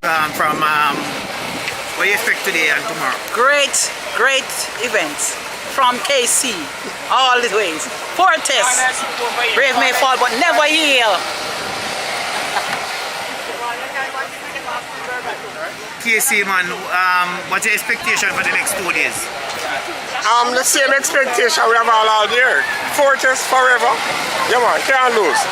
What do you expect today and tomorrow? Great events from KC, all the ways. Fortress, brave may fall but never yield. KC man, what's your expectation for the next 2 days? The same expectation we have all year. Fortress forever. Yeah man, can't lose.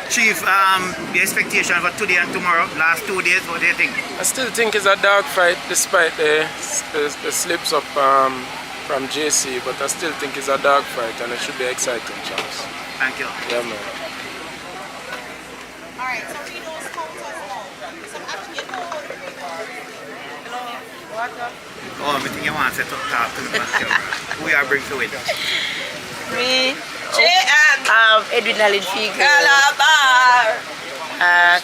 Chief, the expectation for today and tomorrow, last 2 days, what do you think? I still think it's a dog fight despite the slips up from JC, but I still think it's a dog fight and it should be exciting, Charles. Thank you. Yeah, man. Alright, so we know scouts as well. So actually, you know. Oh, I think you want to set up talk to the man. Who you are bring to it? Me, J.M. Edwin Allen Figo, Calabar.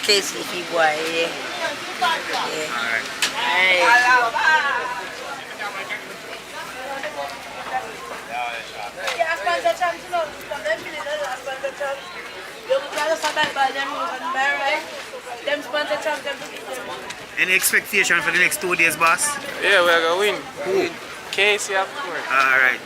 KC Figo, yeah. Alright. Any expectation for the next 2 days, boss? Yeah, we're going to win. Who? KC, of course. Alright.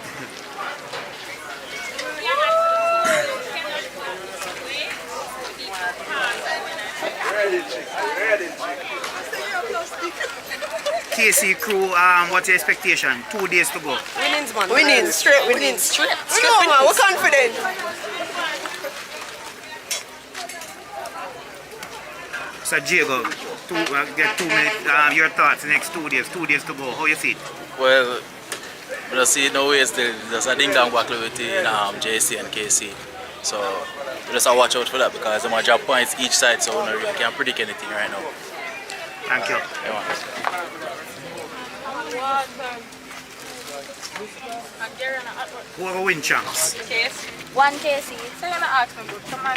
KC crew, what's your expectation? 2 days to go. Winnings, man. Winning, straight winning. Straight winning. Man, we're confident. So Diego, get 2 minutes, your thoughts the next 2 days, 2 days to go. How you see it? Well, we don't see no way still. There's a ding dong battle between JC and KC. So we just watch out for that because they might drop points each side, so we really can't predict anything right now. Thank you. Yeah, Who are win champs? One KC. So you're not asking me, come on.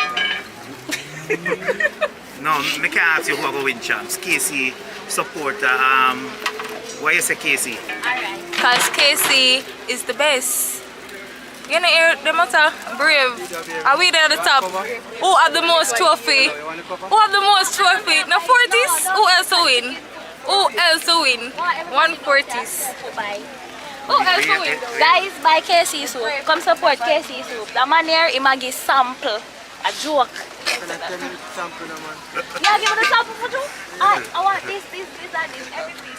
No, I can't ask you who are win champs. KC supporter, why you say KC? Alright. Because KC is the best. You know, they must are brave. Are we there at the top? Who have the most trophy? Who have the most trophy? Now 40s? Who else will win? Who else will win? 140s. Who else will win? Guys, buy KC soup. Come support KC soup. The man here, he might give sample. A joke. Yeah, give me the sample for you. I want this, and this, everything.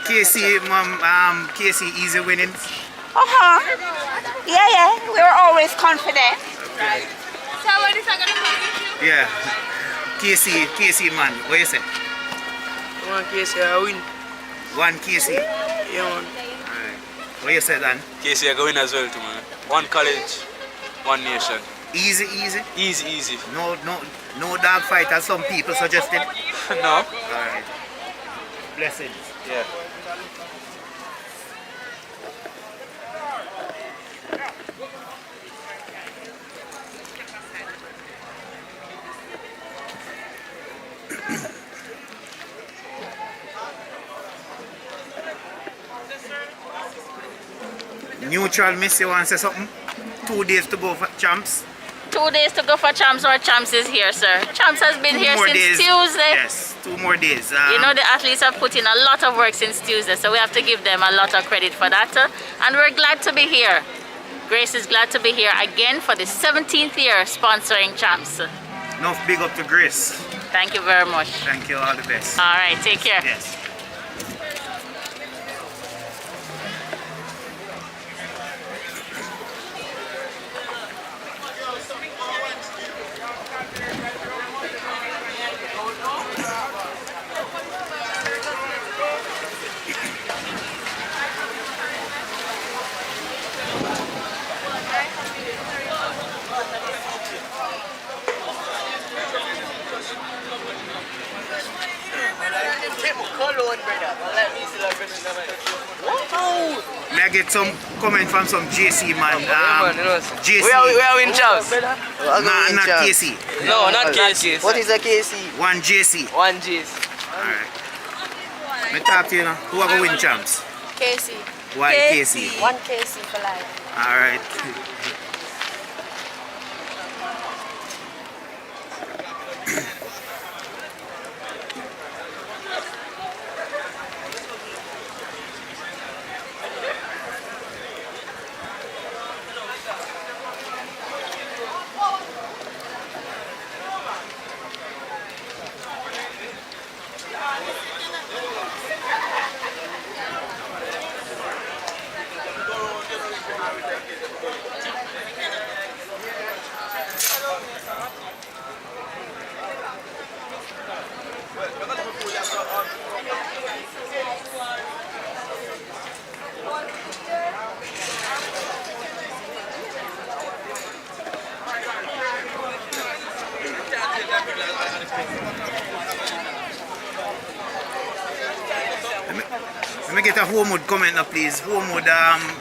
KC easy winnings. Yeah. We were always confident. Okay. So what is that going to come with you? Yeah. KC man, what you say? One KC, I win. One KC. Yeah, man. Alright. What you say, Dan? KC are going as well too, man. One college, one nation. Easy. Easy. No dog fight as some people suggested. No. Alright. Blessings. Yeah. Neutral miss, you want to say something? 2 days to go for champs. 2 days to go for champs, or champs is here, sir. Champs has been here since Tuesday. Yes, 2 more days. You know, the athletes have put in a lot of work since Tuesday, so we have to give them a lot of credit for that. And we're glad to be here. Grace is glad to be here again for the 17th year sponsoring champs. Enough big up to Grace. Thank you very much. Thank you, all the best. All right, take care. Yes. May I get some comment from some JC man? JC. We are in champs. Not KC. No, not KC. What is a KC? One JC. One JC. Alright. Me talk to you now. Who are going to win champs? KC. Why KC? One KC for life. Alright. Let me get a Homewood comment now, please. Homewood,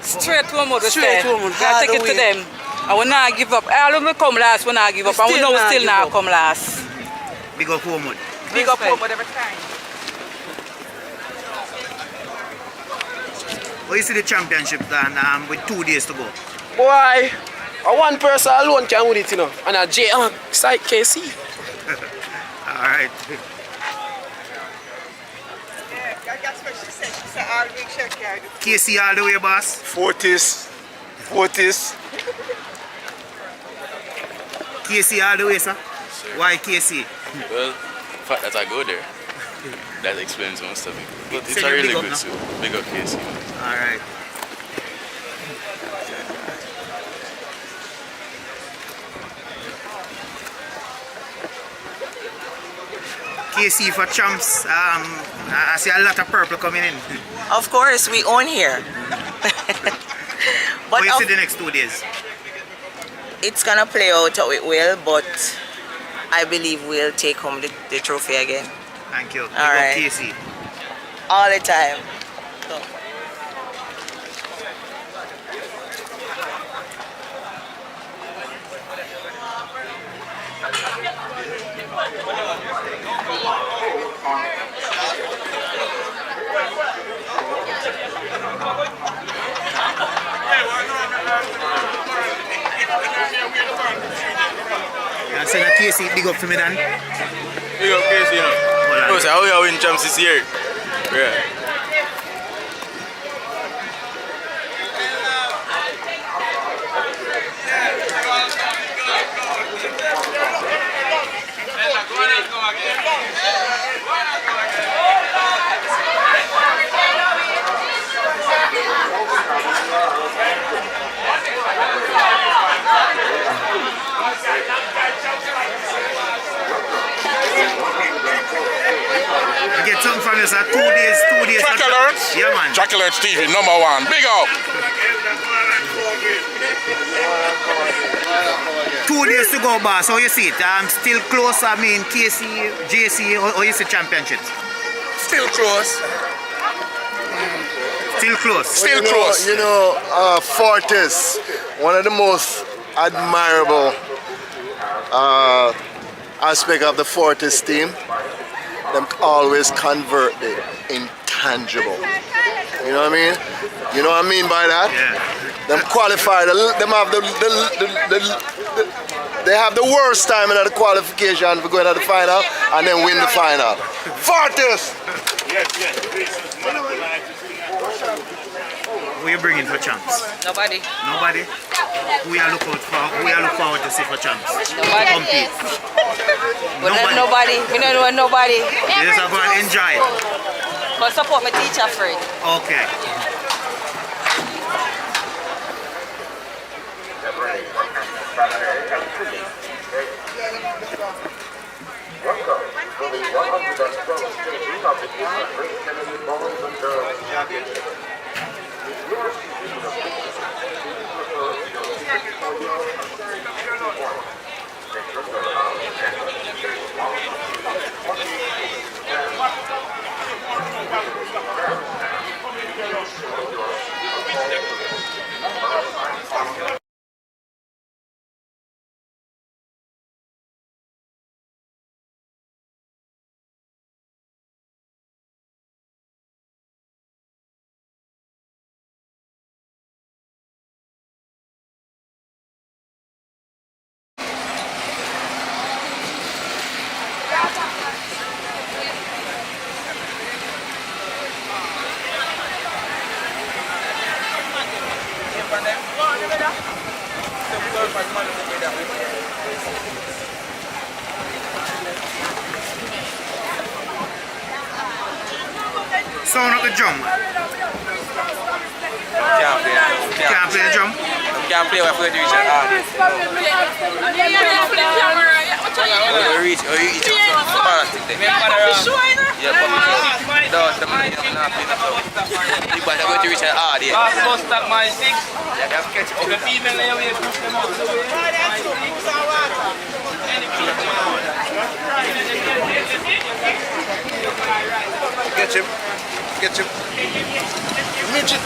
Straight Homewood, Straight Homewood, I take it to them. I will not give up. All of them come last, we not give up. And we know we still not come last. big up Homewood. Big up Homewood every time. How you see the championship then with 2 days to go? Boy, one person alone can win it, you know. And a J side KC. Alright. KC all the way, boss. Fortis. KC all the way, sir. Why KC? Well, the fact that I go there, that explains most of it. But it's Send a you really big up good now. suit. Big up KC. Alright. KC for champs. I see a lot of purple coming in. Of course, we own here. But But you see the next 2 days? it's gonna play out how it will, but I believe we'll take home the trophy again. Thank you. Big All up right. KC. All the time. So. You send a KC big up for me then? Big up KC, you know. Hold on. No, so how we are winning champs this year? Yeah. You get something from this 2 days. Track alerts? Yeah, man. Track alerts TV, #1. Big up. 2 days to go, boss. How you see it? Still close, I mean, KC, JC, or you see championships? Still close. Still close. Still close. You know, Fortis, one of the most admirable aspect of the Fortis team, them always convert the intangible. You know what I mean? You know what I mean by that? Yeah. Them qualify, them have they have the worst time in the qualification for going to the final and then win the final. Fortis! Who you bringing for champs? Nobody. Nobody? Who you look forward to see for champs? Nobody. Compete. We don't know nobody. We don't know nobody. You just have to enjoy it. But support my teacher, Fred. Okay. Sound of the drum. Can't play the drum. Can't play with the reach hard. Reach yeah, but no, the man is not playing the drum. You better go to reach hard, yeah. Bus stop my 6. Yeah, that's catch up. The female lay away from them out the way. Get him. Get him. Midget.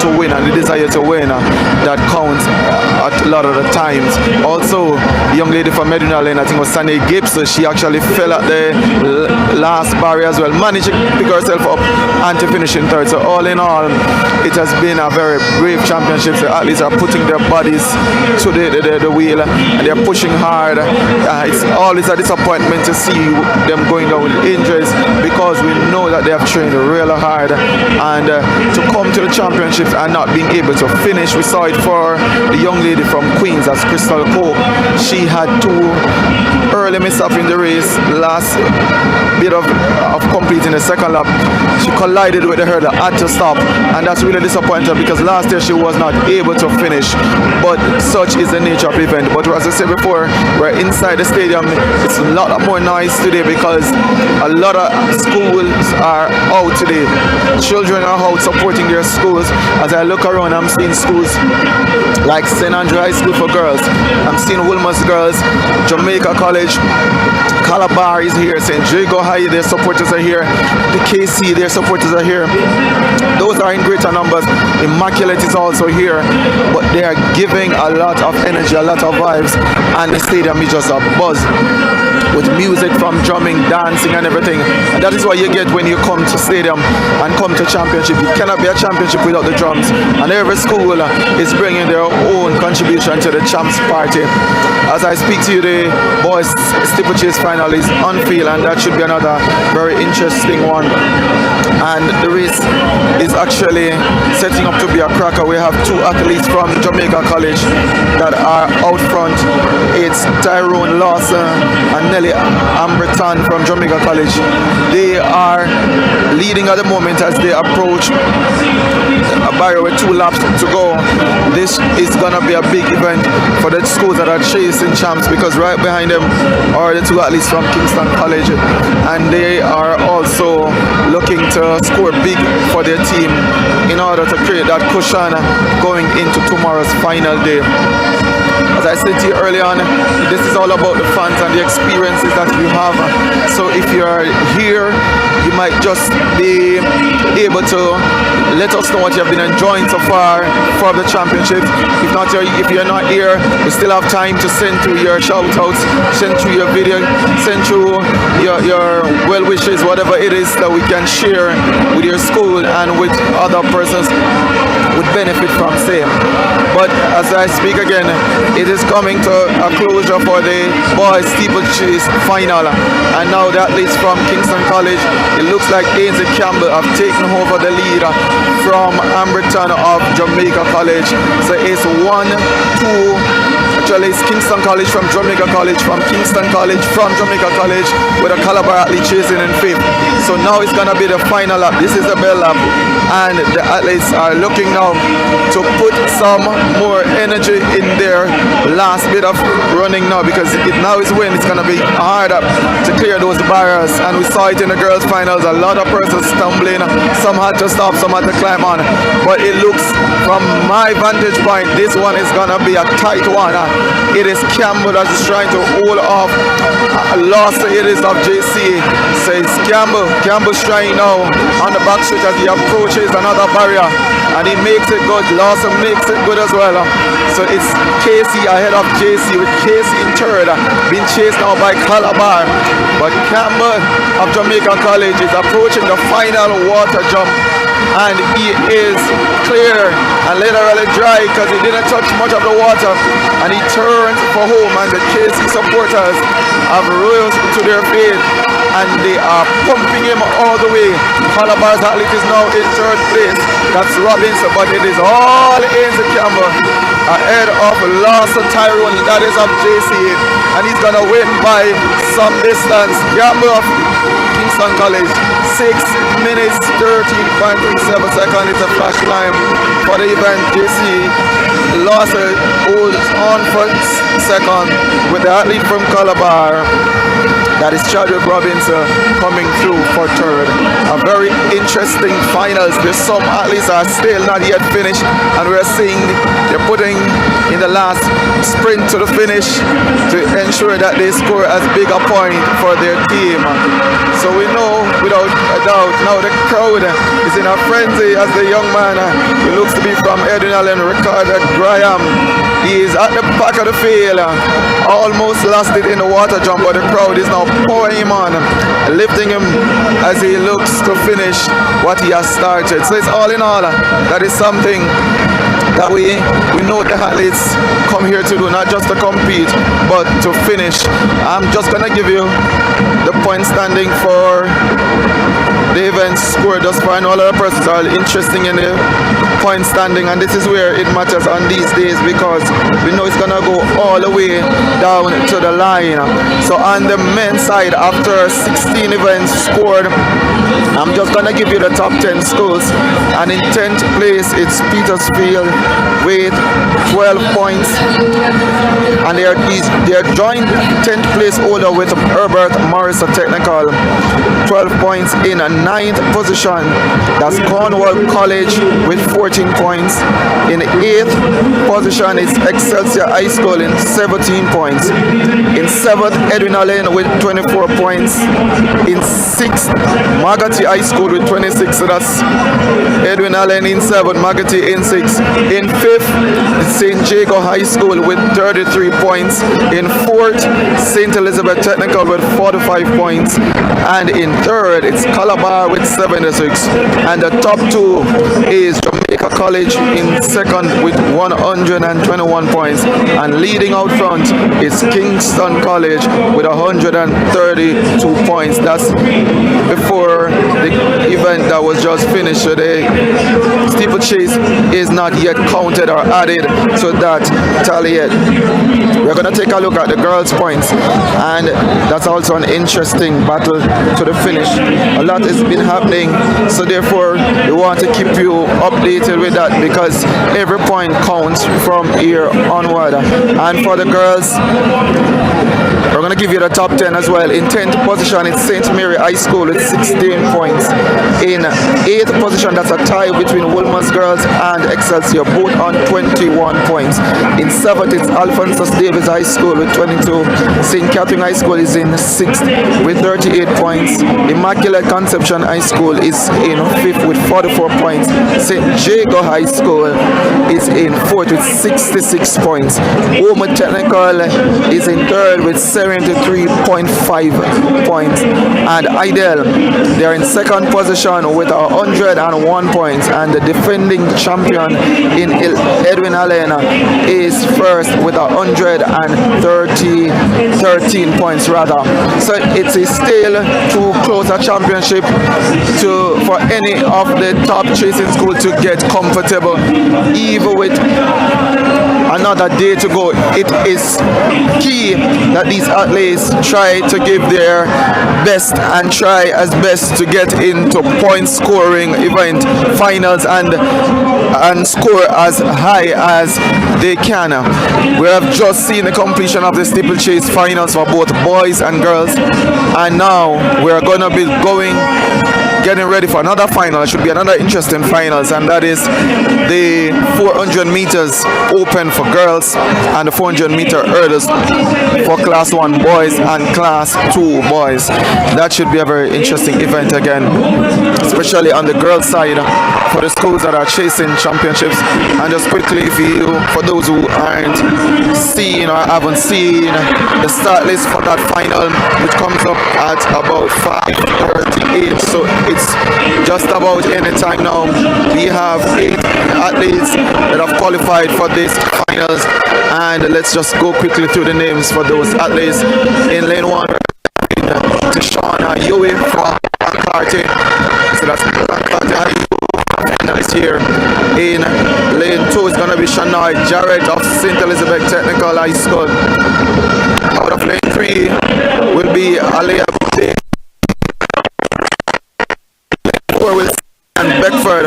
to win and the desire to win that counts at a lot of the times. Also, the young lady from Medina Lane, I think it was Sunday Gibbs, she actually fell at the last barrier as well, managed to pick herself up and to finish in third. So all in all, it has been a very brave championship. The athletes are putting their bodies to the wheel and they're pushing hard. It's always a disappointment to see them going down with injuries because we know that they have trained really hard, and to come to the championships and not being able to finish. We saw it for the young lady from Queens, as Crystal Coke. She had 2 early mishaps in the race. Last bit of completing the second lap, she collided with the hurdle, had to stop, and that's really disappointing because last year she was not able to finish. But such is the nature of the event. But as I said before, we're inside the stadium. It's a lot more noise today because a lot of schools are out today. Children are out supporting their schools. As I look around, I'm seeing schools like St. Andrew High School for girls. I'm seeing Wilmot's girls, Jamaica College, Calabar is here, St. Jago High, their supporters are here. The KC, their supporters are here. Those are in greater numbers. Immaculate is also here, but they are giving a lot of energy, a lot of vibes, and the stadium is just a buzz with music from drumming, dancing and everything. And that is what you get when you come to stadium and come to championship. It cannot be a championship without the drums, and every school is bringing their own contribution to the champs party. As I speak to you, the boys steeplechase final is on field, and that should be another very interesting one. And the race is actually setting up to be a cracker. We have 2 athletes from Jamaica College that are out front. It's Tyrone Lawson and Nelly Amberton from Jamaica College. They are leading at the moment as they approach a barrier with 2 laps to go. This is gonna be a big event for the schools that are chasing champs, because right behind them are the 2 athletes from Kingston College, and they are also looking to score big for their team in order to create that cushion going into tomorrow's final day. As I said to you early on, this is all about the fans and the experiences that you have. So if you're here, you might just be able to let us know what you have been enjoying so far for the championship. If you're not here, we still have time to send through your shout outs, send through your video, send through your well wishes, whatever it is that we can share with your school and with other persons would benefit from same. But as I speak again, it is coming to a closure for the boys steeplechase final, and now the athletes from Kingston College, it looks like Ainsley Campbell have taken over the lead from Amberton of Jamaica College. So it's 1-2. Actually, it's Kingston College from Jamaica College, from Kingston College from Jamaica College, with a Calabar athlete chasing in 5th. So now it's gonna be the final lap. This is the bell lap, and the athletes are looking now to put some more energy in their last bit of running now, because now is when it's gonna be harder to clear those barriers. And we saw it in the girls' finals. A lot of persons stumbling. Some had to stop, some had to climb on. But it looks, from my vantage point, this one is gonna be a tight one. It is Campbell that is trying to hold off lost it is of JC. Says Campbell. Campbell's trying now on the back stretch as he approaches another barrier, and he makes it good. Lawson makes it good as well. So it's Casey ahead of JC, with Casey in third, being chased now by Calabar. But Campbell of Jamaica College is approaching the final water jump, and he is clear and literally dry because he didn't touch much of the water, and he turns for home, and the KC supporters have rose to their feet and they are pumping him all the way. Calabar's athlete is now in third place. That's Robinson, but it is all Ainsley Campbell ahead of Lawson Tyrone, that is of JC, and he's gonna win by some distance. Campbell of Kingston College, 6 minutes 13.37 seconds. It's a flash time for the event. JC Lawson holds on for second with the athlete from Calabar. That is Chadwick Robbins coming through for third. A very interesting finals. There's some athletes are still not yet finished, and we're seeing they're putting in the last sprint to the finish to ensure that they score as big a point for their team. So we know without a doubt now the crowd is in a frenzy as the young man who looks to be from Edwin Allen, Rickard Graham. He is at the back of the field, almost lost it in the water jump, but the crowd is now pouring him on, lifting him as he looks to finish what he has started. So it's all in all, that is something that we know the athletes come here to do, not just to compete, but to finish. I'm just going to give you the point standing for the event scored thus far. I know a lot of persons are interested in the point standing, and this is where it matters on these days because we know it's going to go all the way down to the line. So on the men's side, after 16 events scored, I'm just going to give you the top 10 schools, and in 10th place it's Petersfield with 12 points, and they are joined 10th place holder with Herbert Morris Technical, 12 points. In a 9th position, that's Cornwall College with 14 points. In 8th position is Excelsior High School in 17 points. In 7th, Edwin Allen with 24 points. In 6th, Magati High School with 26, so that's Edwin Allen in 7th, Magati in 6th. In 5th, St. Jago High School with 33 points. In 4th, St. Elizabeth Technical with 45 points. And in 3rd, it's Calabar with 76. And the top 2 is Jamaica College in 2nd with 121 points. And leading out front is Kingston College with 132 points. That's before the event that was just finished today. Steeplechase is not yet counted or added to that tally yet. We're going to take a look at the girls' points, and that's also an interesting battle to the finish. A lot has been happening, so therefore we want to keep you updated with that because every point counts from here onward. And for the girls, we're going to give you the top 10 as well. In 10th position, it's St. Mary High School with 16 points. In 8th position, that's a tie between Wolmer's Girls and Excelsior, both on 21 points. In 7th, it's Alphonsus Davis High School with 22. St. Catherine High School is in 6th with 38 points. Immaculate Conception High School is in 5th with 44 points. St. Jago High School is in 4th with 66 points. Women Technical is in 3rd with 73.5 points. And Idel, they're in 2nd position with 101 points. And the defending champion in Edwin Allen is 1st with 113 points rather. So it's still too close a championship for any of the top chasing schools to get comfortable, even with another day to go. It is key that these athletes try to give their best and try as best to get into point scoring event finals and score as high as they can. We have just seen the completion of the steeplechase finals for both boys and girls, and now we're going to be getting ready for another final. It should be another interesting finals, and that is the 400 meters open for girls and the 400 meter hurdles for class 1 boys and class 2 boys. That should be a very interesting event again, especially on the girls side for the schools that are chasing championships. And just quickly, for those who aren't seen or haven't seen the start list for that final, which comes up at about 5:38, so it's just about any time now. We have 8 athletes that have qualified for this finals, and let's just go quickly through the names for those athletes. In lane 1, Tishana Yui from Carter, so that's Carter finalist here. In lane 2 is going to be Shania Jarrett of St. Elizabeth Technical High School. Out of lane 3 will be Aliyah Bute. Will and Beckford,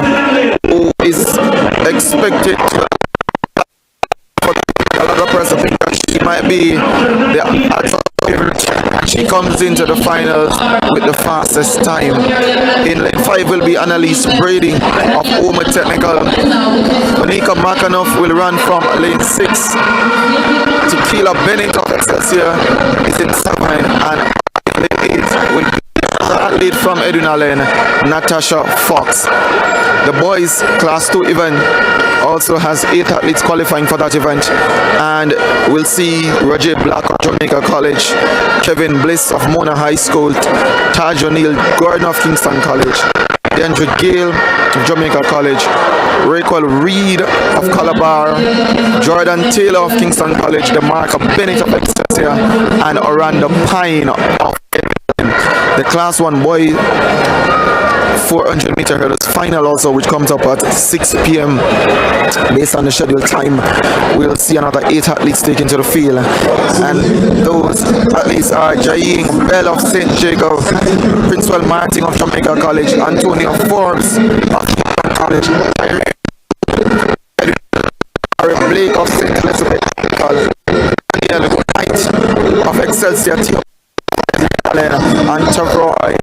who is expected to a lot of person think that she might be the favorite, and She comes into the finals with the fastest time. In lane 5 will be Annalise Brady of Omer Technical. Monica McAnuff will run from lane 6. Tequila Bennett of Excelsior is in 7, and lane 8 will be the athlete from Edwina Lane, Natasha Fox. The boys class 2 event also has 8 athletes qualifying for that event, and we'll see Roger Black of Jamaica College, Kevin Bliss of Mona High School, Taj O'Neill Gordon of Kingston College, Andrew Gale of Jamaica College, Raquel Reed of Calabar, Jordan Taylor of Kingston College, DeMarca Bennett of Excelsior, and Orlando Pine of the class 1 boy 400 meter hurdles final also, which comes up at 6 p.m. based on the scheduled time. We'll see another 8 athletes taken to the field, and those athletes are Jaing Bell of St. Jacob, Principal Martin of Jamaica College, Antonio Forbes of Kingston College, Blake of St. Elizabeth College, Danielle Williams of Excelsior and Tavroy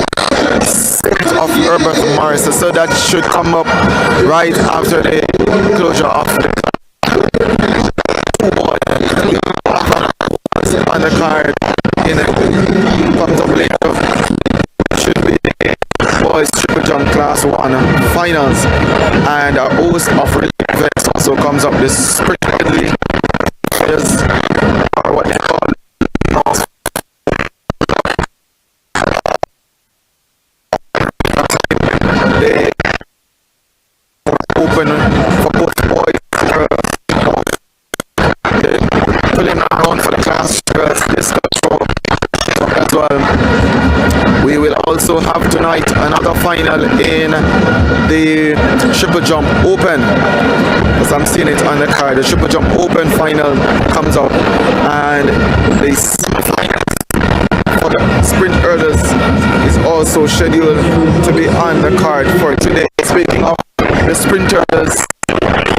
of Herbert Morris. So that should come up right after the closure of the on the card in comes up later. Should be the boys triple jump class 1 finals, and a host of events also comes up this sprint medley, or what they call open for both boys. Pulling around for the class this as well. We will also have tonight another final in the triple jump open, as I'm seeing it on the card. The triple jump open final comes up, and the semi-final for the sprint hurdles is also scheduled to be on the card for today. Speaking of the sprinters,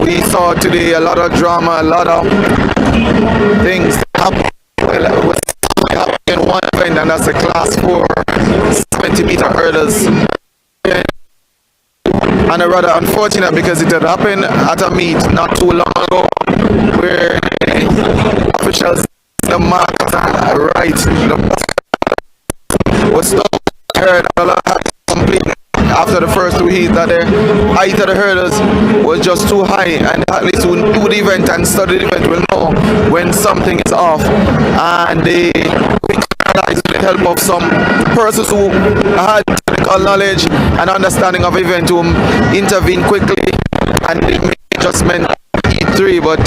we saw today a lot of drama, a lot of things happen in one event, and that's the class 4 70 meter hurdles. And rather unfortunate because it had happened at a meet not too long ago where the officials the mark right was stopped, heard a lot complete after the first 2 heats, that the height of the hurdles was just too high, and at least who do the event and study the event will know when something is off, and they with the help of some persons who had technical knowledge and understanding of event to intervene quickly and they made adjustment E3, but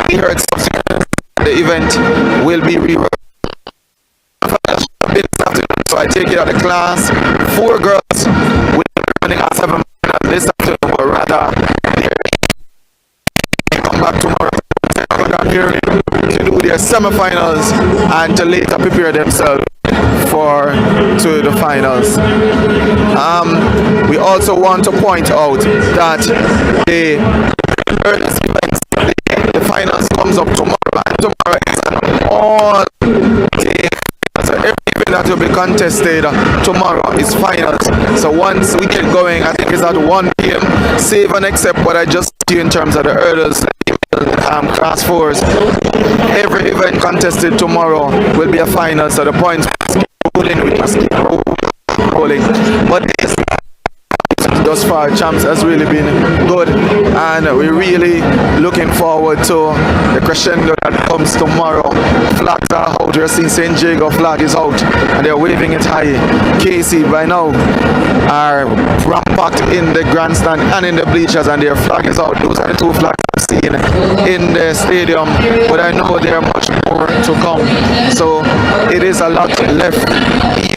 we heard subsequently the event will be reworked. So I take it out of class 4 girls will be running at 7 this afternoon, or rather they come back tomorrow here to do their semi-finals and to later prepare themselves to the finals. We also want to point out that the finals comes up tomorrow, and tomorrow is an all-day. So every event that will be contested tomorrow is finals. So once we get going, I think it's at 1 p.m. Save and accept what I just did in terms of the hurdles, class 4s. Every event contested tomorrow will be a final, so the points we must keep rolling. But this thus far, champs has really been good, and we're really looking forward to the crescendo that comes tomorrow. Flags are out. We're seeing St. Jago flag is out, and they're waving it high. KC by now are rampacked in the grandstand and in the bleachers, and their flag is out. Those are the 2 flags I've seen in the stadium, but I know there are much more to come. So it is a lot left.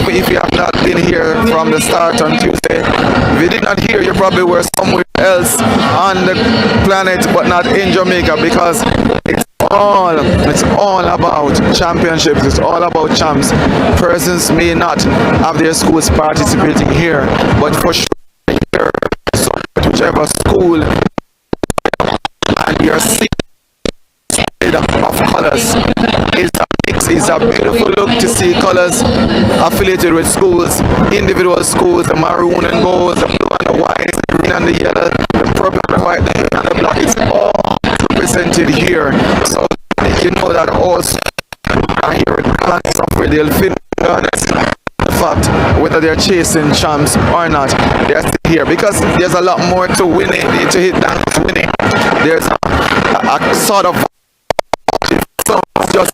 Even if you have not been here from the start on Tuesday, if you did not hear, you probably were somewhere else on the planet, but not in Jamaica, because it's all about championships. It's all about champs. Persons may not have their schools participating here, but for sure, so whichever school and your seed of colors is It's a beautiful look to see colors affiliated with schools, individual schools, the maroon and gold, the blue and the white, the green and the yellow, the purple and the white, the green and the black. It's all represented here. So you know that also here in class of where they'll fit the fact whether they're chasing champs or not, they're still here because there's a lot more to winning, to hit than to winning. There's a sort of just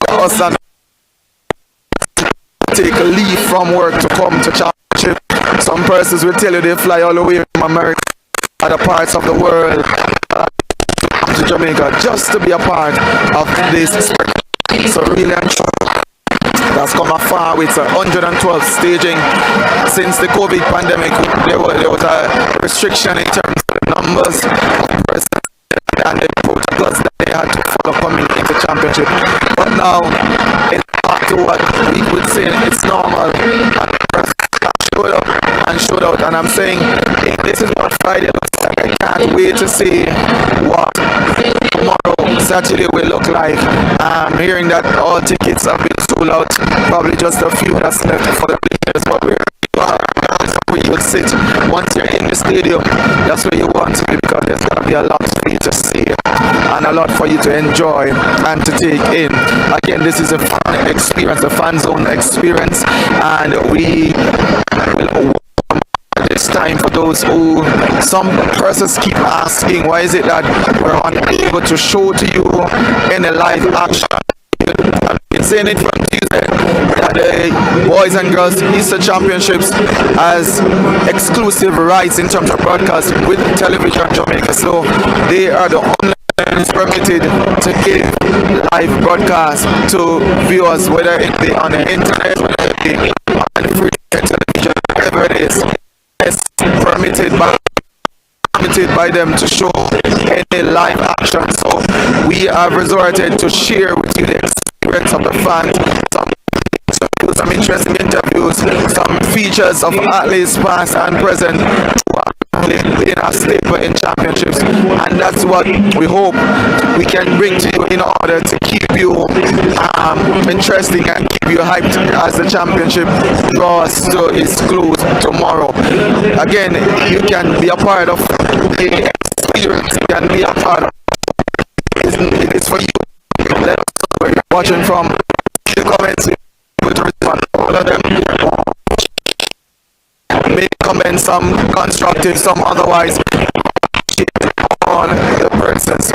us and take a leave from work to come to championship. Some persons will tell you they fly all the way from America, other parts of the world, to Jamaica just to be a part of this spectacle. So really and truly, that's come afar with 112 staging. Since the COVID pandemic, there was a restriction in terms of the numbers of persons and the protocols that they had to follow coming into championship. But now, it's back to what we would say it's normal. And showed up and showed out, and I'm saying this is what Friday looks like. I can't wait to see what tomorrow, Saturday, will look like. I'm hearing that all tickets have been sold out, probably just a few that's left for the players, but where you will sit once you're in the stadium, that's where you want to be, because there's going to be a lot for you to see and a lot for you to enjoy and to take in. Again, this is a fun experience, a fan zone experience, and we will this time for those who, some persons keep asking, why is it that we're unable to show to you any live action? I've been saying it from Tuesday that the boys and girls ISSA championships has exclusive rights in terms of broadcast with television Jamaica, so they are the only ones permitted to give live broadcast to viewers, whether it be on the internet, whether it be on free television, whatever it is. It's permitted by them to show any live action. So we have resorted to share with you the experience of the fans, some interesting interviews, some features of athletes past and present in a staple in championships, and that's what we hope we can bring to you in order to keep you interesting and keep you hyped as the championship draws to its close tomorrow. Again, you can be a part of the experience, you can be a part of it is for you. Let us know where you're watching from. The comments, we will respond to all of them. Make comments, some constructive, some otherwise, on the persons.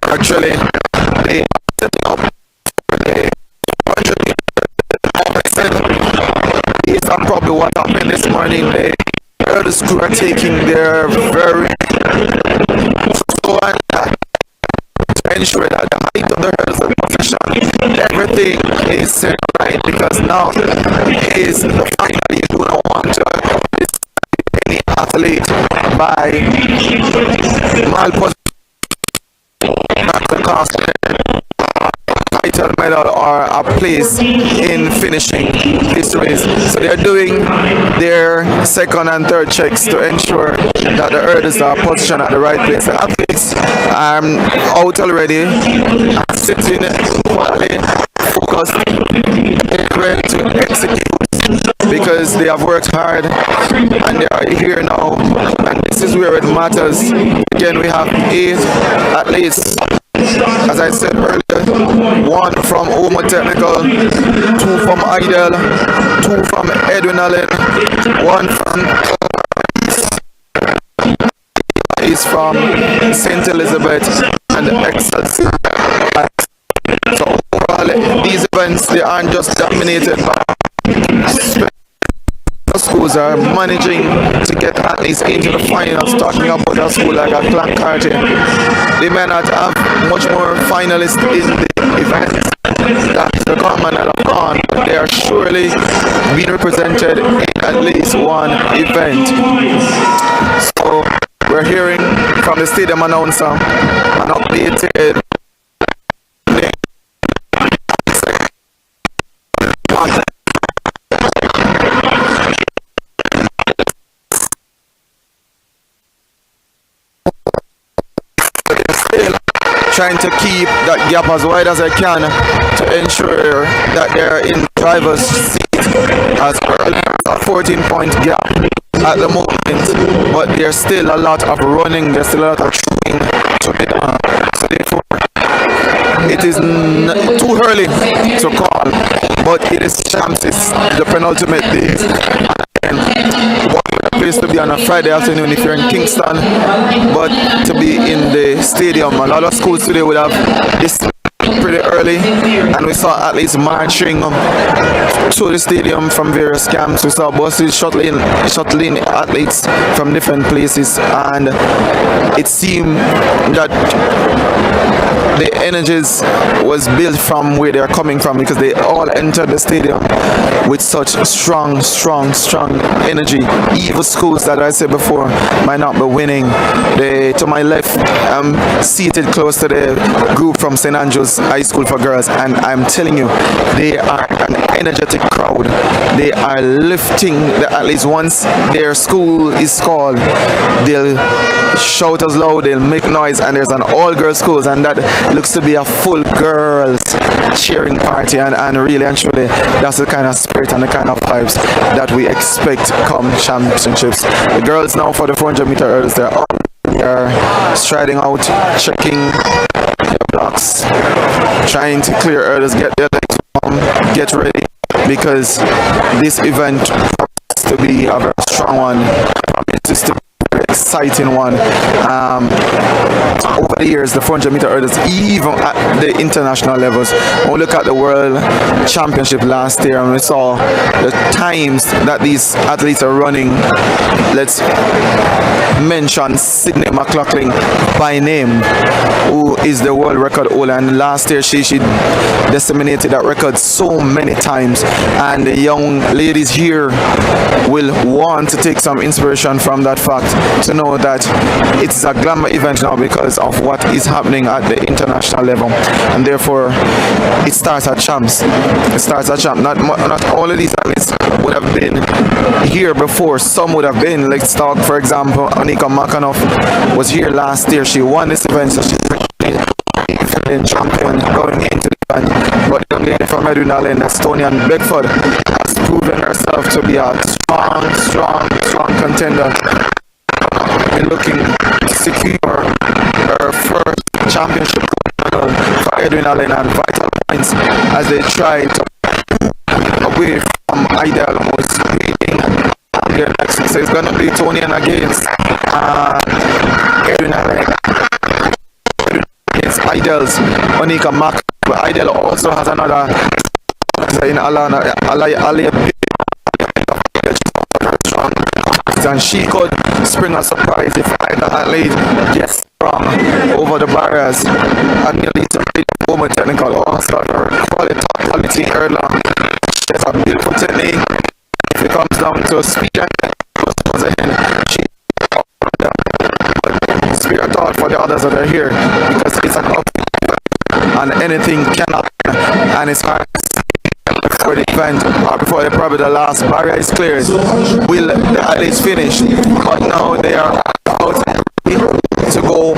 Actually, they are setting up these are probably what happened this morning. The hurdles crew are taking their very slow and to ensure that the height of the hurdles and position, everything is set right, because now is the fact that you do not want to any athlete by malposition, title, medal, or a place in finishing this race. So they're doing their second and third checks to ensure that the hurdles are positioned at the right place. The athletes are out already, sitting quietly, focused, ready to execute, because they have worked hard and they are here now, and this is where it matters. Again, we have 8 athletes, as I said earlier, 1 from Homo Technical, 2 from Idle, 2 from Edwin Allen, 1 from St. Elizabeth, and Excel. So overall, these events, they aren't just dominated by schools are managing to get athletes into the finals. Talking about a school like a Clancarty, they may not have much more finalists in the event that the government have gone, but they are surely being represented in at least one event. So we're hearing from the stadium announcer an updated trying to keep that gap as wide as I can to ensure that they're in driver's seat as early as a 14-point gap at the moment, but there's still a lot of running, there's still a lot of throwing to be done. So therefore, it is too early to call, but it is chances, the penultimate days. What a place to be on a Friday afternoon if you're in Kingston, but to be in the stadium. A lot of schools today would have this pretty early, and we saw athletes marching to the stadium from various camps. We saw buses shuttling athletes from different places, and it seemed that the energies was built from where they're coming from, because they all entered the stadium with such strong energy. Even schools that I said before might not be winning. To my left, I'm seated close to the group from St. Andrews High School for Girls, and I'm telling you, they are an energetic crowd. They are lifting the athletes. Once their school is called, they'll shout as loud, they'll make noise, and there's an all-girls school, and that looks to be a full girls cheering party, and really and truly that's the kind of spirit and the kind of vibes that we expect come championships. The girls now for the 400 meter hurdles, they're striding out, checking their blocks, trying to clear hurdles, get their legs warm, get ready, because this event promises to be a very strong one, promises to be exciting one. Over the years, the 400 meter hurdles, even at the international levels, when we look at the world championship last year and we saw the times that these athletes are running, let's mention Sydney McLaughlin by name, who is the world record holder, and last year she disseminated that record so many times, and the young ladies here will want to take some inspiration from that fact, to know that it's a glamour event now because of what is happening at the international level, and therefore it starts at champs. It starts at champ. Not all of these athletes would have been here before. Some would have been. Let's talk, for example, Anika Makanoff was here last year. She won this event, so she's a champion going into the event. But the young lady from Medina in Estonian Bedford has proven herself to be a strong contender, looking to secure her first championship for Edwin Allen, and vital points as they try to away from Ideal, who's leading their next. So it's going to be Tony and against Edwin Allen against Ideal's Onika Mac. But Ideal also has another in Alana and she could spring a surprise if either athlete gets strong over the barriers and nearly to the moment technical also quality hurdler. She has a beautiful technique. If it comes down to speed and she spirit thought for the others that are here, because it's an up and anything cannot, and it's hard for the event, before probably the last barrier is cleared, will the athletes finish? But now they are out to go,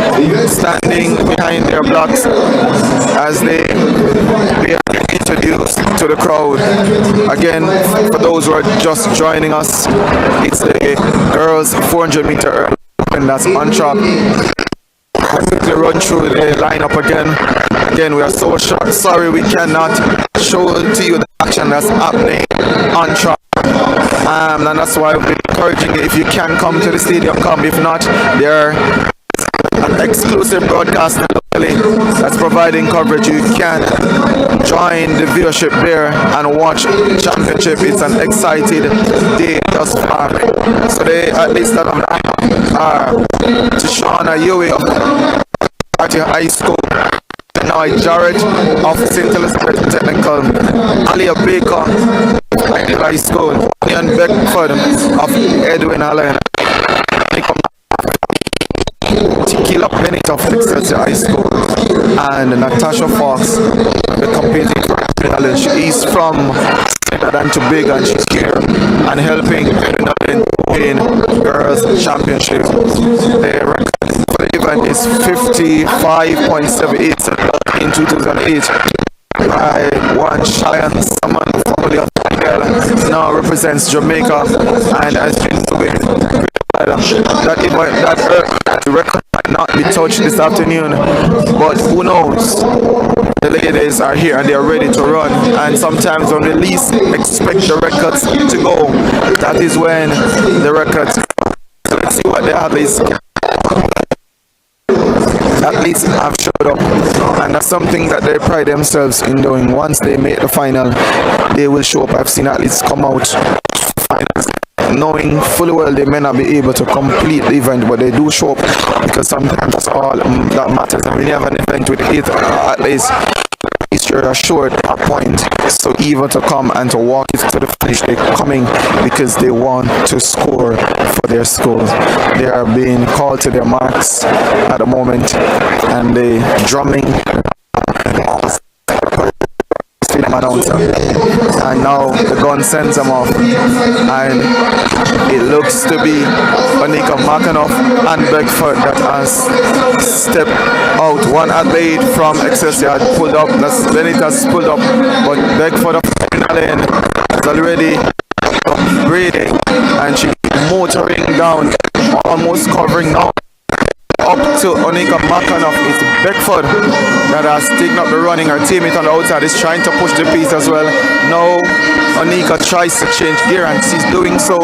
standing behind their blocks as they are introduced to the crowd. Again, for those who are just joining us, it's the girls 400 meter hurdle, and that's on track. I'll quickly run through the lineup again. Again, we are so sorry we cannot show to you the action that's happening on track. And that's why we're encouraging you, if you can come to the stadium, come. If not, there an exclusive broadcast locally that's providing coverage. You can join the viewership there and watch the championship. It's an excited day thus far. So they at least that are Tishana Yui of Party High School, now Jared of St. Elizabeth Technical, Alia Baker of High School, Ian Beckford of Edwin Allen, Tequila Bennett of Excelsior High School, and Natasha Fox, the competing for challenge. She's from Trinidad and Tobago, and she's here and helping win girls championship. The record for the event is 55.78 in 2008 by one Shelly-Ann family of now represents Jamaica, and has been doing that record might not be touched this afternoon, but who knows? The ladies are here and they are ready to run, and sometimes when we least expect the records to go, that is when the records. So let's see what the athletes have showed up, and that's something that they pride themselves in doing. Once they make the final, they will show up. I've seen athletes come out finals knowing fully well they may not be able to complete the event, but they do show up, because sometimes that's all that matters. And when you have an event with 8 athletes, you're assured a point. So even to come and to walk it to the finish, they're coming because they want to score for their schools. They are being called to their marks at the moment, and they drumming announcer, and now the gun sends them off, and it looks to be Onika Makanoff and Beckford that has stepped out. One athlete from ISSA had pulled up, then it has pulled up, but Beckford of Elaine is already breathing, and she's motoring down, almost covering now. Up to Onika Makanoff. It's Beckford that has taken up the running. Her teammate on the outside is trying to push the piece as well. Now Onika tries to change gear, and she's doing so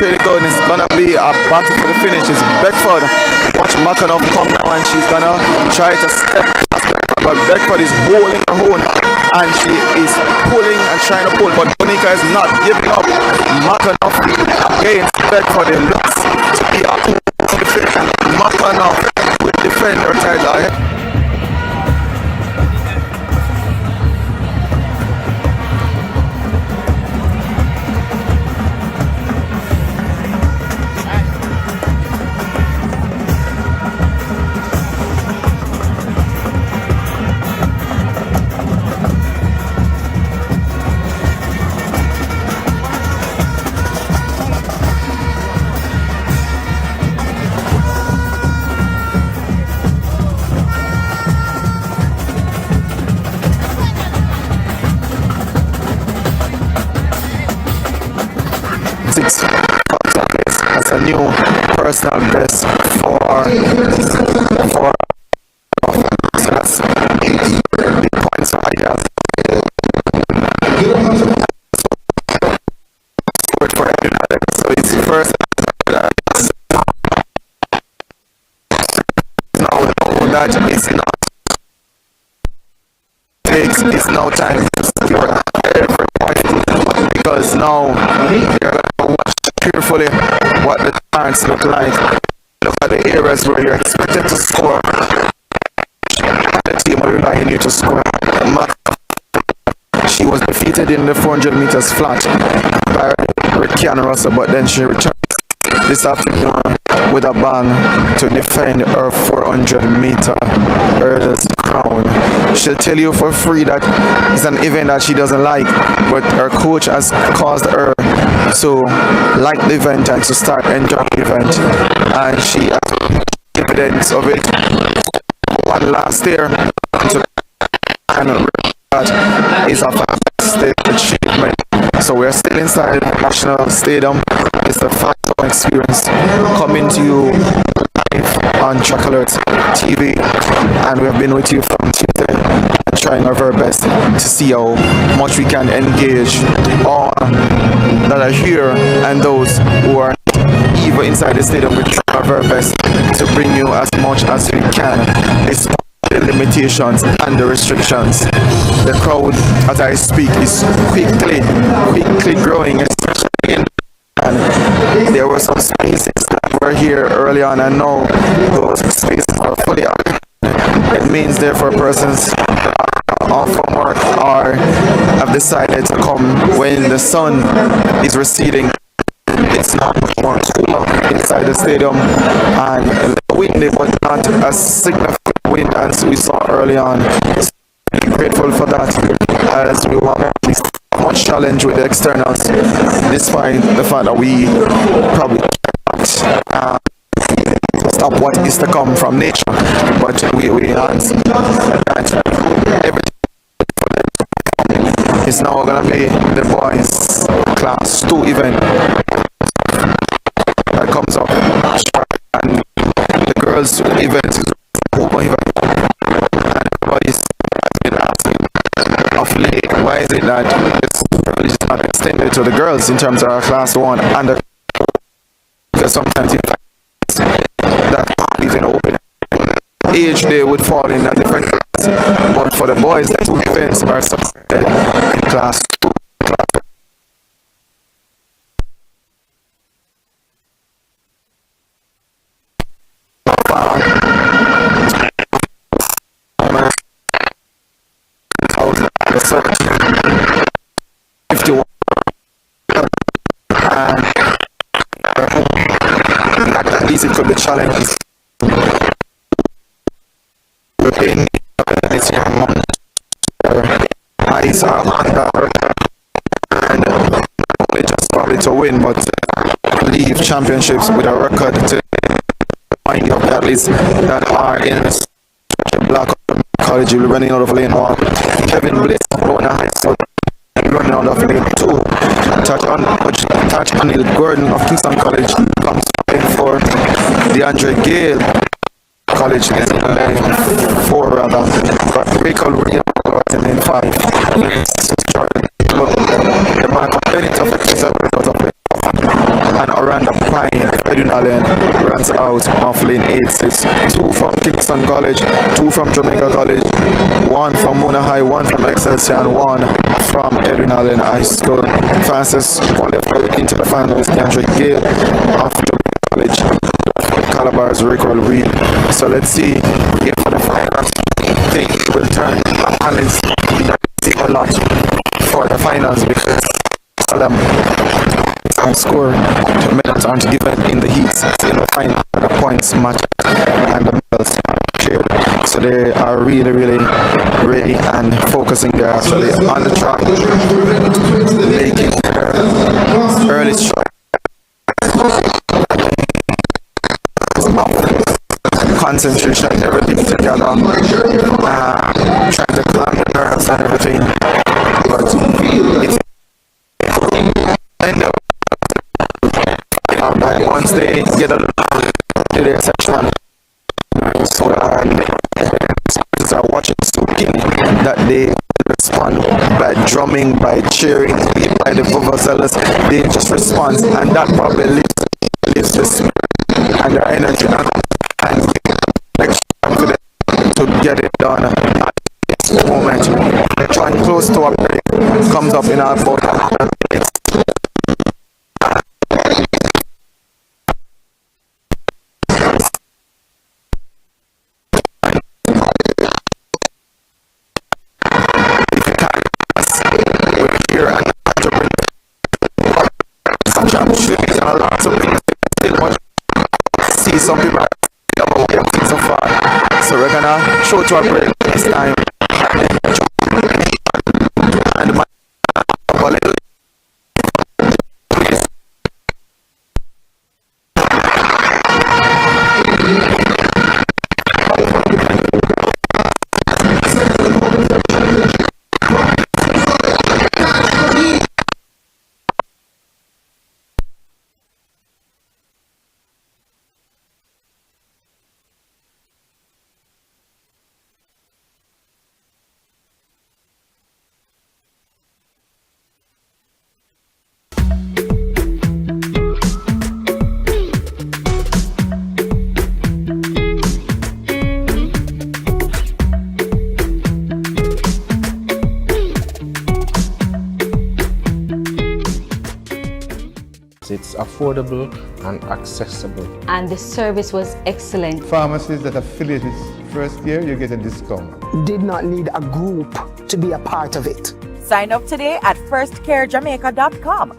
pretty good. It's gonna be a battle for the finish. It's Beckford. Watch Makanoff come now, and she's gonna try to step, but Beckford is holding her own, and she is pulling and trying to pull, but Onika is not giving up. Makanoff against Beckford. It looks to be a Makanoff will defend her title. 6 as a new personal best for so that's the points I have for everyone. So it's first now that is not takes is now time to secure every point, because now you're going to watch carefully what the turns look like. Look at the areas where you're expected to score. The team will rely on you to score. She was defeated in the 400 meters flat by Kiara Grant, but then she returned this afternoon with a bang to defend her 400 meter hurdles crown. She'll tell you for free that it's an event that she doesn't like, but her coach has caused her to like the event and to start enjoying the event, and she has evidence of it. One last year, and that is a fantastic achievement. So we're still inside the National Stadium. It's the first experience coming to you live on Track Alert TV, and we have been with you from Tuesday, trying our very best to see how much we can engage all that are here and those who are even inside the stadium. We try our very best to bring you as much as we can, despite the limitations and the restrictions. The crowd, as I speak, is quickly growing, especially in, and there were some spaces that were here early on, and now those spaces are fully occupied. It means therefore persons off from work or have decided to come when the sun is receding. It's not much more cooler inside the stadium, and windy, but not as significant wind as we saw early on. So I'm grateful for that, as we want much challenge with the externals, despite the fact that we probably can't stop stop what is to come from nature. But we answer that everything is now going to be the boys class 2 event that comes up, and the girls event is open event. And boys has been asking of late, why is it that this privilege is not extended to the girls in terms of our class 1 and the, because sometimes in fact that even open age they would fall in a different class, but for the boys the 2 events are suspended in class 2. At least it could be challenging. ISSA and they just probably to win, but leave championships with a record to mind of the athletes that are in Black College. You'll be running out of lane 1. Kevin Bliss, High School, running out of lane 2. Touch on Neil Gordon of Kingston College comes in for DeAndre Gale College is in lane 4 rather, but Rachel Williams in lane 5. The mark of Bennett of the and Orlando Pine Edwin Allen runs out of lane 8-6. 2 from Kingston College, 2 from Jamaica College, 1 from Mona High, 1 from Excelsior, and 1 from Edwin Allen High School. Fastest qualified into the finals, DeAndre Gale of Jamaica College. Calabar's record read. So let's see if for the finals thing will turn and it's a lot for the finals because score to medals aren't given in the heats in the final, the points match and the medals are shared. So they are really ready and focusing. They're actually on the track making their early strike. Concentration, everything together, trying to calm the nerves and everything, but it's once they get to their section, so are watching that they respond by drumming, by cheering, by the vuvuzelas. They just respond, and that probably lifts the spirit and the energy and confidence to get it done at this moment. They're trying close to a break, comes up in our boat. See some people so far, so we're gonna show to a break this time. And It's affordable and accessible. And the service was excellent. Pharmacies that affiliate this first year, you get a discount. Did not need a group to be a part of it. Sign up today at firstcarejamaica.com.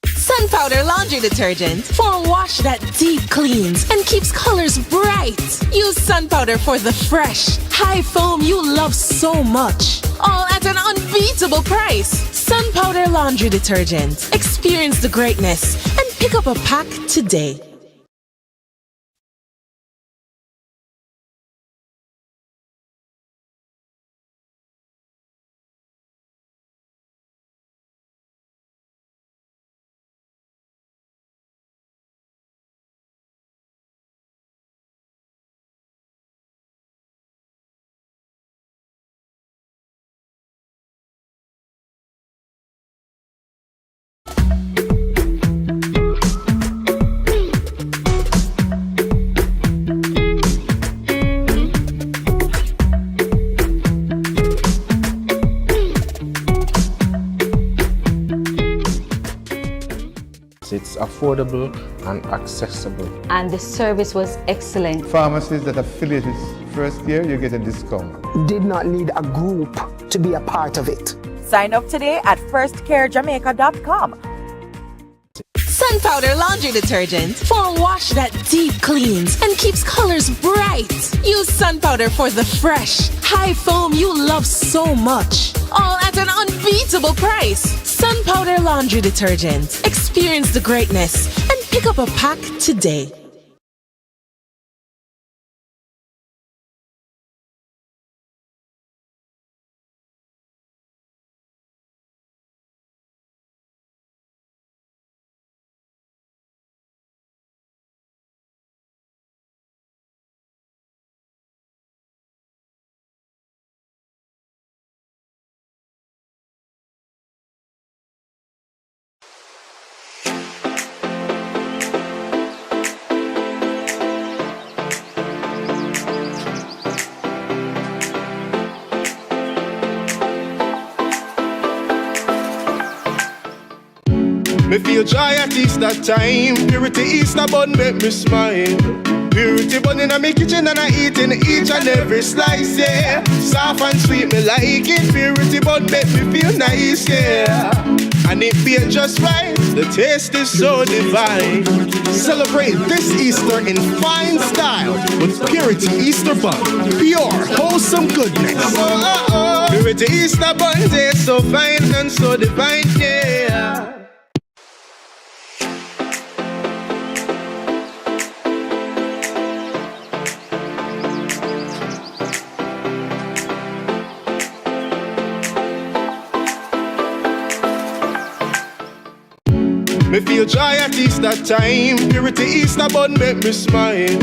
Sun Powder Laundry Detergent for a wash that deep cleans and keeps colors bright. Use Sun Powder for the fresh, high foam you love so much. All at an unbeatable price. Sun Powder Laundry Detergent. Experience the greatness and pick up a pack today. It's affordable and accessible. And the service was excellent. Pharmacies that affiliate its first year, you get a discount. Did not need a group to be a part of it. Sign up today at firstcarejamaica.com. Sun Powder Laundry Detergent for a wash that deep cleans and keeps colors bright. Use Sun Powder for the fresh, high foam you love so much. All at an unbeatable price. Sun Powder Laundry Detergent. Experience the greatness and pick up a pack today. Me feel joy at Easter time. Purity Easter bun make me smile. Purity bun in my kitchen and I eating each and every slice, yeah. Soft and sweet, me like it. Purity bun make me feel nice, yeah. And it feel just right. The taste is so divine. Celebrate this Easter in fine style with Purity Easter bun. Pure, wholesome goodness. Purity Easter bun tastes so fine and so divine, yeah. Me feel joy at Easter time. Purity Easter bun make me smile.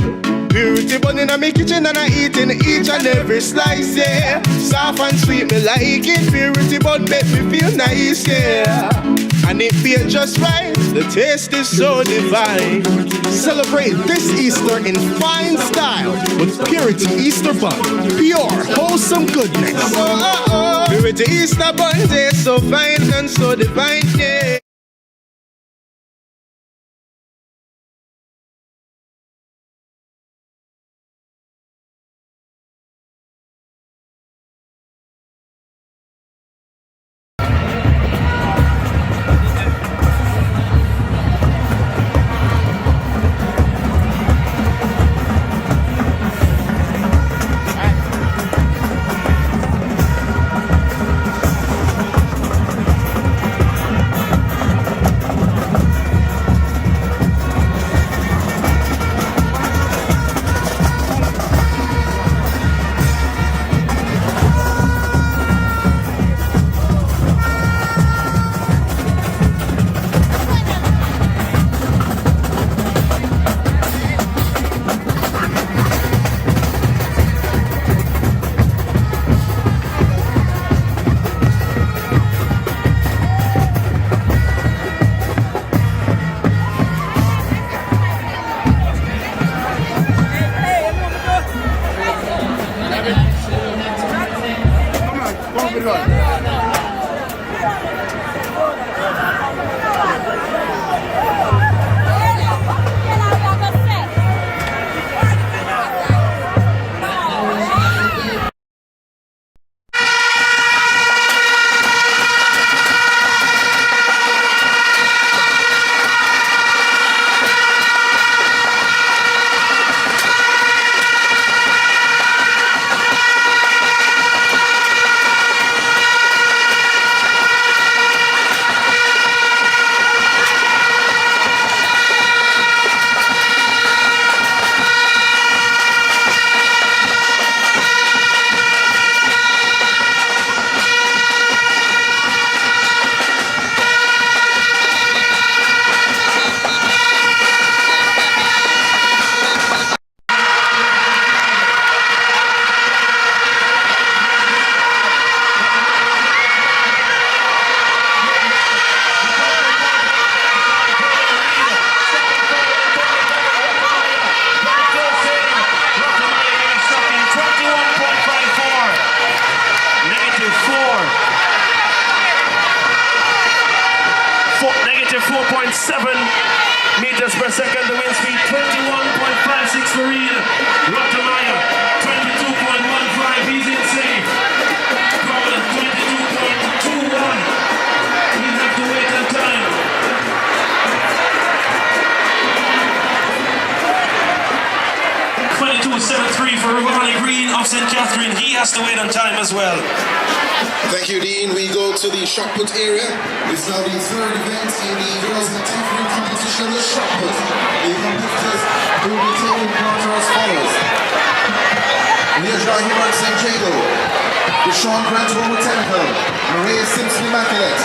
Purity bun in my kitchen and I eating each and every slice, yeah. Soft and sweet, me like it. Purity bun make me feel nice, yeah. And it feel just right. The taste is so divine. Celebrate this Easter in fine style with Purity Easter bun. Pure, wholesome goodness. Purity Easter bun tastes so fine and so divine, yeah. -4.7 St. Catherine, he has to wait on time as well. Thank you, Dean. We go to the shot put area. It's now the third event in the girls and Catherine competition, the shot put. The competitors will be taking part as follows. Leisure Human St. Jago, Deshaun Grant Roman Temple, Maria Simpson Immaculate,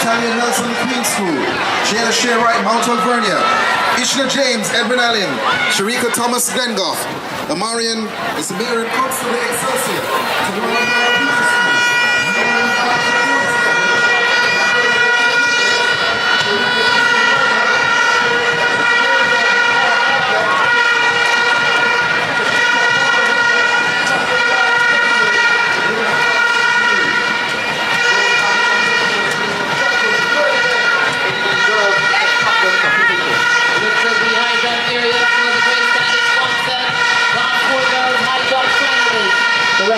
Italian Nelson Queen School, Jaya Shea Wright Mount Alvernia, Ishna James Edwin Allen, Sharika Thomas Glengoff, Amarian is the mayor and council of the Excelsior. The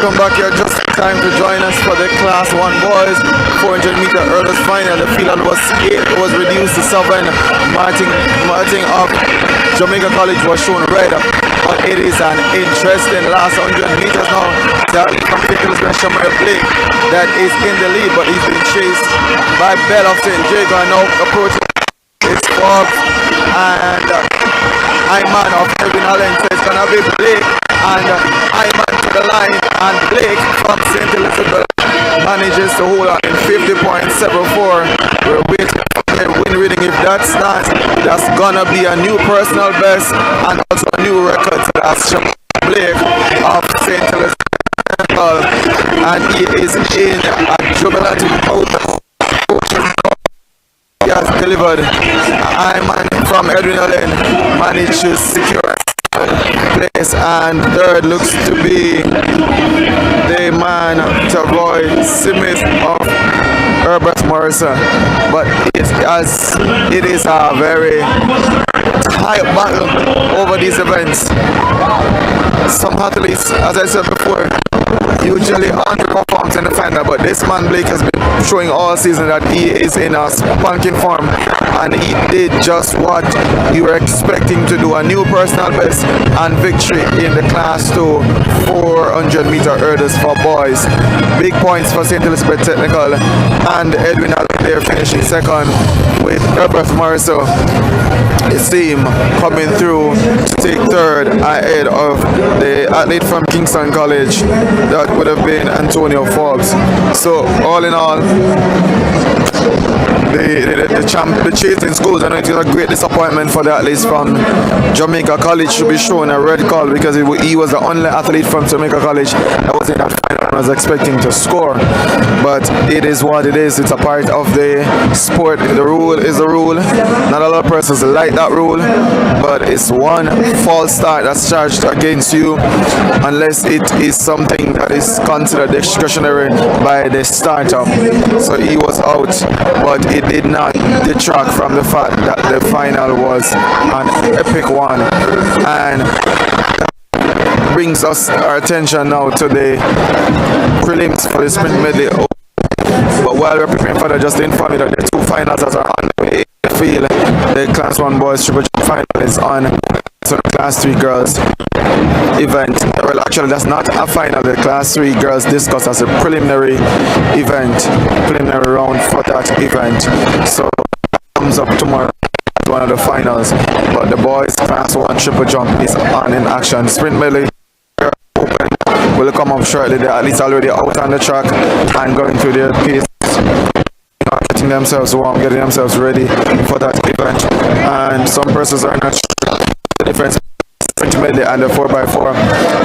Welcome back here, just in time to join us for the Class 1 boys 400 meter hurdles final. The field was 8, was reduced to 7. Martin of Jamaica College was shown red, but it is an interesting last 100 meters now. That from Omar Blake that is in the lead, but he's been chased by Bell of St. Jago and now approaching his Forbes and Iman of Kevin Allen. So it's gonna be Blake and Iman to the line, and Blake from St. Elizabeth manages to hold on in 50.74. We're waiting for the win reading. If that stands, that's gonna be a new personal best and also a new record. So that's Blake of St. Elizabeth, and he is in a jubilant mode. He has delivered. Iman from Edwin Allen managed to secure place, and third looks to be the man Tavoy Smith of Herbert Morrison, but it is a very high battle over these events. Some athletes, as I said before, usually underperforms in the final, but this man Blake has been showing all season that he is in a spanking form, and he did just what you were expecting to do, a new personal best and victory in the Class 2 400 meter hurdles for boys. Big points for St. Elizabeth Technical and Edwin Allen there finishing second, with Herbert Morrison, his team coming through to take third ahead of the athlete from Kingston College. That would have been Antonio Forbes. So all in all, the chasing schools, and it was a great disappointment for the athletes from Jamaica College to be shown a red card, because he was the only athlete from Jamaica College that was in that final and was expecting to score. But it is what it is. It's a part of the sport. The rule is the rule. Not a lot of persons like that rule, but it's one false start that's charged against you unless it is something that is considered discretionary by the starter. So he was out, but it did not detract from the fact that the final was an epic one, and brings us our attention now to the prelims for the sprint medley. But while we're preparing for that, just to inform you that the two finals that are on the way in the field. The Class 1 boys triple jump final is on. So the Class 3 girls event, well actually that's not a final. The Class 3 girls discussed as a preliminary event, preliminary round for that event. So comes up tomorrow at one of the finals, but the boys Class 1 triple jump is on in action. Sprint medley open will come up shortly. They're at least already out on the track and going through their pace, getting themselves warm, getting themselves ready for that event. And some persons are not sure the difference sprint medley and the 4x4.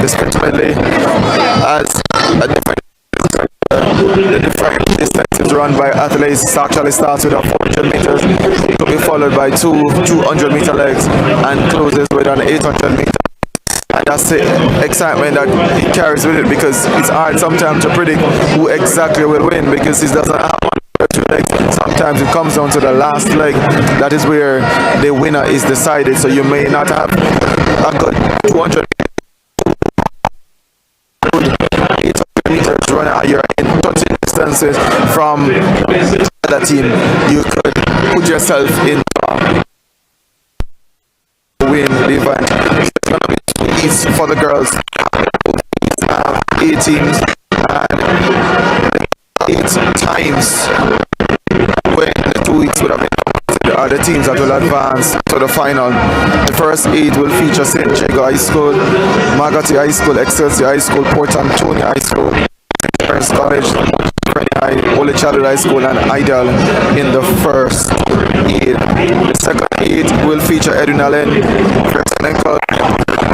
The sprint medley has a different the different distances run by athletes. It actually starts with a 400 meters, it will be followed by two 200 meter legs and closes with an 800 meter. And that's the excitement that it carries with it, because it's hard sometimes to predict who exactly will win, because it doesn't have one or two legs. Sometimes it comes down to the last leg. That is where the winner is decided. So you may not have a good 200 meters runner. You're in touching distances from the other team. You could put yourself in win the event. It's going to be 2 each for the girls. 8 teams and 8 times when the 2 weeks would have been are the teams that will advance to the final. The first 8 will feature St. Jago High School, Magati High School, Excelsior High School, Port Antonio High School, Prince College, Holy Child High School, and Ideal in the first 8. The second 8 will feature Edwin Allen, Technical,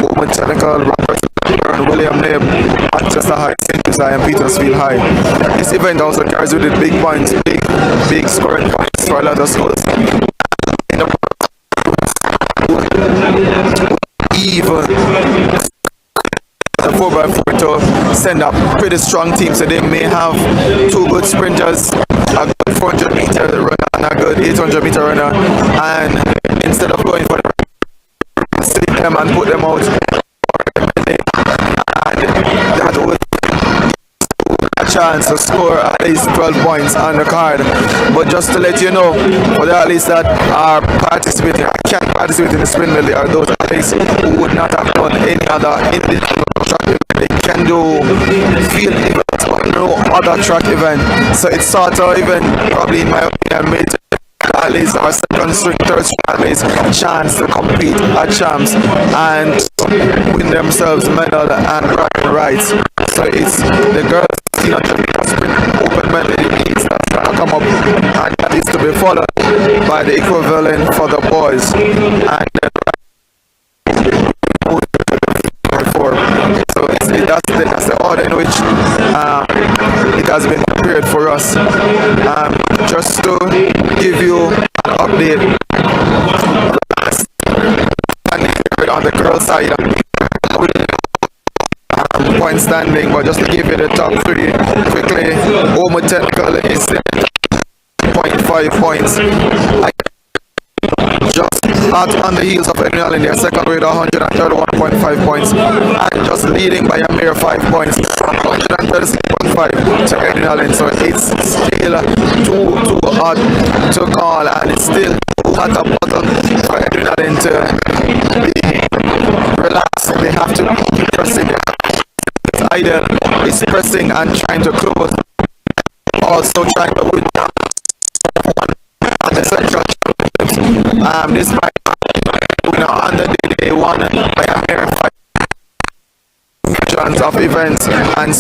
Women Technical, Robert William Neb, Manchester High, St. Josiah, and Petersfield High. This event also carries with it big points, big scoring points for a lot of schools. Even the 4x4 to send up pretty strong teams, so they may have 2 good sprinters, a good 400 meter runner and a good 800 meter runner, and instead of going for the sit them and put them out, and that would a chance to score at least 12 points on the card. But just to let you know, for the athletes that are participating, can't participate in the sprint medley, are those athletes who would not have done any other individual track event. They can do field events or no other track event. So it's sort of even, probably in my opinion, made athletes or second string, third string athletes chance to compete at champs and win themselves medal and bragging rights. So it's the girls, Jamaica sprint open medley that's going to come up, and that is to be followed by the equivalent for the boys. And so that's the order in which it has been prepared for us. Just to give you an update on the girls' side, point standing, but just to give you the top three quickly, Homo Technical is 0.5 points. Just out on the heels of Edwin in their second with 131.5 points, and just leading by a mere 5 points, 136.5 to Edwin. So it's still too hot to call, and it's still at the bottom for Edwin to relax. They have to keep pressing. It's idle, it's pressing and trying to close, also trying to win the central championships. Despite on the day one by a mere 5 chance of events, and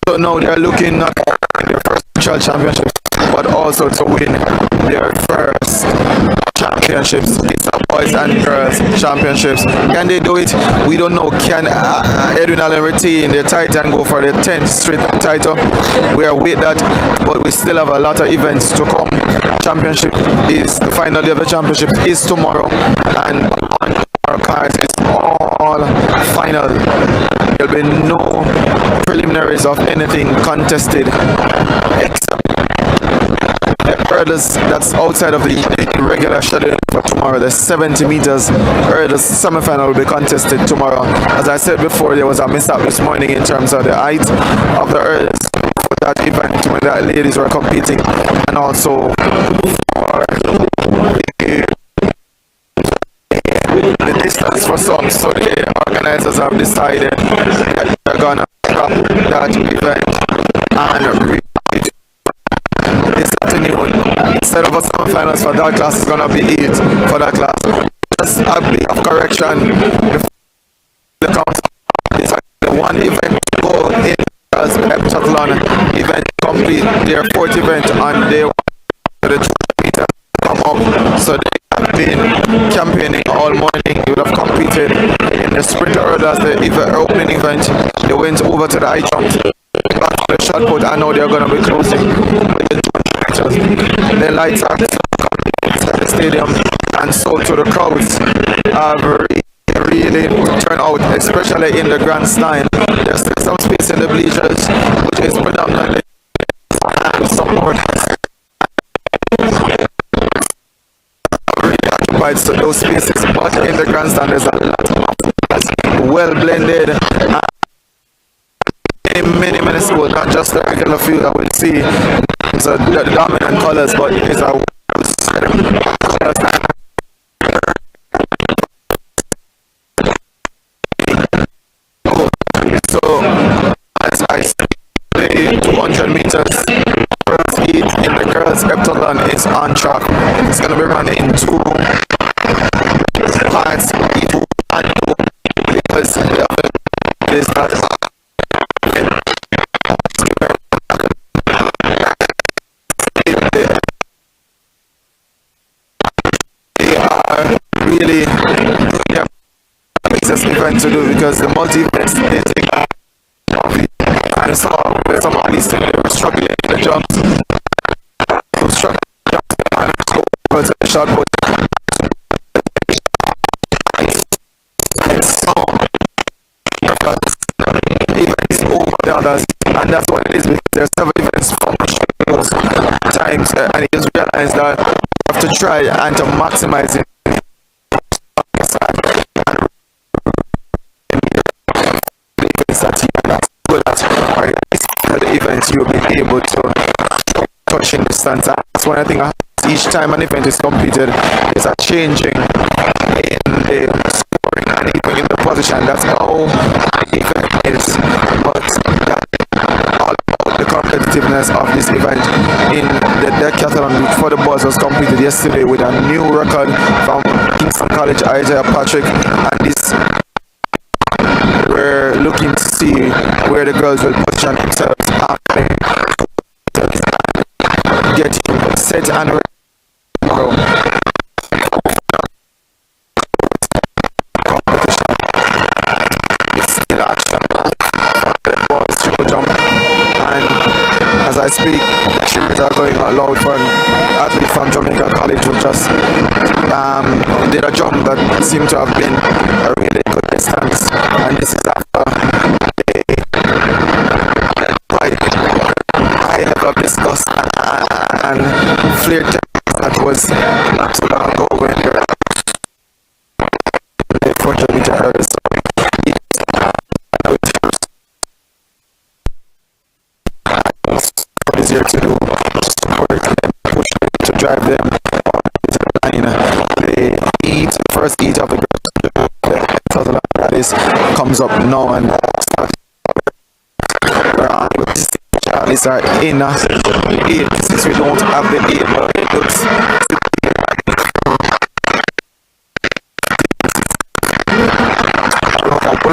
so now they're looking not only in their first central championships but also to win their first championships. It's a boys and girls championships. Can they do it? We don't know. Can Edwin Allen retain the title and go for the 10th straight title? We are with that, but we still have a lot of events to come. Championship is the final day of the championship is tomorrow, and on our cards it's all final. There'll be no preliminaries of anything contested except hurdles that's outside of the regular schedule for tomorrow. The 70 meters hurdles semi-final will be contested tomorrow. As I said before, there was a mishap this morning in terms of the height of the hurdles for that event when the ladies were competing, and also for the distance for some. So the organizers have decided that they're gonna drop that event and this afternoon. Instead of a semi-finals for that class, it's gonna be 8 for that class. Just a bit of correction. The count is the one event to go in as heptathlon event complete their 4th event on day 1 for the 2 meter come up. So they have been campaigning all morning. They would have competed in the sprint hurdles, the opening event. They went over to the high jump, back to the shot put, and now they're going to be closing with the lights are inside the stadium, and so to the crowds have really turned out, especially in the grandstand. There's still some space in the bleachers, which is predominantly and some more really occupied those spaces, but in the grandstand there's a lot of well blended. Many schools, not just the regular field that we'll see. So the dominant colors, but it's a so as I said, the 200 meters first heat in the girls heptathlon is on track. It's going to be running in 2 parts, because there's that. Really makes us event to do, because the multi-events they take and some at least they were struggling in the jumps, over to the shot put. Events over the others, and that's what it is, because there's several events from those times, and you just realize that you have to try and to maximize it. able to touch in distance. That's one thing. Each time an event is completed, there's a changing in the scoring and even in the position. That's how the event is. But all the competitiveness of this event in the decathlon for the boys was completed yesterday with a new record from Kingston College Isaiah Patrick, and this we're looking to see where the girls will position themselves after getting set and ready. It's still action from the boys triple jump, and as I speak, the cheers are going out loud for an athlete from Jamaica College who just did a jump that seemed to have been a really good distance, and this is after high level of disgust and flare that was not too long ago when they were the 400 meter hurdles. What is here to do? Just support them, push them, to drive them to the line. They eat, first eat of the that is comes up now, and Charlies are in 8 since we don't have the 8, but it looks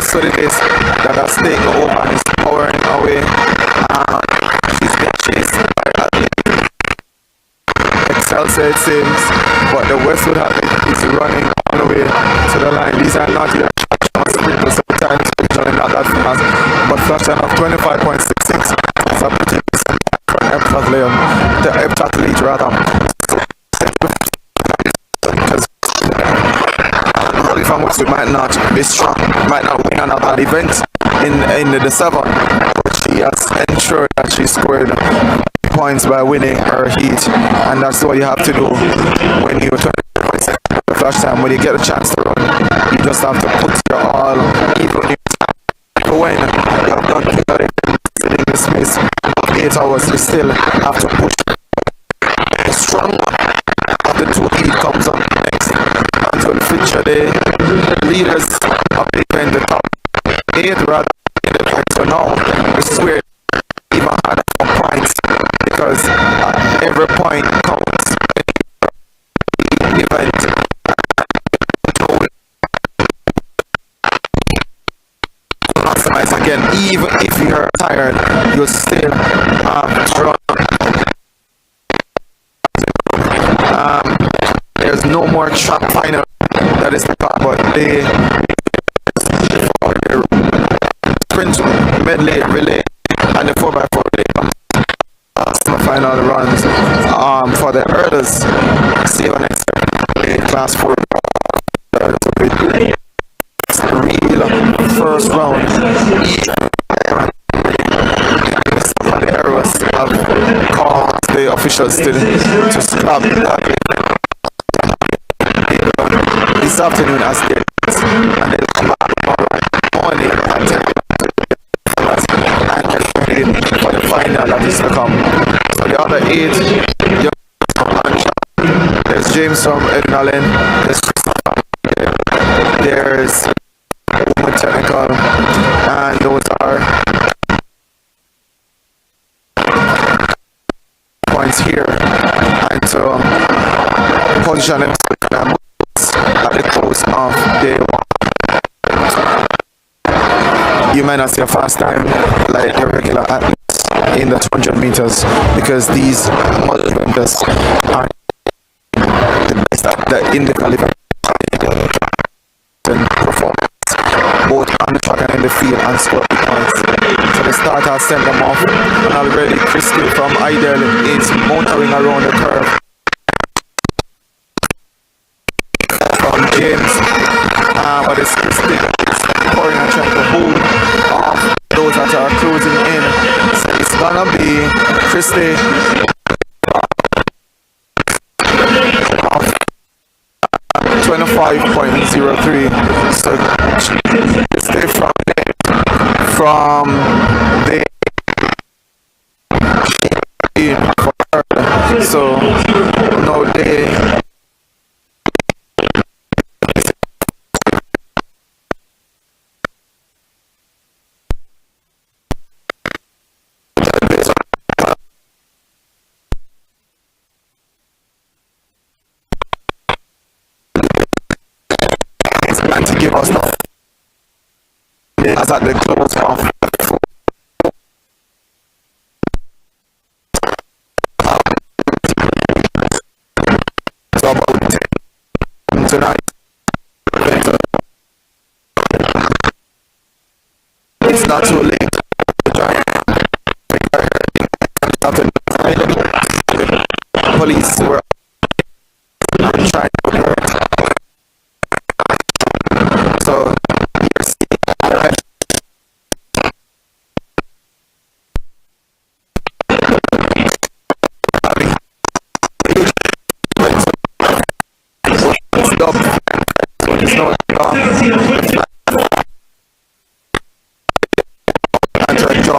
so it is that has taken over and is powering away. He's been chased by Excelsior it seems, but the Westwood is running all the way to the line. These are not yet sprinters, sometimes running not that fast, but flash time of 25.66. That's a pretty decent the heptathlete rather. Because from which we might not be strong, might not win another event in the 7, but she has ensured that she scored points by winning her heat, and that's what you have to do when you turn the flash time. When you get a chance to run, you just have to put your all, even when you have done in the space of 8 hours, you still have to push. The strong of the 2 heat comes up next until feature the leaders of the event, the top 8 rather in the event. So now this is where even harder for points, because every point counts in the event. Maximize again, even if you're tired, you still run. There's no more track final. That is the part, but the sprint medley relay and the 4x4 relay final runs for the hurdles. See you next class 4. Real first round. The errors have caused the officials still to scrap that this afternoon as they and they'll come back morning and get ready for the final that is to come. So the other 8, there's James from Ednallen, there's Women Technical, and those are points here, and to position them at the close of day 1. You might not see a fast time like the regular athletes in the 200 meters, because these multi-eventers are the best at the individual performance, both on the track and in the field, and score points. So the starter sent them off, and already Christy from Idle is motoring around the curve. From James, but it's Christy pouring and trying to hold off those that are closing in. So it's gonna be Christy 25.03. So stay from the So now they to give us the as at the close of so about 10 tonight. It's not too late to try police were trying to so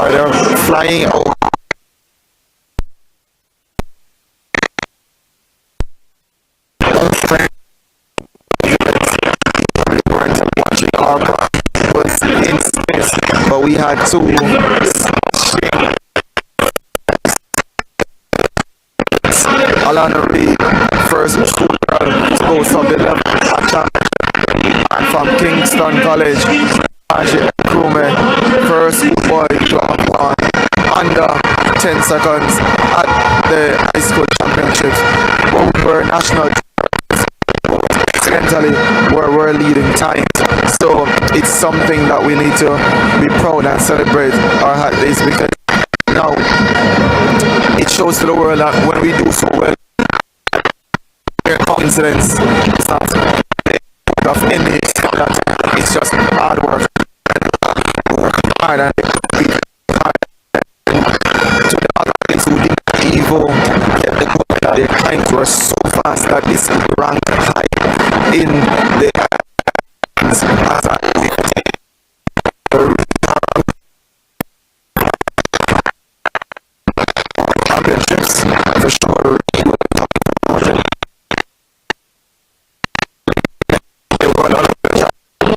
they're flying over. Watching our was in space, but we had two Alana Reid, first school girl to go sub the level and from Kingston College. Ajay Krume, first boy to have won under 10 seconds at the high school championships. Both were national accidentally were leading times. So it's something that we need to be proud and celebrate our hat days, because now it shows to the world that when we do so well, coincidence is not of any, that it's just hard work. Hard and to the other place who didn't even get the goal, their times were so fast that this ranked high in the as championships for sure.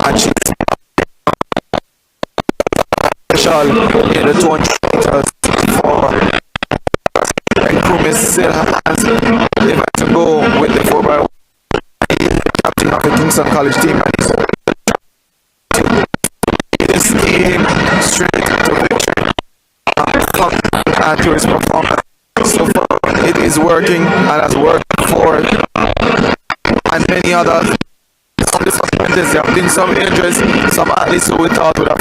And she's special in the 200 meters for and Krume still has to go with the 4x1 captain of the Kingston College team, and this game straight to victory and to his performance. So far it is working and has worked for it, and many others. There have been some injuries, some athletes who we thought would have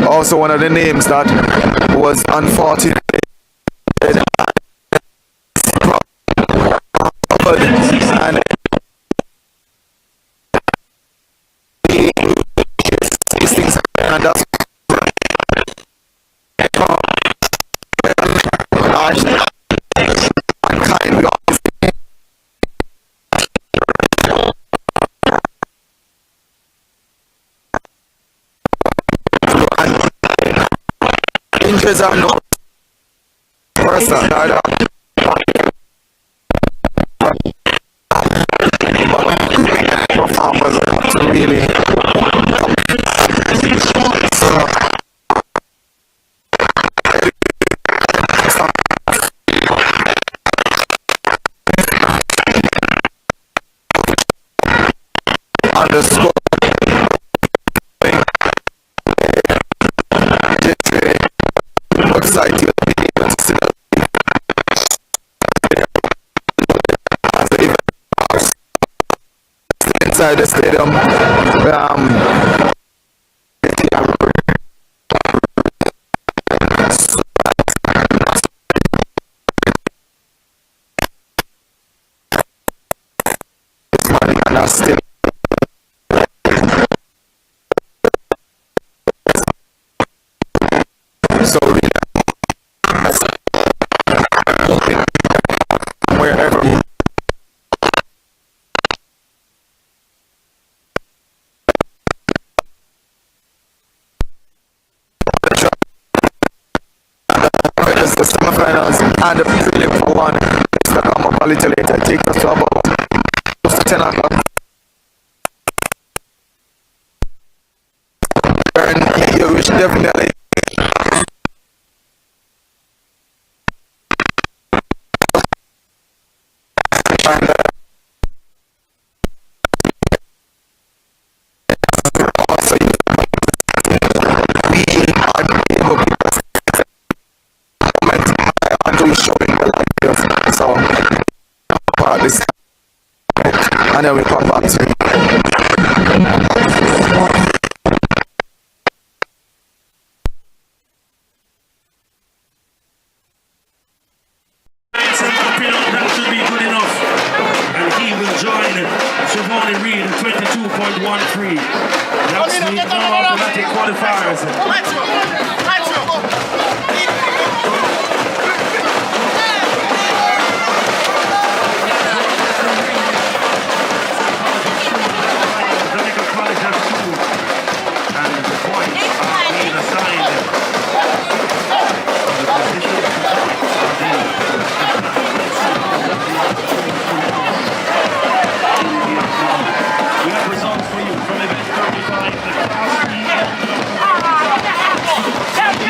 also one of the names that was unfortunate and these things and that's injuries are not person that performers have to really underscore website inside the stadium. Still And the prelim for one is to come up a little later. It takes us to about close to 10 o'clock. And you wish definitely. And, also we are able to showing the light so this and then we come back to that should be good enough, and he will join Siobhan Reed at 22.13. That's the automatic qualifiers. We have results for you from event 35, the Class 3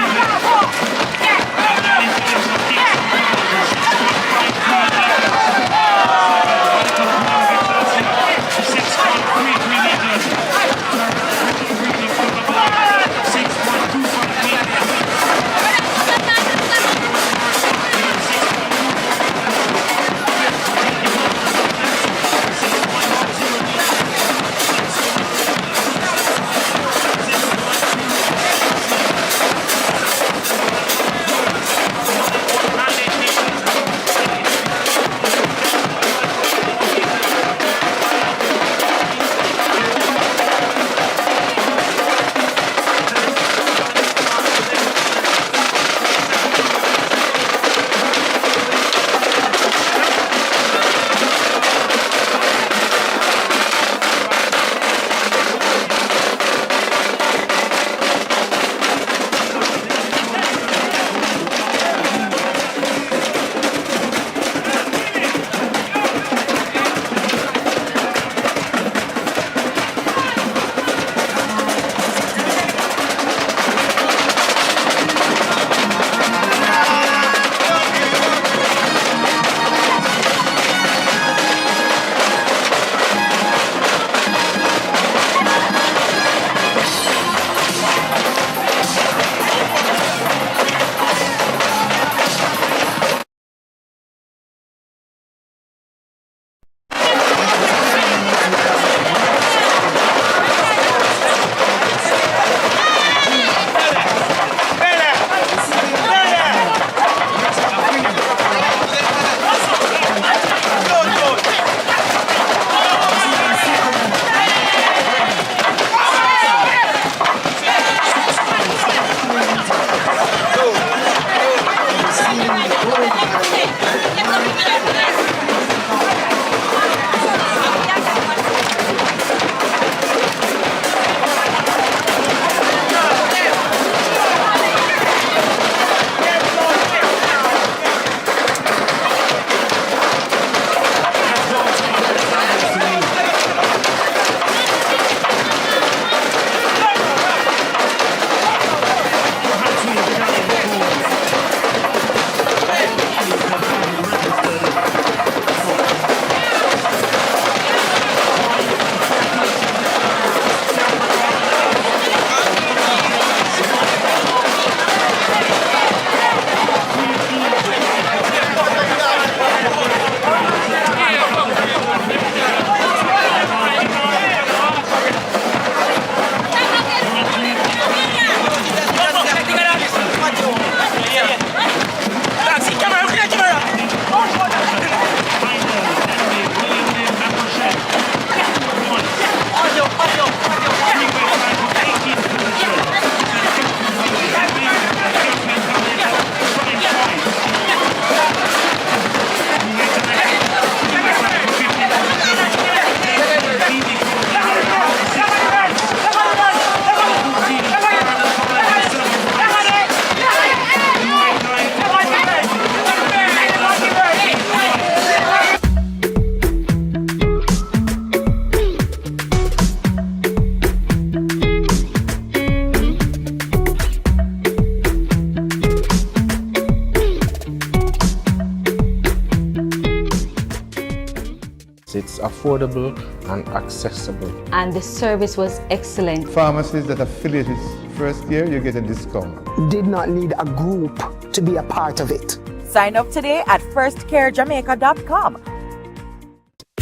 It's affordable and accessible. And the service was excellent. Pharmacies that affiliate with first year, you get a discount. Did not need a group to be a part of it. Sign up today at firstcarejamaica.com.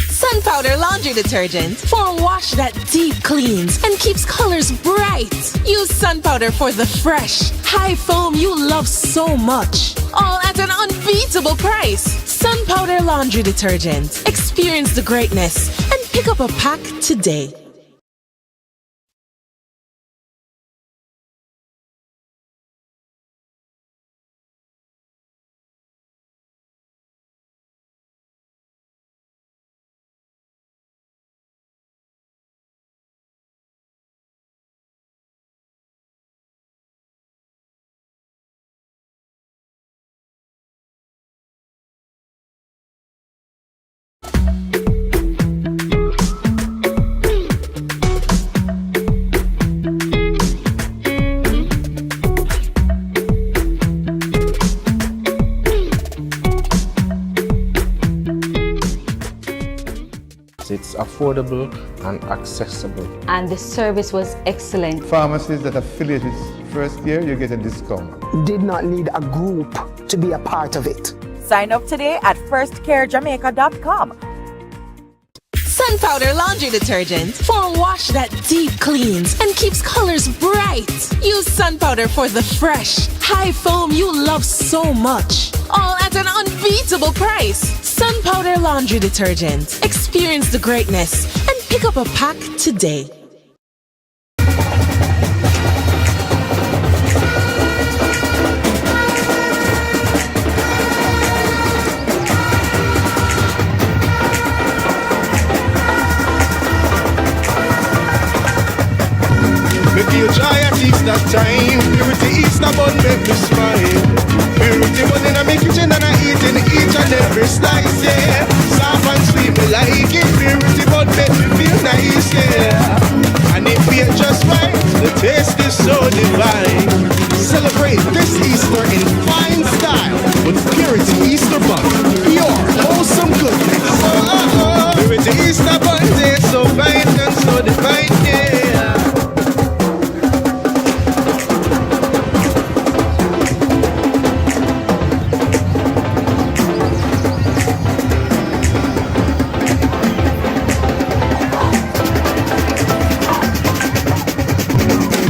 Sun Powder Laundry Detergent for a wash that deep cleans and keeps colors bright. Use Sun Powder for the fresh, high foam you love so much. All at an unbeatable price. Sun Powder Laundry Detergent. Experience the greatness and pick up a pack today. It's affordable and accessible. And the service was excellent. Pharmacies that affiliate with first year, you get a discount. Did not need a group to be a part of it. Sign up today at firstcarejamaica.com. Sun Powder Laundry Detergent for a wash that deep cleans and keeps colors bright. Use Sun Powder for the fresh, high foam you love so much. All at an unbeatable price. Sun Powder Laundry Detergent. Experience the greatness and pick up a pack today. Make you joy at Easter time. Purity Easter bun make me smile. Purity bun in my kitchen and I eat in each and every slice, yeah. Soft and sweet me like it. Purity bun make me feel nice, yeah. And it feel just right. The taste is so divine. Celebrate this Easter in fine style with Purity Easter bun. Pure, wholesome goodness. Purity Easter bun, they're so fine and so divine, yeah.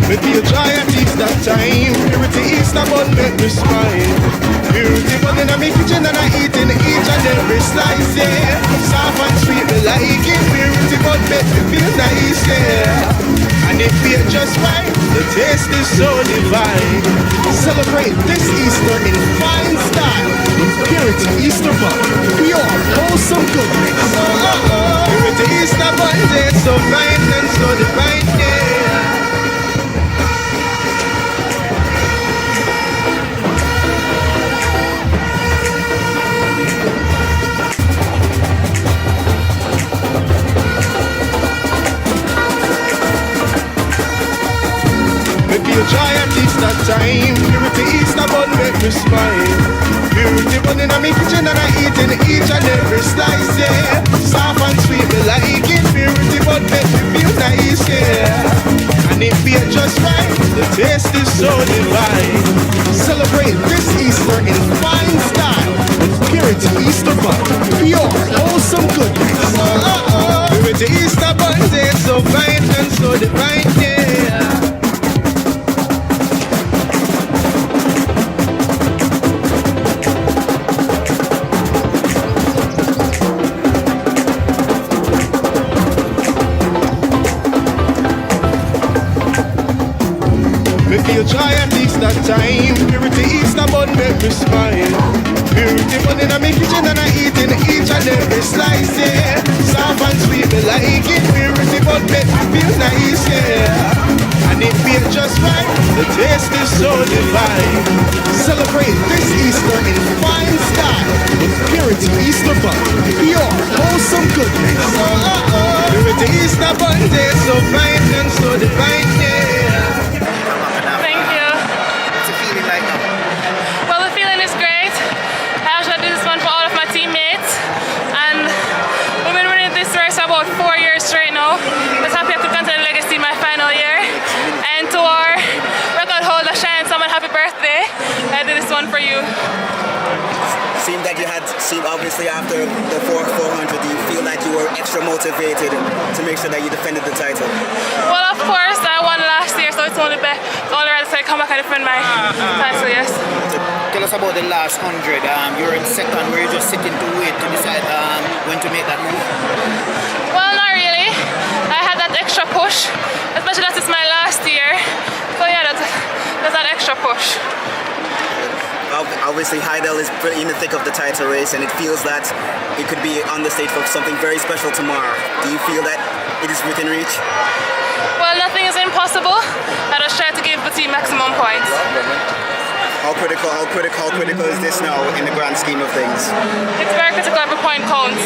Me feel joy at Easter time. Purity Easter bun make me smile. Purity bun in my kitchen and I eat in each and every slice, yeah. Soft and sweet me like it. Purity bun make me feel nice, yeah. And it feel just right. The taste is so divine. Celebrate this Easter in fine style with Purity Easter bun. Pure, wholesome goodness. Purity Easter bun, they're so fine and so divine, yeah. Me feel joy at Easter time. Purity Easter bun make me smile. Purity bun in my kitchen and I eat in each and every slice, yeah. Soft and sweet me like it. Purity bun make me feel nice, yeah. And it feel just right. The taste is so divine. Celebrate this Easter in fine style with Purity Easter bun. Pure, wholesome goodness. Purity Easter bun, they're so fine and so divine, yeah. Me feel joy at Easter time. Purity Easter bun make me smile. Purity bun in my kitchen and I eat in each and every slice, yeah. Soft and sweet me like it. Purity bun make me feel nice, yeah. And it feel just right. The taste is so divine. Celebrate this Easter in fine style with Purity Easter bun. Pure, wholesome goodness. Purity Easter bun, they're so fine and so divine, yeah. Thank you. What's the feeling like now? Well, the feeling is great. I actually did this one for all of my teammates, and we've been running I did this one for you. Seemed that you had, obviously after the 400, do you feel like you were extra motivated to make sure that you defended the title? Well, of course, I won last year, so it's only right to come back and defend my title, yes. Tell us about the last 100. You were in second, were you just sitting to wait to decide when to make that move? Well, not really. I had that extra push, especially that it's my last year. So yeah, there's that extra push. Obviously, Heidel is pretty in the thick of the title race, and it feels that it could be on the stage for something very special tomorrow. Do you feel that it is within reach? Well, nothing is impossible. I just try to give the team maximum points. How critical is this now in the grand scheme of things? It's very critical. Every point counts.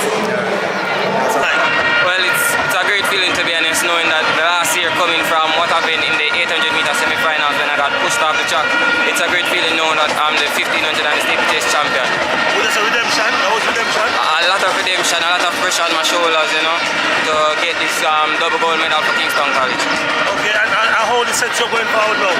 Well, it's a great feeling, to be honest, knowing that the last year coming from what happened in the 800-meter semi-finals when I got pushed off the track, it's a great feeling knowing that I'm the 1500 and the state chase champion. Was this a redemption? That was redemption? A lot of redemption, a lot of pressure on my shoulders, you know, to get this double gold medal for Kingston College. Okay, and how the set you going forward now?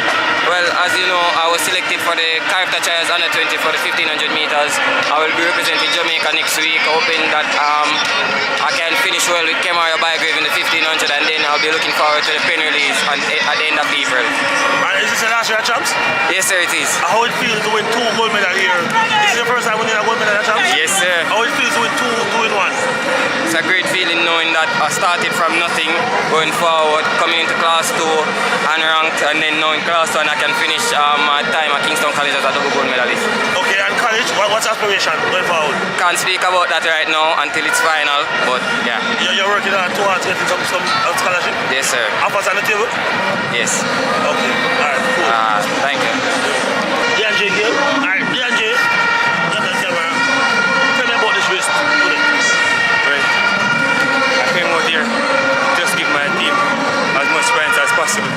Well, as you know, I was selected for the Character Trials Under 20 for the 1500 meters. I will be representing Jamaica next week, hoping that I can finish well with Kemara Bygrave in the 1500, and then I'll be looking forward to the pen release at the end of April. And is this the last year at Champs? Yes, sir, it is. How it feels to win 2 gold medals here? Is this the first time winning a gold medal at Champs? Yes, sir. How it feels to win 2 in 1? It's a great feeling knowing that I started from nothing, going forward, coming into class 2 unranked, and then now in class 1 I can finish my time at Kingston College as a double gold medalist. Okay, and college, what's aspiration going forward? Can't speak about that right now until it's final, but yeah. You're working on towards getting some scholarship? Yes, sir. Offers on the table? Yes. Okay, alright, cool. Thank you. DNJ here. Alright, DNJ, look at the camera. Tell me about this race today. Right. I came out here just give my team as much points as possible.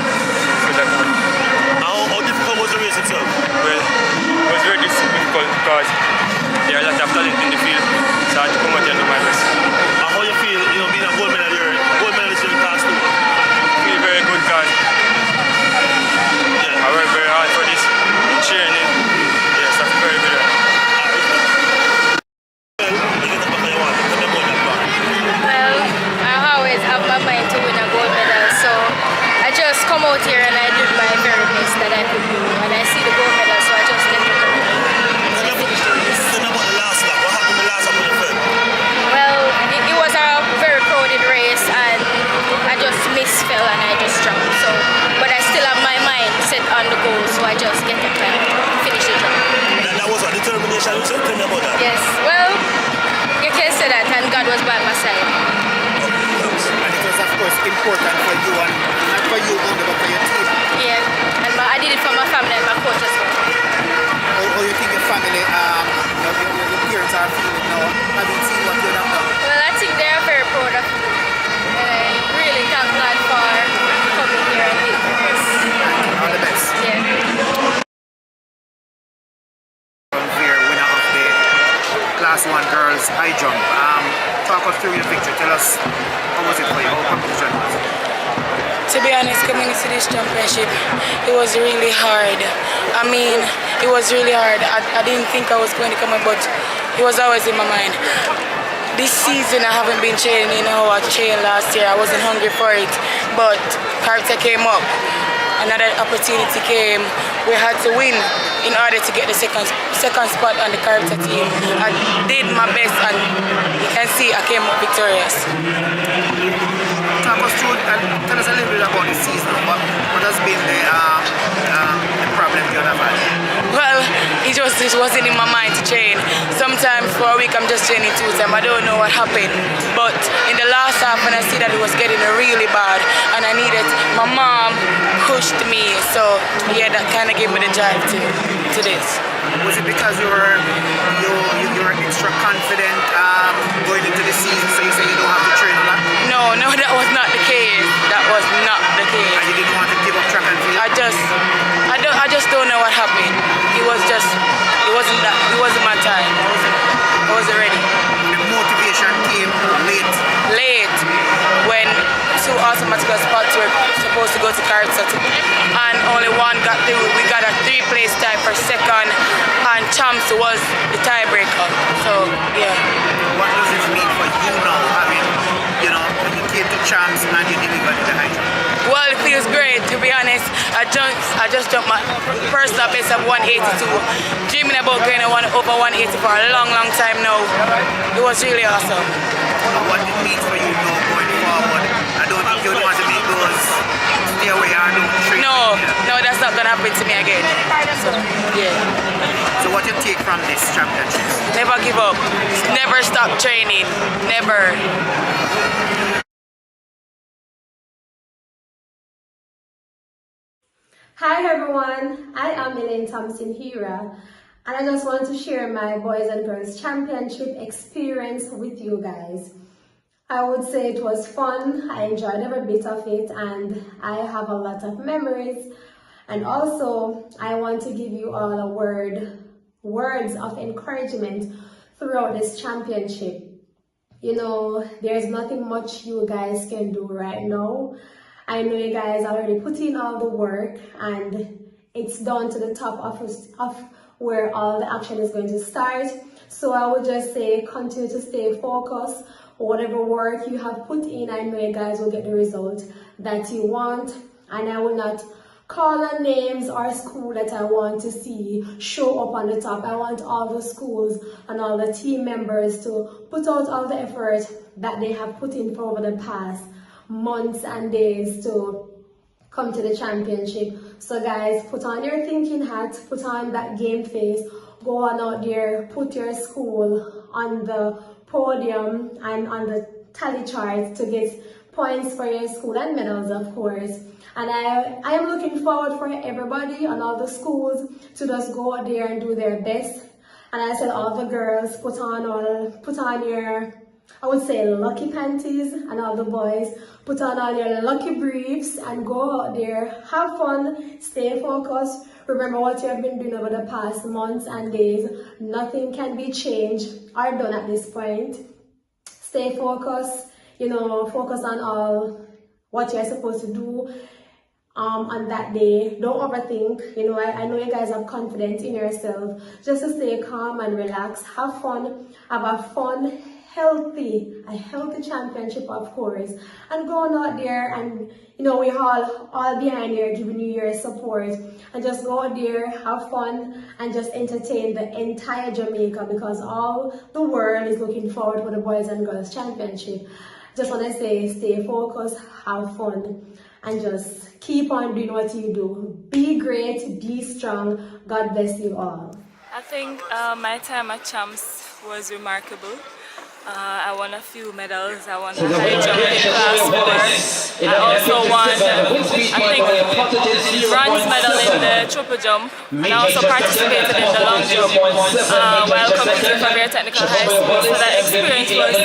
How difficult was the race itself? Well, it was very difficult because there are a lot of talent in the field, so I had to come out here and do my best. And how you feel, being a gold medalist in class 2? I feel very good because I worked very hard for this training. Yes, that's very good. Well, I always have my mind to win a gold medal, so I just come out here and I did my very best that I could do, and I see the gold medal, so I just get it. Tell me about the last lap. What happened the last lap when you fell? Well, it was a very crowded race, and I just misfell and I just dropped. So, but I still have my mind set on the goal, so I just get it and finish the job. That was a determination. You said, tell me about that. Yes. Well, you can say that, and God was by my side. And it was, of course, important for you, and not for you only, but for your team. Yeah, and I did it for my family and my coach as well. How you think your family, your parents are feeling now, having seen what you have done? Well, I think they are very proud of me, and I really thank God for coming here and doing this. All the best. Yeah. Winner of the Class 1 girls high jump. Talk us through your picture. Tell us, how was it for you? How competition was it? To be honest, coming into this championship, it was really hard. I mean, it was really hard. I didn't think I was going to come up, but it was always in my mind. This season I haven't been training, how I trained last year. I wasn't hungry for it, but character came up. Another opportunity came. We had to win in order to get the second spot on the character team. I did my best, and you can see I came up victorious. Talk us through and tell us a little bit about the season. What has been the problem you have had? Well, it wasn't in my mind to train. Sometimes for a week I'm just training 2 times. I don't know what happened. But in the last half, when I see that it was getting really bad and I needed, my mom pushed me. So yeah, that kind of gave me the drive to this. Was it because you were extra confident going into the season, so you say you don't have to train a lot? No, that was not the case. That was not the case. And you didn't want to give up track and field? I just don't know what happened. It wasn't my time. I wasn't ready. The motivation came late when 2 automatic spots were supposed to go to character, and only one got through. We got a 3 3-place tie for second, and champs was the tiebreaker. So yeah. What does it mean for you now, having, you know, when you came to champs and you delivered the high jump? Well, it feels great, to be honest. I just jumped my personal best of 182. Dreaming about going over 180 for a long time now. It was really awesome. What it means for you now going forward? I don't think you want to make those stay away or don't train. No, that's not gonna happen to me again. So, yeah. So what you take from this championship? Never give up. Never stop training. Never. Hi everyone, I am Elaine Thompson here, and I just want to share my boys and girls championship experience with you guys. I would say it was fun, I enjoyed every bit of it, and I have a lot of memories. And also, I want to give you all words of encouragement throughout this championship. You know, there's nothing much you guys can do right now. I know you guys already put in all the work, and it's down to the top of where all the action is going to start. So I would just say continue to stay focused. Whatever work you have put in, I know you guys will get the result that you want. And I will not call on names or school that I want to see show up on the top. I want all the schools and all the team members to put out all the effort that they have put in for over the past months and days to come to the championship. So guys, put on your thinking hat, put on that game face, go on out there, put your school on the podium and on the tally charts to get points for your school and medals, of course. And I am looking forward for everybody and all the schools to just go out there and do their best. And I said all the girls, put on your, I would say, lucky panties, and all the boys, put on all your lucky briefs and go out there, have fun, stay focused. Remember what you have been doing over the past months and days. Nothing can be changed or done at this point. Stay focused, you know, focus on all what you're supposed to do on that day. Don't overthink. You know, I know you guys have confidence in yourself. Just to stay calm and relax, have fun, have a fun, healthy championship, of course, and going out there, and you know, we're all behind here giving you your support, and just go out there, have fun, and just entertain the entire Jamaica, because all the world is looking forward for the boys and girls championship. Just want to say, stay focused, have fun, and just keep on doing what you do. Be great, be strong. God bless you all. I think my time at Champs was remarkable. I won a few medals. I won the high jump in class 4. I also won, I think, bronze medal in the triple jump. And I also participated in the long jump while competing for Bear Technical High School. So that experience was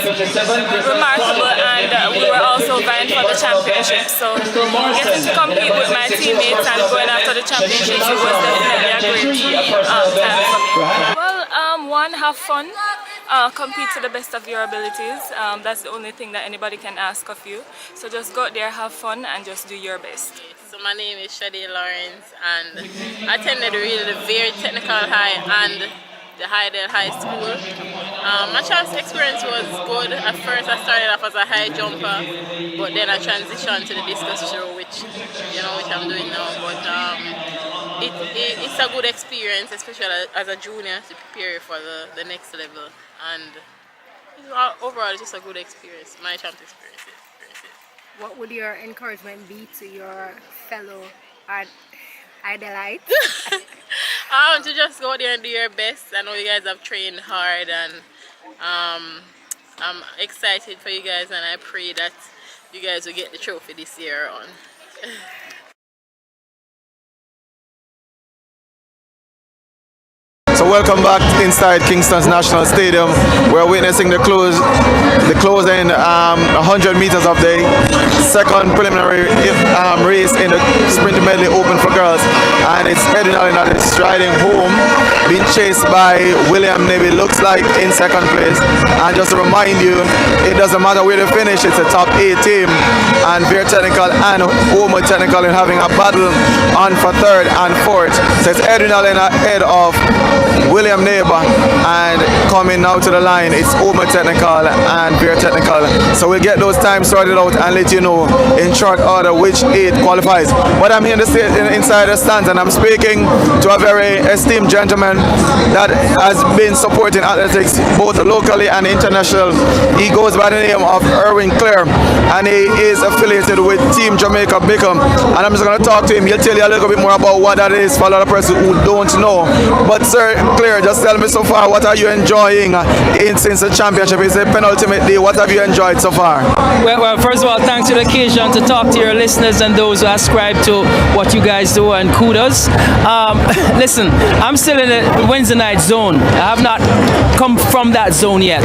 remarkable, and we were also vying for the championship. So getting to compete with my teammates and going after the championship was definitely a great time for me. Well, one, have fun. Compete to the best of your abilities. That's the only thing that anybody can ask of you. So just go out there, have fun, and just do your best. So my name is Shelly-Ann Lawrence, and I attended really the very technical high and the Highdale High School. My chance experience was good. At first I started off as a high jumper, but then I transitioned to the discus throw, which I'm doing now. But it's a good experience, especially as a junior, to prepare for the next level. And overall, it's just a good experience. My champ experience. What would your encouragement be to your fellow idolites? To just go there and do your best. I know you guys have trained hard, and I'm excited for you guys, and I pray that you guys will get the trophy this year on. So welcome back inside Kingston's National Stadium. We're witnessing the closing 100 meters of the second preliminary race in the sprint medley open for girls, and it's Edwina that is striding home, being chased by William Navy, looks like in second place. And just to remind you, it doesn't matter where they finish, it's a top 8 team, and Veer Technical and Homer Technical are having a battle on for third and fourth. So it's Edwina ahead of William Neighbor, and coming now to the line it's Homer Technical and Veer Technical. So we'll get those times sorted out and let you know in short order which 8 qualifies. But I'm here inside the stands, and I'm speaking to a very esteemed gentleman that has been supporting athletics both locally and international. He goes by the name of Erwin Clare, and he is affiliated with Team Jamaica Bickham. And I'm just going to talk to him. He'll tell you a little bit more about what that is for a lot of persons who don't know. But Sir Clare, just tell me so far, what are you enjoying since the championship is the penultimate day? What have you enjoyed so far? Well, first of all, thanks for the occasion to talk to your listeners and those who ascribe to what you guys do, and kudos. Listen, I'm still in the Wednesday night zone. I have not come from that zone yet.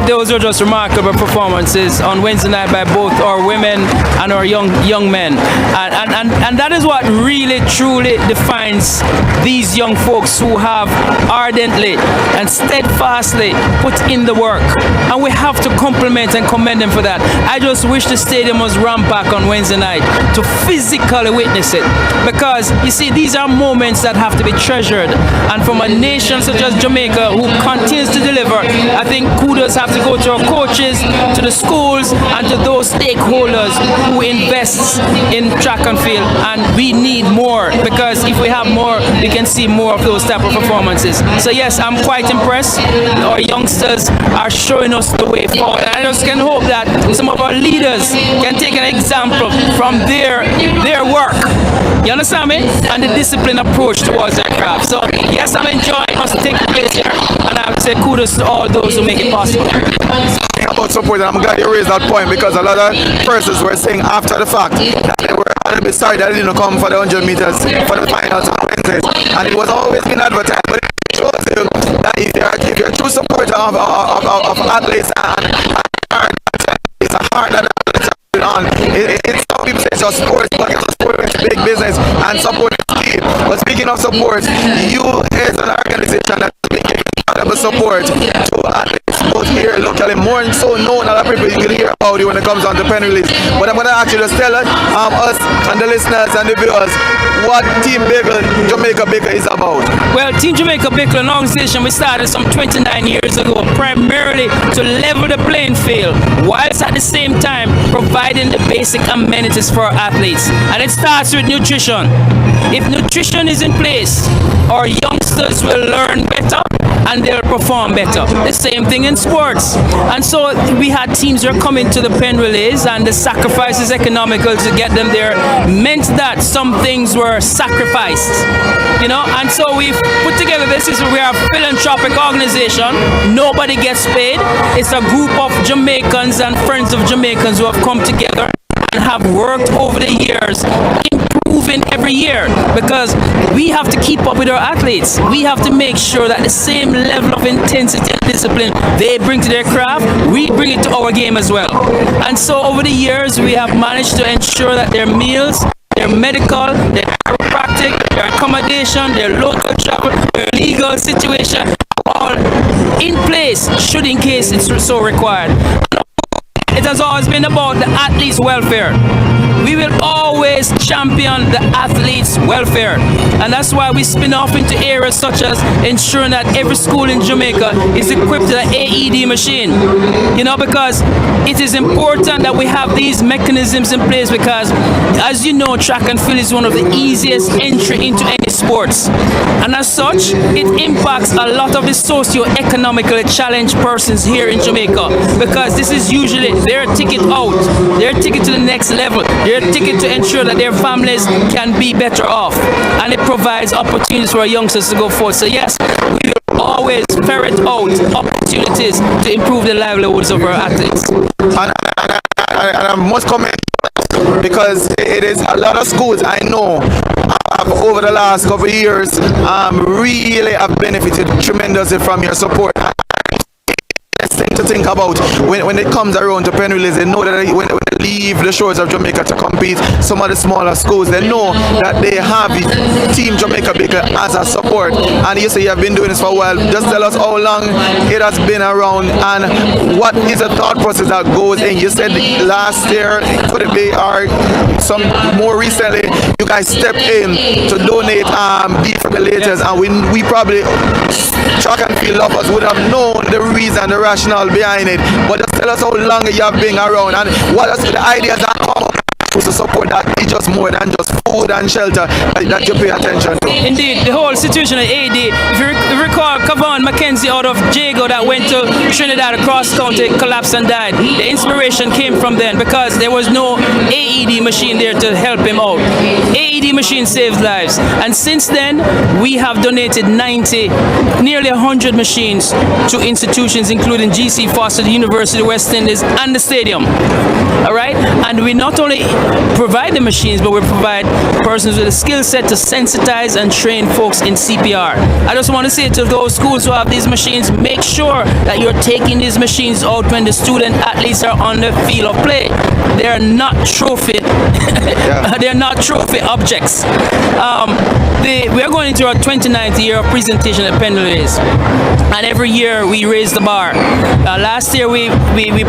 Those are just remarkable performances on Wednesday night by both our women and our young men, and that is what really truly defines these young folks who have ardently and steadfastly put in the work, and we have to compliment and commend them for that. I just wish the stadium was ramped back on Wednesday night to physically witness it, because you see, these are moments that have to be treasured, and from a nation such as Jamaica who continues to deliver, I think kudos have to go to our coaches, to the schools, and to those stakeholders who invest in track and field. And we need more, because if we have more, we can see more of those type of performances. So yes, I'm quite impressed. Our youngsters are showing us the way forward. I just can hope that some of our leaders can take an example from their work. You understand me? And the disciplined approach towards their craft. So yes, I'm enjoying what's taking place here, and I would say kudos to all those who make it possible. About support, and I'm glad you raised that point, because a lot of persons were saying after the fact that they were a little bit sorry that they didn't come for the 100 meters for the finals on Wednesdays, and it was always been advertised. But it shows you that if you're a true supporter of athletes and it's a heart that on. It's some people say it's just sports, but it's sport, big business, and support is key. But speaking of support, you as an organization that's making incredible support to athletes both here locally, more so known that people you will hear about you when it comes on to pen release. But I'm going to actually just tell us and the listeners and the viewers what Team Bickle, Jamaica Bickle is about. Well, Team Jamaica Bickle, an organization we started some 29 years ago, primarily to level the playing field, whilst at the same time providing the basic amenities for our athletes. And it starts with nutrition. If nutrition is in place, our youngsters will learn better and they'll perform better. The same thing in sports. And so we had teams that are coming to the pen relays, and the sacrifices economical to get them there meant that some things were sacrificed. You know, and so we've put together we are a philanthropic organization. Nobody gets paid. It's a group of Jamaicans and friends of Jamaicans who have come together and have worked over the years, improving every year, because we have to keep up with our athletes. We have to make sure that the same level of intensity and discipline they bring to their craft, we bring it to our game as well. And so over the years, we have managed to ensure that their meals, their medical, their chiropractic, their accommodation, their local travel, their legal situation, all in place, should in case it's so required. It has always been about the athletes' welfare. We will always champion the athletes' welfare. And that's why we spin off into areas such as ensuring that every school in Jamaica is equipped with an AED machine. You know, because it is important that we have these mechanisms in place, because, as you know, track and field is one of the easiest entry into any sports. And as such, it impacts a lot of the socio-economically challenged persons here in Jamaica, because this is usually their ticket out, their ticket to the next level, their ticket to ensure that their families can be better off. And it provides opportunities for our youngsters to go forward. So yes, we will always ferret out opportunities to improve the livelihoods of our athletes. And I must comment, because it is a lot of schools I know have over the last couple of years really have benefited tremendously from your support. Thing to think about when it comes around to pen release. They know that when they leave the shores of Jamaica to compete, some of the smaller schools, they know that they have Team Jamaica Baker as a support. And you say you have been doing this for a while. Just tell us how long it has been around and what is the thought process that goes in. You said last year, could it be, or some more recently, you guys stepped in to donate defibrillators, and we probably track and field lovers would have known the reason, the rationale behind it. But just tell us how long you have been around and what are the ideas that come up to support that. It's just more than just food and shelter that you pay attention to. Indeed, the whole situation at AED, if you recall, Kevona Mackenzie out of Jago that went to Trinidad across country, collapsed and died. The inspiration came from then because there was no AED machine there to help him out. AED machine saves lives. And since then, we have donated nearly 100 machines to institutions including GC Foster, the University of West Indies, and the stadium. All right? And we not only provide the machines, but we provide persons with a skill set to sensitize and train folks in CPR. I just want to say to those schools who have these machines, make sure that you're taking these machines out when the student athletes are on the field of play. They're not trophy. They're not trophy objects. We're going into our 29th year of presentation at Penn Relays, and every year we raise the bar. Last year we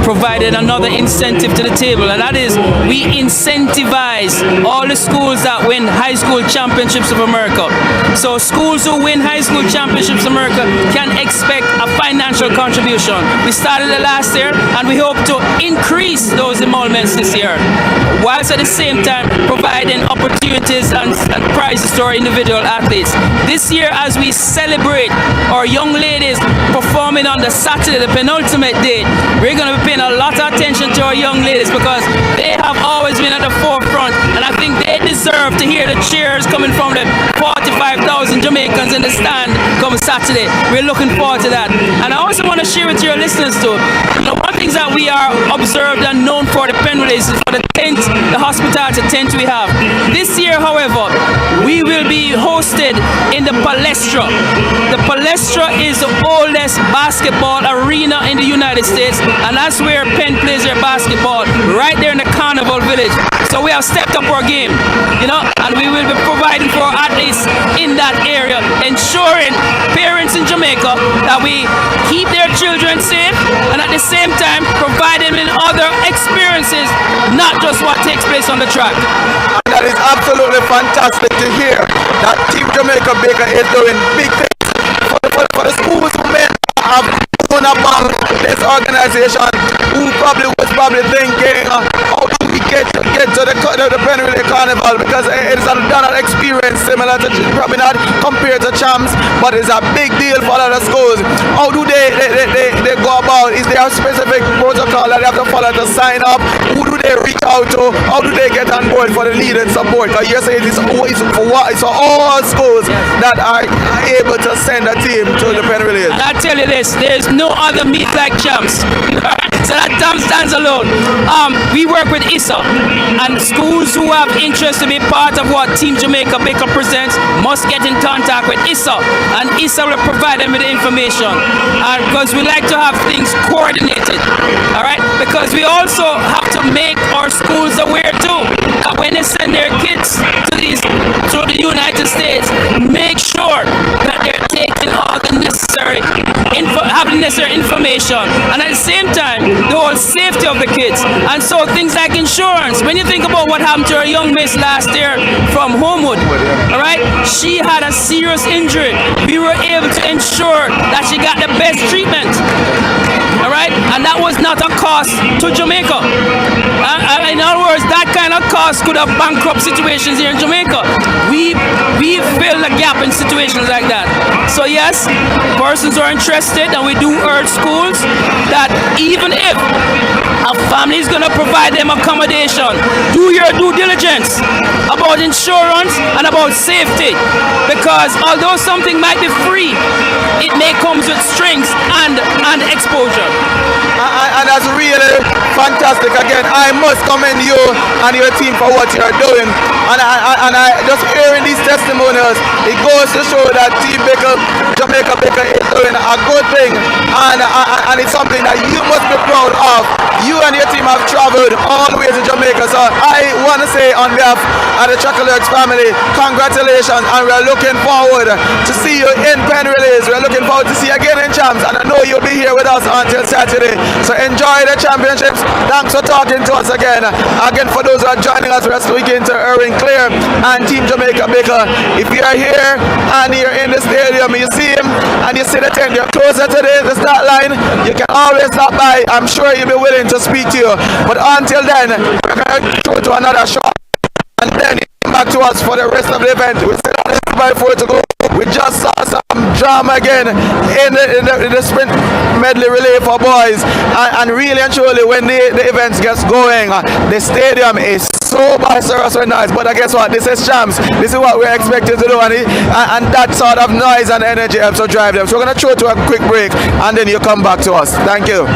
provided another incentive to the table, and that is we incentivize all the schools that win high school championships of America. So schools who win high school championships of America can expect a financial contribution. We started it last year, and we hope to increase those emoluments this year, whilst at the same time providing opportunities and prizes to our individual athletes. This year, as we celebrate our young ladies performing on the Saturday, the penultimate day, we're going to be paying a lot of attention to our young ladies because they have always been at the forefront, and I think they deserve to hear the cheers coming from the 45,000 Jamaicans in the stand come Saturday. We're looking forward to that. And I also want to share with your listeners too, one of the things that we are observed and known for the Penn Relays is for the tent, the hospitality tent we have. This year, however, we will be hosted in the Palestra. The Palestra is the oldest basketball arena in the United States, and that's where Penn plays their basketball, right there in the Carnival Village. So we have stepped up our game, and we will be providing for our athletes in that area, ensuring parents in Jamaica that we keep their children safe and at the same time provide them in other experiences, not just what takes place on the track. And that is absolutely fantastic to hear that Team Jamaica Baker is doing big things for the schools who may have won about this organization, who was probably thinking, how do we get to the Penn Relay Carnival, because it's another experience similar to, probably not compared to champs, but it's a big deal for a lot of schools. How do they go about? Is there a specific protocol that they have to follow to sign up? Who do they reach out to? How do they get on board for the lead and support? Because you're saying it's for all schools that are able to send a team to the Penn Relays. And I tell you this, there's no other meet like champs. So that stands alone. We work with ISSA, and schools who have interest to be part of what Team Jamaica Baker presents must get in contact with ISSA, and ISSA will provide them with the information. And because we like to have things coordinated, all right? Because we also have to make our schools aware too that when they send their kids to the United States, make sure that they're taking all the necessary information, and at the same time the whole safety of the kids. And so things like insurance, when you think about what happened to our young miss last year from Homewood, all right, she had a serious injury. We were able to ensure that she got the best treatment, all right, and that was not a cost to Jamaica. In other words, that kind of cost could have bankrupt situations here in Jamaica. We fill the gap in situations like that. So yes, persons are interested, and we do urge schools that even if a family is going to provide them accommodation, do your due diligence about insurance and about safety, because although something might be free, it may come with strings and exposure. And that's really fantastic. Again, I must commend you and your team for what you're doing. And I just hearing these testimonials, it goes to show that Team Baker, Jamaica Baker is doing a good thing. And it's something that you must be proud of. You and your team have traveled all the way to Jamaica. So I want to say on behalf of the Chocolate family, congratulations, and we're looking forward to see you in Penn Relays. We're looking forward to see you again in Champs, and I know you'll be here with us until Saturday. So enjoy the championships. Thanks for talking to us again. Again, for those who are joining us, we're speaking to Erwin Clare and Team Jamaica Baker. If you are here and you're in the stadium, you see him and you see the tent, you're closer to the start line, you can always stop by. I'm sure he'll be willing to speak to you. But until then, we're going to go to another shot, and then come back to us for the rest of the event. We still have 5-4 to go. We just saw some drama again in the sprint medley relay for boys, and really and truly, when the events gets going, the stadium is so boisterous and nice. But guess what? This is Champs. This is what we're expected to do, and that sort of noise and energy helps to drive them. So we're going to throw to a quick break, and then you come back to us. Thank you.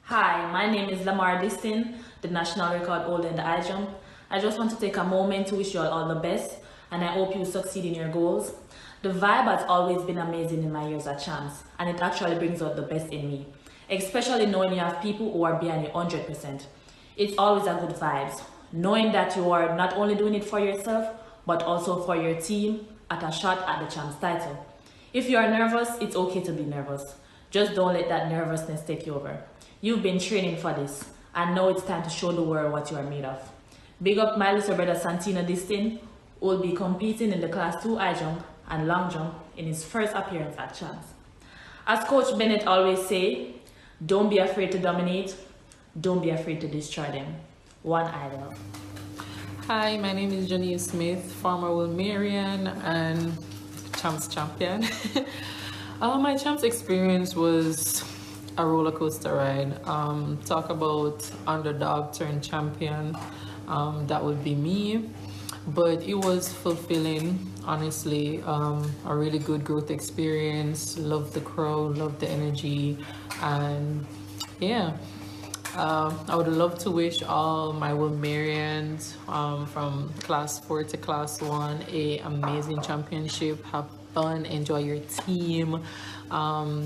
Hi, my name is Lamar Distin, the national record holder in the high jump. I just want to take a moment to wish you all the best, and I hope you succeed in your goals. The vibe has always been amazing in my years at Champs, and it actually brings out the best in me, especially knowing you have people who are behind you 100%. It's always a good vibes, knowing that you are not only doing it for yourself, but also for your team at a shot at the Champs title. If you are nervous, it's okay to be nervous. Just don't let that nervousness take you over. You've been training for this, and now it's time to show the world what you are made of. Big up my little brother Santino Distin, who will be competing in the Class 2 high jump and long jump in his first appearance at Champs. As Coach Bennett always say, don't be afraid to dominate, don't be afraid to destroy them. One idol. Hi, my name is Janine Smith, former Wilmerian and Champs champion. My Champs experience was a roller coaster ride. Talk about underdog turned champion, that would be me. But it was fulfilling, honestly. A really good growth experience. Loved the crowd, loved the energy, and yeah. I would love to wish all my Wilmerians from Class 4 to Class 1 a amazing championship. Have fun, enjoy your team,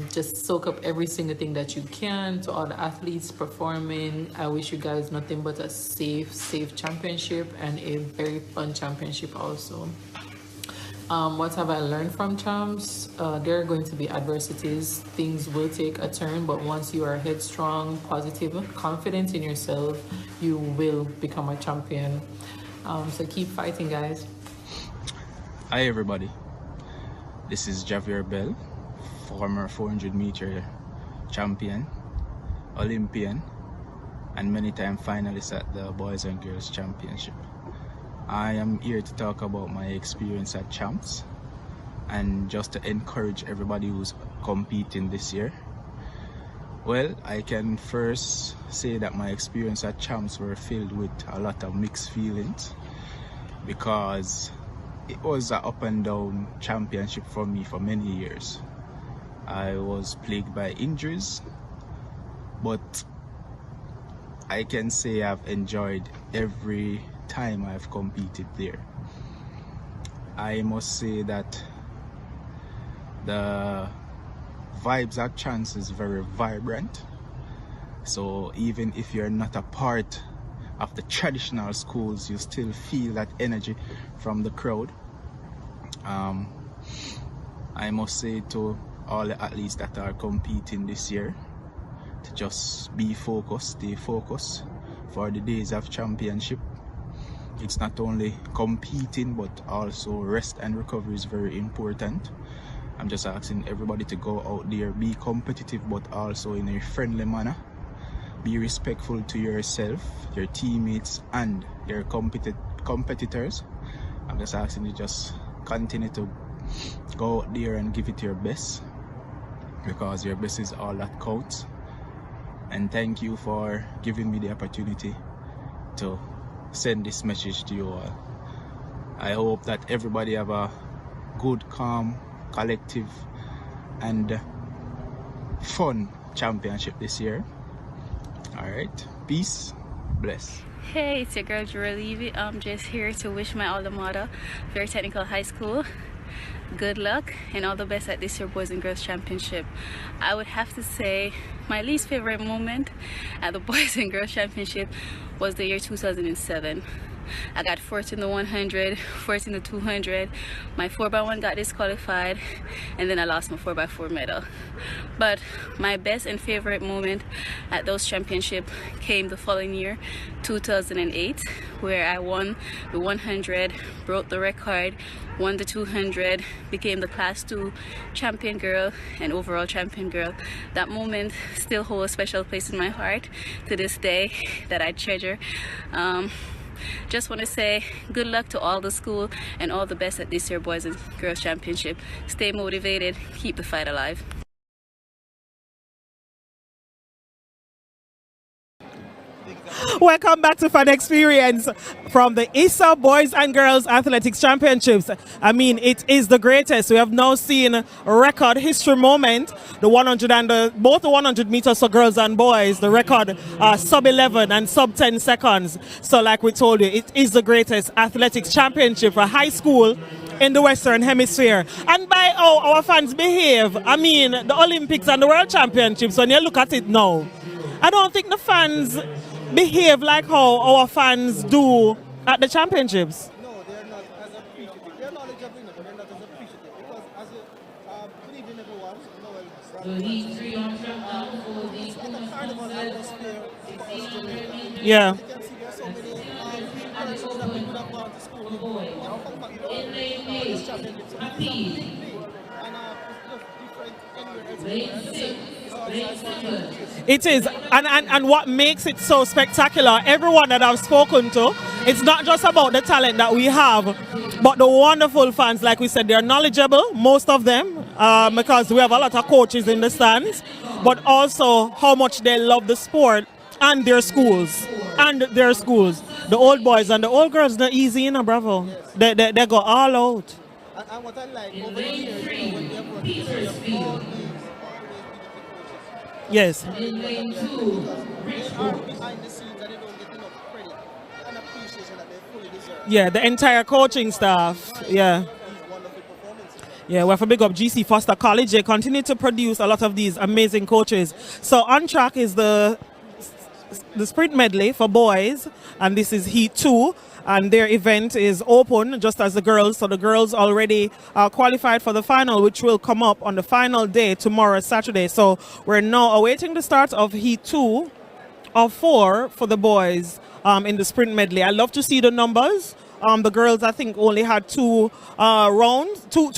just soak up every single thing that you can. To all the athletes performing, I wish you guys nothing but a safe championship and a very fun championship also. What have I learned from Champs? There are going to be adversities. Things will take a turn, but once you are headstrong, positive, confident in yourself, you will become a champion. So keep fighting, guys. Hi everybody, this is Javier Bell, former 400-meter champion, Olympian, and many-time finalist at the Boys and Girls Championship. I am here to talk about my experience at Champs and just to encourage everybody who's competing this year. Well, I can first say that my experience at Champs were filled with a lot of mixed feelings because it was an up and down championship for me for many years. I was plagued by injuries, but I can say I've enjoyed every time I've competed there. I must say that the vibes at Champs is very vibrant. So even if you're not a part of the traditional schools, you still feel that energy from the crowd. I must say to all the athletes that are competing this year to just be focused, stay focused for the days of championship. It's not only competing but also rest and recovery is very important. I'm just asking everybody to go out there, be competitive but also in a friendly manner. Be respectful to yourself, your teammates and your competitors. I'm just asking you just continue to go out there and give it your best, because your best is all that counts. And thank you for giving me the opportunity to send this message to you all. I hope that everybody have a good, calm, collective and fun championship this year. Alright, peace, bless. Hey, it's your girl Jura Levy. I'm just here to wish my alma mater, Fair Technical High School, good luck and all the best at this year Boys and Girls Championship. I would have to say my least favorite moment at the Boys and Girls Championship was the year 2007. I got fourth in the 100, fourth in the 200. My 4x1 got disqualified, and then I lost my 4x4 medal. But my best and favorite moment at those championships came the following year, 2008, where I won the 100, broke the record, won the 200, became the Class 2 champion girl and overall champion girl. That moment still holds a special place in my heart to this day that I treasure. Just want to say good luck to all the school and all the best at this year Boys and Girls Championship. Stay motivated, keep the fight alive. Welcome back to Fun Experience from the ISSA Boys and Girls Athletics Championships. I mean, it is the greatest. We have now seen a record history moment. The 100 and both the 100 meters for girls and boys, the record sub 11 and sub 10 seconds. So like we told you, it is the greatest athletics championship for high school in the Western Hemisphere. And by how our fans behave, I mean, the Olympics and the World Championships, when you look at it now, I don't think the fans behave like how our fans do at the championships. No, they're not as appreciative. They're knowledgeable enough, but they're not as appreciative. Because as good evening everyone, it's like a carnival atmosphere for us Jamaica. Yeah. You can see there's so many persons that we could have gone to school with. Now come back to this championship. So it is a big deal. And it's different anywhere else. It is, and what makes it so spectacular, everyone that I've spoken to, it's not just about the talent that we have, but the wonderful fans, like we said, they're knowledgeable, most of them, because we have a lot of coaches in the stands, but also how much they love the sport and their schools. The old boys and the old girls, they're easy, you know, bravo. They go all out. And what I like over the years, when we have worked together, we have always Yes. because they are behind the scenes and they don't get enough credit and appreciation that they fully deserve. Yeah, the entire coaching staff. Yeah. Yeah, we have to big up GC Foster College. They continue to produce a lot of these amazing coaches. So on track is the sprint medley for boys, and this is Heat 2. And their event is open just as the girls. So the girls already qualified for the final, which will come up on the final day tomorrow, Saturday. So we're now awaiting the start of Heat 2 or 4 for the boys in the sprint medley. I love to see the numbers. The girls, I think, only had 2 rounds, two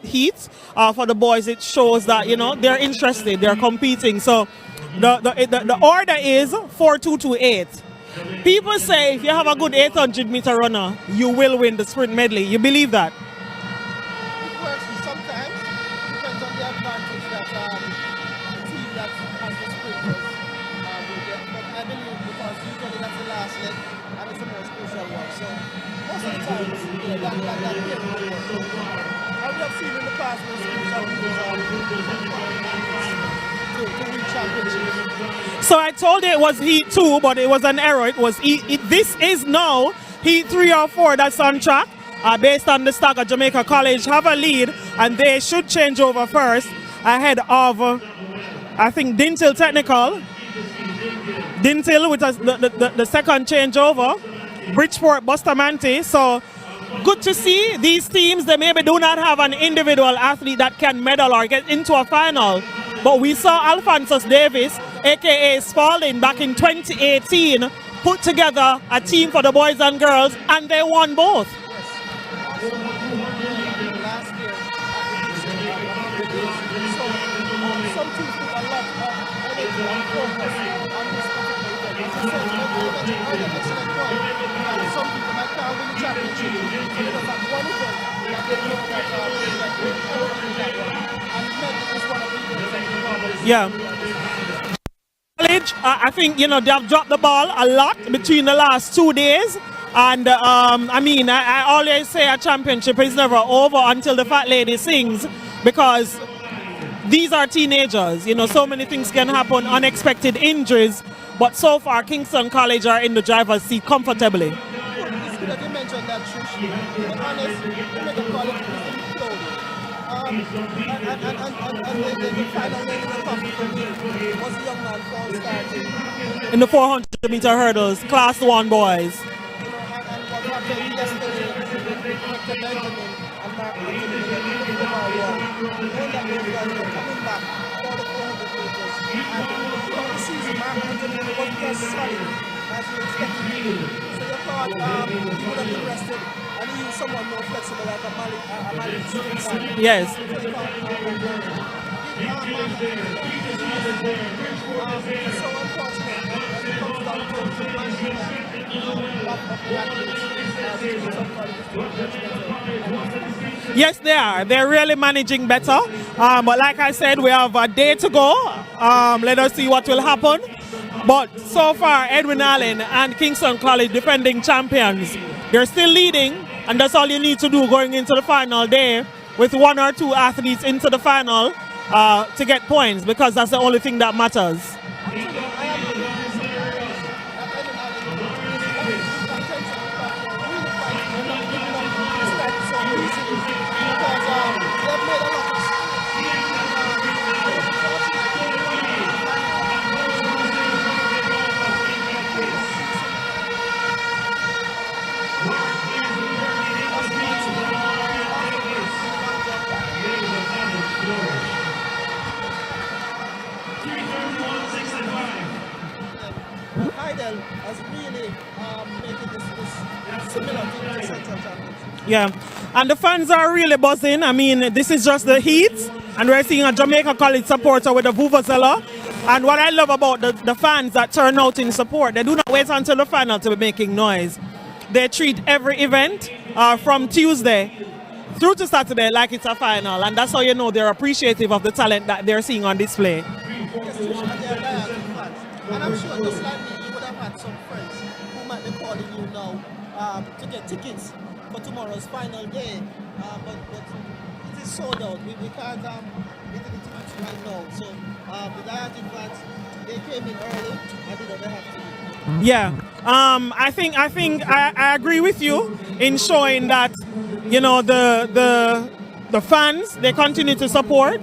heats. For the boys, it shows that, you know, they're interested, they're competing. So the order is 4-2-2-8. People say if you have a good 800-meter runner, you will win the sprint medley. You believe that? It works sometimes. Depends on the advantage that the team that has the sprinters will get. But I believe because usually that's the last leg and it's the most crucial one. So most of the time, that will work. I would have seen in the past when schools have to win championships. So I told you it was Heat 2, but it was an error. It was this is now Heat 3 or 4 that's on track. Based on the stock of Jamaica College have a lead, and they should change over first ahead of, I think, Dintil Technical. Dintil with the second changeover. Bridgeport, Bustamante. So good to see these teams. They maybe do not have an individual athlete that can medal or get into a final. But we saw Alphonsus Davis, a.k.a. Spalding, back in 2018, put together a team for the boys and girls, and they won both. Last year, some teams put a lot of energy and focus on this particular event. As I said, you made an excellent point. Some people might can't win the championship. So there's that one event that they know that and medal is one of the events that they normally. Yeah. College, I think, you know, they have dropped the ball a lot between the last 2 days. And I mean, I always say a championship is never over until the fat lady sings, because these are teenagers. You know, so many things can happen, unexpected injuries. But so far, Kingston College are in the driver's seat comfortably. It's good that you mentioned that, Trish. But honest, Jamaica College is imploding. And the final name in the coffee for me was the young man Paul starting in the 400-meter hurdles, Class 1 boys. And what happened yesterday with the Benjamin and Mark Anthony in the Omar Wall. Knowing that those guys were coming back for the 400 meters. And throughout the season, Mark Anthony wasn't as solid as you expected him to be. So you thought he would have been rested and he used someone more flexible like a Malik Stinson. Yes. It's so unfortunate when it comes down to managing Yes, they are. They're really managing better. But like I said, we have a day to go. Let us see what will happen. But so far, Edwin Allen and Kingston College, defending champions, they're still leading, and that's all you need to do going into the final day with 1 or 2 athletes into the final to get points, because that's the only thing that matters. Yeah, and the fans are really buzzing. I mean, this is just the heat, and we're seeing a Jamaica College supporter with a vuvuzela. And what I love about the fans that turn out in support, they do not wait until the final to be making noise. They treat every event from Tuesday through to Saturday like it's a final, and that's how you know they're appreciative of the talent that they're seeing on display. And I'm sure just like me, you would have had some friends who might be calling you now to get tickets for tomorrow's final day, but it is sold out. We can't get the tickets right now. So the Diatic fans, they came in early and did what they have to do. Yeah, I think I agree with you in showing that, you know, the fans, they continue to support,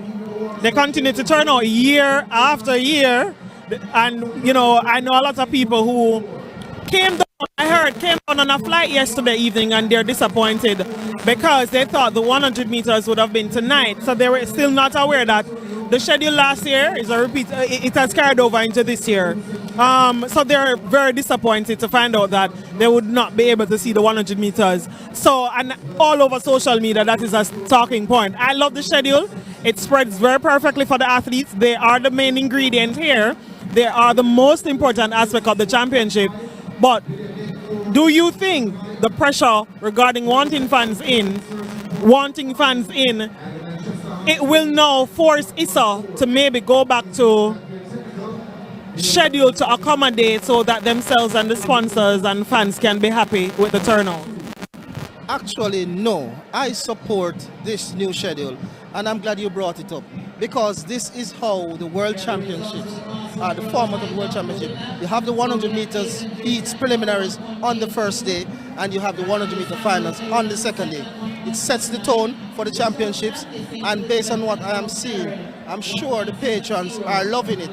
they continue to turn out year after year, and you know, I know a lot of people who came down on a flight yesterday evening, and they're disappointed because they thought the 100 meters would have been tonight, so they were still not aware that the schedule last year is a repeat. It has carried over into this year. So they're very disappointed to find out that they would not be able to see the 100 meters. So, and all over social media, that is a talking point. I love the schedule. It spreads very perfectly for the athletes. They are the main ingredient here. They are the most important aspect of the championship. But do you think the pressure regarding wanting fans in, it will now force ISSA to maybe go back to schedule to accommodate so that themselves and the sponsors and fans can be happy with the turnout? Actually, no. I support this new schedule, and I'm glad you brought it up, because this is how the World Championships, the format of the World Championship, you have the 100 meters heats preliminaries on the first day, and you have the 100 meter finals on the second day. It sets the tone for the championships, and based on what I am seeing, I'm sure the patrons are loving it.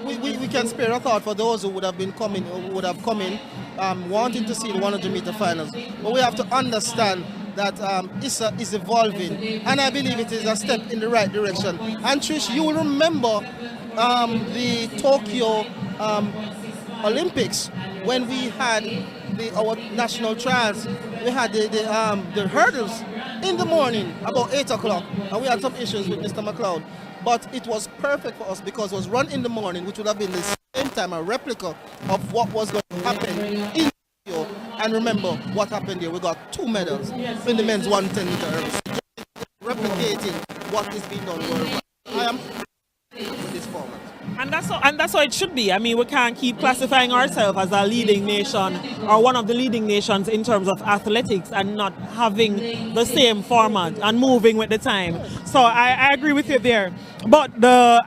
We can spare a thought for those who would have come in wanting to see the 100 meter finals. But we have to understand that ISSA is evolving, and I believe it is a step in the right direction. And Trish, you will remember the Tokyo Olympics, when we had our national trials. We had the hurdles in the morning about 8 o'clock, and we had some issues with Mr. McLeod. But it was perfect for us because it was run in the morning, which would have been the same time a replica of what was going to happen in Tokyo. And remember what happened here. We got 2 medals in the men's 110 meter hurdles, replicating what is being done worldwide. I am with this format. And that's how it should be. I mean, we can't keep classifying ourselves as a leading nation or one of the leading nations in terms of athletics and not having the same format and moving with the time. So I agree with you there. But the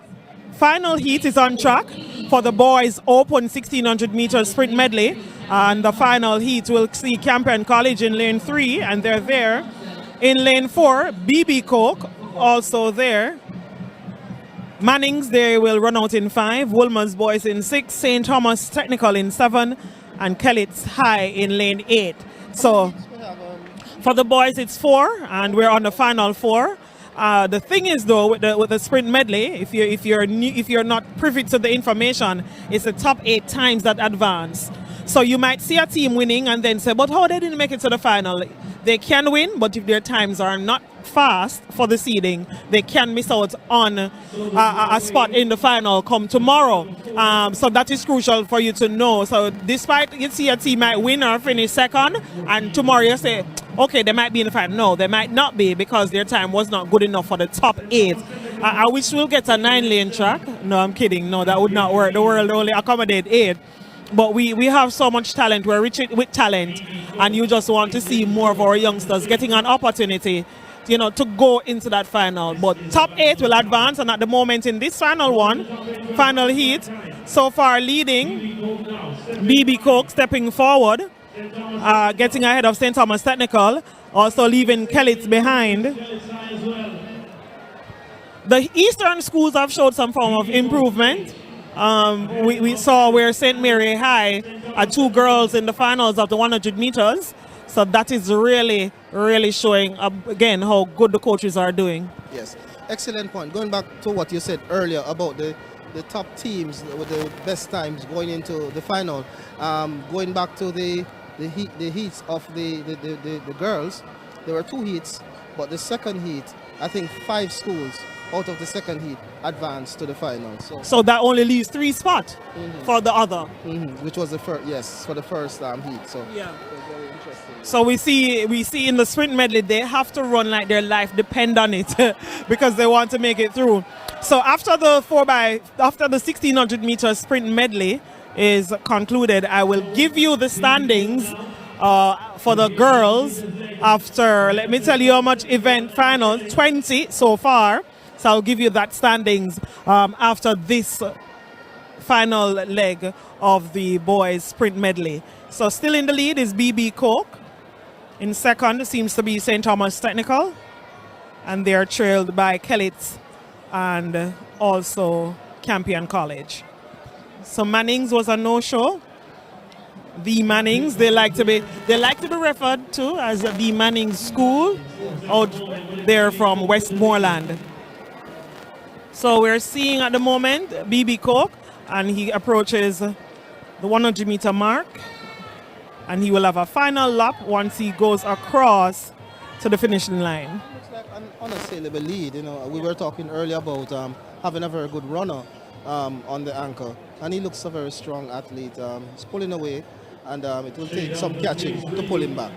final heat is on track for the boys open 1600 meters sprint medley. And the final heat will see Campion College in lane 3, and they're there. In lane 4, BB Coke also there. Manning's they will run out in 5, Woolmer's boys in 6, St. Thomas Technical in 7, and Kellitz High in lane 8. So for the boys it's 4, and we're on the final 4. The thing is though, with the sprint medley, if you're not privy to the information, it's the top 8 times that advance. So you might see a team winning and then say, but how they didn't make it to the final? They can win, but if their times are not fast for the seeding, they can miss out on a spot in the final come tomorrow. So that is crucial for you to know. So despite you see a team might win or finish second, and tomorrow you say, okay, they might be in the final. No, they might not be because their time was not good enough for the top 8. I wish we'll get a 9-lane track. No, I'm kidding. No, that would not work. The world only accommodate 8. But we have so much talent. We're rich with talent. And you just want to see more of our youngsters getting an opportunity, you know, to go into that final. But top 8 will advance. And at the moment in this final heat, so far leading, BB Coke stepping forward, getting ahead of St. Thomas Technical, also leaving Kellitz behind. The Eastern schools have showed some form of improvement. We saw where St. Mary High had 2 girls in the finals of the 100 meters. So that is really, really showing, again, how good the coaches are doing. Yes, excellent point. Going back to what you said earlier about the top teams with the best times going into the final, going back to the heats of the girls, there were 2 heats, but the second heat, I think 5 schools out of the second heat advanced to the final. So that only leaves 3 spots for the other. Which was the first, yes, for the first heat. So yeah. It was very interesting. So we see in the sprint medley, they have to run like their life depend on it because they want to make it through. So after the 1600 meter sprint medley is concluded, I will give you the standings for the girls after, let me tell you how much event final, 20 so far. So I'll give you that standings after this final leg of the boys sprint medley. So still in the lead is BB Coke. In second seems to be St. Thomas Technical. And they're trailed by Kellitz and also Campion College. So Mannings was a no-show. The Mannings, they like to be referred to as the Mannings School out there from Westmoreland. So we're seeing at the moment BB Coke, and he approaches the 100 meter mark, and he will have a final lap once he goes across to the finishing line. Looks like an unassailable lead. You know, we were talking earlier about having a very good runner on the anchor, and he looks a very strong athlete. He's pulling away, and it will take some catching to pull him back.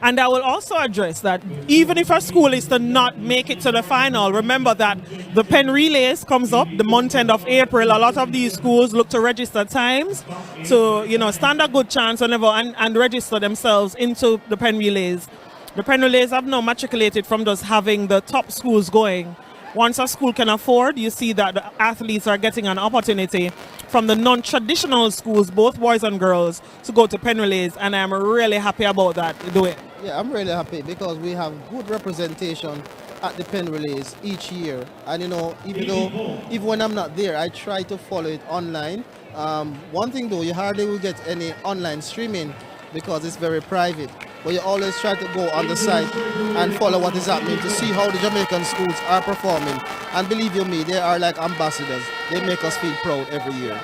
And I will also address that even if a school is to not make it to the final, remember that the Penn Relays comes up the month end of April. A lot of these schools look to register times to, you know, stand a good chance whenever and register themselves into the Penn Relays. The Penn Relays have now matriculated from just having the top schools going. Once a school can afford, you see that the athletes are getting an opportunity from the non-traditional schools, both boys and girls, to go to Penn Relays, and I'm really happy about that. Do it. Yeah, I'm really happy because we have good representation at the Penn Relays each year. And you know, even when I'm not there, I try to follow it online. One thing though, you hardly will get any online streaming because it's very private. But you always try to go on the site and follow what is happening to see how the Jamaican schools are performing. And believe you me, they are like ambassadors. They make us feel proud every year.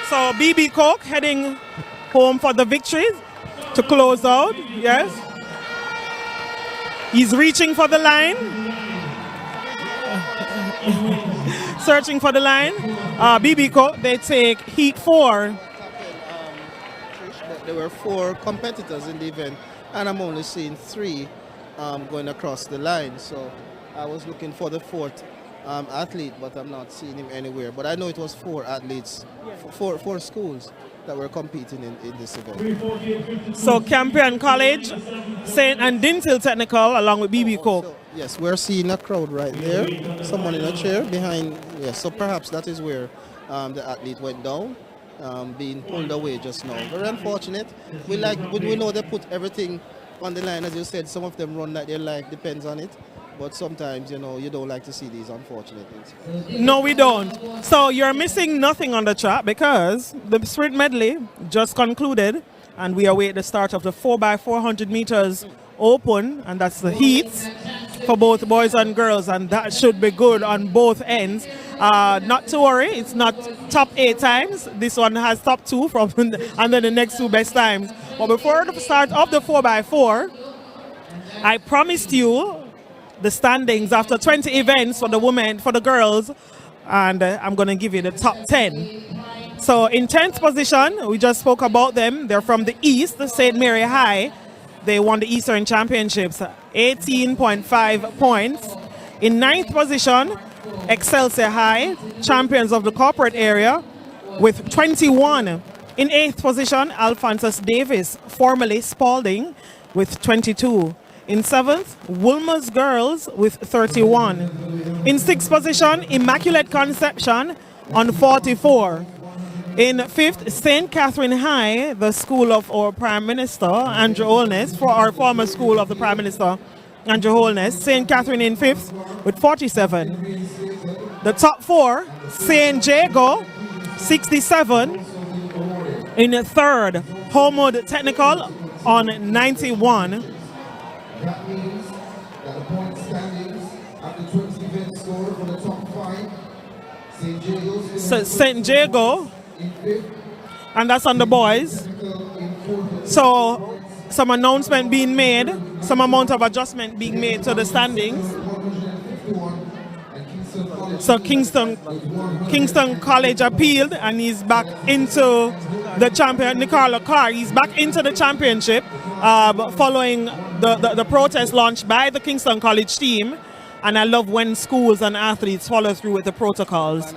So BB Coke heading home for the victory to close out. Yes. He's reaching for the line. Searching for the line. BB Coke, they take heat 4. There were 4 competitors in the event, and I'm only seeing 3 going across the line. So I was looking for the 4th athlete, but I'm not seeing him anywhere. But I know it was 4 athletes, 4 schools that were competing in this event. So Campion College, St. and Dintil Technical, along with BB Coke. So, yes, we're seeing a crowd right there. Someone in a chair behind. Yes, so perhaps that is where the athlete went down. Being pulled away just now. Very unfortunate. We know they put everything on the line, as you said. Some of them run like their life depends on it. But sometimes, you know, you don't like to see these unfortunate things. No, we don't. So you're missing nothing on the track because the sprint medley just concluded, and we await the start of the 4x400 meters open, and that's the heats for both boys and girls, and that should be good on both ends. Not to worry, it's not top 8 times. This one has top 2 from, and then the next 2 best times. But before the start of the 4x4, I promised you the standings after 20 events for the women, for the girls, and I'm going to give you the top 10. So in 10th position, we just spoke about them. They're from the East, St. Mary High. They won the Eastern Championships, 18.5 points. In 9th position, Excelsior High, champions of the corporate area, with 21. In 8th position, Alphonsus Davis, formerly Spalding, with 22. In 7th, Woolmer's Girls with 31. In 6th position, Immaculate Conception on 44. In 5th, St. Catherine High, the school of our Prime Minister, Andrew Holness, for our former school of the Prime Minister, Andrew Holness. St. Catherine in 5th with 47. The top 4, St. Jago, 67. In 3rd, Homewood Technical on 91. That means that the point standings at the 20 event score for the top 5. St. Jago, and that's on the boys. So some announcement being made, some amount of adjustment being made to the standings. So Kingston College appealed and he's back into the champion. Nicola Carr, he's back into the championship following the protest launched by the Kingston College team. And I love when schools and athletes follow through with the protocols.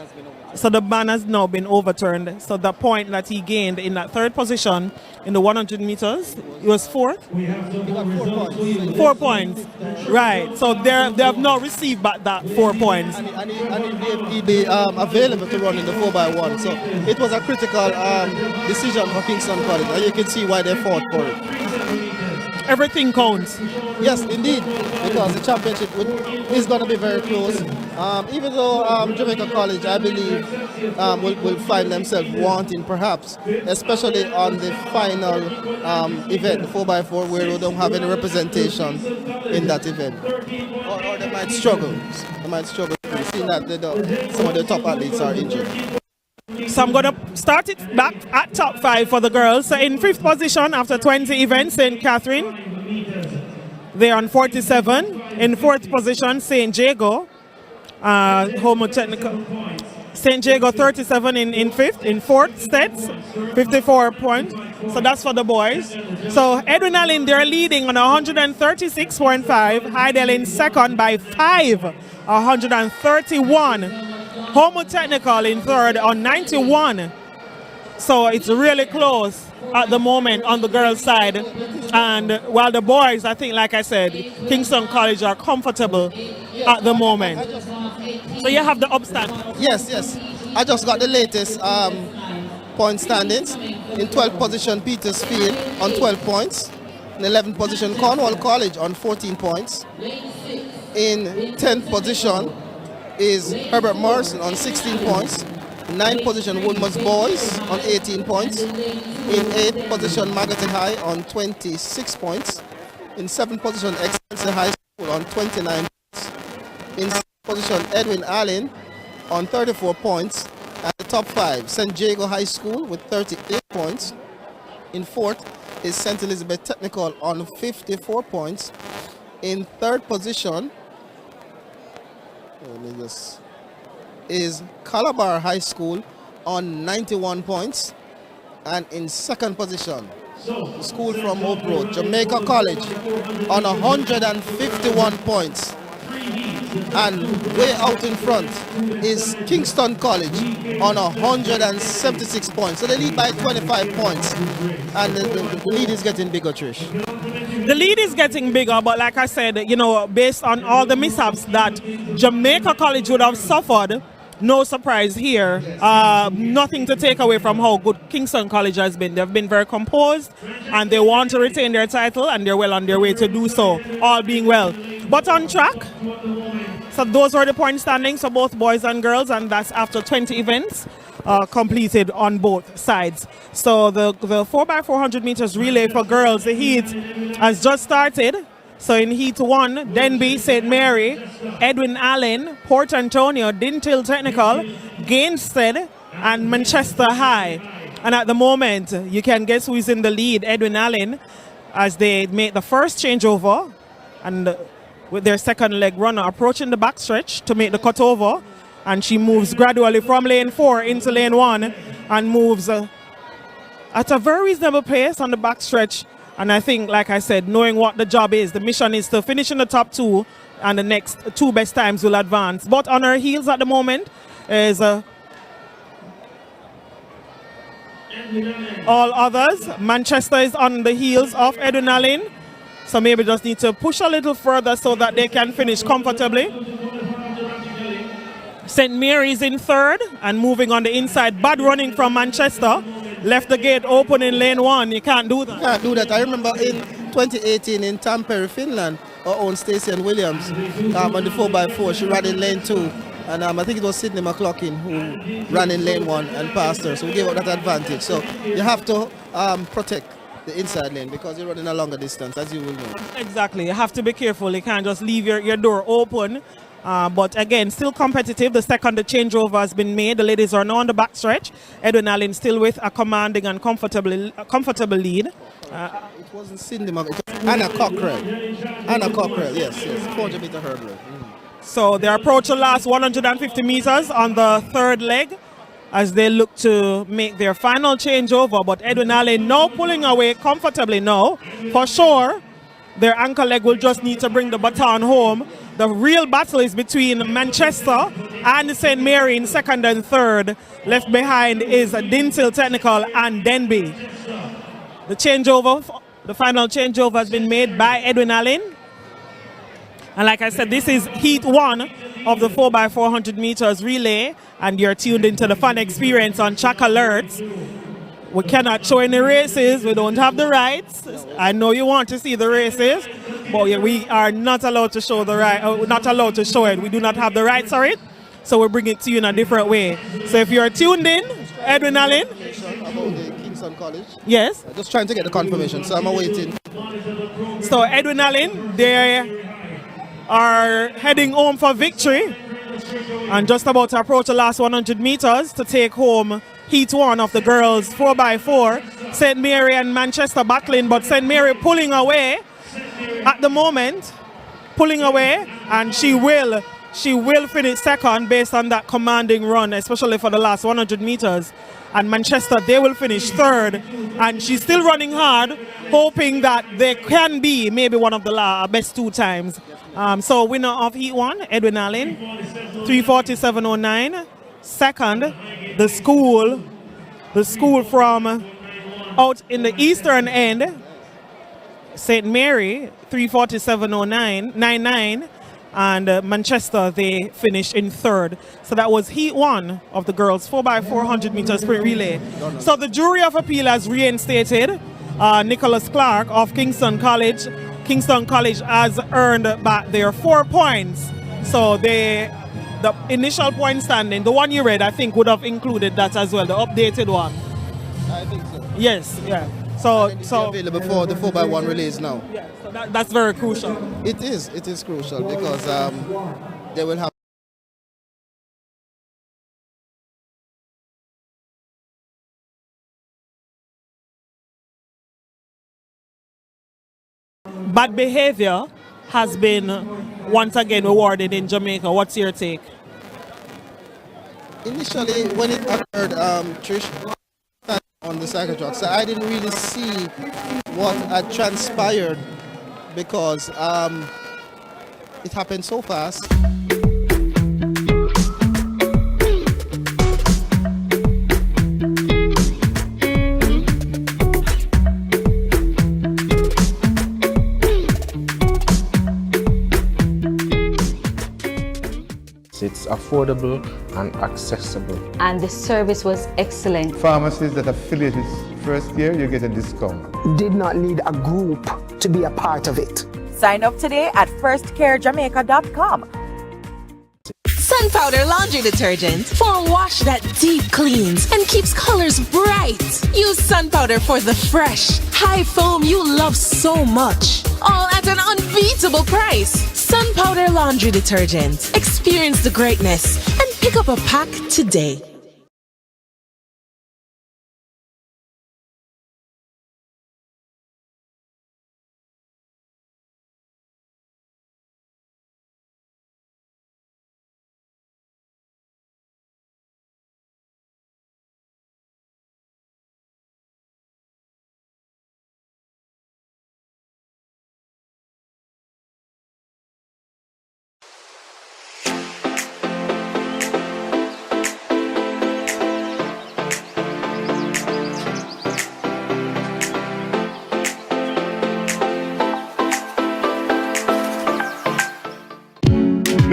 So the ban has now been overturned. So the point that he gained in that 3rd position in the 100 meters, he was 4th? He got 4 points. 4 points. Right. So they have now received back that 4 points. And he'd be available to run in the 4x1. So it was a critical decision for Kingston College. And you can see why they fought for it. Everything counts. Yes, indeed, because the championship is going to be very close. Even though Jamaica College, I believe, will find themselves wanting, perhaps, especially on the final event, the 4x4, where we don't have any representation in that event. Or they might struggle. Seeing that some of the top athletes are injured. So I'm going to start it back at top 5 for the girls. So in 5th position after 20 events, St. Catherine. They're on 47. In 4th position, St. Jago. Homo Technical. St. Jago 37 in 5th. In 4th, Stets, 54 points. So that's for the boys. So Edwin Allen, they're leading on 136.5. Heidel in 2nd by 5, 131. Homo Technical in 3rd on 91. So it's really close at the moment on the girls' side. And while the boys, I think, like I said, Kingston College are comfortable at the moment. So you have the upstand. Yes. I just got the latest point standings. In 12th position, Petersfield on 12 points. In 11th position, Cornwall College on 14 points. In 10th position is Herbert Morrison on 16 points. 9th position, Woolmer's Boys on 18 points. In 8th position, Magazine High on 26 points. In 7th position, Excelsior High School on 29 points. In 6th position, Edwin Allen on 34 points. At the top 5, St. Jago High School with 38 points. In 4th is St. Elizabeth Technical on 54 points. In 3rd position is Calabar High School on 91 points. And in 2nd position, school from Hope Road, Jamaica College on 151 points. And way out in front is Kingston College on 176 points. So they lead by 25 points. And the lead is getting bigger, Trish. The lead is getting bigger, but like I said, based on all the mishaps that Jamaica College would have suffered, no surprise here. Nothing to take away from how good Kingston College has been. They've been very composed and they want to retain their title and they're well on their way to do so, all being well. But on track, so those were the point standings for both boys and girls, and that's after 20 events completed on both sides. So the 4x400 meters relay for girls, the heat has just started. So in Heat 1, Denby, St. Mary, Edwin Allen, Port Antonio, Dintill Technical, Gainsted, and Manchester High. And at the moment, you can guess who is in the lead, Edwin Allen, as they make the first changeover, and with their second leg runner approaching the backstretch to make the cutover. And she moves gradually from lane 4 into lane 1 and moves at a very reasonable pace on the backstretch. And I think, like I said, knowing what the job is, the mission is to finish in the top 2 and the next 2 best times will advance. But on her heels at the moment is all others. Manchester is on the heels of Adrenaline, so maybe just need to push a little further so that they can finish comfortably. St. Mary's in third and moving on the inside. Bad running from Manchester. Left the gate open in lane 1. You can't do that. Can't do that. I remember in 2018 in Tampere, Finland, our own Shelly-Ann Williams on the 4x4, she ran in lane 2. And I think it was Sydney McLaughlin who ran in lane 1 and passed her. So we gave her that advantage. So you have to protect the inside lane because you're running a longer distance, as you will know. Exactly. You have to be careful. You can't just leave your door open. But again, still competitive. The second changeover has been made. The ladies are now on the backstretch. Adrenaline still with a commanding and comfortable lead. It wasn't Sydney McLaughlin. It was Anna Cockrell. Anna Cockrell, yes. 400-meter hurdler. So they approach the last 150 meters on the third leg as they look to make their final changeover. But Adrenaline now pulling away comfortably now. For sure, their anchor leg will just need to bring the baton home. The real battle is between Manchester and St. Mary in second and third. Left behind is Dintil Technical and Denby. The final changeover has been made by Adrenaline. And like I said, this is heat 1 of the 4x400 meters relay, and you're tuned into the fun experience on Track Alerts. We cannot show any races. We don't have the rights. I know you want to see the races, but we are not allowed to show not allowed to show it. We do not have the rights for it, so we bring it to you in a different way. So if you're tuned in, Adrenaline. About the Kingston College. Yes. Just trying to get the confirmation, so I'm awaiting. So Adrenaline, they are heading home for victory and just about to approach the last 100 meters to take home heat 1 of the girls 4x4. St. Mary and Manchester battling, but St. Mary pulling away at the moment, and she will finish second based on that commanding run, especially for the last 100 meters. And Manchester, they will finish third, and she's still running hard, hoping that they can be maybe one of the best 2 times. So winner of heat 1, Adrenaline, 3:47.09. Second, the school from out in the eastern end, St. Mary, 3:47.99. And Manchester, they finished in third. So that was heat 1 of the girls 4x400 meters sprint relay. So the jury of appeal has reinstated Nicholas Clark of Kingston College. Kingston College has earned back their 4 points. So the initial point standing, the one you read, I think would have included that as well, the updated one. I think so. Yes, yeah. So available for the 4x1 release now. Yeah, so that's very crucial. It is crucial because they will have. Bad behavior has been once again rewarded in Jamaica. What's your take? Initially, when it occurred, Trish, on the cycle track, so I didn't really see what had transpired because it happened so fast. It's affordable and accessible. And the service was excellent. Pharmacies that affiliate this first year, you get a discount. Did not need a group to be a part of it. Sign up today at firstcarejamaica.com. Sun Powder Laundry Detergent for a wash that deep cleans and keeps colors bright. Use Sun Powder for the fresh, high foam you love so much. All at an unbeatable price. Sun Powder Laundry Detergent. Experience the greatness and pick up a pack today.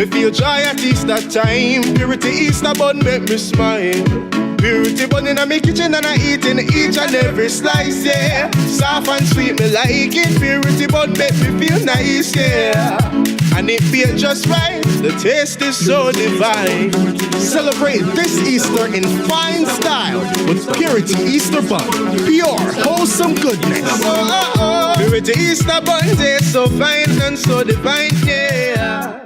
Me feel joy at Easter time. Purity Easter bun make me smile. Purity bun in my kitchen and I eating each and every slice, yeah. Soft and sweet, me like it. Purity bun make me feel nice, yeah. And it feel just right, the taste is so divine. Celebrate this Easter in fine style with Purity Easter bun. Pure, wholesome goodness. Purity Easter buns, they're so fine and so divine, yeah.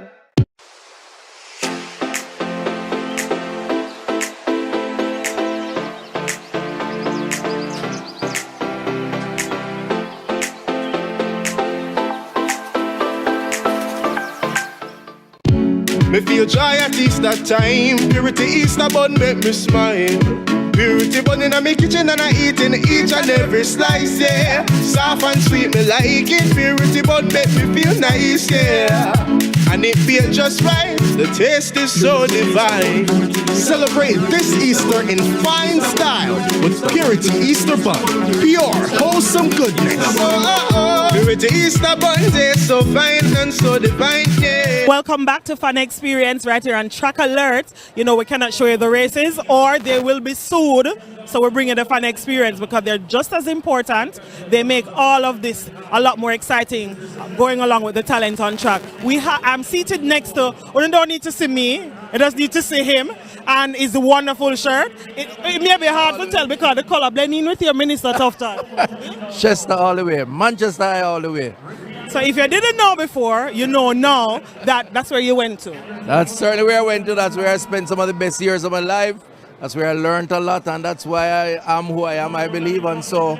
Me feel joy at Easter time. Purity Easter bun make me smile. Purity bun in my kitchen and I eating each and every slice, yeah. Soft and sweet, me like it. Purity bun make me feel nice, yeah. And it feel just right, the taste is so divine. Celebrate this Easter in fine style with Purity Easter bun. Pure, wholesome goodness. Purity Easter buns, they're so fine and so divine, yeah. Welcome back to Fun Experience right here on Track Alert. You know, we cannot show you the races or they will be sued. So we're bringing the Fun Experience because they're just as important. They make all of this a lot more exciting going along with the talent on track. I'm seated next to, you don't need to see me, you just need to see him and his wonderful shirt. It may be hard to tell because the color blending with your minister tough time. Chester all the way, Manchester all the way. So if you didn't know before, you know now that that's where you went to. That's certainly where I went to. That's where I spent some of the best years of my life. That's where I learned a lot, and that's why I am who I am, I believe. And so,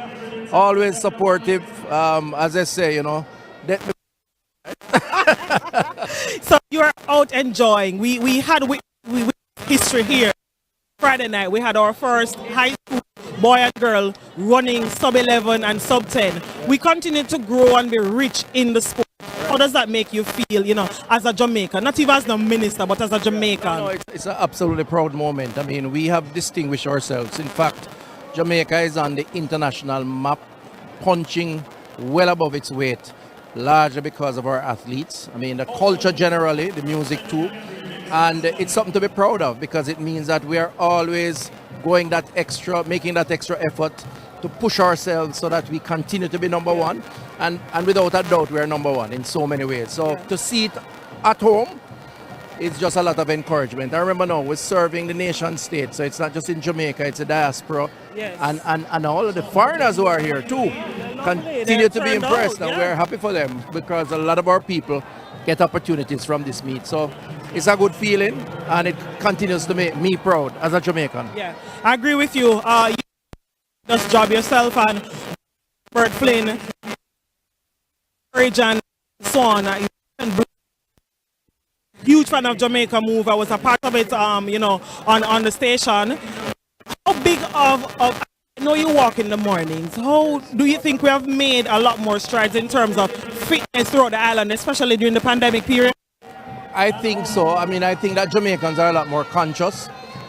always supportive, as I say, you know. So you're out enjoying. We had history here. Friday night, we had our first high school boy and girl running sub-11 and sub-10. We continue to grow and be rich in the sport. How does that make you feel, you know, as a Jamaican? Not even as a minister, but as a Jamaican. No, it's an absolutely proud moment. I mean, we have distinguished ourselves. In fact, Jamaica is on the international map, punching well above its weight, largely because of our athletes. I mean, the culture generally, the music too. And it's something to be proud of because it means that we are always making that extra effort to push ourselves so that we continue to be number one. And without a doubt, we are number one in so many ways. So to see it at home, it's just a lot of encouragement. I remember now, we're serving the nation state, so it's not just in Jamaica, it's a diaspora. Yes. And all of the foreigners who are here too continue to be impressed, and we're happy for them because a lot of our people get opportunities from this meet. So it's a good feeling, and it continues to make me proud as a Jamaican. Yeah, I agree with you. You just job yourself and Bert Flynn, Courage and so on. Huge fan of Jamaica Move. I was a part of it, you know, on the station. How big of I know you walk in the mornings. How do you think we have made a lot more strides in terms of fitness throughout the island, especially during the pandemic period? I think so. I mean, I think that Jamaicans are a lot more conscious.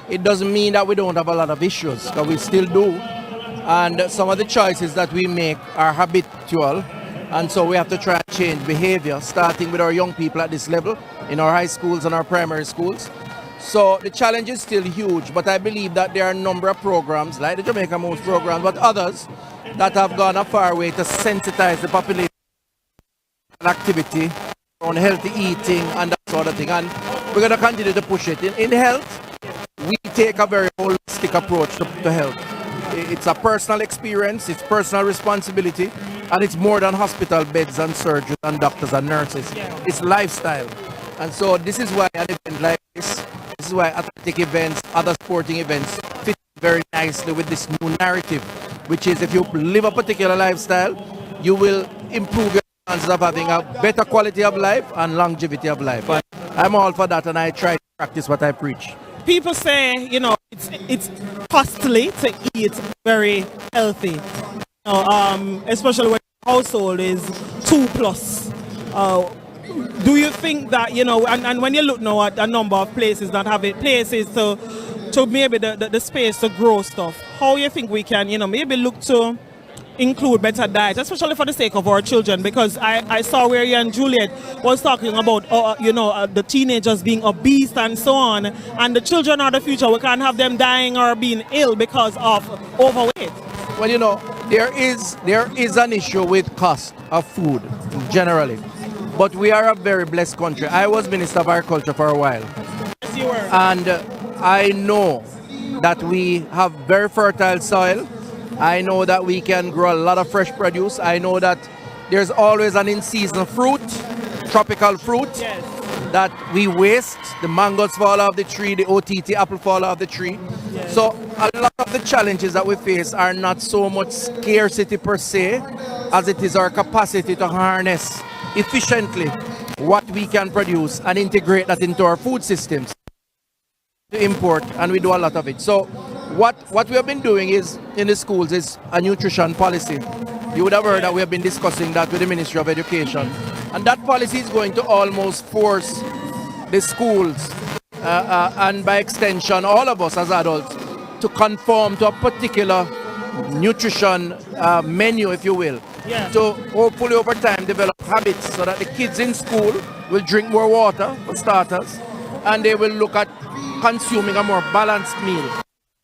It doesn't mean that we don't have a lot of issues, because we still do. And some of the choices that we make are habitual. And so we have to try and change behavior, starting with our young people at this level, in our high schools and our primary schools. So the challenge is still huge, but I believe that there are a number of programs, like the Jamaica Moves program, but others that have gone a far way to sensitize the population on activity, on healthy eating and that sort of thing. And we're going to continue to push it. In health, we take a very holistic approach to health. It's a personal experience, it's personal responsibility, and it's more than hospital beds and surgeons and doctors and nurses. It's lifestyle. And so this is why an event like this is why athletic events, other sporting events fit very nicely with this new narrative, which is if you live a particular lifestyle, you will improve your chances of having a better quality of life and longevity of life. But I'm all for that, and I try to practice what I preach. People say, you know, it's costly to eat very healthy, you know, especially when the household is 2+. Do you think that, you know, and when you look now at a number of places that have places to maybe the space to grow stuff, how you think we can, you know, maybe look to include better diet, especially for the sake of our children, because I saw where you and Juliet was talking about, the teenagers being obese and so on, and the children are the future. We can't have them dying or being ill because of overweight. Well, there is an issue with cost of food generally, but we are a very blessed country. I was Minister of Agriculture for a while. Yes, you were. And I know that we have very fertile soil. I know that we can grow a lot of fresh produce. I know that there's always an in-season fruit, tropical fruit, yes, that we waste. The mangoes fall off the tree, the OTT apple fall off the tree. Yes. So a lot of the challenges that we face are not so much scarcity per se, as it is our capacity to harness efficiently what we can produce and integrate that into our food systems. To import, and we do a lot of it. So what we have been doing is in the schools is a nutrition policy. You would have heard that we have been discussing that with the Ministry of Education, and that policy is going to almost force the schools and by extension all of us as adults to conform to a particular nutrition menu, if you will, to hopefully over time develop habits so that the kids in school will drink more water for starters, and they will look at consuming a more balanced meal,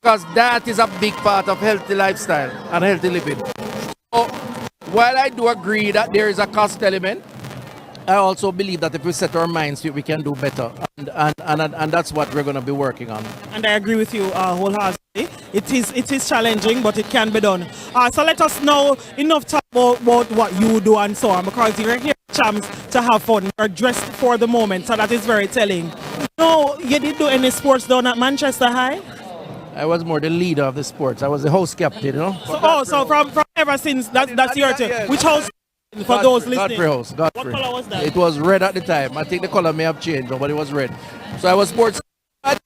because that is a big part of healthy lifestyle and healthy living. So while I do agree that there is a cost element, I also believe that if we set our minds to it, we can do better, and that's what we're going to be working on. And I agree with you wholeheartedly. It is challenging, but it can be done. So let us know enough talk about what you do and so on, because you're here, champs, to have fun. You're dressed for the moment, so that is very telling. No, you didn't do any sports down at Manchester High? I was more the leader of the sports. I was the house captain, So from ever since, that's your turn. Which house? For those listening. Godfrey House. What color was that? It was red at the time. I think the color may have changed, but it was red. So I was sports like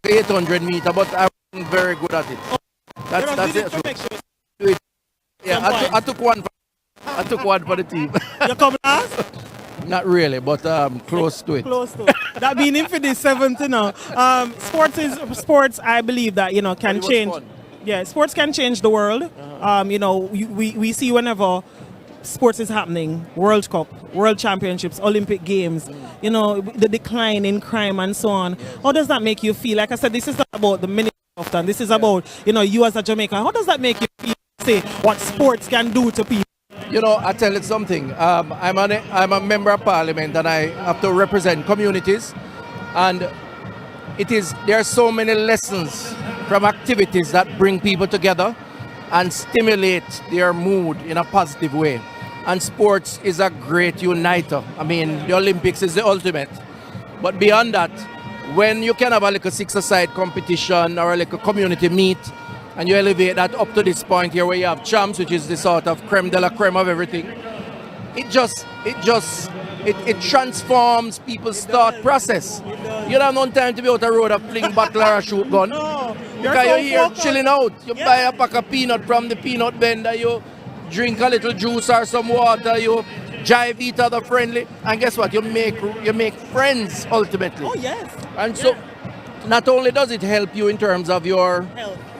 800 meter, but I wasn't very good at it. That's it. Yeah, I took one. I took one for the team. You come last? Not really, but close to it. Close to it. That being in for the 7th, sports. I believe that can change. Fun. Yeah, sports can change the world. We see whenever sports is happening, World Cup, World Championships, Olympic Games, the decline in crime and so on. How does that make you feel? Like I said, this is not about the ministry often. This is about, you as a Jamaican. How does that make you feel, say, what sports can do to people? I tell you something. I'm a member of parliament, and I have to represent communities. And there are so many lessons from activities that bring people together and stimulate their mood in a positive way. And sports is a great uniter. I mean, the Olympics is the ultimate. But beyond that, when you can have a little six-a-side competition or a little community meet, and you elevate that up to this point here where you have champs, which is the sort of creme de la creme of everything, it transforms people's thought process. You don't have no time to be out the road and fling battle or shoot gun. No, because you're here chilling out. You buy a pack of peanut from the peanut vendor, you drink a little juice or some water, you jive each other friendly, and guess what? You make friends ultimately. Oh yes. And so not only does it help you in terms of your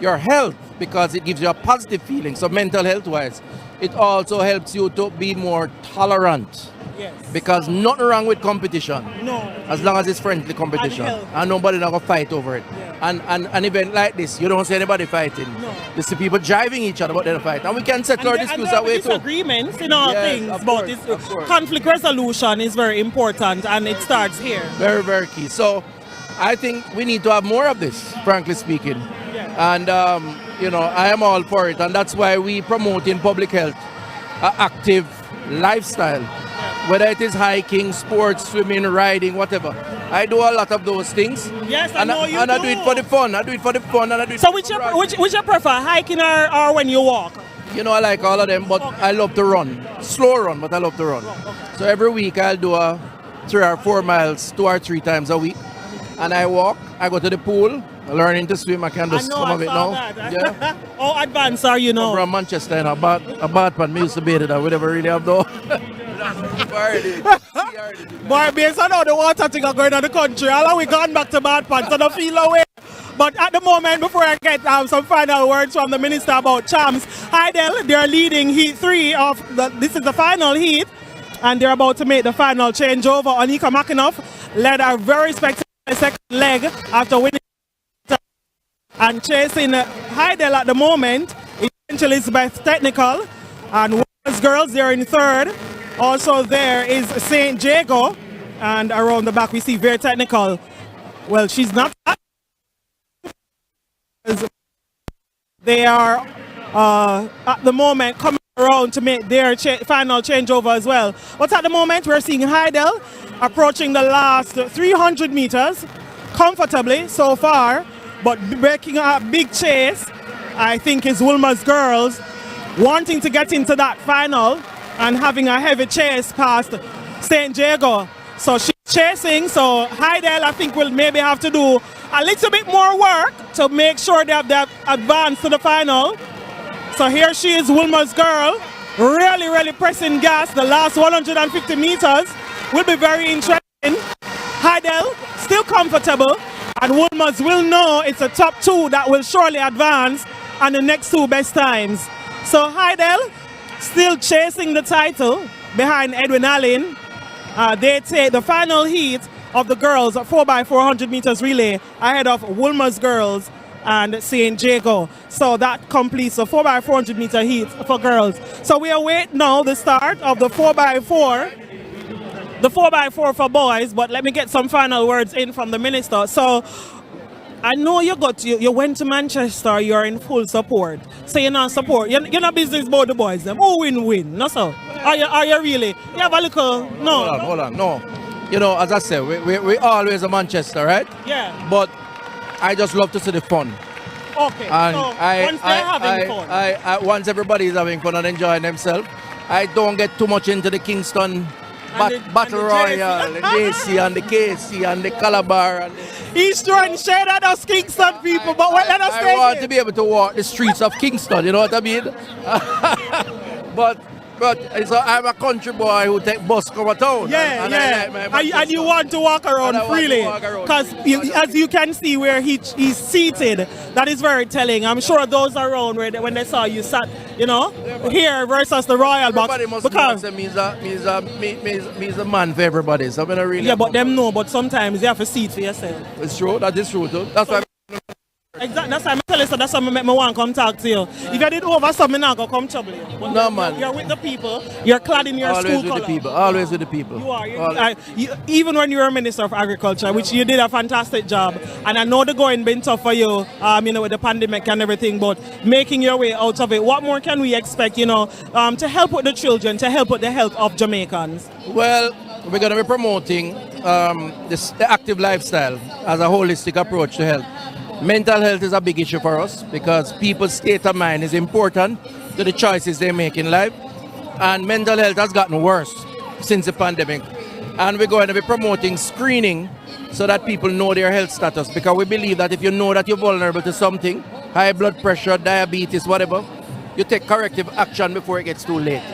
health, because it gives you a positive feeling, so mental health wise, it also helps you to be more tolerant. Yes. Because nothing wrong with competition. No. As long as it's friendly competition. And nobody not gonna fight over it. Yeah. And an event like this, you don't see anybody fighting. No. You see people driving each other, but they don't fight. And we can settle our disputes that way too. Disagreements in all things, but conflict resolution is very important, and it starts here. Very, very key. So I think we need to have more of this, frankly speaking. Yeah. And I am all for it, and that's why we promote in public health an active lifestyle. Whether it is hiking, sports, swimming, riding, whatever. I do a lot of those things. Yes, I know you do. And I do it for the fun. I do it for the fun, and I do it so for which you prefer, hiking or when you walk? I like all of them, but I love to run. Slow run, but I love to run. So every week I'll do 3 or 4 miles 2 or 3 times a week. And I walk, I go to the pool, learning to swim. I can do some of it now. Yeah. How advanced are you now? I'm from Manchester, and a bad pan. Me used to bathe it, I would never really have though. Boy, based on how the water thing are going on the country, all we gone back to bad pants, so don't feel away. But at the moment, before I get some final words from the minister about champs, Heidel, they're leading heat 3 of this is the final heat, and they're about to make the final changeover. Anika Makinov led a very spectacular second leg after winning and chasing Heidel at the moment is Elizabeth Technical, and women's girls, they're in third. Also there is St. Jago, and around the back we see Very Technical. Well, she's not. They are at the moment coming around to make their final changeover as well. But at the moment we're seeing Heidel approaching the last 300 meters comfortably so far, but breaking a big chase, I think, is Wilma's girls wanting to get into that final and having a heavy chase past St. Jago. So she's chasing, so Heidel, I think, will maybe have to do a little bit more work to make sure they have the advance to the final. So here she is, Wilma's girl, really pressing gas. The last 150 meters will be very interesting. Heidel still comfortable, and Wilma's will know it's a top 2 that will surely advance and the next 2 best times. So Heidel still chasing the title behind Edwin Allen. They take the final heat of the girls 4x400 meters relay ahead of Wilma's girls and St. Jago. So that completes the 4x400 meter heat for girls. So we await now the start of the 4x4. The 4x4 for boys, but let me get some final words in from the minister. So I know you went to Manchester, you're in full support. So you're not support. You're not business about the boys. Them. Oh, win. No, so. Are you really? You have a little. No. Hold on. No. You know, as I said, we always a Manchester, right? Yeah. But I just love to see the fun. Okay. And so once they're having fun. Once everybody's having fun and enjoying themselves, I don't get too much into the Kingston Battle Royale, the JC and the KC and the Calabar. He's trying to share that as Kingston people, but let us I want to be able to walk the streets of Kingston, you know what I mean? but so I'm a country boy who take bus come town. Yeah, and you want to walk around freely. Because as you can see where he's seated, that is very telling. I'm sure those around when they saw you sat, you know, here versus the Royal Box. Because means a man for everybody. So I'm really. Yeah, but them know. But sometimes you have a seat for yourself. It's true. That is true too. That's why. Exactly. That's why I tell you, so that's why I make me want to come talk to you. If you did over something, I'm not going to come trouble you. But no, man. You're with the people. You're clad in your school colour. Always with the people. You are. Even when you were Minister of Agriculture, which you did a fantastic job, and I know the going been tough for you, you know, with the pandemic and everything, but making your way out of it, what more can we expect, you know, to help with the children, to help with the health of Jamaicans? Well, we're going to be promoting the active lifestyle as a holistic approach to health. Mental health is a big issue for us because people's state of mind is important to the choices they make in life. And mental health has gotten worse since the pandemic. And we're going to be promoting screening so that people know their health status, because we believe that if you know that you're vulnerable to something, high blood pressure, diabetes, whatever, you take corrective action before it gets too late.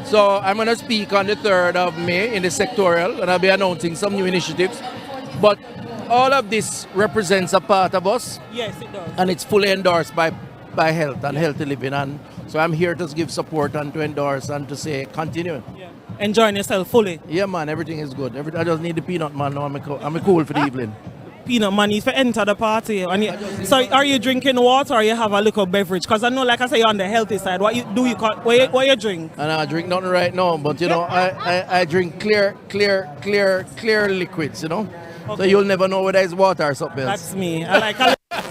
So I'm going to speak on the 3rd of May in the sectorial, and I'll be announcing some new initiatives. But all of this represents a part of us. Yes, it does. And it's fully endorsed by health and healthy living. And so I'm here to give support and to endorse and to say continue. Yeah. Enjoying yourself fully. Yeah, man, everything is good. I just need the peanut man. Now I'm cool for the evening. Peanut man, if you enter the party. So are you drinking water or you have a little beverage? Because I know, like I say, you're on the healthy side. What you drink? And I drink nothing right now, but you know, I drink clear liquids, you know. Okay. So you'll never know whether it's water or something else. That's me. I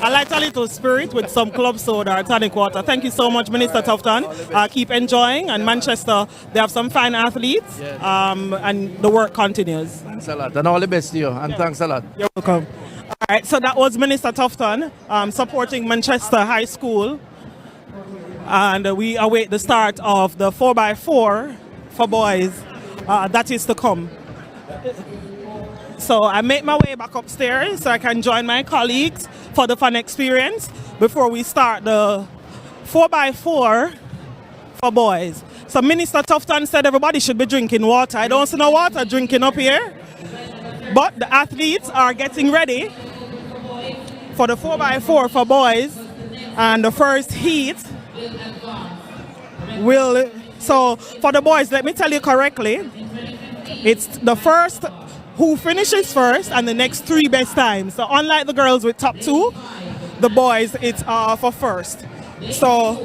like a little spirit with some club soda or tonic water. Thank you so much, Minister Tufton. Keep enjoying. And Manchester, they have some fine athletes. Yes. And the work continues. Thanks a lot. And all the best to you. And thanks a lot. You're welcome. All right, so that was Minister Tufton supporting Manchester High School. And we await the start of the 4x4 for boys. That is to come. So I make my way back upstairs so I can join my colleagues for the fun experience before we start the 4x4 for boys. So Minister Tufton said everybody should be drinking water. I don't see no water drinking up here. But the athletes are getting ready for the 4x4 for boys, and the first heat will, so for the boys, let me tell you correctly, it's the first who finishes first and the next 3 best times. So unlike the girls with top 2, the boys, it's for first. So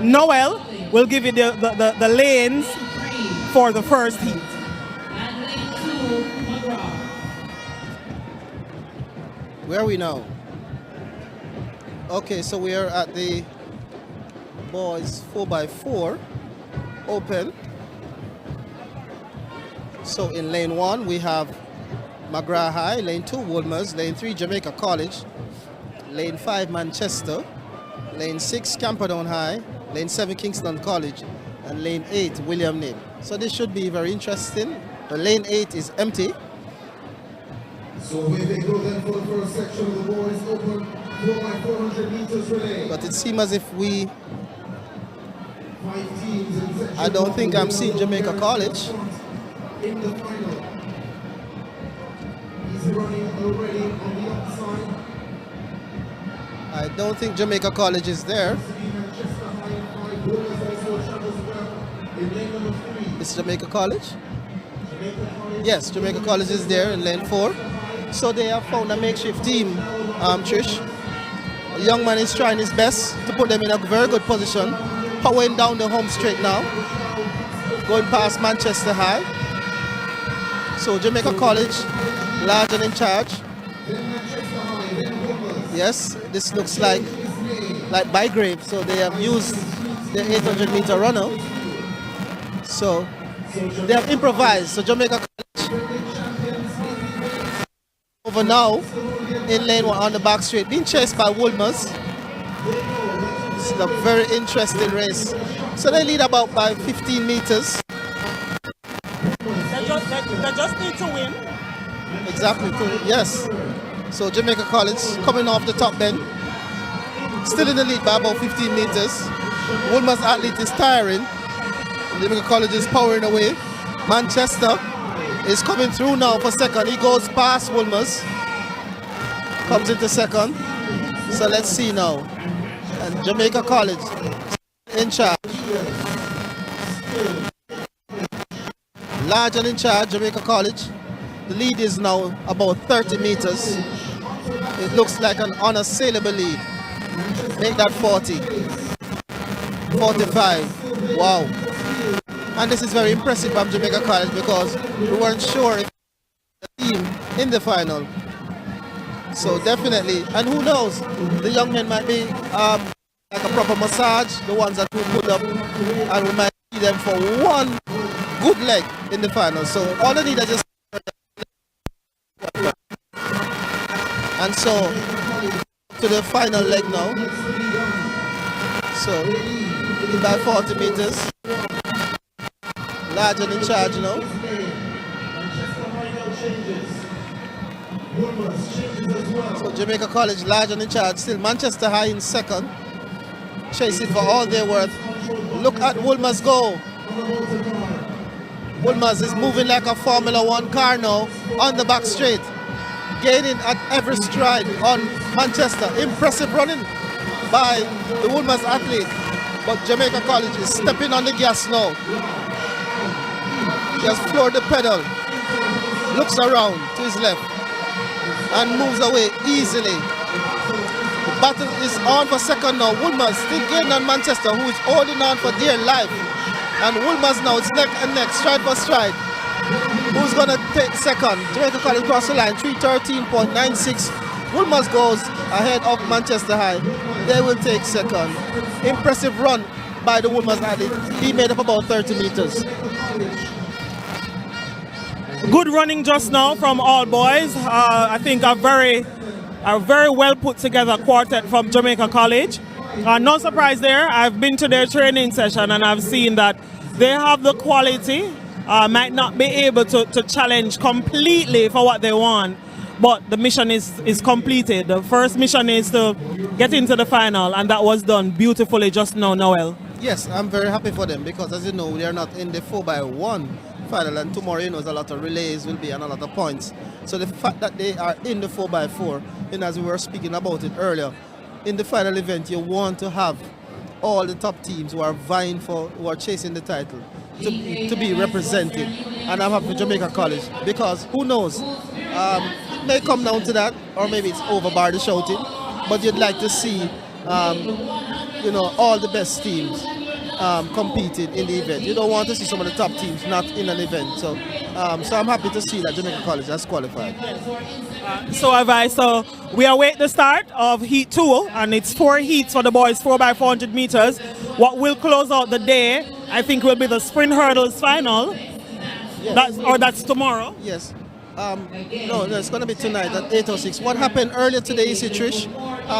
Noel will give you the lanes for the first heat. Where are we now? Okay, so we are at the boys 4x4 open. So in lane 1 we have McGrath High, lane 2 Wolmer's, lane 3 Jamaica College, lane 5 Manchester, lane 6 Camperdown High, lane 7 Kingston College, and lane 8 William Nib. So this should be very interesting. The lane 8 is empty. So here they go then for the first section of the boys open 4x400 meters relay. But it seems as if 5 teams in section I don't think I'm seeing Jamaica College. in the final. He's running already on the outside. I don't think Jamaica College is there. It's Jamaica College? Yes, Jamaica College is there in lane 4. So they have found a makeshift team, Trish. The young man is trying his best to put them in a very good position. Powering down the home straight now. Going past Manchester High. So Jamaica College, large and in charge. Yes, this looks like Bygrave. So they have used the 800-meter runner. So they have improvised. So Jamaica College over now in lane 1 on the back straight, being chased by Wolmer's. This is a very interesting race. So they lead about by 15 meters. They just need to win. Exactly, yes. So Jamaica College coming off the top bend. Still in the lead by about 15 meters. Wolmer's athlete is tiring. Jamaica College is powering away. Manchester is coming through now for second. He goes past Wolmer's. Comes into second. So let's see now. And Jamaica College in charge. Large and in charge, Jamaica College. The lead is now about 30 meters. It looks like an unassailable lead. Make that 40. 45. Wow. And this is very impressive from Jamaica College because we weren't sure if the team in the final. So definitely, and who knows, the young men might be like a proper massage, the ones that we put up, and we might see them for one good leg in the final. So all they need are just. And so to the final leg now. So by 40 meters. Large and in charge now. So Jamaica College large and in charge. Still Manchester High in second. Chasing for all they're worth. Look at Wolmer's go. Wolmer's is moving like a Formula 1 car now on the back straight. Gaining at every stride on Manchester. Impressive running by the Wolmer's athlete. But Jamaica College is stepping on the gas now. He has floored the pedal. Looks around to his left. And moves away easily. The battle is on for second now. Wolmer's still gaining on Manchester, who is holding on for dear life. And Wolmer's now, it's neck and neck, stride for stride. Who's going to take second? Jamaica College cross the line, 3:13.96. Wolmer's goes ahead of Manchester High. They will take second. Impressive run by the Wolmer's athlete. He made up about 30 meters. Good running just now from all boys. I think a very well put together quartet from Jamaica College. No surprise there. I've been to their training session and I've seen that they have the quality. Might not be able to challenge completely for what they want, but the mission is completed. The first mission is to get into the final, and that was done beautifully just now, Noel. Yes, I'm very happy for them because, as you know, they are not in the 4x1 final, and tomorrow, you know, a lot of relays will be and a lot of points. So the fact that they are in the 4x4 as we were speaking about it earlier, in the final event, you want to have all the top teams who are vying for, who are chasing the title, to be represented. And I'm happy for Jamaica College, because who knows, it may come down to that, or maybe it's over bar the shouting, but you'd like to see all the best teams competing in the event. You don't want to see some of the top teams not in an event. So I'm happy to see that Jamaica College has qualified. So have I. So we await the start of Heat 2, and it's 4 heats for the boys, 4x400 meters. What will close out the day, I think, will be the sprint hurdles final. Yes. That's tomorrow? Yes. No, it's going to be tonight at 8:06. What happened earlier today, is it, Trish?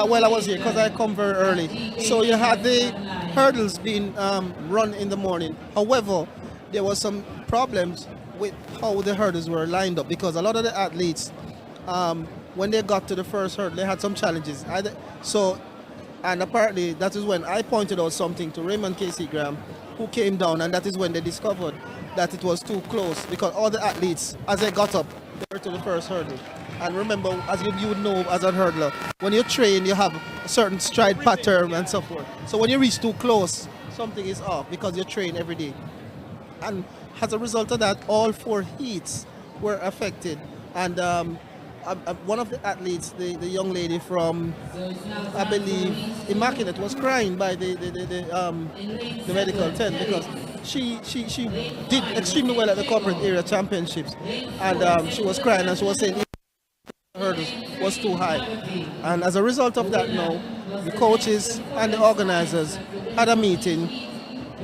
Well, I was here because I come very early. So you had the hurdles being run in the morning. However, there was some problems with how the hurdles were lined up, because a lot of the athletes, when they got to the first hurdle, they had some challenges. And apparently that is when I pointed out something to Raymond Casey Graham, who came down, and that is when they discovered that it was too close, because all the athletes, as they got up, they were to the first hurdle. And remember, as you would know as a hurdler, when you train, you have a certain stride pattern and so forth. So when you reach too close, something is off, because you train every day. And as a result of that, all 4 heats were affected. And one of the athletes, the young lady from, I believe, Immaculate, was crying by the medical tent, because she did extremely well at the corporate area championships, and she was crying, and she was saying the hurdles was too high. And as a result of that, now the coaches and the organizers had a meeting,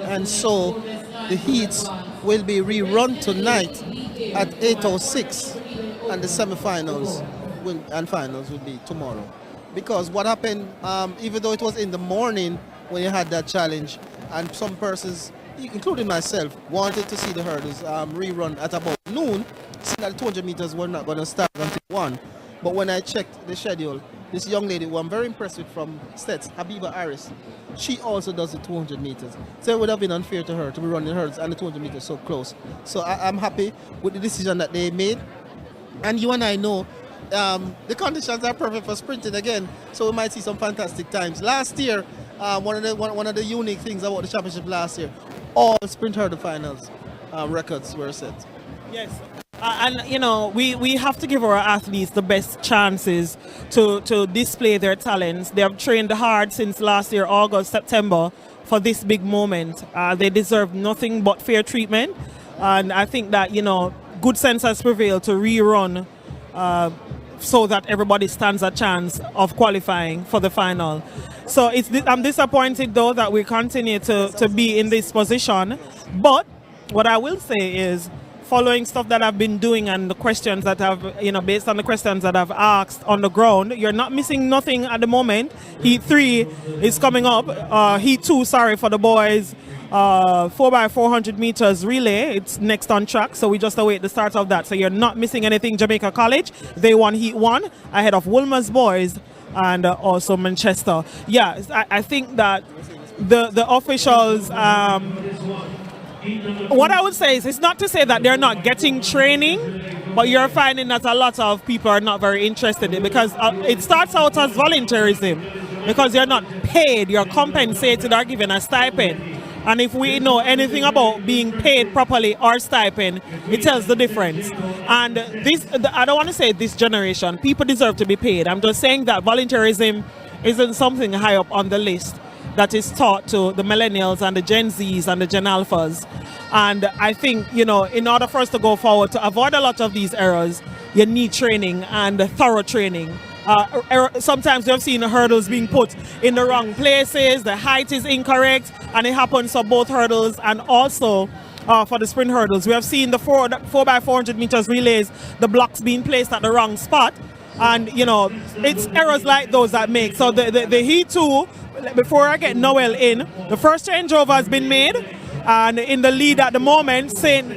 and so the heats will be rerun tonight at 8:06, and the semi-finals and finals will be tomorrow. Because what happened, even though it was in the morning when you had that challenge, and some persons, including myself, wanted to see the hurdles rerun at about noon, seeing that the 200 meters were not going to start until 1. But when I checked the schedule, this young lady who I'm very impressed with from Stets, Habiba Harris, she also does the 200 meters. So it would have been unfair to her to be running the hurdles and the 200 meters so close. So I'm happy with the decision that they made. And you and I know the conditions are perfect for sprinting again, so we might see some fantastic times. Last year, one of the unique things about the championship last year, all sprint hurdle finals records were set. Yes. And we have to give our athletes the best chances to display their talents. They have trained hard since last year, August, September, for this big moment. They deserve nothing but fair treatment, and I think that good sense has prevailed to rerun so that everybody stands a chance of qualifying for the final. So I'm disappointed though that we continue to be in this position, but what I will say is, following stuff that I've been doing and the questions that I've, based on the questions that I've asked on the ground, you're not missing nothing at the moment. Heat 3 is coming up. Heat 2, for the boys. 4x400 meters relay. It's next on track, so we just await the start of that. So you're not missing anything. Jamaica College, they won Heat 1 ahead of Wolmer's boys and also Manchester. Yeah, I think that the officials... what I would say is, it's not to say that they're not getting training, but you're finding that a lot of people are not very interested in, because it starts out as volunteerism, because you're not paid, you're compensated or given a stipend. And if we know anything about being paid properly or stipend, it tells the difference. And I don't want to say this generation, people deserve to be paid. I'm just saying that volunteerism isn't something high up on the list that is taught to the millennials and the Gen Zs and the Gen Alphas. And I think, in order for us to go forward, to avoid a lot of these errors, you need training and thorough training. Sometimes we have seen hurdles being put in the wrong places, the height is incorrect, and it happens for both hurdles and also for the sprint hurdles. We have seen the 4x400 meters relays, the blocks being placed at the wrong spot. And, it's errors like those that make. So the Heat 2, before I get Noel in, the first changeover has been made. And in the lead at the moment, St.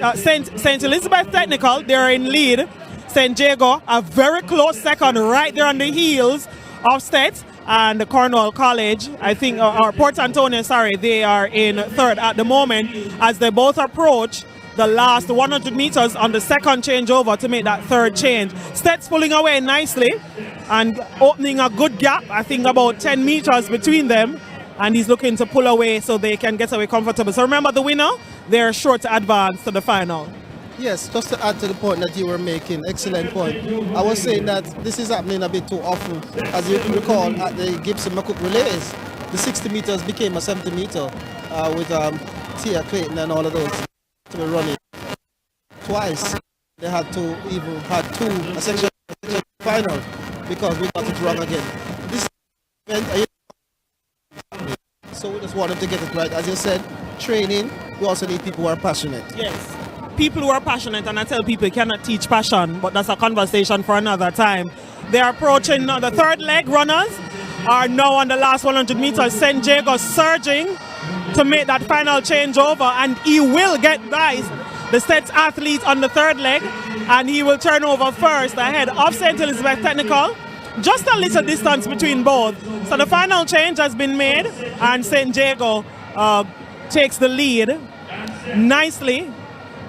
Elizabeth Technical, they're in lead. St. Jago, a very close second, right there on the heels of Stets. And Cornwall College, I think, or Port Antonio, they are in third at the moment as they both approach the last 100 meters on the second changeover to make that third change. Stet's pulling away nicely and opening a good gap, I think about 10 meters between them, and he's looking to pull away so they can get away comfortable. So remember the winner, they're sure to advance to the final. Yes, just to add to the point that you were making, excellent point. I was saying that this is happening a bit too often. As you recall, at the Gibson McCook relays, the 60 meters became a 70 meter with Tia Clayton and all of those to be running twice. They had to even had a section final because we got it wrong again. This event, so we just want them to get it right. As you said, training, we also need people who are passionate. Yes. People who are passionate, and I tell people you cannot teach passion, but that's a conversation for another time. They are approaching the third leg. Runners are now on the last 100 meters. St. Jago surging to make that final changeover, and he will get by the Sets athlete on the third leg, and he will turn over first ahead of St. Elizabeth Technical. Just a little distance between both. So the final change has been made, and St. Jago takes the lead nicely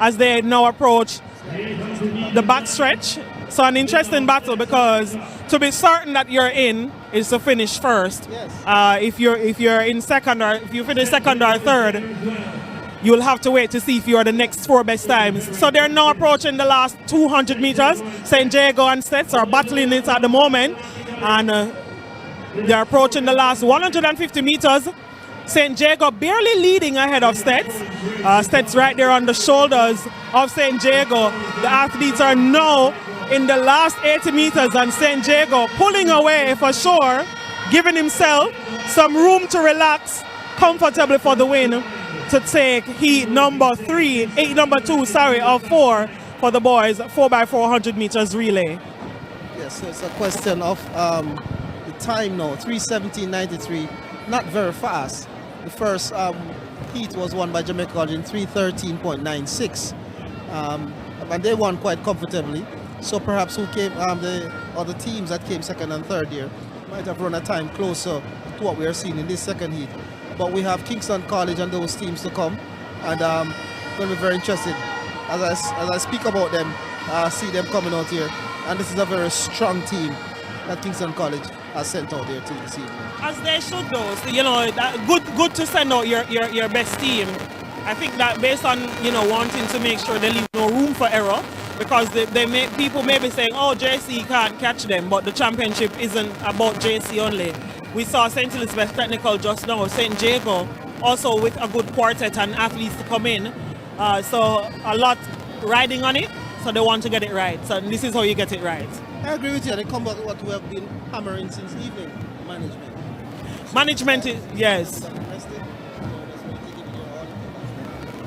as they now approach the backstretch. So an interesting battle, because to be certain that you're in is to finish first. Yes. If you're in second, or if you finish second or third, you'll have to wait to see if you're the next 4 best times. So they're now approaching the last 200 meters. St. Jago and Stets are battling it at the moment, and they're approaching the last 150 meters. St. Jago barely leading ahead of Stets. Stets right there on the shoulders of St. Jago. The athletes are now in the last 80 meters, and St. Jago pulling away for sure, giving himself some room to relax comfortably for the win, to take heat number 2 of 4 for the boys 4x400 meters relay. Yes, so it's a question of the time now, 3:17.93, not very fast. The first heat was won by Jamaica College in 3:13.96, and they won quite comfortably. So perhaps who came, the other teams that came second and third here might have run a time closer to what we are seeing in this second heat. But we have Kingston College and those teams to come, and going to be very interested as I speak about them, see them coming out here. And this is a very strong team that Kingston College has sent out there to this evening. As they should, though. So, good to send out your best team. I think that based on wanting to make sure they leave no room for error, because people may be saying, oh, JC can't catch them, but the championship isn't about JC only. We saw St. Elizabeth Technical just now, St. Jago also with a good quartet and athletes to come in. So a lot riding on it, so they want to get it right. So this is how you get it right. I agree with you. They come back to what we have been hammering since evening, management. Management is, yes.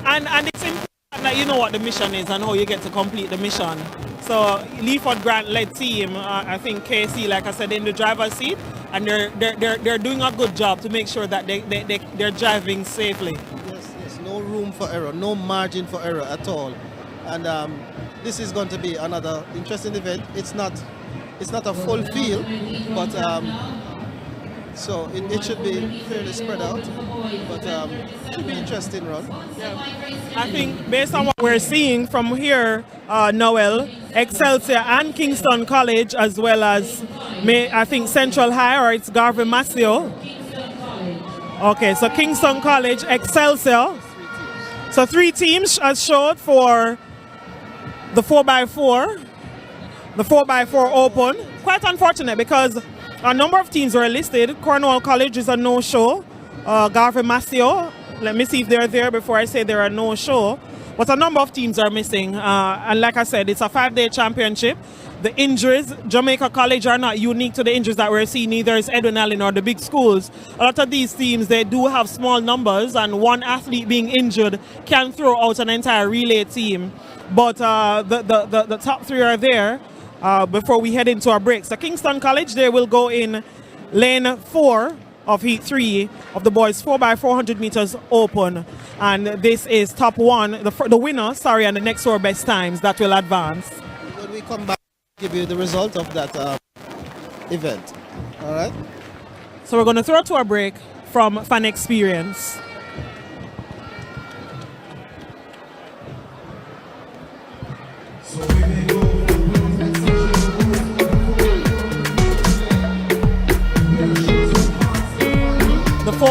And it's important that you know what the mission is and how you get to complete the mission. So Leaford Grant led team, I think KC, like I said, in the driver's seat, and they're doing a good job to make sure that they're driving safely. Yes, no room for error, no margin for error at all. And this is going to be another interesting event. It's not a full field, but so it should be fairly spread out, but it should be an interesting run. Yeah. I think based on what we're seeing from here, Noel, Excelsior and Kingston College, as well as I think Central High, or it's Garvey Masio. Okay, so Kingston College, Excelsior. So 3 teams as showed for the 4x4, the 4x4 Open. Quite unfortunate because a number of teams were listed. Cornwall College is a no-show. Garvey Masio, let me see if they're there before I say they're a no-show. But a number of teams are missing. And like I said, it's a 5-day championship. The injuries, Jamaica College are not unique to the injuries that we're seeing. Neither is Edwin Allen or the big schools. A lot of these teams, they do have small numbers, and one athlete being injured can throw out an entire relay team. But the top 3 are there. Before we head into our break. So Kingston College, they will go in lane 4 of heat 3 of the boys 4x400 meters open, and this is top 1, the winner, and the next 4 best times that will advance. When we come back, give you the result of that event. All right. So we're going to throw to a break from Fan Experience.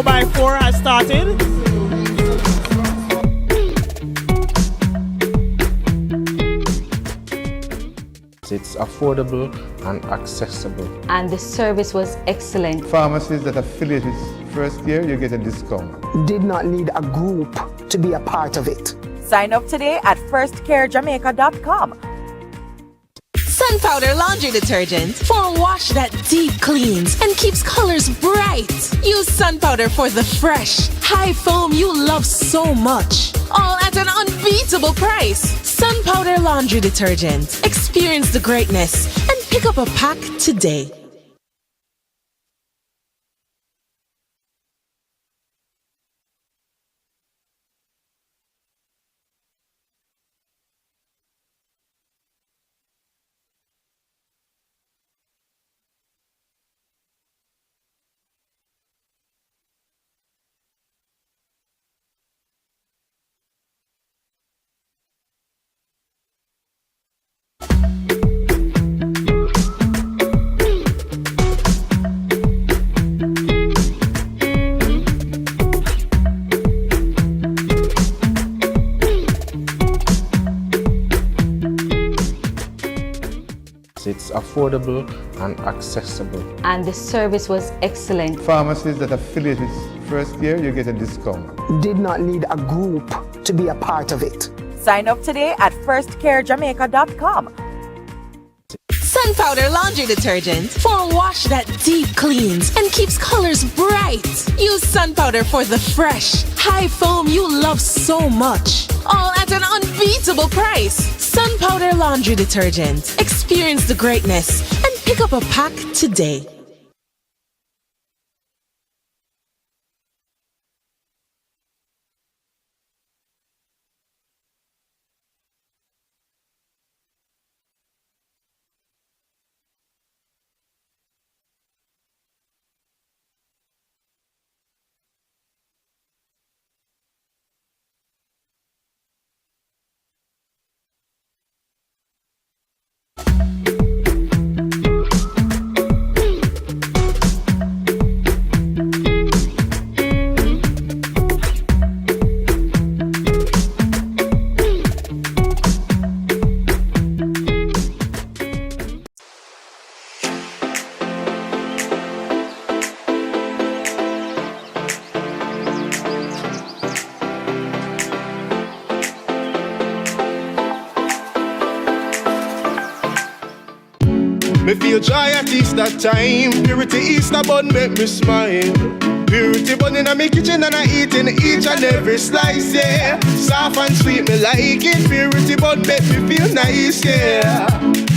4x4 has started. It's affordable and accessible. And the service was excellent. Pharmacies that affiliate with first year, you get a discount. Did not need a group to be a part of it. Sign up today at firstcarejamaica.com. Sun Powder Laundry Detergent for a wash that deep cleans and keeps colors bright. Use Sun Powder for the fresh, high foam you love so much. All at an unbeatable price. Sun Powder Laundry Detergent. Experience the greatness and pick up a pack today. It's affordable and accessible. And the service was excellent. Pharmacies that affiliate with first year, you get a discount. Did not need a group to be a part of it. Sign up today at firstcarejamaica.com. Sun Powder Laundry Detergent for a wash that deep cleans and keeps colors bright. Use Sun Powder for the fresh, high foam you love so much. All at an unbeatable price. Sun Powder Laundry Detergent. Experience the greatness and pick up a pack today. Me feel joy at Easter time. Purity Easter bun make me smile. Purity bun in my kitchen and I eating each and every slice, yeah. Soft and sweet, me like it. Purity bun make me feel nice, yeah.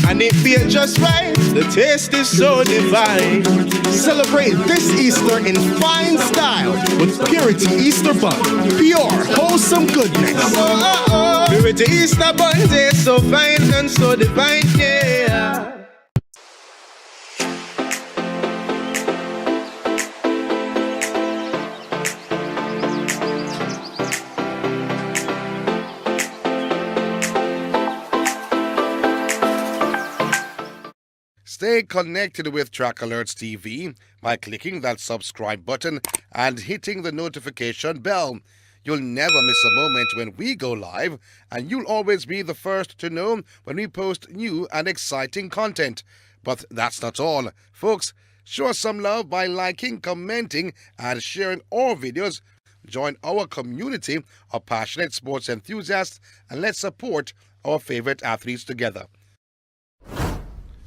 And it feel just right. The taste is so divine. Celebrate this Easter in fine style with Purity Easter bun. Pure, wholesome goodness. Purity Easter bun tastes so fine and so divine, yeah. Stay connected with Track Alerts TV by clicking that subscribe button and hitting the notification bell. You'll never miss a moment when we go live, and you'll always be the first to know when we post new and exciting content. But that's not all. Folks, show us some love by liking, commenting, and sharing our videos. Join our community of passionate sports enthusiasts, and let's support our favorite athletes together.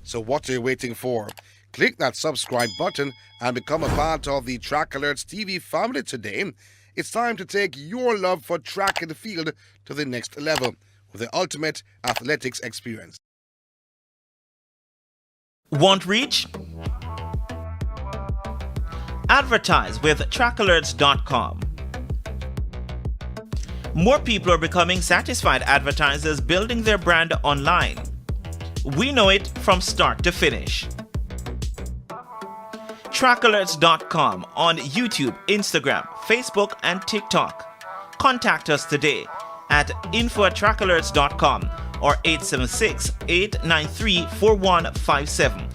So what are you waiting for? Click that subscribe button and become a part of the Track Alerts TV family today. It's time to take your love for track and field to the next level with the ultimate athletics experience. Want reach? Advertise with trackalerts.com. More people are becoming satisfied advertisers building their brand online. We know it from start to finish. Trackalerts.com on YouTube, Instagram, Facebook, and TikTok. Contact us today at info@trackalerts.com or 876-893-4157.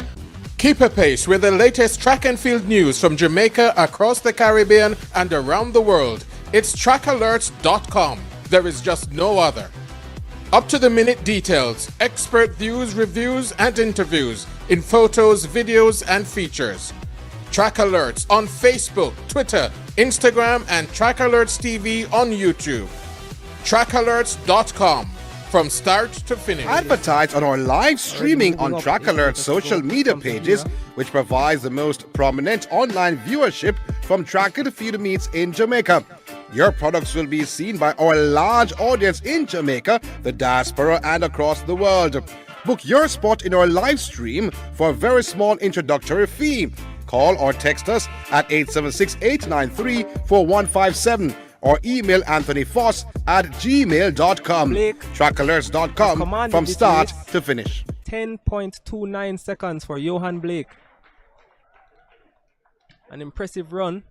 Keep apace with the latest track and field news from Jamaica, across the Caribbean, and around the world. It's trackalerts.com. There is just no other. Up-to-the-minute details, expert views, reviews, and interviews in photos, videos, and features. Track Alerts on Facebook, Twitter, Instagram, and Track Alerts TV on YouTube. Trackalerts.com. From start to finish. Advertise on our live streaming on Track Alert's social media pages, which provides the most prominent online viewership from track and field meets in Jamaica. Your products will be seen by our large audience in Jamaica, the diaspora, and across the world. Book your spot in our live stream for a very small introductory fee. Call or text us at 876-893-4157 or email anthonyfoss@gmail.com. Trackalerts.com from start to finish. 10.29 seconds for Yohan Blake. An impressive run.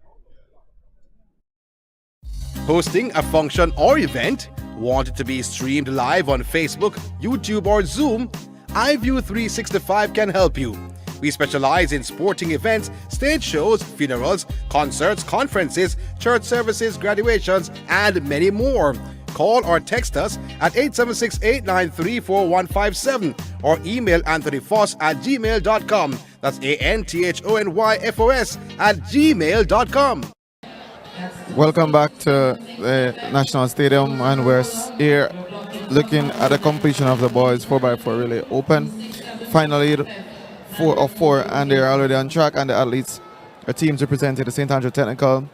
Hosting a function or event? Want it to be streamed live on Facebook, YouTube, or Zoom? iView 365 can help you. We specialize in sporting events, stage shows, funerals, concerts, conferences, church services, graduations, and many more. Call or text us at 876-893-4157 or email anthonyfoss@gmail.com. That's ANTHONYFOS@gmail.com. Welcome back to the National Stadium, and we're here looking at the completion of the boys 4x4 relay open. Finally, 4 of 4, and they're already on track, and the athletes, our teams represented the St. Andrew Technical,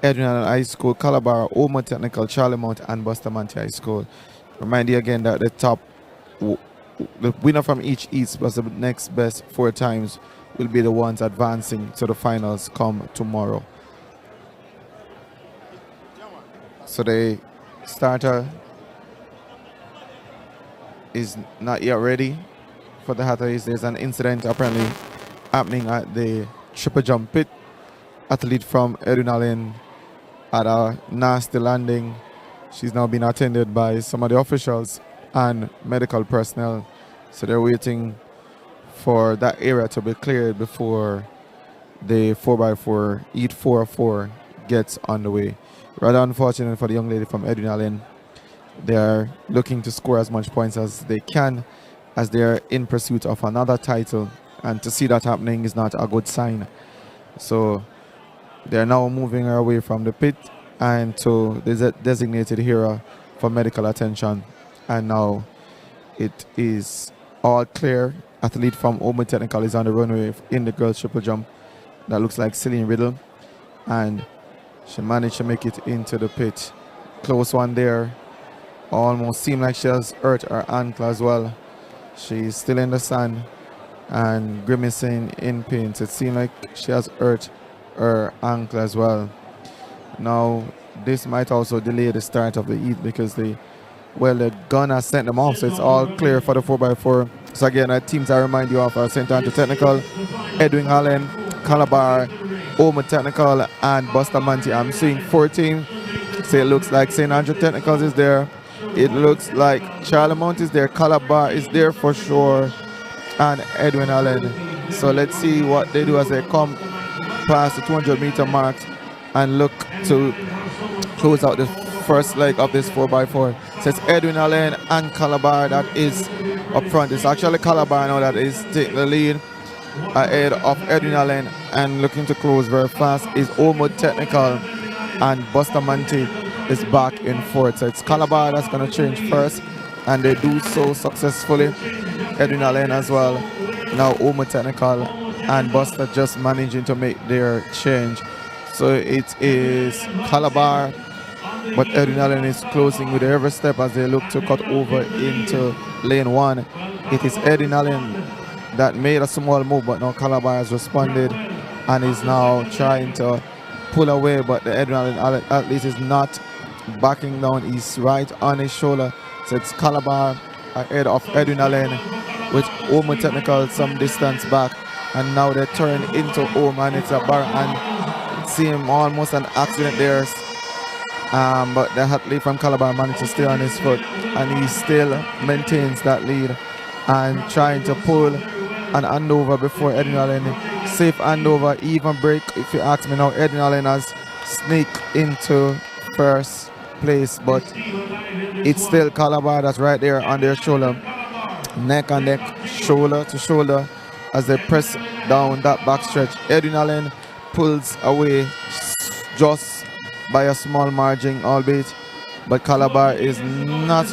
Edwin Allen High School, Calabar, Oma Technical, Charlie Mount, and Bustamante High School. Remind you again that the winner from each East plus the next best 4 times will be the ones advancing to the finals come tomorrow. So the starter is not yet ready for the Hatters. There's an incident apparently happening at the triple jump pit. Athlete from Edwin Allen had a nasty landing. She's now being attended by some of the officials and medical personnel. So they're waiting for that area to be cleared before the 4x4 Eat 4 of 4 gets on the way. Rather unfortunate for the young lady from Edwin Allen. They are looking to score as much points as they can, as they are in pursuit of another title, and to see that happening is not a good sign. So they are now moving her away from the pit and to the designated area for medical attention, and now it is all clear. Athlete from Omen Technical is on the runway in the girls triple jump. That looks like Celine Riddle, and she managed to make it into the pit. Close one there. Almost seemed like she has hurt her ankle as well. She's still in the sand and grimacing in pain. So it seemed like she has hurt her ankle as well. Now, this might also delay the start of the heat because the gun has sent them off. So it's all clear for the 4x4. So again, our teams I remind you of St. Andrew Technical, Edwin Allen, Calabar, Oma Technical, and Bustamante. I'm seeing 14. So it looks like St. Andrew Technical is there. It looks like Charlie Mount is there. Calabar is there for sure. And Edwin Allen. So let's see what they do as they come past the 200-meter mark and look to close out the first leg of this 4x4. So it's Edwin Allen and Calabar that is up front. It's actually Calabar now that is taking the lead ahead of Edwin Allen, and looking to close very fast is Omod Technical, and Bustamante is back in fourth. So it's Calabar that's going to change first, and they do so successfully. Edwin Allen as well. Now Omod Technical and Buster just managing to make their change. So it is Calabar, but Edwin Allen is closing with every step as they look to cut over into lane 1. It is Edwin Allen that made a small move, but now Calabar has responded and is now trying to pull away, but the Edwin Allen athlete is not backing down. He's right on his shoulder. So it's Calabar ahead of Edwin Allen with Oma Technical some distance back, and now they turn into Oma, and it's a bar, and it seemed almost an accident there. But the athlete from Calabar managed to stay on his foot, and he still maintains that lead and trying to pull an handover before Edwin Allen. Safe handover, even break. If you ask me now, Edwin Allen has sneaked into first place, but it's still Calabar that's right there on their shoulder. Neck and neck, shoulder to shoulder as they press down that backstretch. Edwin Allen pulls away just by a small margin, albeit, but Calabar is not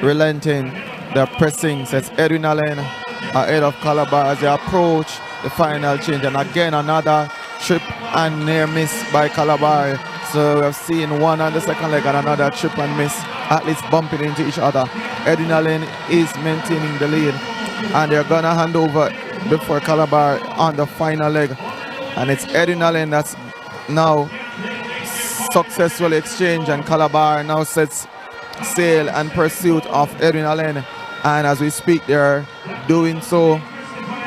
relenting. They're pressing, says Edwin Allen ahead of Calabar as they approach the final change. And again, another trip and near miss by Calabar. So we have seen one on the second leg and another trip and miss, at least bumping into each other. Edwin Allen is maintaining the lead, and they're gonna hand over before Calabar on the final leg. And it's Edwin Allen that's now successfully exchanged, and Calabar now sets sail and pursuit of Edwin Allen. And as we speak, they're doing so,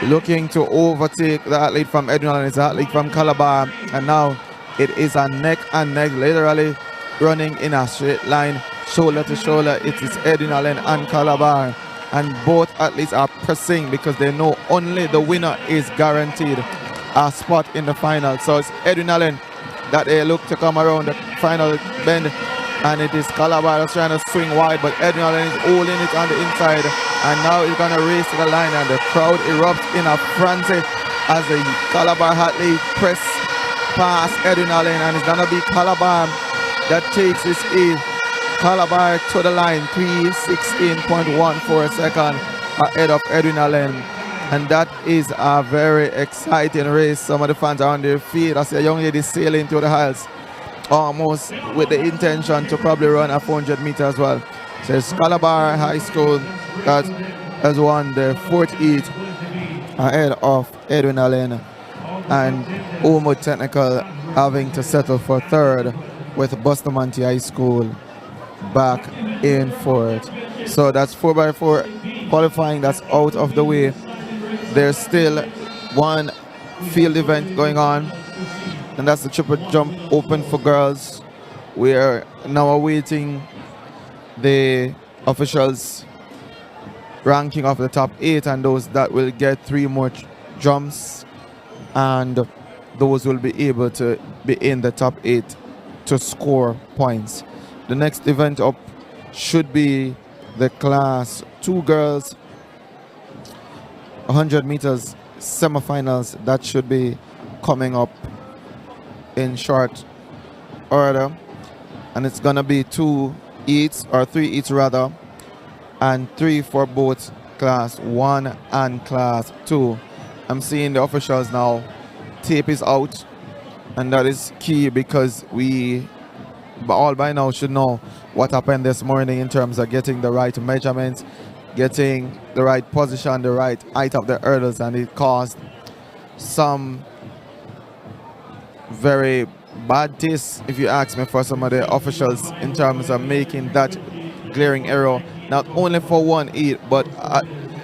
looking to overtake the athlete from Edwin Allen. It's the athlete from Calabar, and now it is a neck and neck, literally running in a straight line, shoulder to shoulder. It is Edwin Allen and Calabar, and both athletes are pressing because they know only the winner is guaranteed a spot in the final. So it's Edwin Allen that they look to come around the final bend, and it is Calabar that's trying to swing wide, but Edwin Allen is holding it on the inside, and now he's going to race to the line, and the crowd erupts in a frenzy as the Calabar athlete press past Edwin Allen, and it's going to be Calabar that takes this in. Calabar to the line, 3:16.14 seconds ahead of Edwin Allen. And that is a very exciting race. Some of the fans are on their feet. I see a young lady sailing through the aisles, almost with the intention to probably run a 400 meters as well. So it's Calabar High School that has won the fourth heat ahead of Edwin Allen, and Omo Technical having to settle for third with Bustamante High School back in fourth. So that's 4x4 qualifying that's out of the way. There's still one field event going on, and that's the triple jump open for girls. We are now awaiting the officials ranking of the top 8, and those that will get 3 more jumps, and those will be able to be in the top 8 to score points. The next event up should be the class 2 girls 100 meters semifinals. That should be coming up in short order, and it's gonna be 2 heats, or 3 heats rather, and 3 for both class 1 and class 2. I'm seeing the officials now. Tape is out, and that is key because we all by now should know what happened this morning in terms of getting the right measurements, getting the right position, the right height of the hurdles, and it caused some very bad taste, if you ask me, for some of the officials in terms of making that glaring error, not only for one heat, but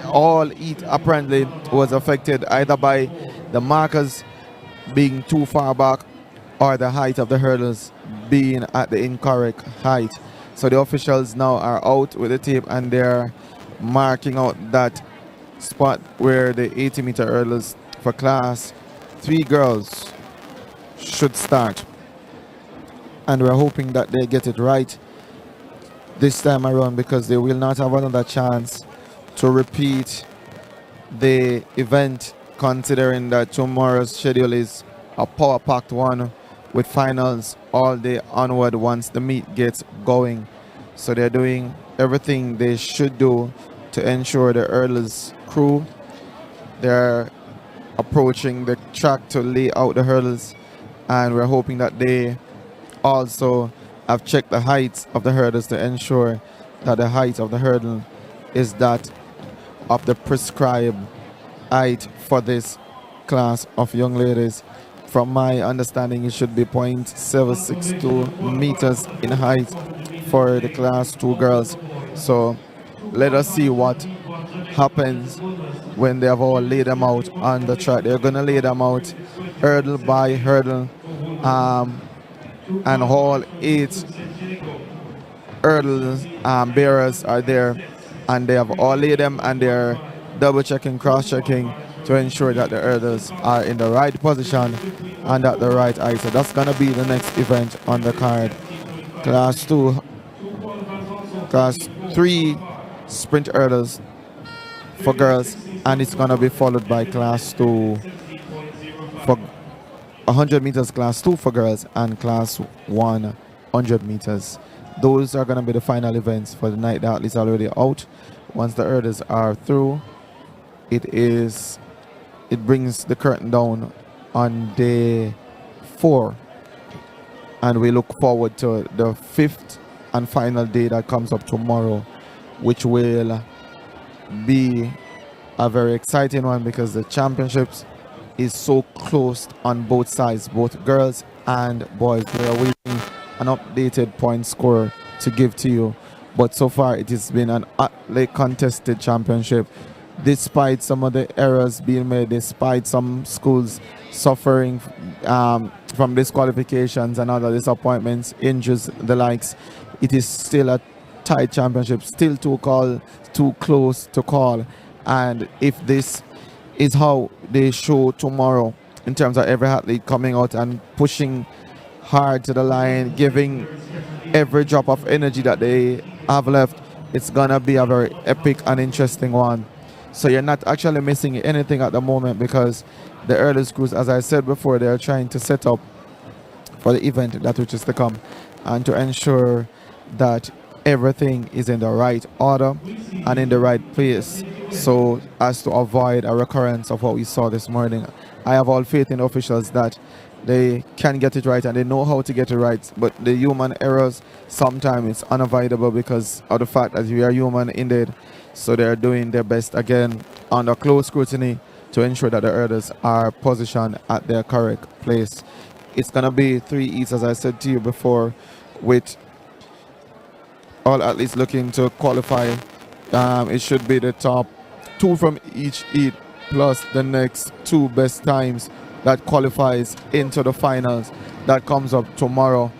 all heat apparently was affected either by the markers being too far back or the height of the hurdles being at the incorrect height. So the officials now are out with the tape, and they're marking out that spot where the 80-meter hurdles for class 3 girls should start, and we're hoping that they get it right this time around, because they will not have another chance to repeat the event, considering that tomorrow's schedule is a power-packed one with finals all day onward once the meet gets going. So they're doing everything they should do to ensure the hurdles crew, they're approaching the track to lay out the hurdles, and we're hoping that they also have checked the heights of the hurdles to ensure that the height of the hurdle is that of the prescribed height for this class of young ladies. From my understanding, it should be 0.762 meters in height for the class 2 girls. So let us see what happens when they have all laid them out on the track. They're going to lay them out hurdle by hurdle, and all 8 hurdles bearers are there, and they have all laid them, and they're double checking, cross checking to ensure that the hurdles are in the right position and at the right height. So that's gonna be the next event on the card. Class 3 sprint hurdles for girls, and it's gonna be followed by class 2 for 100 meters, class 2 for girls, and class 1 100 meters. Those are gonna be the final events for the night. That is already out. Once the hurdles are through, it brings the curtain down on day 4, and we look forward to the 5th and final day that comes up tomorrow, which will be a very exciting one because the championships is so close on both sides, both girls and boys. We are waiting an updated point score to give to you, but so far it has been an utterly contested championship, despite some of the errors being made, despite some schools suffering from disqualifications and other disappointments, injuries, the likes. It is still a tight championship, still too close to call. And if this is how they show tomorrow, in terms of every athlete coming out and pushing hard to the line, giving every drop of energy that they have left, it's gonna be a very epic and interesting one. So you're not actually missing anything at the moment, because the early schools, as I said before, they're trying to set up for the event that which is to come, and to ensure that everything is in the right order and in the right place, so as to avoid a recurrence of what we saw this morning. I have all faith in officials that they can get it right and they know how to get it right, but the human errors, sometimes it's unavoidable because of the fact that we are human indeed. So they're doing their best again under close scrutiny to ensure that the hurdles are positioned at their correct place. It's gonna be 3 heats, as I said to you before, with all athletes looking to qualify. It should be the top 2 from each heat plus the next 2 best times that qualifies into the finals. That comes up tomorrow.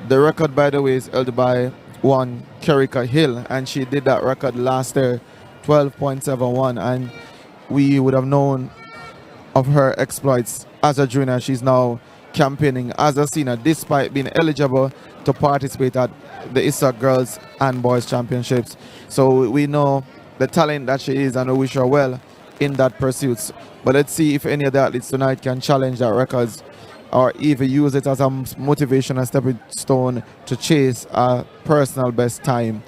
The record, by the way, is held by one Kerika Hill, and she did that record last year, 12.71, and we would have known of her exploits as a junior. She's now campaigning as a senior, despite being eligible to participate at the ISSA Girls and Boys Championships. So we know the talent that she is, and we wish her well in that pursuit. But let's see if any of the athletes tonight can challenge that records, or even use it as a motivation and stepping stone to chase a personal best time.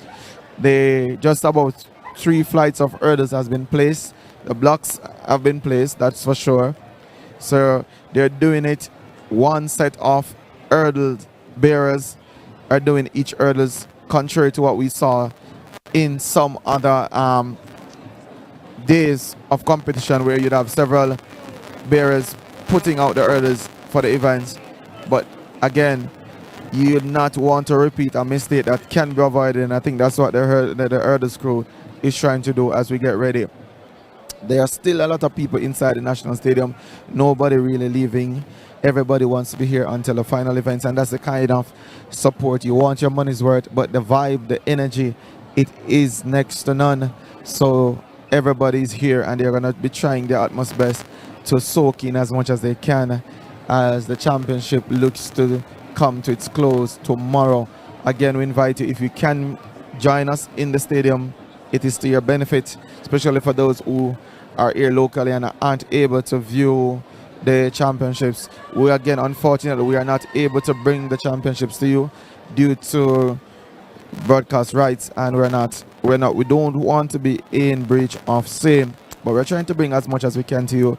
Just about 3 flights of hurdles has been placed. The blocks have been placed, that's for sure. So they're doing it. 1 set of hurdle bearers are doing each hurdles, contrary to what we saw in some other days of competition, where you'd have several bearers putting out the hurdles for the events. But again, you'd not want to repeat a mistake that can be avoided, and I think that's what the hurdles crew is trying to do as we get ready. There are still a lot of people inside the National Stadium, nobody really leaving. Everybody wants to be here until the final events, and that's the kind of support you want your money's worth. But the vibe, the energy, it is next to none. So everybody's here, and they're going to be trying their utmost best to soak in as much as they can as the championship looks to come to its close tomorrow. Again, we invite you, if you can join us in the stadium, it is to your benefit, especially for those who are here locally and aren't able to view the championships. Unfortunately, we are not able to bring the championships to you due to broadcast rights, and we don't want to be in breach of same, but we're trying to bring as much as we can to you.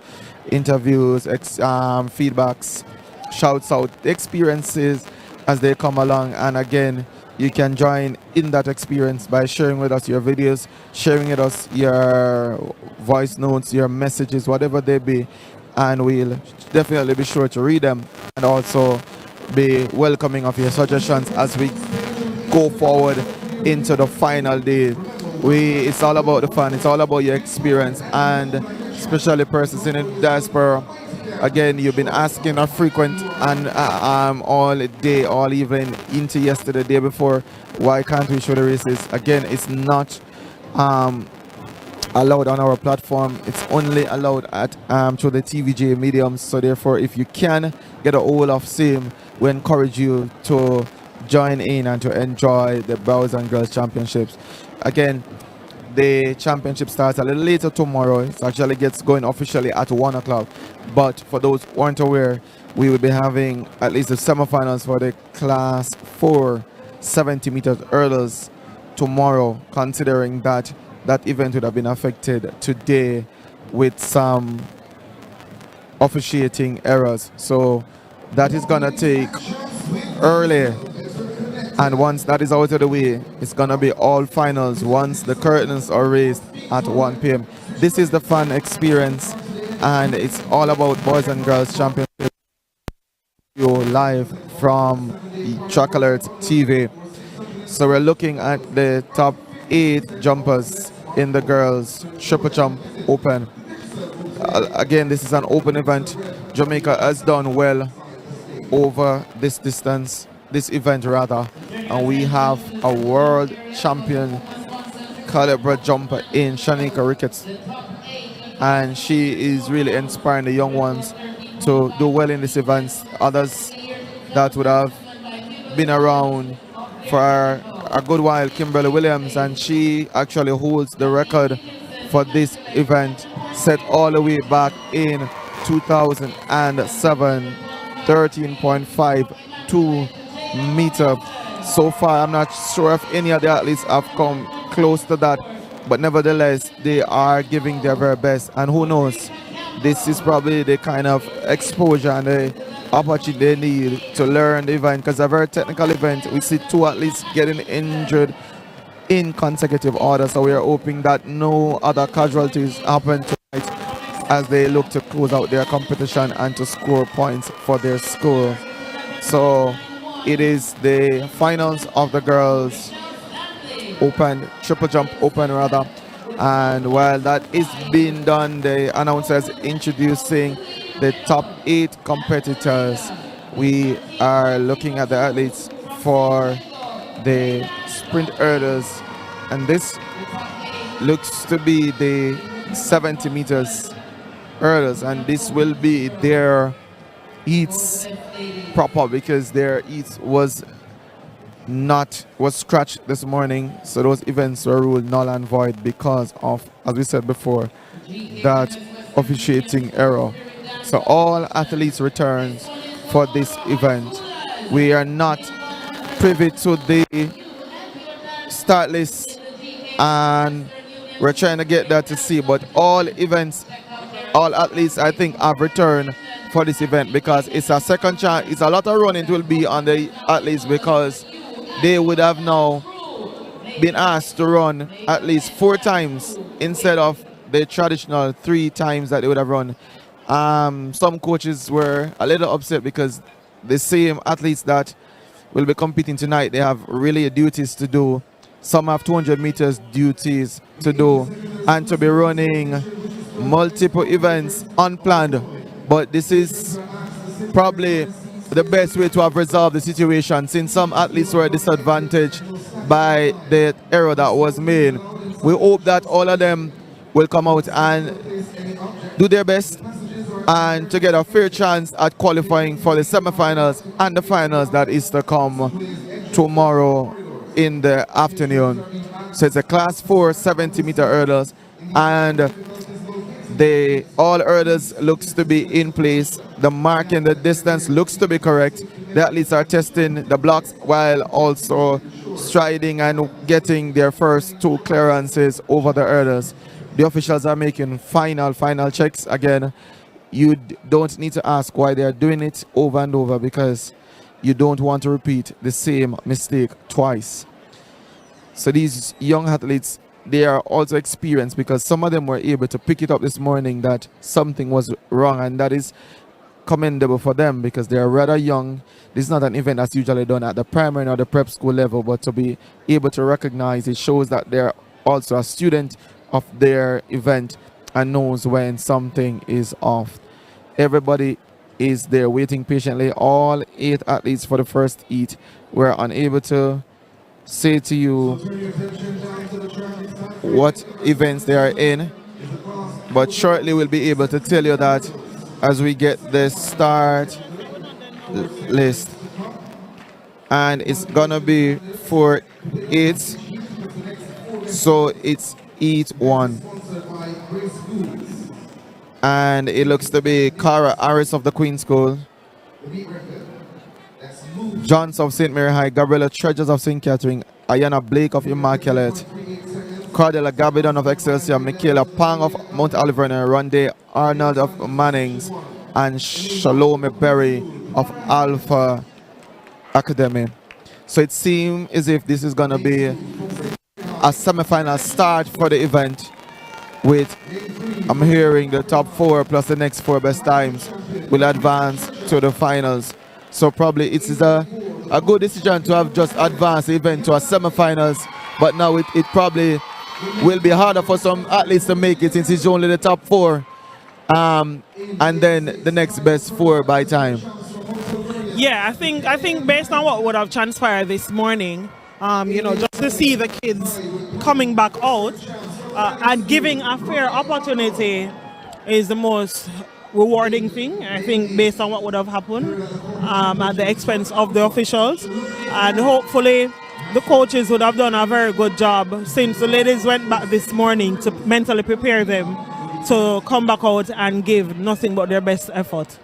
Interviews, feedbacks, shouts out, experiences as they come along. And again, you can join in that experience by sharing with us your videos, sharing with us your voice notes, your messages, whatever they be, and we'll definitely be sure to read them and also be welcoming of your suggestions as we go forward into the final day. It's all about the fun, it's all about your experience, and especially persons in the diaspora. Again, you've been asking a frequent and all day, all evening into yesterday, day before, why can't we show the races? Again, it's not allowed on our platform. It's only allowed at through the TVJ mediums. So therefore, if you can get a hold of same, we encourage you to join in and to enjoy the Boys and Girls Championships. Again, the championship starts a little later tomorrow. It actually gets going officially at 1 o'clock. But for those who aren't aware, we will be having at least the semifinals for the Class 4 70-meter hurdles tomorrow, considering that that event would have been affected today with some officiating errors. So that is going to take early. And once that is out of the way, it's going to be all finals once the curtains are raised at 1 p.m. This is the fun experience, and it's all about Boys and Girls Championship live from Track Alert TV. So we're looking at the top 8 jumpers in the girls triple jump open. Again, this is an open event. Jamaica has done well over this distance, this event rather, and we have a world champion caliber jumper in Shanika Ricketts, and she is really inspiring the young ones to do well in this event. Others that would have been around for a good while, Kimberly Williams, and she actually holds the record for this event, set all the way back in 2007, 13.52 meter. So far, I'm not sure if any of the athletes have come close to that, but nevertheless, they are giving their very best. And who knows, this is probably the kind of exposure and the opportunity they need to learn the event, because it's a very technical event. We see 2 athletes getting injured in consecutive order, so we are hoping that no other casualties happen tonight as they look to close out their competition and to score points for their school. So it is the finals of the girls open, triple jump open rather, and while that is being done, the announcers introducing the top 8 competitors. We are looking at the athletes for the sprint hurdles, and this looks to be the 70 meters hurdles, and this will be their heats proper, because their heats was scratched this morning, so those events were ruled null and void because of, as we said before, that officiating error. So all athletes returns for this event. We are not privy to the start list, and we're trying to get that to see, but all athletes I think have returned for this event, because it's a second chance. It's a lot of running will be on the athletes, because they would have now been asked to run at least 4 times instead of the traditional 3 times that they would have run. Some coaches were a little upset because the same athletes that will be competing tonight, they have really duties to do. Some have 200 meters duties to do, and to be running multiple events unplanned. But this is probably the best way to have resolved the situation, since some athletes were disadvantaged by the error that was made. We hope that all of them will come out and do their best and to get a fair chance at qualifying for the semifinals and the finals that is to come tomorrow in the afternoon. So it's a class 4 70-meter hurdles, and the all hurdles looks to be in place. The mark in the distance looks to be correct. The athletes are testing the blocks while also striding and getting their first 2 clearances over the hurdles. The officials are making final checks. Again, you don't need to ask why they are doing it over and over, because you don't want to repeat the same mistake twice. So these young athletes, they are also experienced, because some of them were able to pick it up this morning that something was wrong, and that is commendable for them because they are rather young. This is not an event that's usually done at the primary or the prep school level, but to be able to recognize it shows that they're also a student of their event and knows when something is off. Everybody is there waiting patiently. All 8 athletes for the first heat were unable to say to you what events they are in. But shortly we'll be able to tell you that as we get the start list. And it's gonna be for heats. So it's heat 1. And it looks to be Cara Harris of the Queen School, Johns of St. Mary High, Gabriella Treasures of St. Catherine, Ayana Blake of Immaculate, Cardella Gabidon of Excelsior, Michaela Pang of Mount Alvernia, Ronde Arnold of Mannings, and Shalome Berry of Alpha Academy. So it seems as if this is going to be a semi-final start for the event with, I'm hearing, the top 4 plus the next 4 best times will advance to the finals. So probably it is a good decision to have just advanced the event to a semi-finals, but now it probably will be harder for some athletes to make it since it's only the top 4 and then the next best 4 by time. Yeah, I think based on what would have transpired this morning, just to see the kids coming back out and giving a fair opportunity is the most rewarding thing, I think, based on what would have happened at the expense of the officials. And hopefully the coaches would have done a very good job since the ladies went back this morning to mentally prepare them to come back out and give nothing but their best effort.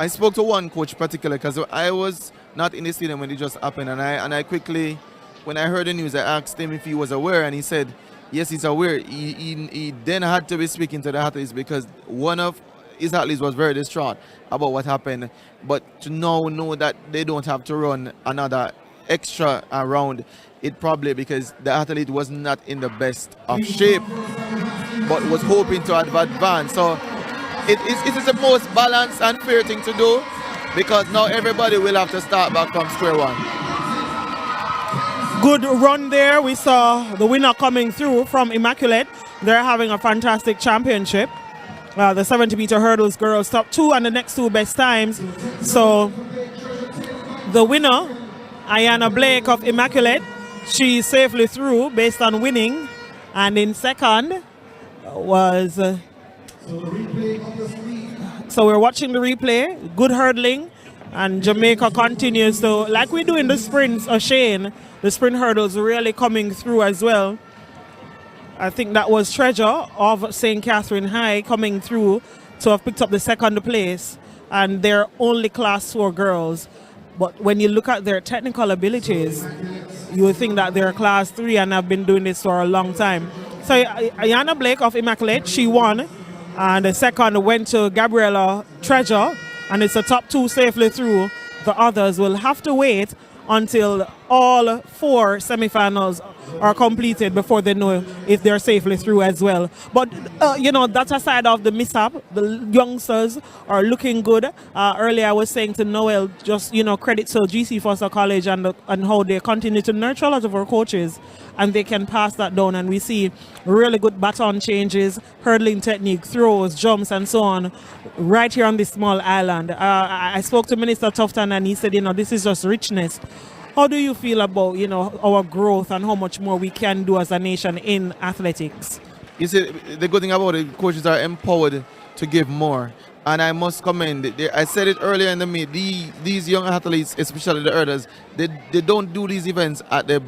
I spoke to one coach particularly because I was not in the stadium when it just happened, and I quickly, when I heard the news, I asked him if he was aware, and he said yes, he's aware. He then had to be speaking to the athletes because one of his athletes was very distraught about what happened, but to now know that they don't have to run another extra round, it probably because the athlete was not in the best of shape but was hoping to advance. So it is the most balanced and fair thing to do because now everybody will have to start back from square one. Good run there. We saw the winner coming through from Immaculate. They're having a fantastic championship. The 70-meter hurdles girls top 2 and the next 2 best times. So the winner, Ayana Blake of Immaculate, she's safely through based on winning. And in second was... so we're watching the replay. Good hurdling. And Jamaica continues to, like we do in the sprints, Shane, the sprint hurdles really coming through as well. I think that was Treasure of St. Catherine High coming through to have picked up the second place. And they're only class 4 girls. But when you look at their technical abilities, you would think that they're class 3 and have been doing this for a long time. So Ayana Blake of Immaculate, she won. And the second went to Gabriella Treasure. And it's a top 2 safely through. The others will have to wait until all 4 semifinals are completed before they know if they're safely through as well. But, that's aside of the mishap. The youngsters are looking good. Earlier I was saying to Noel, just, credit to GC Foster College and how they continue to nurture a lot of our coaches and they can pass that down. And we see really good baton changes, hurdling technique, throws, jumps, and so on right here on this small island. I spoke to Minister Tufton and he said, this is just richness. How do you feel about, our growth and how much more we can do as a nation in athletics? You see, the good thing about it, coaches are empowered to give more. And I must commend, I said it earlier in the meet, these young athletes, especially the hurdlers, they don't do these events at the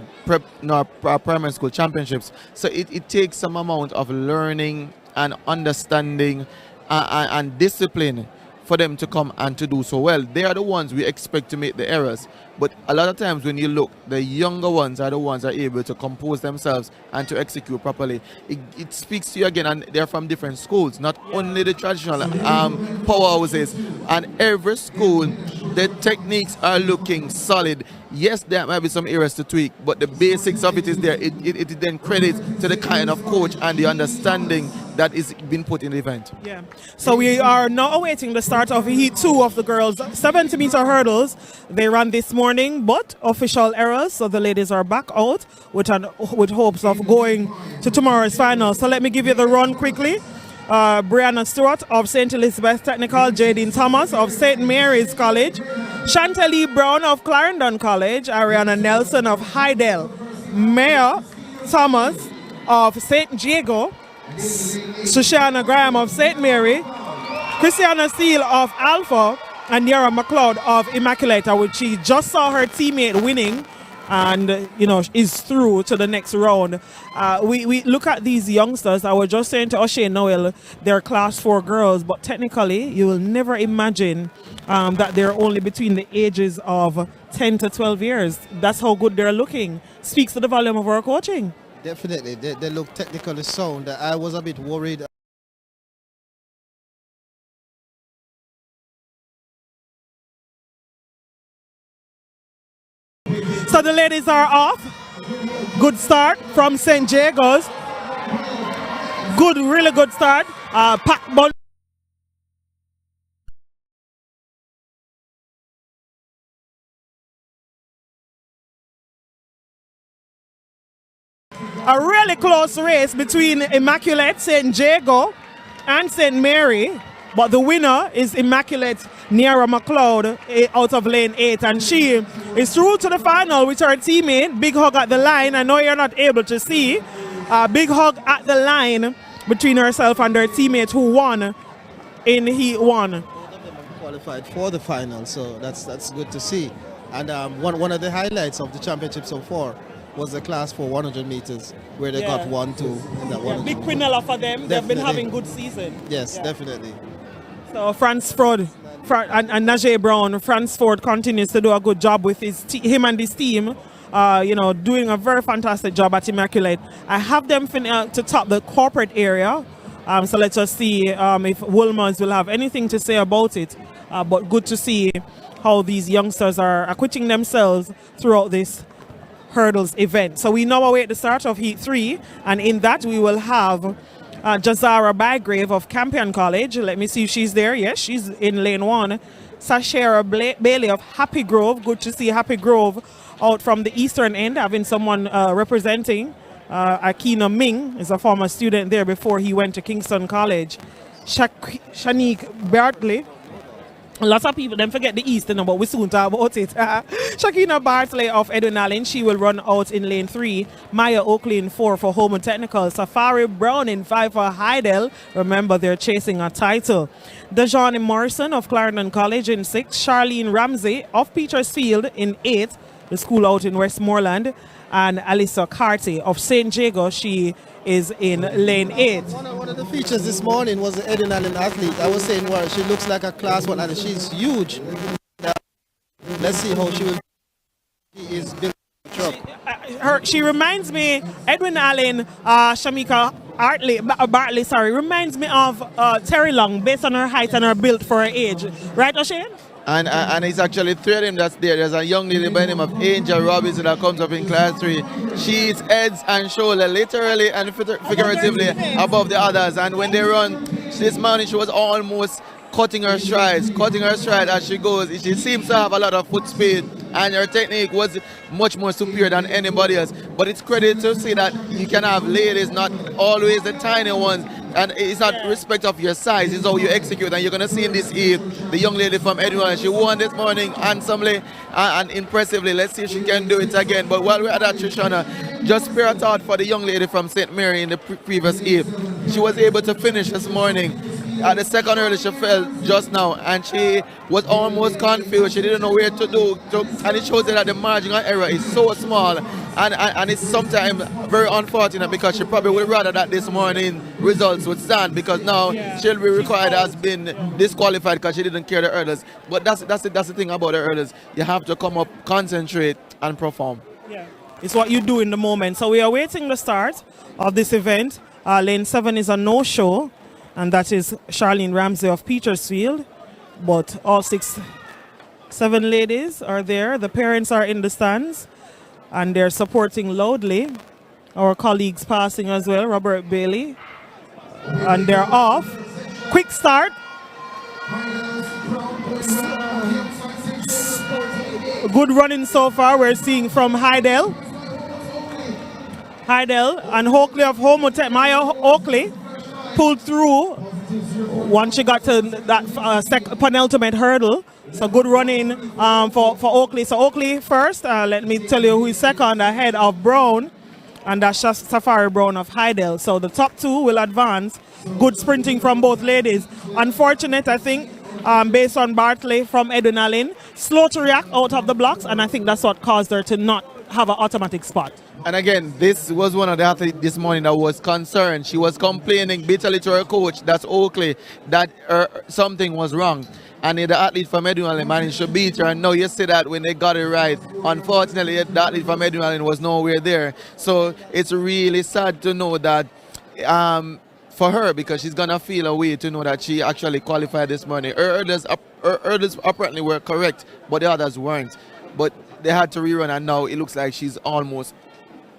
primary school championships. So it takes some amount of learning and understanding and discipline for them to come and to do so well. They are the ones we expect to make the errors. But a lot of times when you look, the younger ones are the ones that are able to compose themselves and to execute properly. It speaks to you again, and they're from different schools, not only the traditional powerhouses. And every school, the techniques are looking solid. Yes, there might be some areas to tweak, but the basics of it is there. It then credits to the kind of coach and the understanding that is being put in the event. Yeah. So we are now awaiting the start of Heat 2 of the girls' 70-meter hurdles. They ran this morning, but official errors, so the ladies are back out with hopes of going to tomorrow's final. So let me give you the run quickly. Brianna Stewart of St. Elizabeth Technical, Jadine Thomas of St. Mary's College, Chantalee Brown of Clarendon College, Ariana Nelson of Hydel, Maya Thomas of St. Diego, Shoshana Graham of St. Mary, Christiana Steele of Alpha, and Kiara McLeod of Immaculata, which she just saw her teammate winning and, you know, is through to the next round. We look at these youngsters. I was just saying to O'Shane Noel, they're class 4 girls, but technically you will never imagine that they're only between the ages of 10 to 12 years. That's how good they're looking. Speaks to the volume of our coaching. Definitely, they look technically sound. I was a bit worried. So the ladies are off. Good start from St. Diego's. Good, really good start. Pat Bun. A really close race between Immaculate St. Diego and St. Mary, but the winner is Immaculate Kiara McLeod out of lane 8, and she is through to the final with her teammate. Big hug at the line. I know you're not able to see. Big hug at the line between herself and her teammate who won in Heat 1. Qualified for the final, so that's good to see. And one of the highlights of the championship so far was the class for 100 meters where they got 1-2 in that one. Big Quinella for them. Definitely. They've been having good season. Yes, definitely. So France Ford and Najee Brown, France Ford continues to do a good job with him and his team. You know, doing a very fantastic job at Immaculate. I have them to top the corporate area. So let's just see if Wilmers will have anything to say about it. But good to see how these youngsters are acquitting themselves throughout this hurdles event. So we now await the start of Heat 3, and in that we will have Jazara Bygrave of Campion College. Let me see if she's there. Yes, she's in lane 1. Sashera Bailey of Happy Grove. Good to see Happy Grove out from the eastern end, having someone representing. Akina Ming is a former student there before he went to Kingston College. Shanique Bartley. Lots of people then forget the East, but we soon talk about it. Shakina Bartley of Edwin Allen, she will run out in lane 3. Maya Oakley in 4 for Home and Technical. Safari Brown in 5 for Heidel. Remember, they're chasing a title. Dejani Morrison of Clarendon College in 6. Charlene Ramsey of Petersfield in 8. The school out in Westmoreland. And Alyssa Carty of St. Diego, she is in lane 8. One of the features this morning was the Edwin Allen athlete. I was saying, well, she looks like a class 1 and she's huge. Let's see how she is built. She reminds me, Edwin Allen, Shamika Bartley, reminds me of Terry Long based on her height and her build for her age. Right, O'Shane? And it's actually 3 of them that's there. There's a young lady by the name of Angel Robinson that comes up in class 3. She's heads and shoulders, literally and figuratively, above the others. And when they run, this morning she was almost cutting her strides as she goes. She seems to have a lot of foot speed, and her technique was much more superior than anybody else. But it's credit to see that you can have ladies, not always the tiny ones, and it's not respect of your size, it's how you execute. And you're going to see in this heat the young lady from Edinburgh. She won this morning handsomely and impressively. Let's see if she can do it again. But while we're at that, Trishana, just spare a thought for the young lady from St. Mary in the previous heat. She was able to finish this morning. At the second hurdle, she fell just now, and she was almost confused. She didn't know where to do, and it shows that the margin of error is so small, and it's sometimes very unfortunate because she probably would rather that this morning results would stand, because now she'll be required as been disqualified because she didn't clear the hurdles. But that's the thing about the hurdles. You have to come up, concentrate, and perform. Yeah, it's what you do in the moment. So we are waiting the start of this event. Lane 7 is a no-show. And that is Charlene Ramsey of Petersfield. But all 7 ladies are there. The parents are in the stands, and they're supporting loudly. Our colleagues passing as well, Robert Bailey. And they're off. Quick start. Good running so far, we're seeing from Heidel and Oakley of Maya Oakley pulled through once she got to that penultimate hurdle. So good running for Oakley. So Oakley first. Let me tell you who is second, ahead of Brown. and that's Safari Brown of Heidel. So the top two will advance. Good sprinting from both ladies. Unfortunate, I think, based on Bartley from Edwin Allen, slow to react out of the blocks, and I think that's what caused her to not have an automatic spot. And again, this was one of the athletes this morning that was concerned. She was complaining bitterly to her coach, that's Oakley, that something was wrong. And the athlete from Edwin Allen managed to beat her. And now you see that when they got it right. Unfortunately, the athlete from Edwin Allen was nowhere there. So it's really sad to know that for her, because she's going to feel a way to know that she actually qualified this morning. Her hurdles apparently were correct, but the others weren't. But they had to rerun, and now it looks like she's going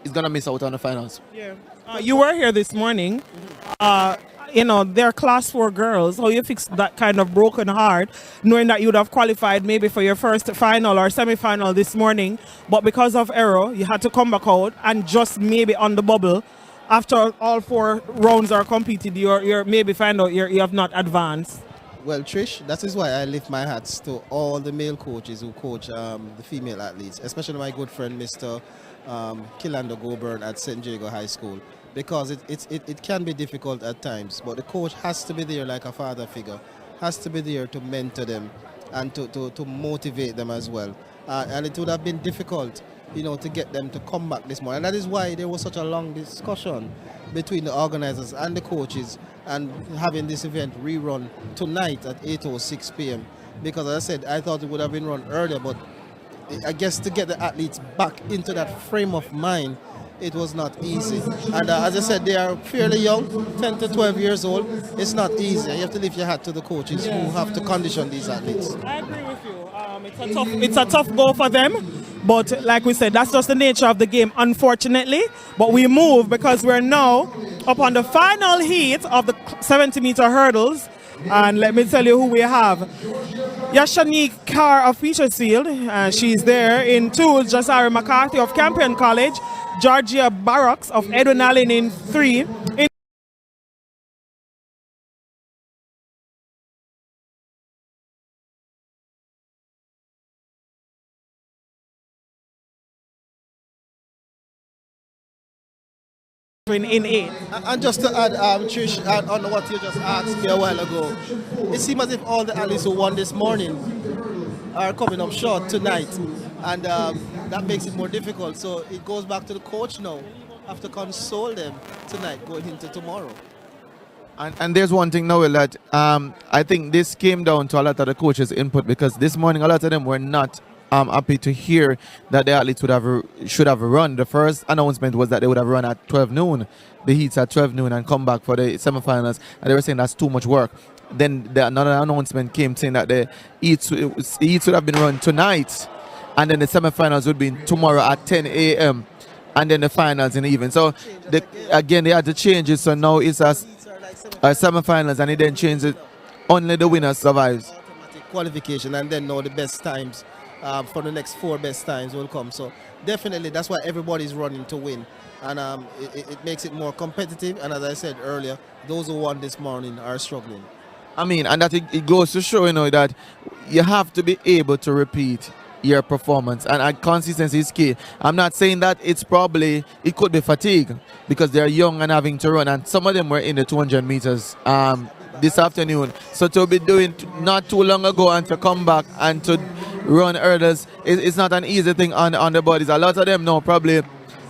to miss out on the finals. Yeah. You were here this morning. They're class 4 girls. How you fix that kind of broken heart, knowing that you would have qualified maybe for your first final or semi-final this morning, but because of error, you had to come back out and just maybe on the bubble. After all 4 rounds are completed, you're maybe find out you have not advanced. Well, Trish, that is why I lift my hats to all the male coaches who coach the female athletes, especially my good friend, Mr. Kilando Goburn at St. Jago High School, because it can be difficult at times, but the coach has to be there like a father figure, has to be there to mentor them and to motivate them as well. And it would have been difficult, to get them to come back this morning. And that is why there was such a long discussion between the organizers and the coaches and having this event rerun tonight at 8:06 p.m. Because as I said, I thought it would have been run earlier, but I guess to get the athletes back into that frame of mind, it was not easy. And as I said, they are fairly young, 10 to 12 years old. It's not easy. You have to lift your hat to the coaches who have to condition these athletes. I agree with you. It's a tough goal for them. But like we said, that's just the nature of the game, unfortunately. But we move because we're now up on the final heat of the 70-meter hurdles. And let me tell you who we have. Yashanik Carr of Petersfield. She's there. In 2, Jasari McCarthy of Campion College. Georgia Barrocks of Edwin Allen in 3. In 8. And just to add, Trish, on what you just asked me a while ago, it seems as if all the athletes who won this morning are coming up short tonight, and that makes it more difficult. So it goes back to the coach now. Have to console them tonight going into tomorrow. And there's one thing now that I think this came down to a lot of the coaches' input, because this morning a lot of them were not happy to hear that the athletes should have run. The first announcement was that they would have run at 12 noon, the heats at 12 noon, and come back for the semifinals. And they were saying that's too much work. Then another announcement came saying that the heats would have been run tonight, and then the semifinals would be tomorrow at 10 a.m. and then the finals in the evening. So again, they had to change it. So now it's a semifinals, and they then changed it. Only the winner survives. Qualification, and then now the best times. For the next 4 best times will come. So definitely that's why everybody's running to win. And it makes it more competitive. And as I said earlier, those who won this morning are struggling. I mean, and that it goes to show, that you have to be able to repeat your performance. And consistency is key. I'm not saying that it could be fatigue, because they're young and having to run. And some of them were in the 200 meters this afternoon. So to be doing not too long ago and to come back and to run hurdles, it's not an easy thing on the bodies. A lot of them now probably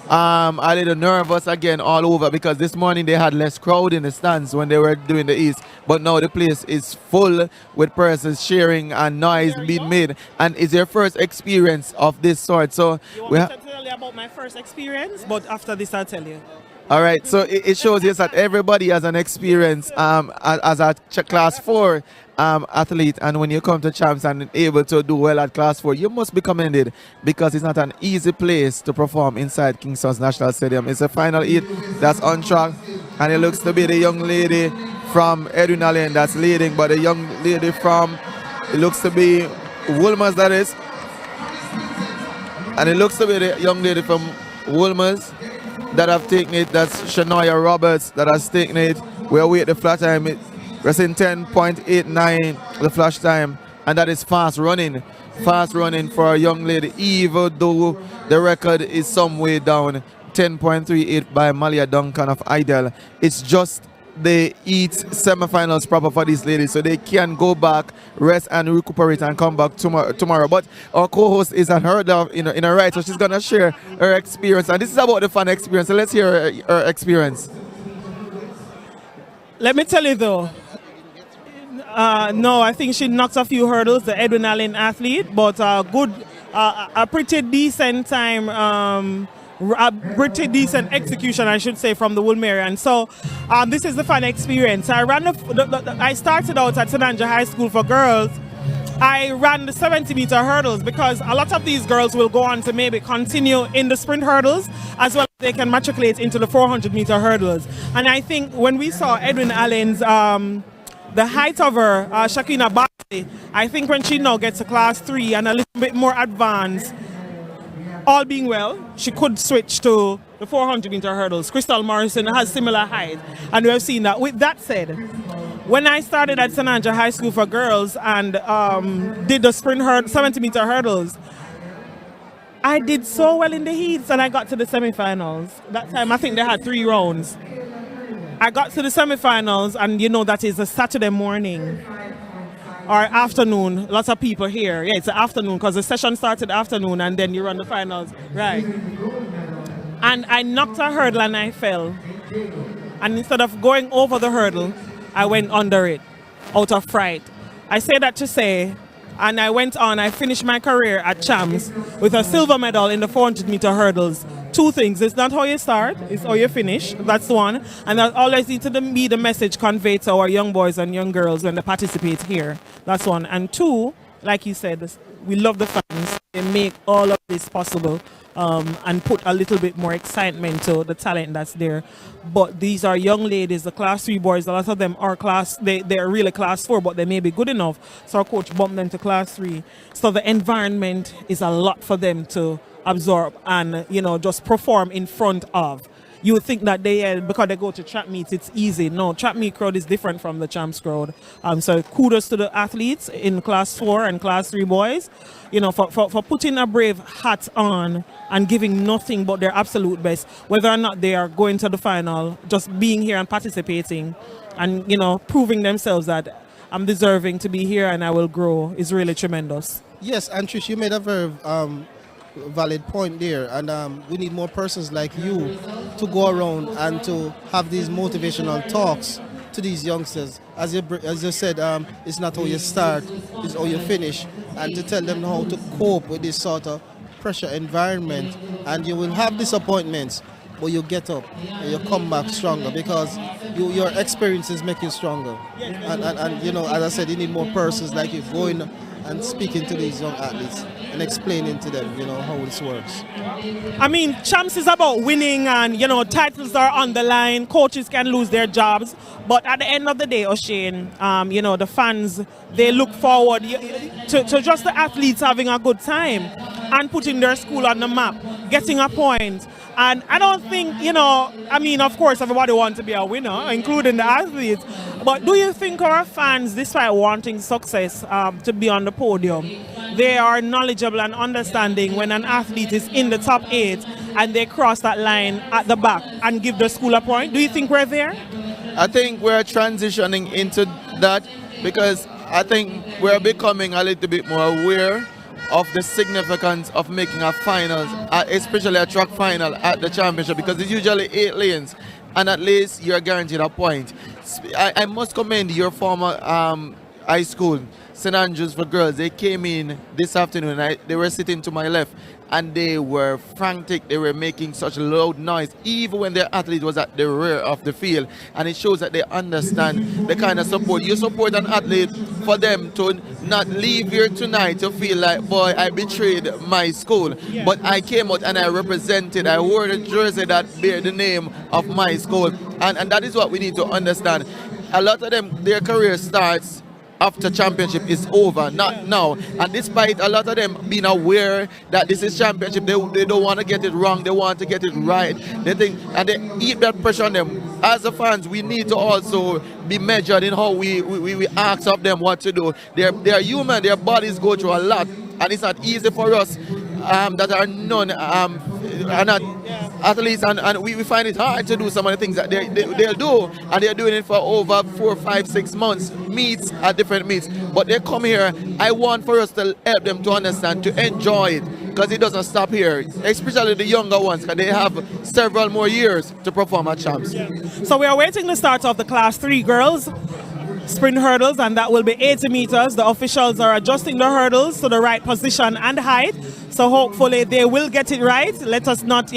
a little nervous again all over, because this morning they had less crowd in the stands when they were doing the East, but now the place is full with persons cheering and noise being made. And it's their first experience of this sort. So you want me to tell you about my first experience, but after this I'll tell you. All right, so it shows you that everybody has an experience as a class 4 athlete, and when you come to champs and able to do well at class 4, you must be commended, because it's not an easy place to perform inside Kingston's National Stadium. It's a final heat that's on track, and it looks to be the young lady from Edwin Allen that's leading, but the young lady it looks to be Wolmer's, that is, and it looks to be the young lady from Wolmer's that have taken it. That's Shania Roberts that has taken it. We await the flash time. We're saying 10.89 the flash time, and that is fast running for a young lady, even though the record is some way down. 10.38 by Malia Duncan of Idel. It's just the EAT semi-finals proper for these ladies, so they can go back, rest and recuperate and come back tomorrow. But our co-host is at her in a right, so she's gonna share her experience, and this is about the fun experience. So let's hear her experience. Let me tell you though, no, I think she knocked a few hurdles, the Edwin Allen athlete, but a pretty decent time, a pretty decent execution, I should say, from the Woolmerian. So this is the fun experience. I started out at St. Andrew High School for girls. I ran the 70-meter hurdles because a lot of these girls will go on to maybe continue in the sprint hurdles as well as they can matriculate into the 400-meter hurdles. And I think when we saw Edwin Allen's the height of her, Shakina Barkley, I think when she now gets to class 3 and a little bit more advanced, all being well, she could switch to the 400-meter hurdles. Crystal Morrison has similar height, and we have seen that. With that said, when I started at St. Andrew High School for girls and did the sprint 70-meter hurdles, I did so well in the heats and I got to the semifinals. That time I think they had 3 rounds. I got to the semifinals, and you know that is a Saturday morning or afternoon. Lots of people here. Yeah, it's the afternoon because the session started afternoon and then you run the finals. Right. And I knocked a hurdle and I fell. And instead of going over the hurdle, I went under it out of fright. I say that to say, and I went on, I finished my career at Champs with a silver medal in the 400-meter hurdles. 2 things, it's not how you start, it's how you finish. That's one. And that always needs to be the message conveyed to our young boys and young girls when they participate here. That's one. And 2, like you said, we love the fans. They make all of this possible. And put a little bit more excitement to the talent that's there. But these are young ladies, the class 3 boys, a lot of them are they're really class 4, but they may be good enough. So our coach bumped them to class 3. So the environment is a lot for them to absorb and, you know, just perform in front of. You would think that because they go to track meets, it's easy. No, track meet crowd is different from the Champs crowd. So kudos to the athletes in class 4 and class 3 boys, you know, for putting a brave hat on and giving nothing but their absolute best, whether or not they are going to the final, just being here and participating and, you know, proving themselves that I'm deserving to be here and I will grow is really tremendous. Yes, and Trish, you made a very valid point there, and we need more persons like you to go around and to have these motivational talks to these youngsters. As you said, it's not how you start, it's how you finish, and to tell them how to cope with this sort of pressure environment. And you will have disappointments, but you get up and you come back stronger because your experiences make you stronger. And you know, as I said, you need more persons like you going and speaking to these young athletes and explaining to them, you know, how this works. I mean, Champs is about winning and, you know, titles are on the line. Coaches can lose their jobs. But at the end of the day, O'Shane, you know, the fans, they look forward to just the athletes having a good time and putting their school on the map, getting a point. And I don't think, you know, I mean, of course, everybody wants to be a winner, including the athletes. But do you think our fans, despite wanting success to be on the podium, they are knowledgeable and understanding when an athlete is in the top 8 and they cross that line at the back and give the school a point? Do you think we're there? I think we're transitioning into that because I think we're becoming a little bit more aware of the significance of making a finals, especially a track final at the championship, because it's usually 8 lanes and at least you're guaranteed a point. I must commend your former high school, St. Andrews for girls. They came in this afternoon, they were sitting to my left and they were frantic. They were making such loud noise even when their athlete was at the rear of the field, and it shows that they understand the kind of support. You support an athlete for them to not leave here tonight to feel like, boy, I betrayed my school, but I came out and I represented, I wore the jersey that bear the name of my school, and that is what we need to understand. A lot of them, their career starts after championship is over, not now. And despite a lot of them being aware that this is championship, they don't want to get it wrong, they want to get it right. They think, and they eat that pressure on them. As the fans, we need to also be measured in how we ask of them what to do. They are human, their bodies go through a lot, and it's not easy for us that are not athletes, and we find it hard to do some of the things that they'll do, and they're doing it for over 4, 5, 6 months, meets at different meets. But they come here, I want for us to help them to understand, to enjoy it, because it doesn't stop here, especially the younger ones, because they have several more years to perform at champs. So we are waiting the start of the Class 3 girls sprint hurdles, and that will be 80 meters. The officials are adjusting the hurdles to the right position and height, so hopefully they will get it right. Let us not,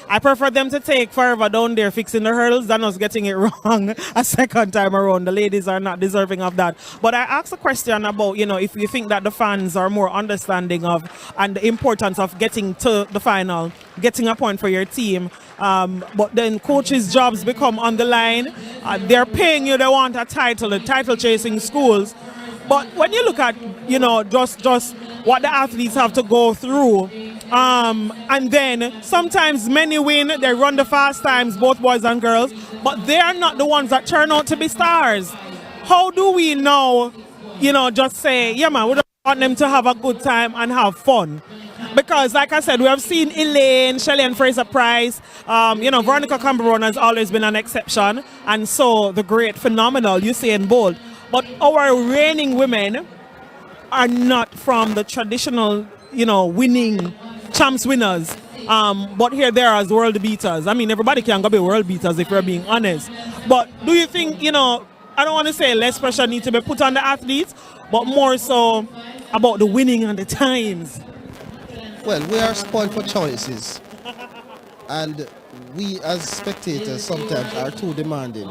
I prefer them to take forever down there fixing the hurdles than us getting it wrong a second time around. The ladies are not deserving of that. But I asked a question about, if you think that the fans are more understanding of and the importance of getting to the final, getting a point for your team. But then coaches' jobs become on the line. They're paying you, they want a title, the title chasing schools. But when you look at, just what the athletes have to go through, and then sometimes many win, they run the fast times, both boys and girls, but they are not the ones that turn out to be stars. How do we now, just say, yeah man, we don't want them to have a good time and have fun? Because, like I said, we have seen Elaine, Shelly-Ann Fraser-Pryce, Veronica Cameron has always been an exception, and so the great, phenomenal Usain Bolt. But our reigning women are not from the traditional, winning champs winners. But here they are as world beaters. I mean, everybody can go be world beaters if we're being honest. But do you think, I don't want to say less pressure needs to be put on the athletes, but more so about the winning and the times? Well, we are spoiled for choices, and we as spectators sometimes are too demanding.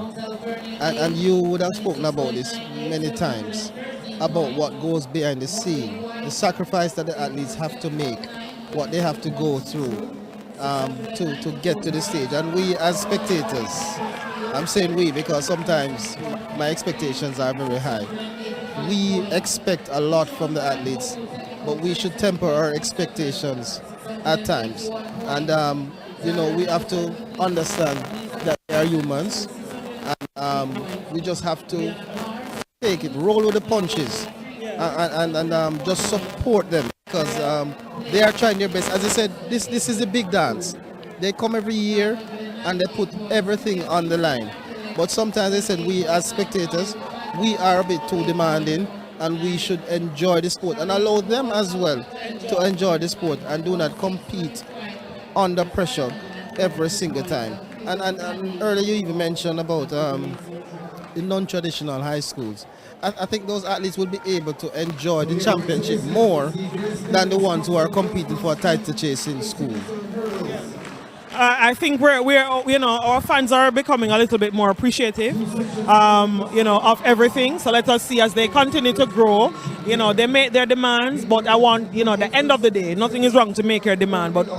And you would have spoken about this many times, about what goes behind the scene, the sacrifice that the athletes have to make, what they have to go through to get to the stage. And we as spectators, I'm saying we because sometimes my expectations are very high. We expect a lot from the athletes, but we should temper our expectations at times. And, we have to understand that they are humans, and we just have to take it, roll with the punches, and just support them, because they are trying their best. As I said, this is a big dance. They come every year, and they put everything on the line. But sometimes, I said, we as spectators, we are a bit too demanding, and we should enjoy the sport and allow them as well to enjoy the sport and do not compete under pressure every single time. And earlier you even mentioned about the non-traditional high schools. I think those athletes will be able to enjoy the championship more than the ones who are competing for a title chase in school. I think we're our fans are becoming a little bit more appreciative, of everything. So let us see as they continue to grow. They make their demands, but I want, the end of the day, nothing is wrong to make your demand, but,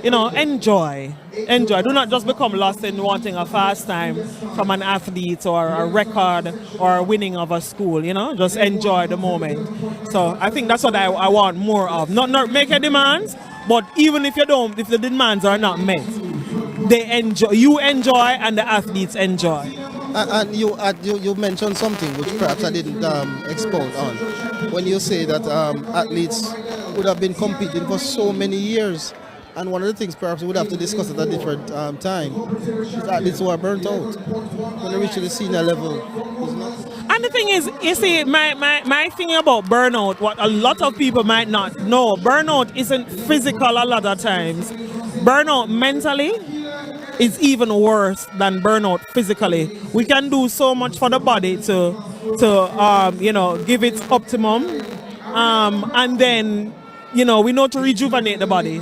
enjoy. Do not just become lost in wanting a fast time from an athlete or a record or a winning of a school, just enjoy the moment. So I think that's what I want more of. Not make your demands, but even if if the demands are not met, you enjoy and the athletes enjoy. And you mentioned something which perhaps I didn't expound on, when you say that athletes would have been competing for so many years, and one of the things perhaps we would have to discuss at a different time is athletes who are burnt out when they reach the senior level. And the thing is, you see, my thing about burnout, what a lot of people might not know, burnout isn't physical a lot of times. Burnout mentally is even worse than burnout physically. We can do so much for the body to give its optimum, and then, we know to rejuvenate the body.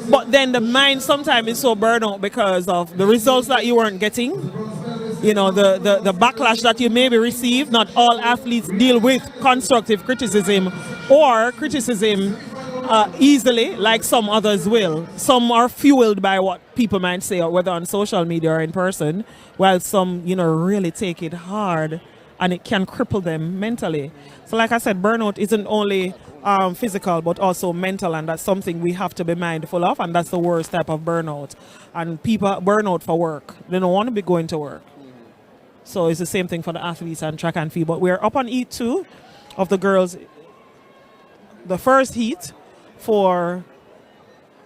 But then the mind sometimes is so burned out because of the results that you weren't getting, the backlash that you maybe receive. Not all athletes deal with constructive criticism or criticism easily, like some others will. Some are fueled by what people might say, whether on social media or in person, while some, really take it hard, and it can cripple them mentally. So like I said, burnout isn't only physical, but also mental, and that's something we have to be mindful of, and that's the worst type of burnout. And people burn out for work. They don't want to be going to work. So it's the same thing for the athletes and track and field. But we're up on heat 2 of the girls. The first heat for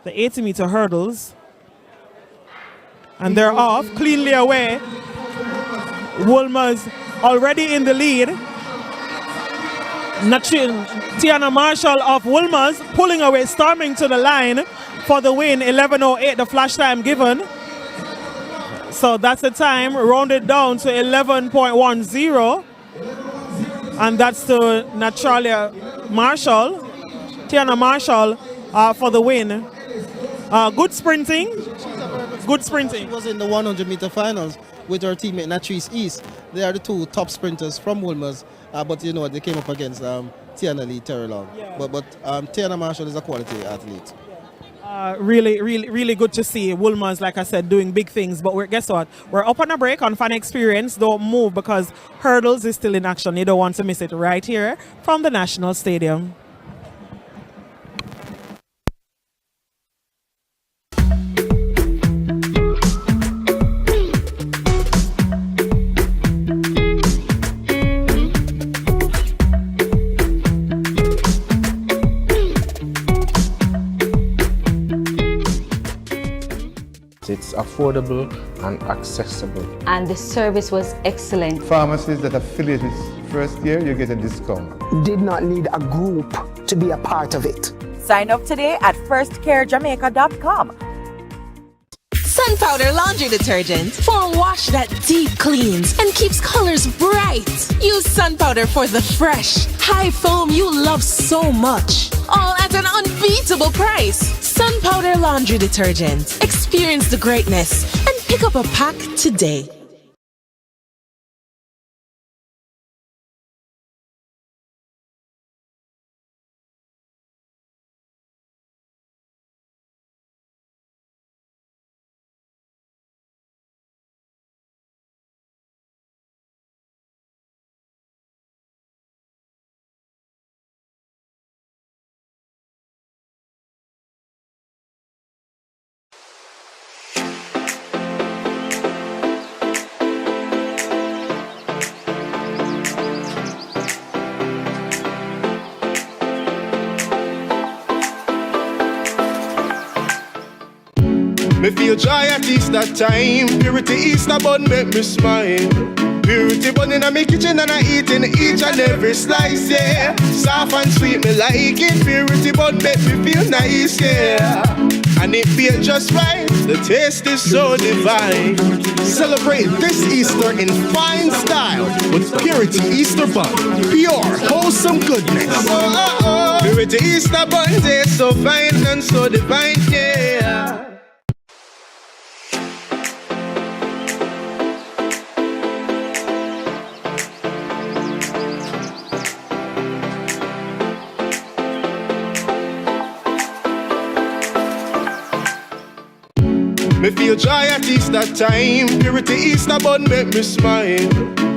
the 80-meter hurdles And they're off, cleanly away. Wolmer's already in the lead. Tiana Marshall of Wolmer's pulling away, storming to the line for the win. 11:08, the flash time given. So that's the time, rounded down to 11.10. And that's to Natalia Marshall, Tiana Marshall for the win. Good sprinting. Good sprinting. She was in the 100-meter finals with her teammate Natrice East. They are the two top sprinters from Wolmer's. But you know what, they came up against Tiana Lee Terrelong. Yeah. But Tiana Marshall is a quality athlete. Really good to see Wolmer's, like I said, doing big things. But guess what? We're up on a break on Fan Experience. Don't move because hurdles is still in action. You don't want to miss it right here from the National Stadium. It's affordable and accessible. And the service was excellent. Pharmacies that affiliate with first year, you get a discount. Did not need a group to be a part of it. Sign up today at firstcarejamaica.com. Sun Powder Laundry Detergent for a wash that deep cleans and keeps colors bright. Use Sun Powder for the fresh, high foam you love so much. All at an unbeatable price. Sun Powder Laundry Detergent. Experience the greatness and pick up a pack today. Me feel joy at Easter time. Purity Easter bun make me smile. Purity bun in my kitchen and I eating each and every slice, yeah. Soft and sweet, me like it. Purity bun make me feel nice, yeah. And it feel just right. The taste is so divine. Celebrate this Easter in fine style with Purity Easter bun. Pure, wholesome goodness. Purity Easter bun, they're so fine and so divine, yeah. Me feel joy at Easter time. Purity Easter bun make me smile.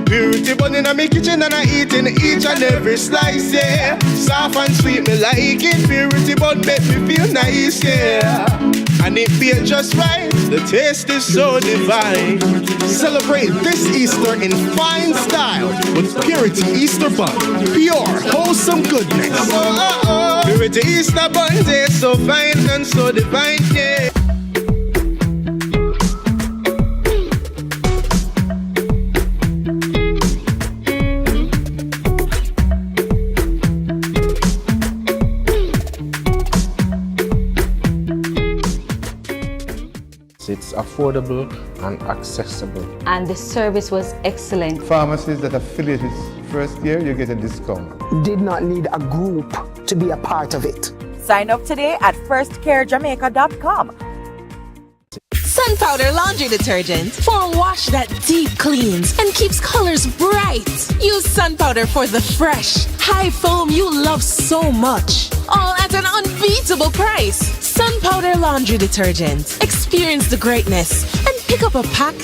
Purity bun in my kitchen and I eating each and every slice, yeah. Soft and sweet, me like it. Purity bun make me feel nice, yeah. And it feel just right. The taste is so divine. Celebrate this Easter in fine style with Purity Easter bun. Pure, wholesome goodness. Purity Easter bun, they're so fine and so divine, yeah. It's affordable and accessible. And the service was excellent. Pharmacies that affiliate with first year, you get a discount. Did not need a group to be a part of it. Sign up today at firstcarejamaica.com. Sun Powder Laundry Detergent for a wash that deep cleans and keeps colors bright. Use Sun Powder for the fresh, high foam you love so much. All at an unbeatable price. Sun Powder Laundry Detergent. Experience the greatness and pick up a pack.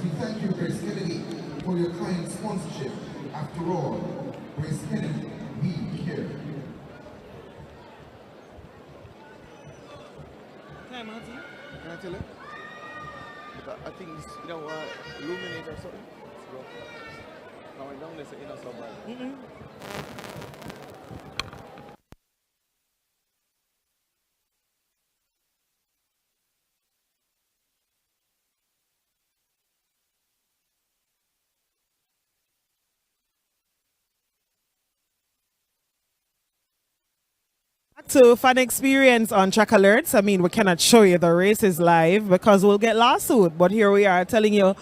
we thank you, Grace Kennedy, for your kind sponsorship. After all, Grace Kennedy, we care. Can I tell you? I think this, illuminate or something. Now I don't listen in so bad. To fan experience on Track Alerts. I mean, we cannot show you the races live because we'll get lawsuit. But here we are telling you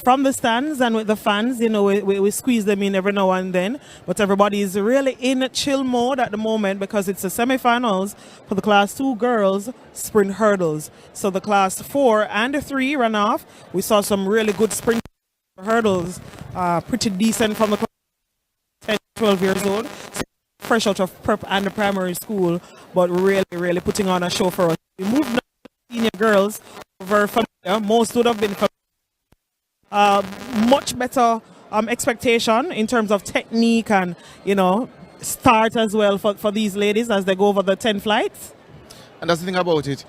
from the stands and with the fans, we squeeze them in every now and then. But everybody is really in chill mode at the moment because it's the semifinals for the Class 2 girls sprint hurdles. So the Class 4 and 3 ran off. We saw some really good sprint hurdles, pretty decent from the 10, 12 years old. Fresh out of prep and the primary school, but really putting on a show for us. We moved now to senior girls, very familiar. Most would have been much better expectation in terms of technique and start as well for these ladies as they go over the 10 flights. And that's the thing about it.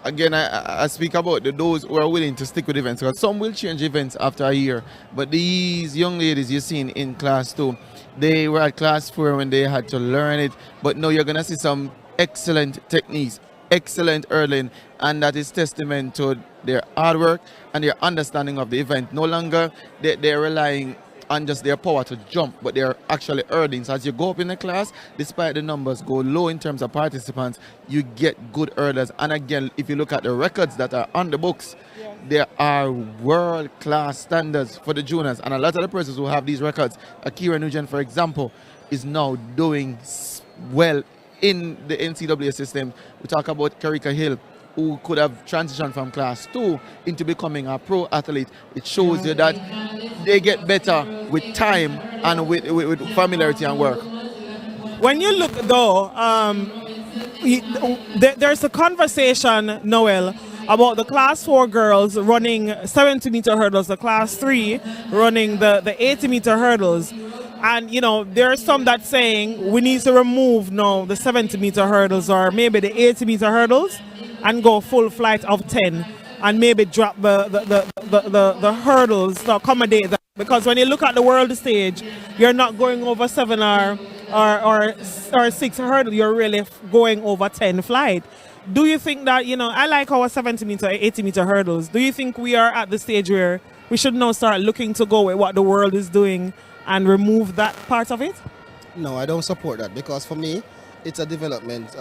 Again, I speak about those who are willing to stick with events, because some will change events after a year. But these young ladies you've seen in Class 2, they were at Class 4 when they had to learn it. But now you're going to see some excellent techniques, excellent hurdling, and that is testament to their hard work and their understanding of the event. No longer they're relying on just their power to jump, but they're actually hurdling. So as you go up in the class, despite the numbers go low in terms of participants, you get good hurdlers. And again, if you look at the records that are on the books, there are world-class standards for the juniors. And a lot of the persons who have these records, Akira Nugent, for example, is now doing well in the NCAA system. We talk about Karika Hill, who could have transitioned from Class 2 into becoming a pro athlete. It shows you that they get better with time and with familiarity and work. When you look though, there's a conversation, Noel, about the Class 4 girls running 70-meter hurdles, the Class 3 running the 80-meter hurdles. And, there are some that saying we need to remove now the 70-meter hurdles or maybe the 80-meter hurdles and go full flight of 10 and maybe drop the hurdles to accommodate that. Because when you look at the world stage, you're not going over 7 or 6 hurdles, you're really going over 10 flight. Do you think that, I like our 70-meter, 80-meter hurdles. Do you think we are at the stage where we should now start looking to go with what the world is doing and remove that part of it? No, I don't support that, because for me, it's a development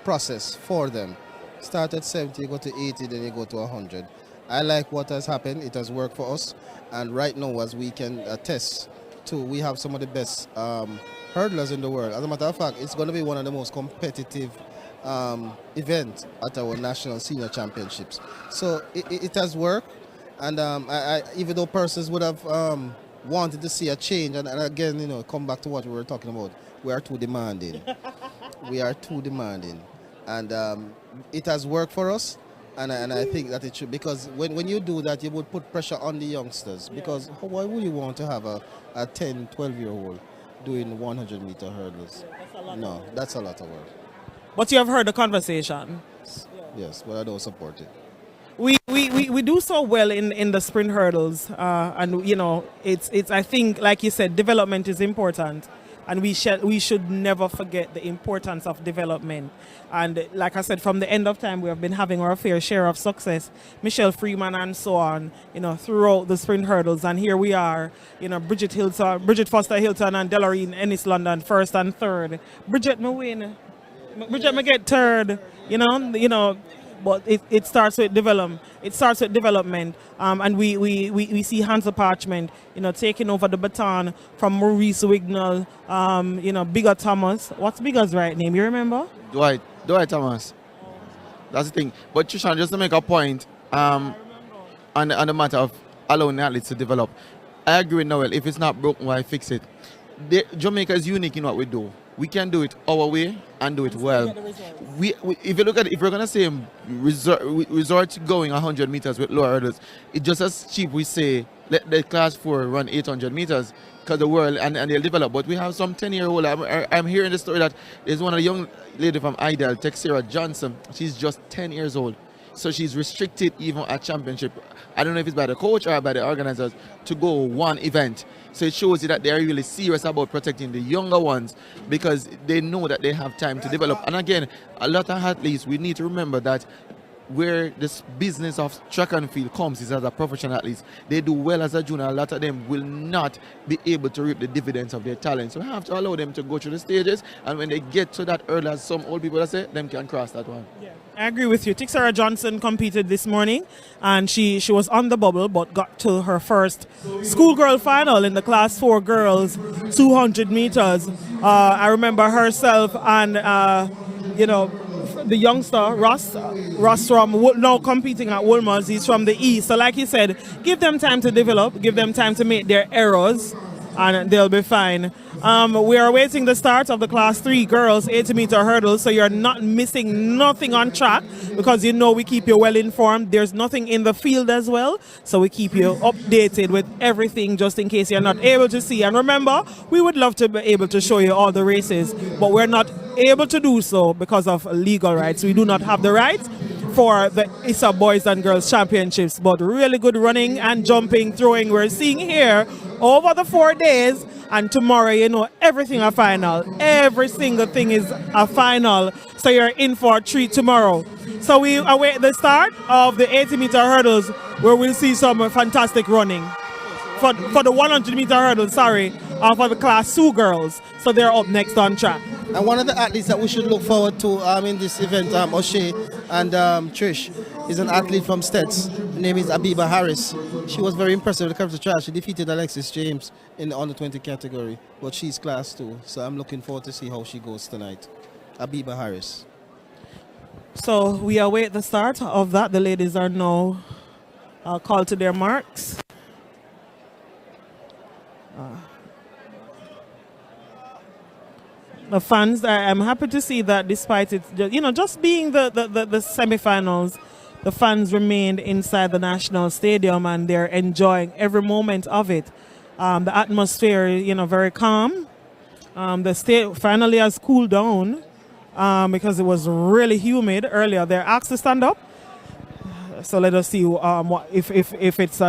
process for them. Start at 70, you go to 80, then you go to 100. I like what has happened. It has worked for us. And right now, as we can attest to, we have some of the best hurdlers in the world. As a matter of fact, it's going to be one of the most competitive events at our national senior championships. So it has worked. And even though persons would have wanted to see a change, and again, come back to what we were talking about, we are too demanding. We are too demanding. And it has worked for us, and I think that it should, because when you do that, you would put pressure on the youngsters, because why would you want to have a 10, 12-year-old doing 100-meter hurdles? No, that's a lot of work. But you have heard the conversation. Yes, but I don't support it. We do so well in the sprint hurdles, and it's I think, like you said, development is important. And we should never forget the importance of development. And like I said, from the end of time, we have been having our fair share of success. Michelle Freeman and so on, throughout the sprint hurdles. And here we are, Bridget Foster Hilton and Delarine Ennis London, first and third. Bridget may win. Bridget may get third, but it starts with development. It starts with development, and we see Hansel Parchment, taking over the baton from Maurice Wignall, Bigger Thomas. What's Bigger's right name? You remember? Dwight Thomas. That's the thing. But Trishan, just to make a point, on the matter of allowing athletes to develop, I agree with Noel. If it's not broken, why fix it? Jamaica is unique in what we do. we can do it our way and do it well. If you look at it, if we're gonna say resort to going 100 meters with lower hurdles, it's just as cheap. We say let the class 4 run 800 meters because the world and they'll develop. But we have some 10-year-old. I'm hearing the story that there's one of the young lady from Idle, Texera Johnson. She's just 10 years old. So she's restricted even at championship. I don't know if it's by the coach or by the organizers to go one event. So it shows you that they're really serious about protecting the younger ones because they know that they have time to develop. And again, a lot of athletes, we need to remember that where this business of track and field comes is as a professional athletes. They do well as a junior. A lot of them will not be able to reap the dividends of their talent. So we have to allow them to go through the stages. And when they get to that early, as some old people say, them can cross that one. Yeah. I agree with you. Texera Johnson competed this morning and she was on the bubble but got to her first schoolgirl final in the class 4 girls 200 meters. I remember herself and the youngster Ross from now competing at Wolmer's. He's from the East. So like you said, give them time to develop, give them time to make their errors and they'll be fine. We are awaiting the start of the class 3 girls 80-meter hurdles, so you're not missing nothing on track because we keep you well informed. There's nothing in the field as well, so we keep you updated with everything just in case you're not able to see. And remember, we would love to be able to show you all the races, but we're not able to do so because of legal rights. We do not have the rights for the ISSA Boys and Girls Championships, but really good running and jumping, throwing we're seeing here over the 4 days. And tomorrow, everything a final. Every single thing is a final. So you're in for a treat tomorrow. So we await the start of the 80-meter hurdles where we'll see some fantastic running. For the 100-meter hurdles, for the class 2 girls. So they're up next on track. And one of the athletes that we should look forward to in this event, O'Shea and Trish, is an athlete from Stets. Her name is Abiba Harris. She was very impressive when it comes to trial. She defeated Alexis James in the under 20 category, but she's class 2. So I'm looking forward to see how she goes tonight. Abiba Harris. So we await the start of that. The ladies are now called to their marks. The fans, I'm happy to see that despite it, just being the semi-finals, the fans remained inside the National Stadium and they're enjoying every moment of it. The atmosphere, very calm. The state finally has cooled down because it was really humid earlier. They're asked to stand up. So let us see if it's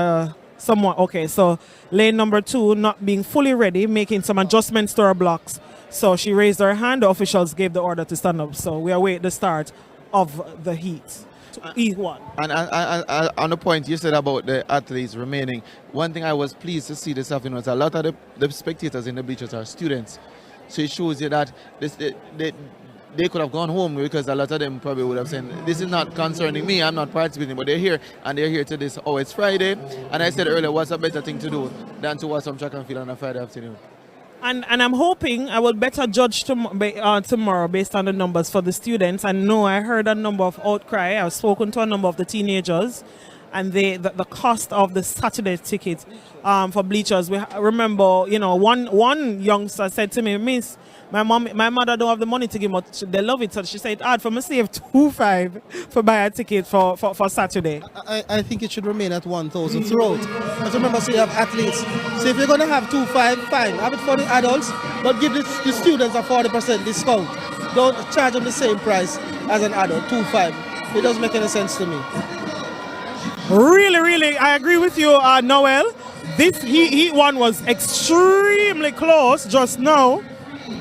somewhat okay. So lane number 2 not being fully ready, making some adjustments to her blocks. So she raised her hand. The officials gave the order to stand up. So we await the start of the heat. E1. And on the point you said about the athletes remaining, one thing I was pleased to see this afternoon was a lot of the spectators in the bleachers are students. So it shows you that they could have gone home because a lot of them probably would have said, this is not concerning me, I'm not participating, but they're here and they're here to this. Oh, it's Friday. And I said earlier, what's a better thing to do than to watch some track and field on a Friday afternoon? And I'm hoping I will better judge tomorrow based on the numbers for the students. And no, I heard a number of outcry. I've spoken to a number of the teenagers, and the cost of the Saturday ticket for bleachers. We remember, one youngster said to me, Miss, my mother don't have the money to give much. They love it, so she said, "Hard for me to save $2,500 for buy a ticket for Saturday." I think it should remain at 1,000 throughout. But remember, so you have athletes. So if you're going to have $2,500, fine. Have it for the adults, but give the students a 40% discount. Don't charge them the same price as an adult, $2,500. It doesn't make any sense to me. Really, I agree with you, Noel. This heat one was extremely close just now.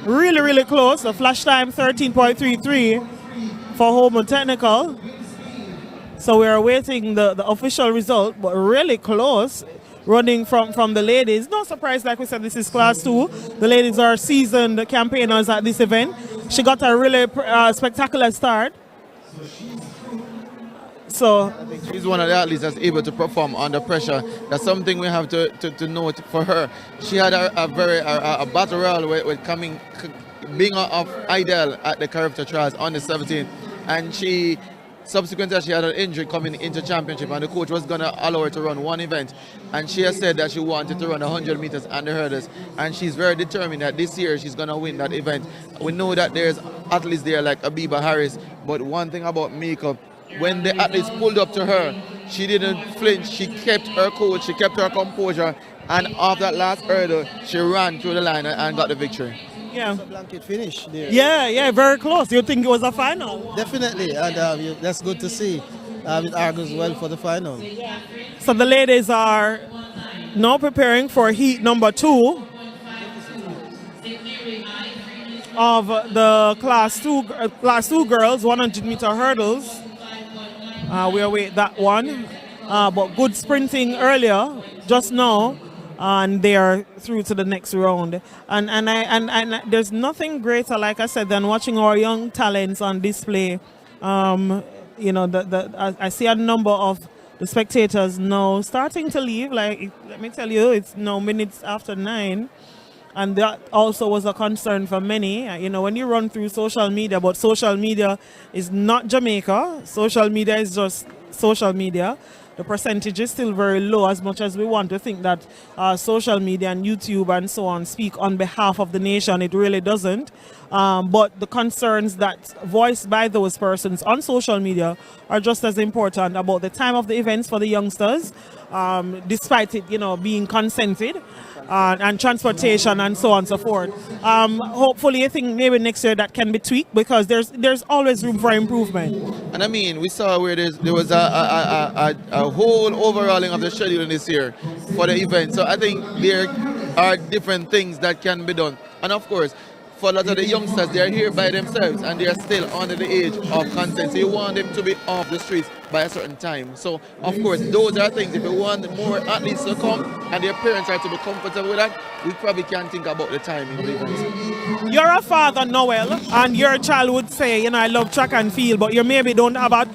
Really close. The flash time 13.33 for home and technical. So we're awaiting the official result, but really close. Running from the ladies. No surprise, like we said, this is class 2. The ladies are seasoned campaigners at this event. She got a really spectacular start. So I think she's one of the athletes that's able to perform under pressure. That's something we have to note for her. She had a battle royal with being off Idle at the character trials on the 17th, and she Subsequently, she had an injury coming into championship, and the coach was going to allow her to run one event. And she has said that she wanted to run 100 meters and the hurdles. And she's very determined that this year she's going to win that event. We know that there's athletes there like Abiba Harris. But one thing about Mika, when the athletes pulled up to her, she didn't flinch. She kept her cool. She kept her composure. And after that last hurdle, she ran through the line and got the victory. Yeah. It's a blanket finish there. Yeah, very close. You think it was a final? Definitely, and that's good to see. It argues well for the final. So the ladies are now preparing for heat number 2 of the class 2 girls 100 meter hurdles. We await that one, but good sprinting earlier, just now. And they are through to the next round. And there's nothing greater, like I said, than watching our young talents on display. You know, I see a number of the spectators now starting to leave. Like, let me tell you, it's now minutes after 9. And that also was a concern for many. You know, when you run through social media, but social media is not Jamaica. Social media is just social media. The percentage is still very low, as much as we want to think that social media and YouTube and so on speak on behalf of the nation. It really doesn't. But the concerns that voiced by those persons on social media are just as important about the time of the events for the youngsters, despite it, you know, being consented, and transportation and so on and so forth. Hopefully, I think maybe next year that can be tweaked, because there's always room for improvement. And I mean, we saw where there was a whole overhauling of the schedule this year for the event. So I think there are different things that can be done. And of course, for a lot of the youngsters, they are here by themselves and they are still under the age of consent. So you want them to be off the streets by a certain time. So of course, those are things. If you want more athletes to come and their parents are to be comfortable with that, we probably can think about the timing of the events. You're a father, Noel, and your child would say, you know, I love track and field, but you maybe don't have a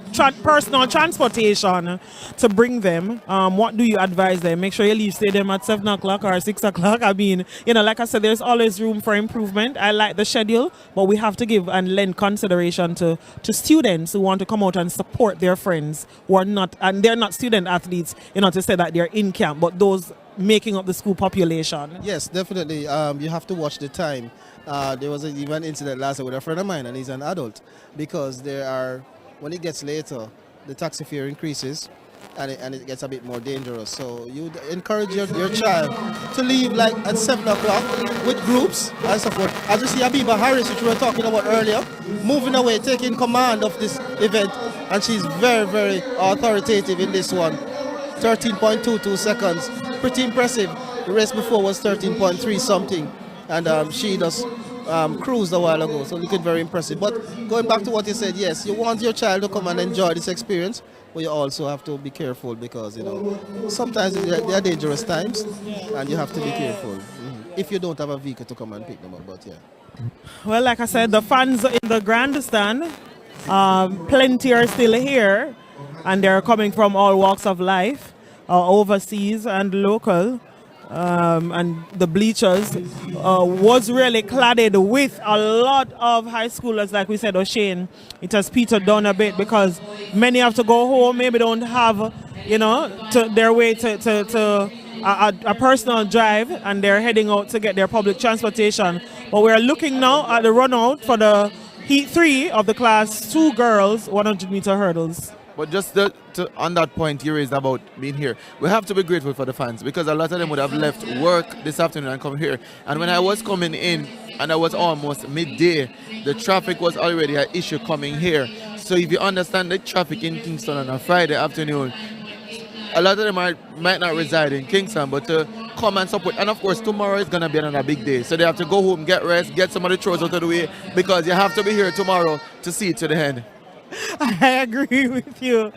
personal transportation to bring them. What do you advise them? Make sure you leave stadium at 7 o'clock or 6 o'clock. I mean, you know, like I said, there's always room for improvement. I like the schedule, but we have to give and lend consideration to students who want to come out and support their friends who are not, and they're not student athletes, you know, to say that they're in camp, but those making up the school population. Yes, definitely. You have to watch the time. There was even an incident last year with a friend of mine, and he's an adult, because when it gets later, the taxi fare increases, and it gets a bit more dangerous. So you encourage your child to leave like at 7 o'clock with groups and so forth. As you see Abiba Harris, which we were talking about earlier, moving away, taking command of this event, and she's very, very authoritative in this one. 13.22 seconds, pretty impressive. The race before was 13.3 something, and she just cruised a while ago, so looking very impressive. But going back to what you said, yes, you want your child to come and enjoy this experience, but you also have to be careful, because, you know, sometimes there are dangerous times, and you have to be careful if you don't have a vehicle to come and pick them up. But yeah. Well, like I said, the fans in the grandstand, plenty are still here, and they're coming from all walks of life, overseas and local. And the bleachers was really cladded with a lot of high schoolers, like we said, O'Shane. It has petered down a bit because many have to go home, maybe don't have, you know, their way to a personal drive, and they're heading out to get their public transportation. But we're looking now at the run out for the Heat 3 of the Class 2 girls 100 meter hurdles. But just on that point you raised about being here, we have to be grateful for the fans, because a lot of them would have left work this afternoon and come here. And when I was coming in, and I was almost midday, the traffic was already an issue coming here. So if you understand the traffic in Kingston on a Friday afternoon, a lot of them might not reside in Kingston, but to come and support. And of course, tomorrow is going to be another big day. So they have to go home, get rest, get some of the chores out of the way, because you have to be here tomorrow to see it to the end. I agree with you.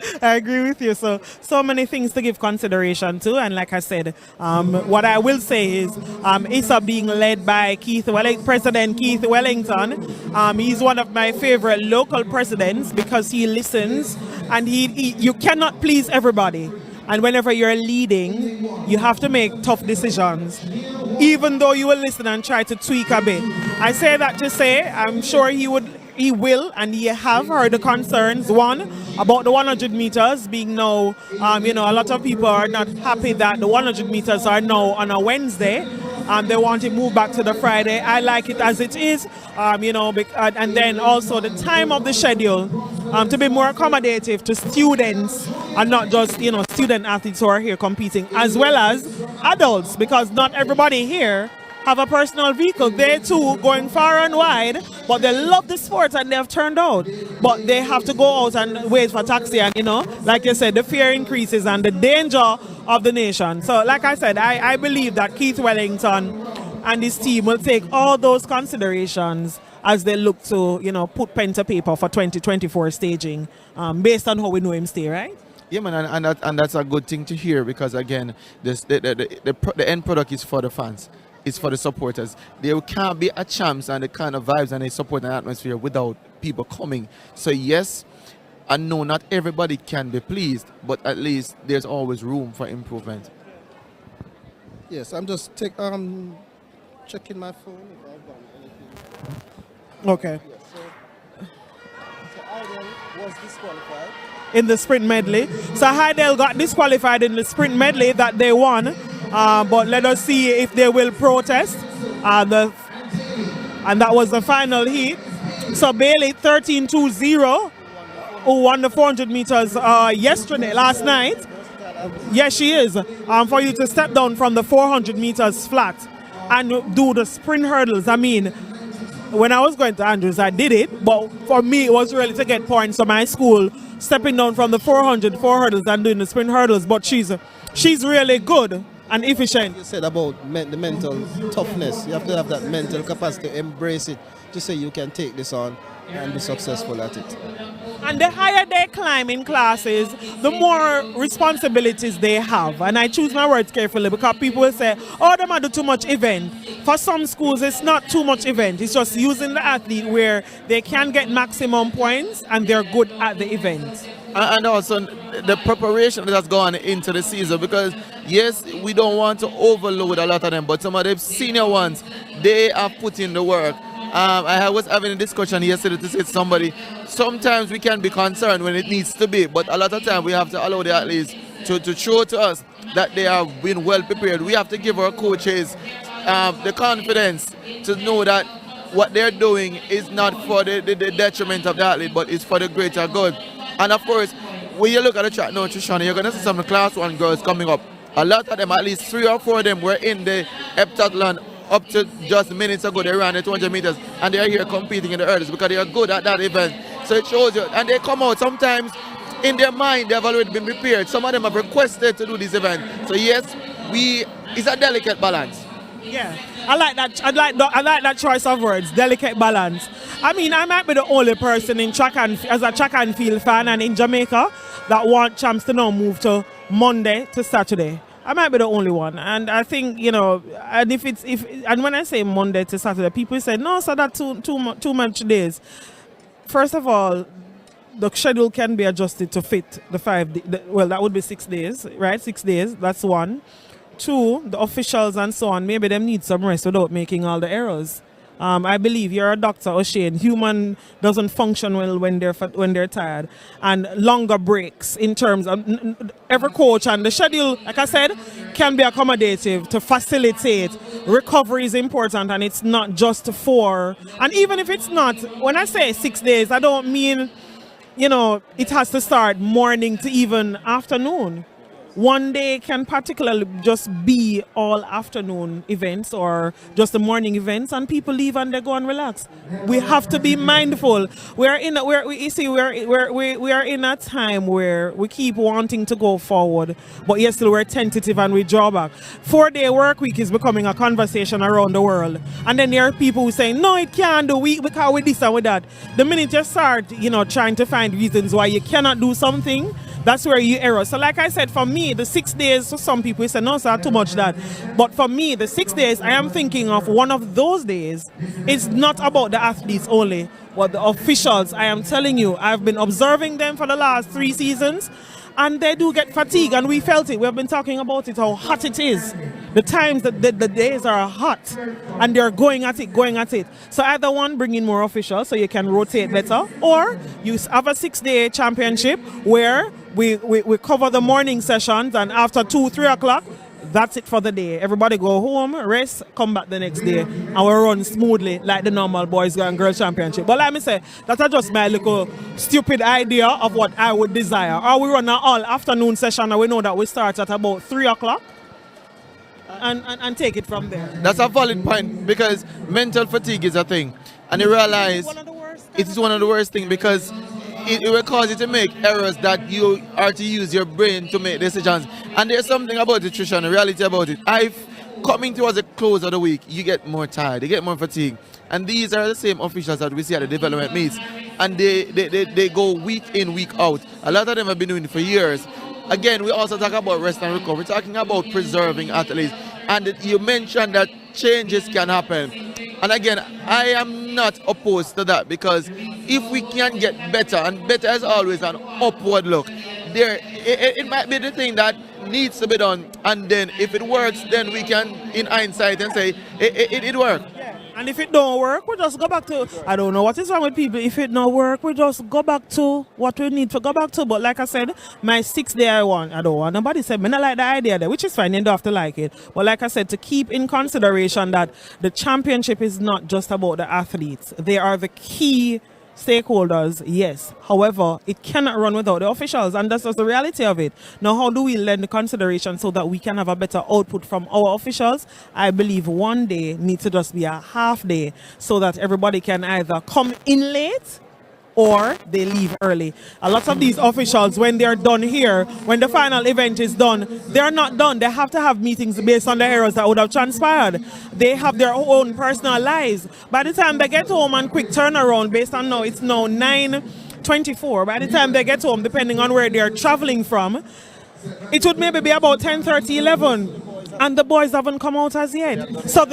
So many things to give consideration to, and like I said, what I will say is ISSA being led by President Keith Wellington. He's one of my favorite local presidents because he listens, and you cannot please everybody. And whenever you're leading, you have to make tough decisions, even though you will listen and try to tweak a bit. I say that to say I'm sure he would he will and he have heard the concerns. One, about the 100 meters being now, a lot of people are not happy that the 100 meters are now on a Wednesday. They want it moved back to the Friday. I like it as it is, and then also the time of the schedule to be more accommodative to students and not just, student athletes who are here competing, as well as adults, because not everybody here have a personal vehicle. They too going far and wide, but they love the sport and they have turned out. But they have to go out and wait for taxi, and like you said, the fear increases and the danger of the nation. So like I said, I believe that Keith Wellington and his team will take all those considerations as they look to, put pen to paper for 2024 staging, based on how we know him stay, right? Yeah, man, and that's a good thing to hear, because again, the end product is for the fans. It's for the supporters. There can't be a chance and the kind of vibes and the support and atmosphere without people coming. So yes, I know not everybody can be pleased, but at least there's always room for improvement. Yes, I'm just checking my phone if I've done anything. Okay. Yes, so Heidel was disqualified in the sprint medley. So Heidel got disqualified in the sprint medley that they won. But let us see if they will protest. And that was the final heat. So Bailey 13-2-0, who won the 400 meters last night. Yes, she is. For you to step down from the 400 meters flat and do the sprint hurdles. I mean, when I was going to Andrews, I did it. But for me, it was really to get points for my school, stepping down from the 400 hurdles and doing the sprint hurdles. But she's really good and efficient. You said about the mental toughness. You have to have that mental capacity to embrace it, to say you can take this on and be successful at it. And the higher they climb in classes, the more responsibilities they have. And I choose my words carefully, because people will say, oh, they might do too much event. For some schools, it's not too much event. It's just using the athlete where they can get maximum points and they're good at the event. And also the preparation that has gone into the season, because yes, we don't want to overload a lot of them, but some of the senior ones, they have put in the work. I was having a discussion yesterday to say to somebody, sometimes we can be concerned when it needs to be, but a lot of time we have to allow the athletes to show to us that they have been well prepared. We have to give our coaches the confidence to know that what they're doing is not for the detriment of the athlete, but it's for the greater good. And of course, when you look at the track now, Trishana, you're going to see some Class 1 girls coming up. A lot of them, at least 3 or 4 of them, were in the heptathlon up to just minutes ago. They ran the 200 meters and they're here competing in the hurdles because they are good at that event. So it shows you. And they come out sometimes in their mind, they have already been prepared. Some of them have requested to do this event. So yes, it's a delicate balance. Yeah, I like that. I like that choice of words, delicate balance. I mean, I might be the only person in as a track and field fan and in Jamaica that want champs to now move to Monday to Saturday. I might be the only one, and I think and when I say Monday to Saturday, people say no, so that's too much days. First of all, the schedule can be adjusted to fit the 5 days. Well, that would be 6 days, right? 6 days. That's one. 2, the officials and so on, maybe them need some rest without making all the errors. I believe you're a doctor, O'Shane. Human doesn't function well when they're tired, and longer breaks in terms of every coach, and the schedule, like I said, can be accommodative to facilitate. Recovery is important, and it's not just for. And even if it's not, when I say 6 days, I don't mean it has to start morning to even afternoon. One day can particularly just be all afternoon events or just the morning events, and people leave and they go and relax. We have to be mindful. We are in a time where we keep wanting to go forward, but yes, we're tentative and we draw back. 4-day work week is becoming a conversation around the world, and then there are people who say no, it can't do because with this and with that. The minute you start, trying to find reasons why you cannot do something, that's where you error. So like I said, for me, the 6 days, for some people say, no, sir, too much that. But for me, the 6 days, I am thinking of one of those days. It's not about the athletes only, but the officials. I am telling you, I've been observing them for the last 3 seasons, and they do get fatigued, and we felt it. We have been talking about it, how hot it is. The times that the days are hot and they're going at it. So either one, bring in more officials so you can rotate better, or you have a 6-day championship where we cover the morning sessions, and after 2-3 o'clock, that's it for the day. Everybody go home, rest, come back the next day, and we run smoothly like the normal boys and girls championship. But let me say, that's just my little stupid idea of what I would desire. Or we run an all afternoon session, and we know that we start at about 3 o'clock. And take it from there. That's a valid point, because mental fatigue is a thing. And you realize it is one of the worst things, because it will cause you to make errors that you are to use your brain to make decisions. And there's something about nutrition, the reality about it. Coming towards the close of the week, you get more tired, you get more fatigued. And these are the same officials that we see at the development meets. And they go week in, week out. A lot of them have been doing it for years. Again, we also talk about rest and recovery. We're talking about preserving athletes. And you mentioned that changes can happen. And again, I am not opposed to that, because if we can get better, and better is always an upward look, it might be the thing that needs to be done. And then if it works, then we can, in hindsight, and say, it worked. And if it don't work, we just go back to, I don't know what is wrong with people. If it don't work, we just go back to what we need to go back to. But like I said, my 6-day I don't want. Nobody said, I don't like the idea there, which is fine, you don't have to like it. But like I said, to keep in consideration that the championship is not just about the athletes. They are the key stakeholders, yes. However, it cannot run without the officials, and that's just the reality of it. Now, how do we lend the consideration so that we can have a better output from our officials? I believe one day needs to just be a half day, so that everybody can either come in late or they leave early. A lot of these officials, when they're done here, when the final event is done, they're not done. They have to have meetings based on the errors that would have transpired. They have their own personal lives. By the time they get home, and quick turnaround based on now, it's now 9:24. By the time they get home, depending on where they're traveling from, it would maybe be about 10:30, 11. And the boys haven't come out as yet. So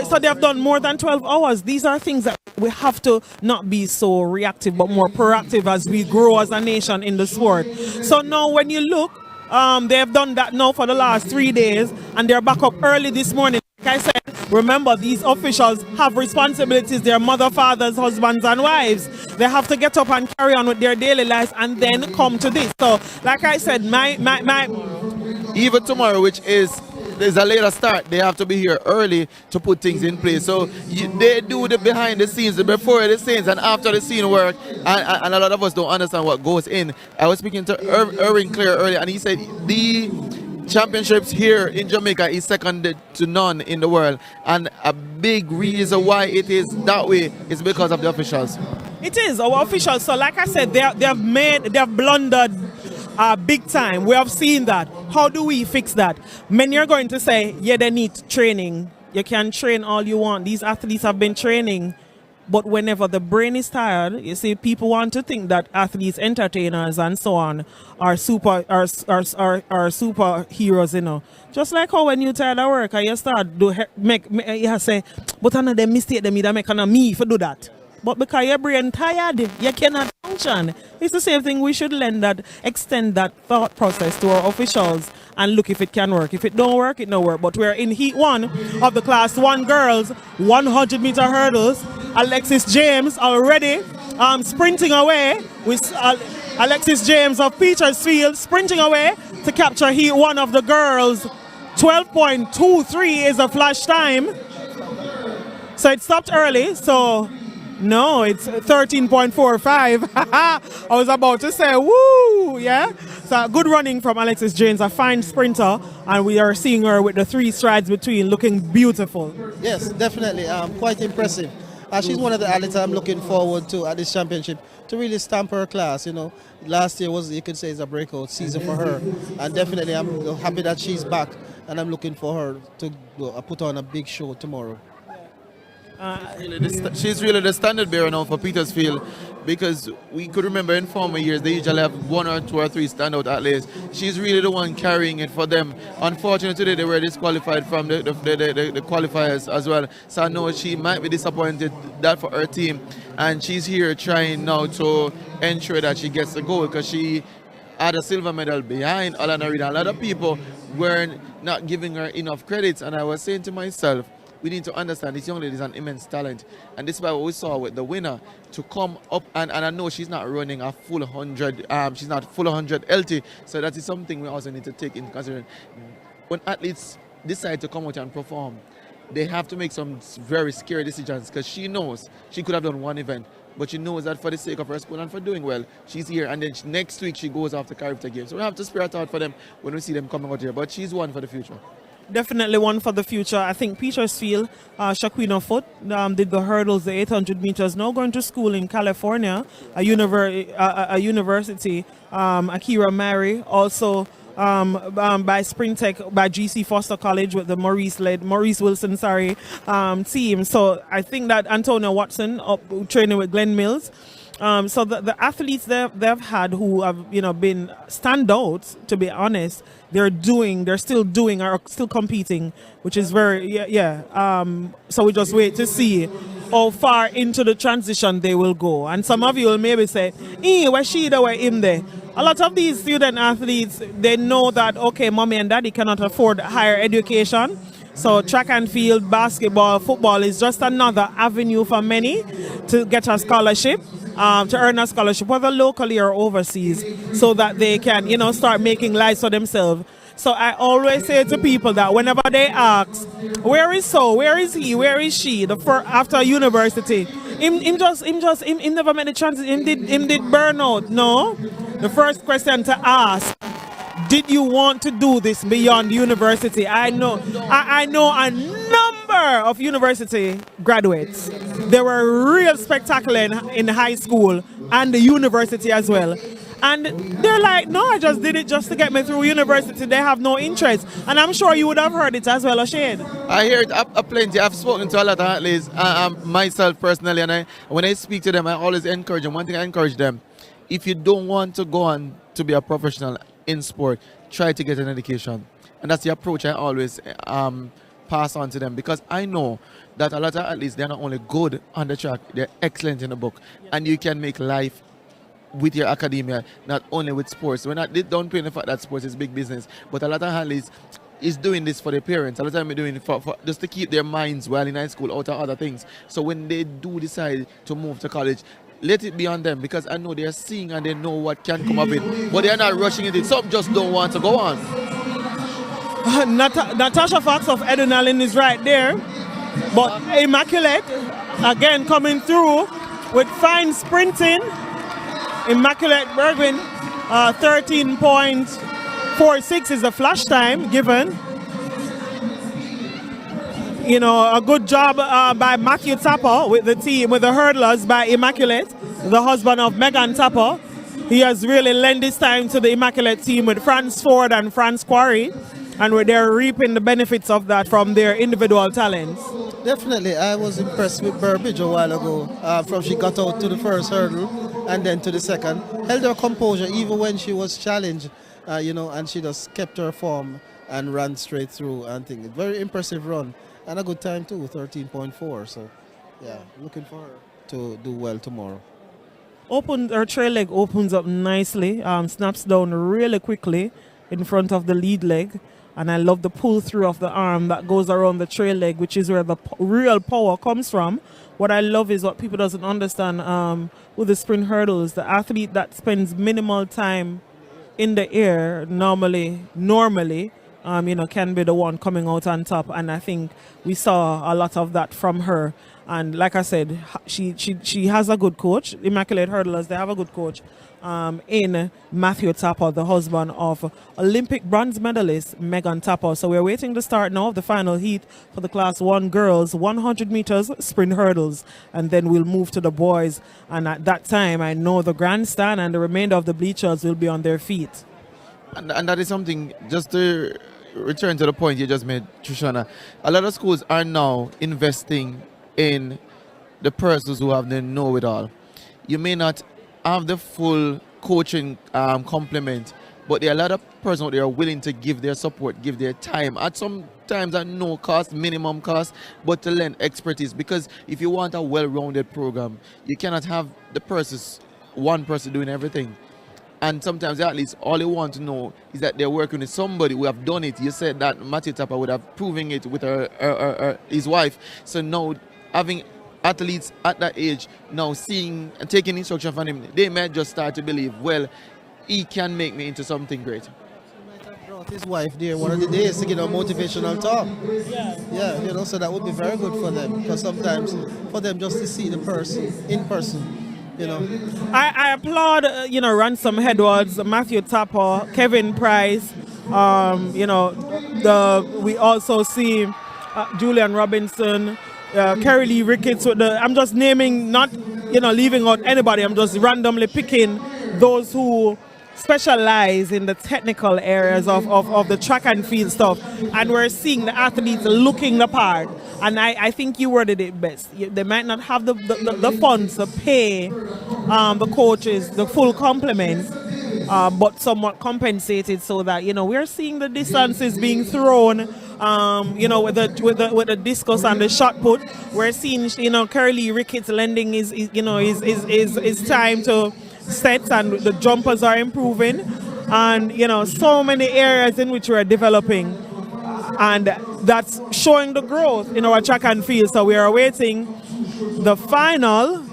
so they have done more than 12 hours. These are things that we have to not be so reactive, but more proactive as we grow as a nation in the sport. So now when you look, they have done that now for the last 3 days, and they're back up early this morning. Like I said, remember, these officials have responsibilities. They're mother, fathers, husbands, and wives. They have to get up and carry on with their daily lives and then come to this. So, like I said, even tomorrow, which is there's a later start, they have to be here early to put things in place. So they do the behind the scenes, the before the scenes and after the scene work, and a lot of us don't understand what goes in. I was speaking to Erwin Clear earlier, and he said the championships here in Jamaica is second to none in the world, and a big reason why it is that way is because of the officials. It is our officials. So like I said, they have blundered big time. We have seen that. How do we fix that? Many are going to say, yeah, they need training. You can train all you want. These athletes have been training. But whenever the brain is tired, you see, people want to think that athletes, entertainers, and so on are superheroes, you know. Just like how when you tired of work and you start you say, but I know they mistake them, they make me for do that. But because your brain tired, you cannot function. It's the same thing. We should extend that thought process to our officials and look if it can work. If it don't work, it don't work. But we're in heat 1 of the Class 1 girls 100-meter hurdles. Alexis James already sprinting away with Alexis James of Petersfield sprinting away to capture heat 1 of the girls. 12.23 is a flash time. So it stopped early. So no, it's 13.45. I was about to say, woo, yeah? So good running from Alexis James, a fine sprinter, and we are seeing her with the 3 strides between looking beautiful. Yes, definitely. Quite impressive. She's one of the athletes I'm looking forward to at this championship to really stamp her class, you know. Last year was, you could say, is a breakout season for her. And definitely I'm happy that she's back, and I'm looking for her to put on a big show tomorrow. She's really the standard bearer now for Petersfield, because we could remember in former years they usually have 1 or 2 or 3 standout athletes. She's really the one carrying it for them. Unfortunately today they were disqualified from the qualifiers as well, so I know she might be disappointed that for her team, and she's here trying now to ensure that she gets the goal, because she had a silver medal behind Alana Reid. A lot of people were not giving her enough credits, and I was saying to myself, we need to understand this young lady is an immense talent, and this is what we saw with the winner to come up, and I know she's not running a full 100, she's not full 100 LT, so that is something we also need to take into consideration. When athletes decide to come out and perform, they have to make some very scary decisions, because she knows she could have done one event, but she knows that for the sake of her school and for doing well, she's here, and then next week she goes off the Caribbean Games. So we have to spare out for them when we see them coming out here, but she's one for the future. Definitely one for the future. I think Petersfield, Shaquina Foot did the hurdles, the 800 meters. Now going to school in California, a university. Akira Mary also by Spring Tech, by GC Foster College with the Maurice Wilson, team. So I think that Antonia Watson training with Glenn Mills. So the athletes they've had who have been standouts, to be honest, they're still competing, which is very so we just wait to see how far into the transition they will go. And some of you will maybe say, where she there, where him there. A lot of these student athletes, they know that okay, mommy and daddy cannot afford higher education. So track and field, basketball, football is just another avenue for many to get a scholarship, to earn a scholarship, whether locally or overseas, so that they can, start making lives for themselves. So I always say to people that whenever they ask, where is he, where is she, after university, him never made the transition, him did burnout. No, the first question to ask, did you want to do this beyond university? I know a number of university graduates. They were real spectacular in high school and the university as well. And they're like, no, I just did it just to get me through university. They have no interest. And I'm sure you would have heard it as well, O'Shane. I hear it plenty. I've spoken to a lot of athletes, myself personally, and when I speak to them, I always encourage them. One thing I encourage them, if you don't want to go on to be a professional in sport, try to get an education. And that's the approach I always pass on to them, because I know that a lot of athletes, they're not only good on the track, they're excellent in the book. And you can make life with your academia, not only with sports. They don't pay the fact that sports is big business, but a lot of athletes is doing this for their parents. A lot of them are doing it for just to keep their minds while in high school out of other things. So when they do decide to move to college, let it be on them, because I know they're seeing and they know what can come of it, but they're not rushing it. Some just don't want to go on. Natasha Fox of Edinallen is right there, but Immaculate again coming through with fine sprinting. Immaculate Bergwin, 13.46 is the flash time given. A good job by Matthew Tapper with the team, with the hurdlers by Immaculate, the husband of Megan Tapper. He has really lent his time to the Immaculate team with Franz Ford and Franz Quarry, and they're reaping the benefits of that from their individual talents. Definitely, I was impressed with Burbage a while ago, from she got out to the first hurdle and then to the second. Held her composure even when she was challenged, and she just kept her form and ran straight through and things. Very impressive run and a good time too, 13.4. So, yeah, looking for her to do well tomorrow. Her trail leg opens up nicely, snaps down really quickly in front of the lead leg. And I love the pull through of the arm that goes around the trail leg, which is where the real power comes from. What I love is what people doesn't understand with the sprint hurdles. The athlete that spends minimal time in the air normally, can be the one coming out on top. And I think we saw a lot of that from her. And like I said, she has a good coach. Immaculate Hurdlers, they have a good coach in Matthew Tapper, the husband of Olympic bronze medalist Megan Tapper. So we're waiting to start now of the final heat for the Class 1 girls 100 meters sprint hurdles. And then we'll move to the boys. And at that time, I know the grandstand and the remainder of the bleachers will be on their feet. And that is something, just to return to the point you just made, Trishana. A lot of schools are now investing in the persons who have the know-it-all. You may not have the full coaching complement, but there are a lot of persons out there are willing to give their support, give their time, at some times at no cost, minimum cost, but to lend expertise. Because if you want a well-rounded program, you cannot have one person doing everything. And sometimes the athletes, all they want to know is that they're working with somebody who have done it. You said that Matthew Tapper would have proven it with his wife. So now having athletes at that age now seeing and taking instruction from him, they might just start to believe, well, he can make me into something great. Brought his wife there one of the days to get a motivational talk. Yeah, you know, so that would be very good for them, because sometimes for them just to see the person in person, you know. I applaud, Ransom Edwards, Matthew Tapper, Kevin Price. We also see Julian Robinson, Kerry Lee Ricketts. I'm just naming, not leaving out anybody. I'm just randomly picking those who specialize in the technical areas of the track and field stuff, and we're seeing the athletes looking the part. And I think you worded it best. They might not have the funds to pay the coaches the full complement, but somewhat compensated, so that we're seeing the distances being thrown. With the discus and the shot put, we're seeing Kerry Lee Ricketts lending his time to sets, and the jumpers are improving, and so many areas in which we're developing, and that's showing the growth in our track and field. So we are awaiting the final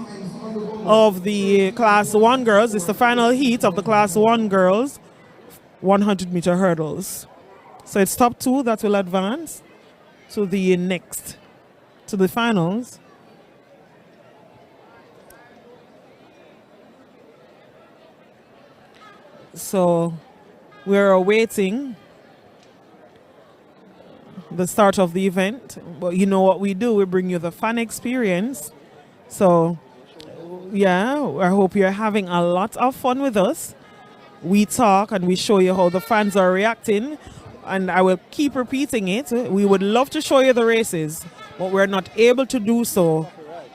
of the Class 1 girls. It's the final heat of the Class 1 girls 100-meter hurdles. So it's top 2 that will advance to the finals. So we're awaiting the start of the event. But you know what we do? We bring you the fun experience. So yeah, I hope you're having a lot of fun with us. We talk and we show you how the fans are reacting. And I will keep repeating it. We would love to show you the races, but we're not able to do so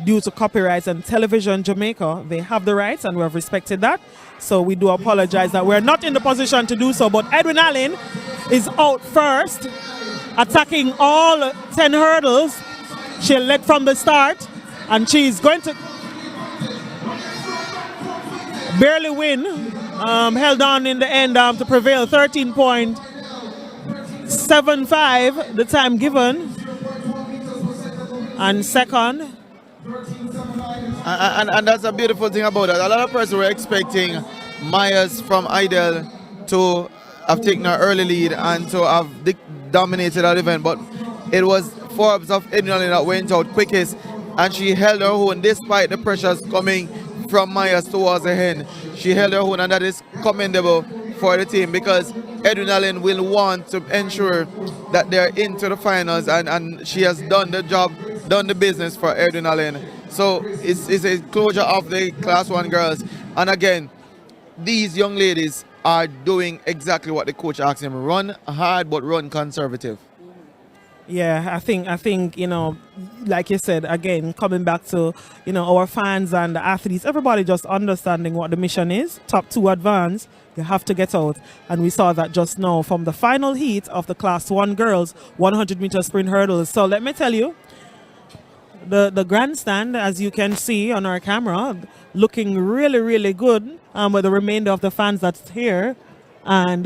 due to copyrights and Television Jamaica. They have the rights and we have respected that. So we do apologize that we're not in the position to do so. But Edwin Allen is out first, attacking all 10 hurdles. She led from the start, and she's going to barely win. Held on in the end to prevail. 13.75 the time given. And second. And that's a beautiful thing about it. A lot of persons were expecting Myers from Idle to have taken an early lead and to have dominated that event, but it was Forbes of Edinburgh that went out quickest, and she held her own despite the pressures coming from Myers towards the end. She held her own, and that is commendable for the team, because Edwin Allen will want to ensure that they're into the finals, and she has done the job, done the business for Edwin Allen. So it's a closure of the Class 1 girls. And again, these young ladies are doing exactly what the coach asked them. Run hard, but run conservative. Yeah, I think like you said, again, coming back to, our fans and the athletes, everybody just understanding what the mission is. Top 2 advance, you have to get out. And we saw that just now from the final heat of the Class 1 girls 100-meter sprint hurdles. So let me tell you, the grandstand, as you can see on our camera, looking really, really good with the remainder of the fans that's here. And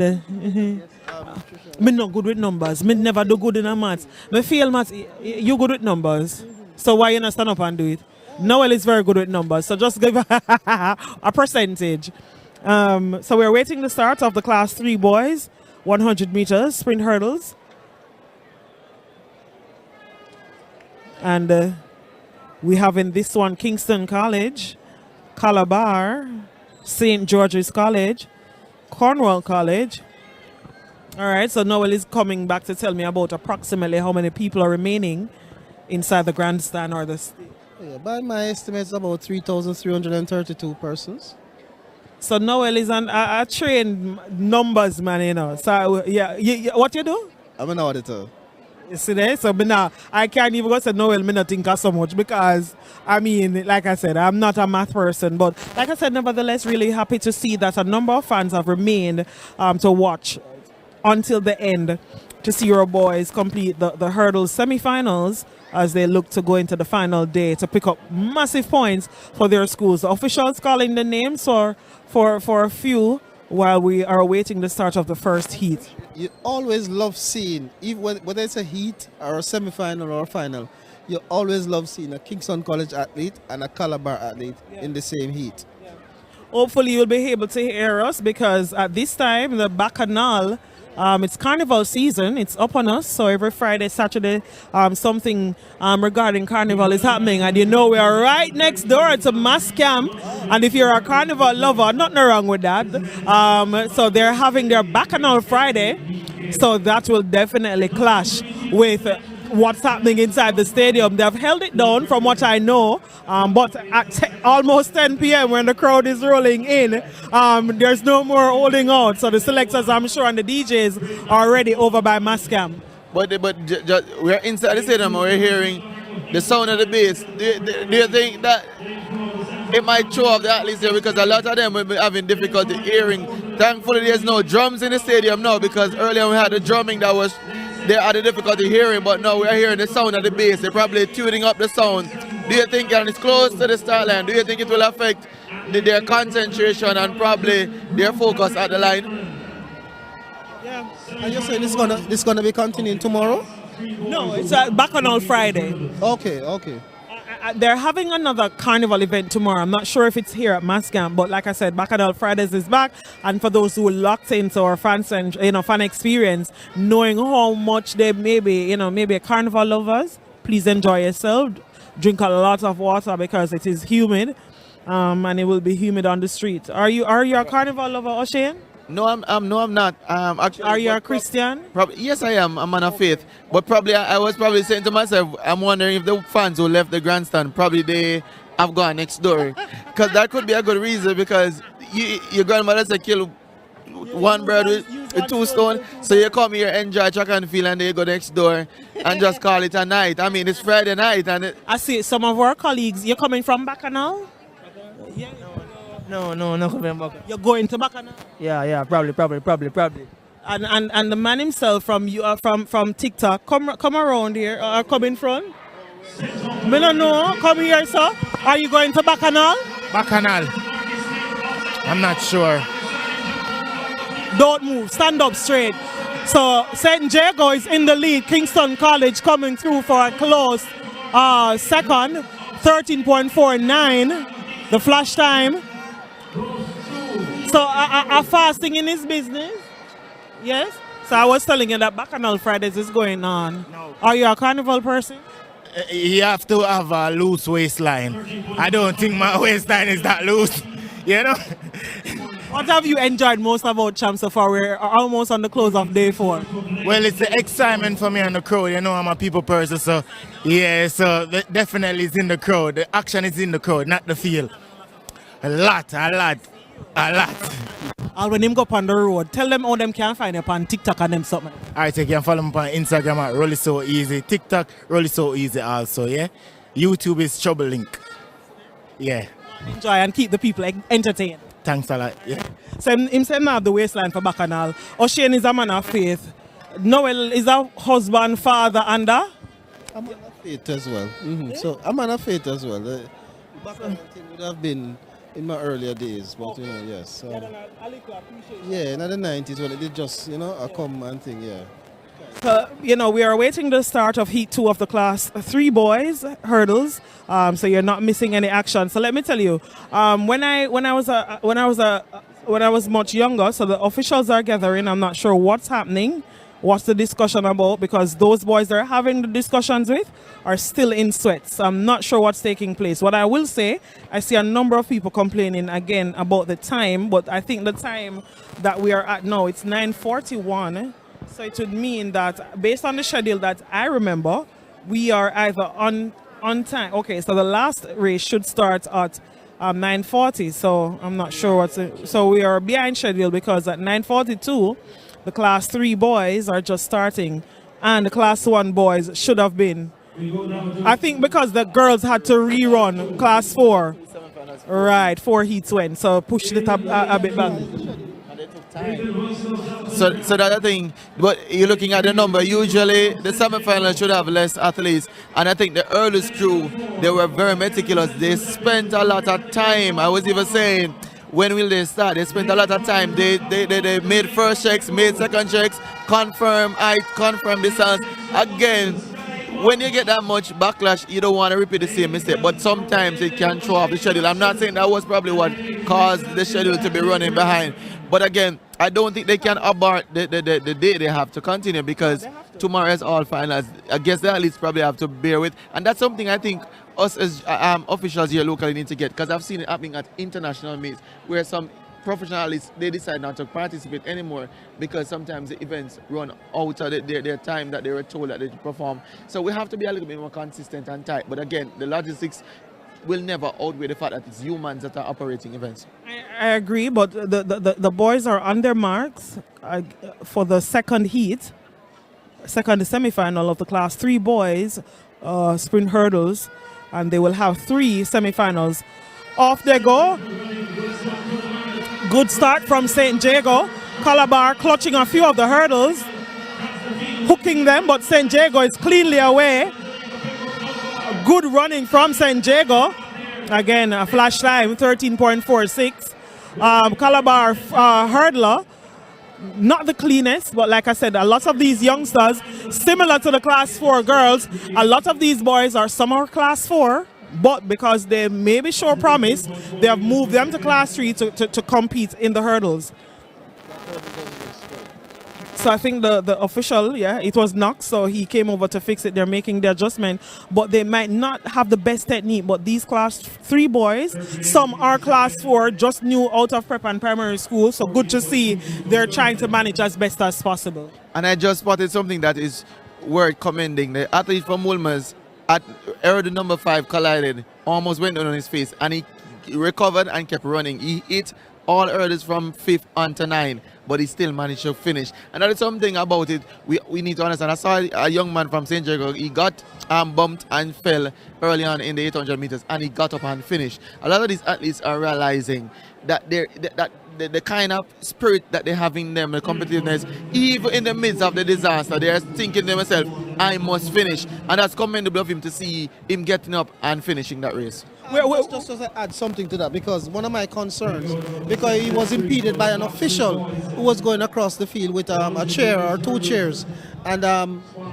me not good with numbers. Me never do good in a maths. Me feel maths, you good with numbers. So why you not stand up and do it? Noel is very good with numbers. So just give a percentage. So we're waiting the start of the Class 3 boys 100 meters sprint hurdles. And we have in this one Kingston College, Calabar, St. George's College, Cornwall College. All right, so Noel is coming back to tell me about approximately how many people are remaining inside the grandstand or the stage. Yeah, by my estimates, about 3,332 persons. So Noel is a trained numbers man, So yeah, what you do? I'm an auditor. You see there? So now I can't even go say Noel, me not think of so much, because like I said, I'm not a math person, but like I said, nevertheless, really happy to see that a number of fans have remained to watch until the end to see your boys complete the hurdles semi-finals as they look to go into the final day to pick up massive points for their schools. The officials calling the names for a few while we are awaiting the start of the first heat. You always love seeing, even whether it's a heat or a semi-final or a final, you always love seeing a Kingston College athlete and a Calabar athlete in the same heat. Hopefully you'll be able to hear us, because at this time, the Bacchanal, it's carnival season, it's up on us. So every Friday, Saturday, something regarding carnival is happening. And you know we are right next door to Mass Camp. And if you're a carnival lover, nothing wrong with that. So they're having their Bacchanal Friday. So that will definitely clash with what's happening inside the stadium. They've held it down from what I know, but at almost 10 p.m. when the crowd is rolling in, there's no more holding out. So the selectors, I'm sure, and the DJs are already over by Mascam. But we're inside the stadium and we're hearing the sound of the bass. Do you think that it might throw off the athletes there, because a lot of them will be having difficulty hearing? Thankfully there's no drums in the stadium now, because earlier we had the drumming that was they had a difficulty hearing, but now we're hearing the sound of the bass. They're probably tuning up the sound. Do you think, and it's close to the start line, do you think it will affect their concentration and probably their focus at the line? Yeah. And you're saying this gonna be continuing tomorrow? No, it's Bacchanal Friday. Okay. They're having another carnival event tomorrow. I'm not sure if it's here at Mascam, but like I said, Bacchanal Fridays is back. And for those who are locked into our fan experience, knowing how much they maybe a carnival lovers, please enjoy yourself. Drink a lot of water, because it is humid, and it will be humid on the street. Are you a carnival lover, O'Shane? No, I'm not. Actually, are you a Christian? Yes, I am. I'm a man of faith. But probably I was probably saying to myself, I'm wondering if the fans who left the grandstand, probably they have gone next door. Because that could be a good reason, because your grandmother said kill one bird with two stones. So you come here, enjoy track and field, and they go next door and just call it a night. I mean, it's Friday night. I see some of our colleagues, you're coming from Bacchanal? Yeah. No, not coming back. You're going to Bacchanal? Yeah, probably. And the man himself from TikTok, come around here, come in front. Me no know, come here, sir. Are you going to Bacchanal? Bacchanal. I'm not sure. Don't move, stand up straight. So St. Jago is in the lead. Kingston College coming through for a close second, 13.49. The flash time. So are fasting in his business? Yes? So I was telling you that Bacchanal Fridays is going on. No. Are you a carnival person? You have to have a loose waistline. I don't think my waistline is that loose. You know? What have you enjoyed most about Champ so far? We're almost on the close of day 4. Well, it's the excitement for me and the crowd. You know, I'm a people person, so yeah, so definitely it's in the crowd. The action is in the crowd, not the field. A lot. All when them go up on the road, tell them how them can find you on TikTok and them something. Alright, so you can follow me on Instagram at Rolly So Easy. TikTok, Rolly So Easy also, yeah? YouTube is Trouble Link. Yeah. Enjoy and keep the people entertained. Thanks a lot, yeah. So him say have the waistline for Bacchanal. O'Shane is a man of faith. Noel is a husband, father, and a man of faith as well. Mm-hmm. Yeah. So a man of faith as well. The Bacchanal thing would have been in my earlier days, but yes. Yeah, in the 90s when it did just, a come and thing, yeah. So, we are awaiting the start of Heat 2 of the Class 3 boys hurdles. So you're not missing any action. So let me tell you, when I was much younger, so the officials are gathering. I'm not sure what's happening, what's the discussion about, because those boys they're having the discussions with are still in sweats. So I'm not sure what's taking place. What I will say, I see a number of people complaining again about the time, but I think the time that we are at now, it's 9:41. So it would mean that based on the schedule that I remember, we are either on time. Okay, so the last race should start at 9:40. So I'm not sure so we are behind schedule, because at 9:42, the Class 3 boys are just starting, and the Class 1 boys should have been. I think because the girls had to rerun Class 4. Right, 4 heats went, so pushed it up a bit back. So that's the thing. But you're looking at the number. Usually the semi-finals should have less athletes, and I think the earliest crew, they were very meticulous. They spent a lot of time. I was even saying, when will they start? They spent a lot of time. They made first checks, made second checks, confirm height, confirm distance. Again, when you get that much backlash, you don't want to repeat the same mistake. But sometimes it can throw off the schedule. I'm not saying that was probably what caused the schedule to be running behind. But again, I don't think they can abort the day they have to continue, because tomorrow is all finals. I guess the athletes probably have to bear with. And that's something I think us as officials here locally need to get, because I've seen it happening at international meets where some professional athletes, they decide not to participate anymore because sometimes the events run out of their time that they were told that they should perform. So we have to be a little bit more consistent and tight. But again, the logistics will never outweigh the fact that it's humans that are operating events. I agree, but the boys are on their marks for the second semi-final of the Class 3 boys sprint hurdles, and they will have 3 semi-finals. Off they go. Good start from St. Jago. Calabar clutching a few of the hurdles, hooking them, but St. Jago is cleanly away. Good running from St. Jago. Again, a flash time, 13.46. Calabar hurdler, not the cleanest, but like I said, a lot of these youngsters, similar to the Class 4 girls, a lot of these boys are some are Class 4, but because they maybe show promise, they have moved them to Class 3 to compete in the hurdles. So I think the official, it was knocked, so he came over to fix it. They're making the adjustment, but they might not have the best technique. But these Class 3 boys, some are Class 4, just new out of prep and primary school, so good to see they're trying to manage as best as possible. And I just spotted something that is worth commending. The athlete from Wolmer's at hurdle number 5 collided, almost went down on his face, and he recovered and kept running. He hit all hurdles from 5th onto 9, but he still managed to finish. And that is something about it we need to understand. I saw a young man from St. Jago, he got bumped and fell early on in the 800 meters, and he got up and finished. A lot of these athletes are realizing that the kind of spirit that they have in them, the competitiveness, even in the midst of the disaster, they are thinking to themselves, I must finish. And that's commendable of him to see him getting up and finishing that race. Just to add something to that, because one of my concerns, because he was impeded by an official who was going across the field with a chair or 2 chairs. And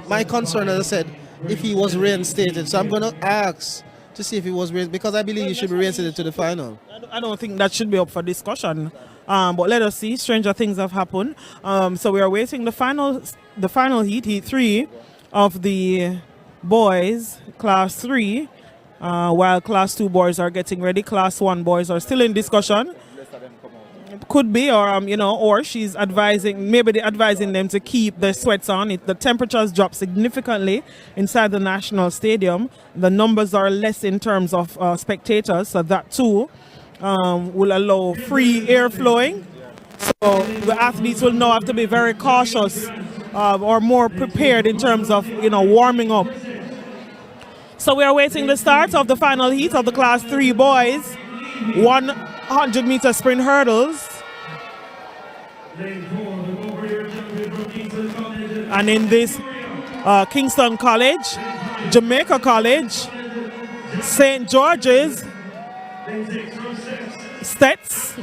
my concern, as I said, if he was reinstated. So I'm going to ask to see if he was reinstated, because I believe he should be reinstated to the final. I don't think that should be up for discussion. But let us see. Stranger things have happened. So we are waiting the final heat 3 of the boys, Class 3. While Class 2 boys are getting ready, Class 1 boys are still in discussion. Could be, or or she's advising them to keep their sweats on. The temperatures drop significantly inside the National Stadium. The numbers are less in terms of spectators, so that too will allow free air flowing. So the athletes will now have to be very cautious or more prepared in terms of warming up. So we are waiting the start of the final heat of the Class 3 boys, 100-meter sprint hurdles. And in this Kingston College, Jamaica College, St. George's, Stets,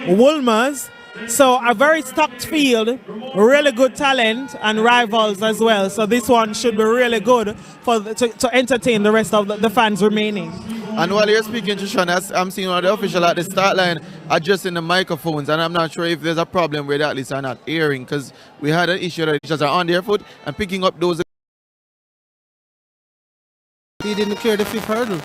Wolmer's. So a very stocked field, really good talent and rivals as well. So this one should be really good to entertain the rest of the fans remaining. And while you're speaking, Trishan, I'm seeing one of the officials at the start line adjusting the microphones, and I'm not sure if there's a problem where the athletes are not hearing, because we had an issue that the are on their foot and picking up those. He didn't clear the 5th hurdle.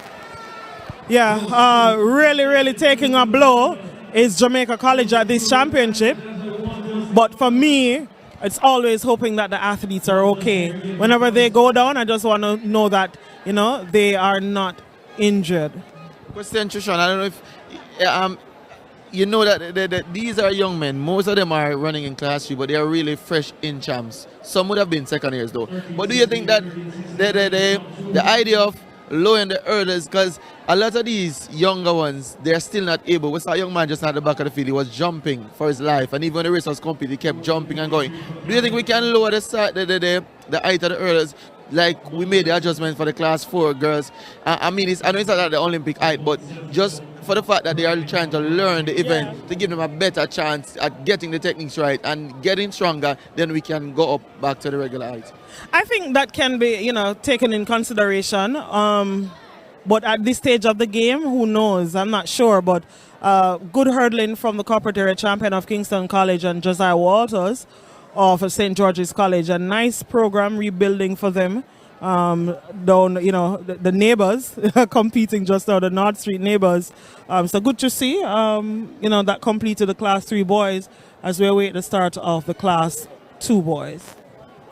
Yeah, really taking a blow is Jamaica College at this championship. But for me, it's always hoping that the athletes are okay. Whenever they go down, I just want to know that, they are not injured. Question, Trishan, I don't know if that these are young men. Most of them are running in Class 3, but they are really fresh in champs. Some would have been second years though. But do you think that the idea of lowering the hurdles, because a lot of these younger ones, they're still not able. We saw a young man just at the back of the field, he was jumping for his life, and even when the race was complete, he kept jumping and going. Do you think we can lower the height of the hurdles, like we made the adjustment for the Class 4 girls? I know it's not at the Olympic height, but just for the fact that they are trying to learn the event to give them a better chance at getting the techniques right and getting stronger, then we can go up back to the regular height. I think that can be, taken in consideration. But at this stage of the game, who knows? I'm not sure. But good hurdling from the corporate area champion of Kingston College and Josiah Walters of St. George's College. A nice program rebuilding for them. Down, the neighbors competing just out, the North Street neighbors. So good to see, that completed the Class 3 boys as we await the start of the Class 2 boys.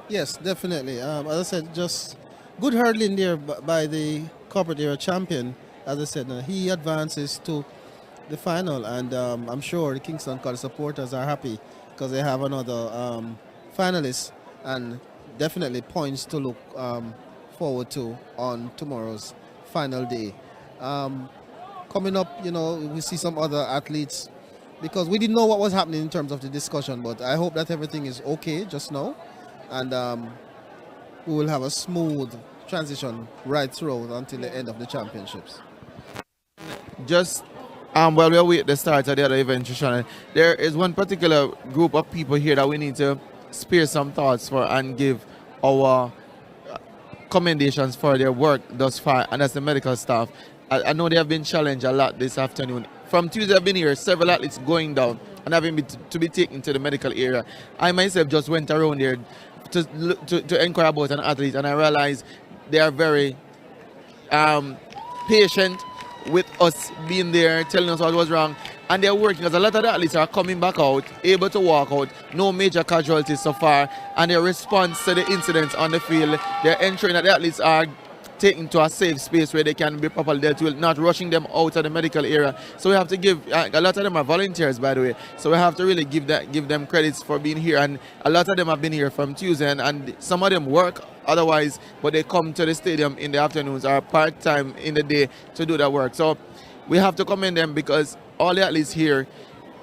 Yes, definitely. As I said, just good hurdling there by the corporate area champion. As I said, he advances to the final, and I'm sure the Kingston College supporters are happy because they have another finalist, and definitely points to look forward to on tomorrow's final day. Coming up, we see some other athletes, because we didn't know what was happening in terms of the discussion, but I hope that everything is okay just now, and we will have a smooth transition right throughout until the end of the championships. Just while we await the start of the other event, there is one particular group of people here that we need to spare some thoughts for and give our commendations for their work thus far, and that's the medical staff. I know they have been challenged a lot this afternoon. From Tuesday I've been here, several athletes going down and having to be taken to the medical area. I myself just went around there to inquire about an athlete, and I realized they are very patient with us being there, telling us what was wrong, and they're working, because a lot of the athletes are coming back out, able to walk out, no major casualties so far, and their response to the incidents on the field, they're ensuring that the athletes are taken to a safe space where they can be properly dealt with, not rushing them out of the medical area. So we have to give, a lot of them are volunteers, by the way, so we have to really give them credits for being here, and a lot of them have been here from Tuesday, and some of them work otherwise, but they come to the stadium in the afternoons or part-time in the day to do that work. So we have to commend them, because all the athletes here,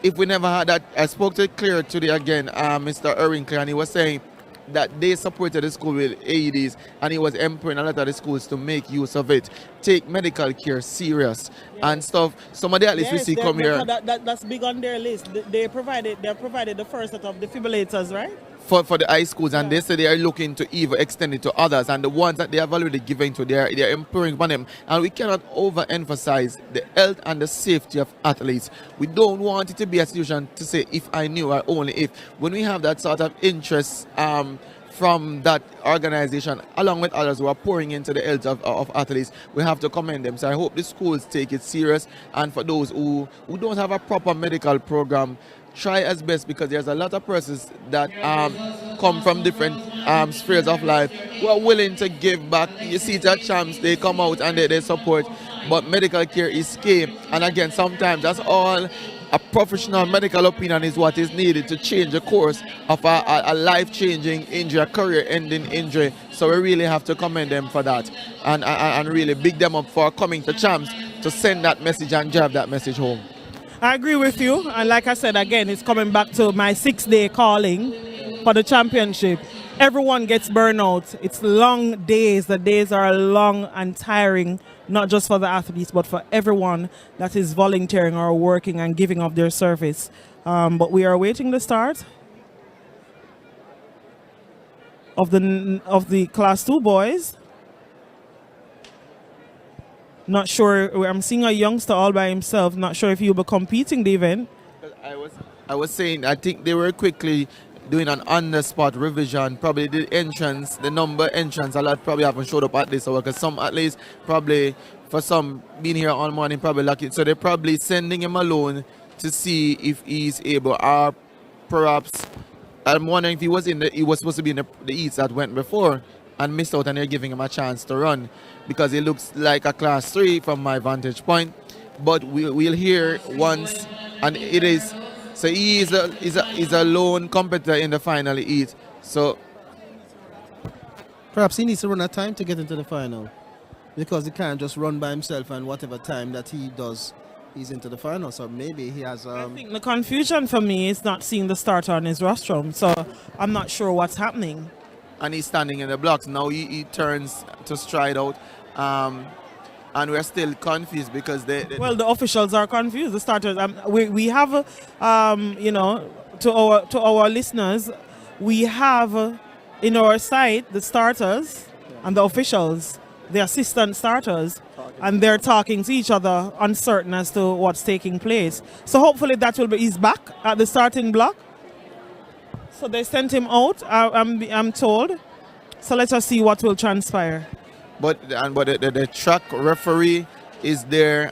if we never had that, I spoke to Clear today again, Mr. Erwin Clear, and he was saying that they supported the school with AEDs, and he was empowering a lot of the schools to make use of it, take medical care serious and stuff. Some of the athletes we see come here. That's big on their list. They provided the first set of defibrillators, right? For the high schools, and they say they are looking to even extend it to others, and the ones that they have already given to, they're empowering upon them. And we cannot overemphasize the health and the safety of athletes. We don't want it to be a situation to say if I knew or only if. When we have that sort of interest from that organization, along with others who are pouring into the health of athletes, we have to commend them. So I hope the schools take it serious, and for those who don't have a proper medical program, try as best, because there's a lot of persons that come from different spheres of life who are willing to give back. You see the champs, they come out and they support, but medical care is key. And again, sometimes that's all a professional medical opinion is what is needed to change the course of a life-changing injury, a career-ending injury. So we really have to commend them for that, and really big them up for coming to champs to send that message and drive that message home. I agree with you, and like I said again, it's coming back to my 6-day calling for the championship. Everyone gets burnout. It's long days. The days are long and tiring, not just for the athletes, but for everyone that is volunteering or working and giving of their service. But we are awaiting the start of the Class 2 boys. Not sure. I'm seeing a youngster all by himself. Not sure if he'll be competing the event. I was saying, I think they were quickly doing an on-the-spot revision. Probably the entrance, the number entrance, a lot probably haven't showed up at this hour, because some at least probably, for some being here all morning, probably lucky. So they're probably sending him alone to see if he's able, or perhaps I'm wondering if he was supposed to be in the East that went before and missed out, and they're giving him a chance to run, because he looks like a Class 3 from my vantage point. But we'll hear once, and it is. So he is a lone competitor in the final heat. So perhaps he needs to run a time to get into the final, because he can't just run by himself, and whatever time that he does, he's into the final. So maybe he has. I think the confusion for me is not seeing the starter on his rostrum. So I'm not sure what's happening. And he's standing in the blocks now. He turns to stride out. and we're still confused because well, the officials are confused. The starters. We have, you know, to our listeners, we have in our site the starters and the officials, the assistant starters, and they're talking to each other, uncertain as to what's taking place. So hopefully that will be. He's back at the starting block. So they sent him out. I'm told. So let us see what will transpire. But the track referee is there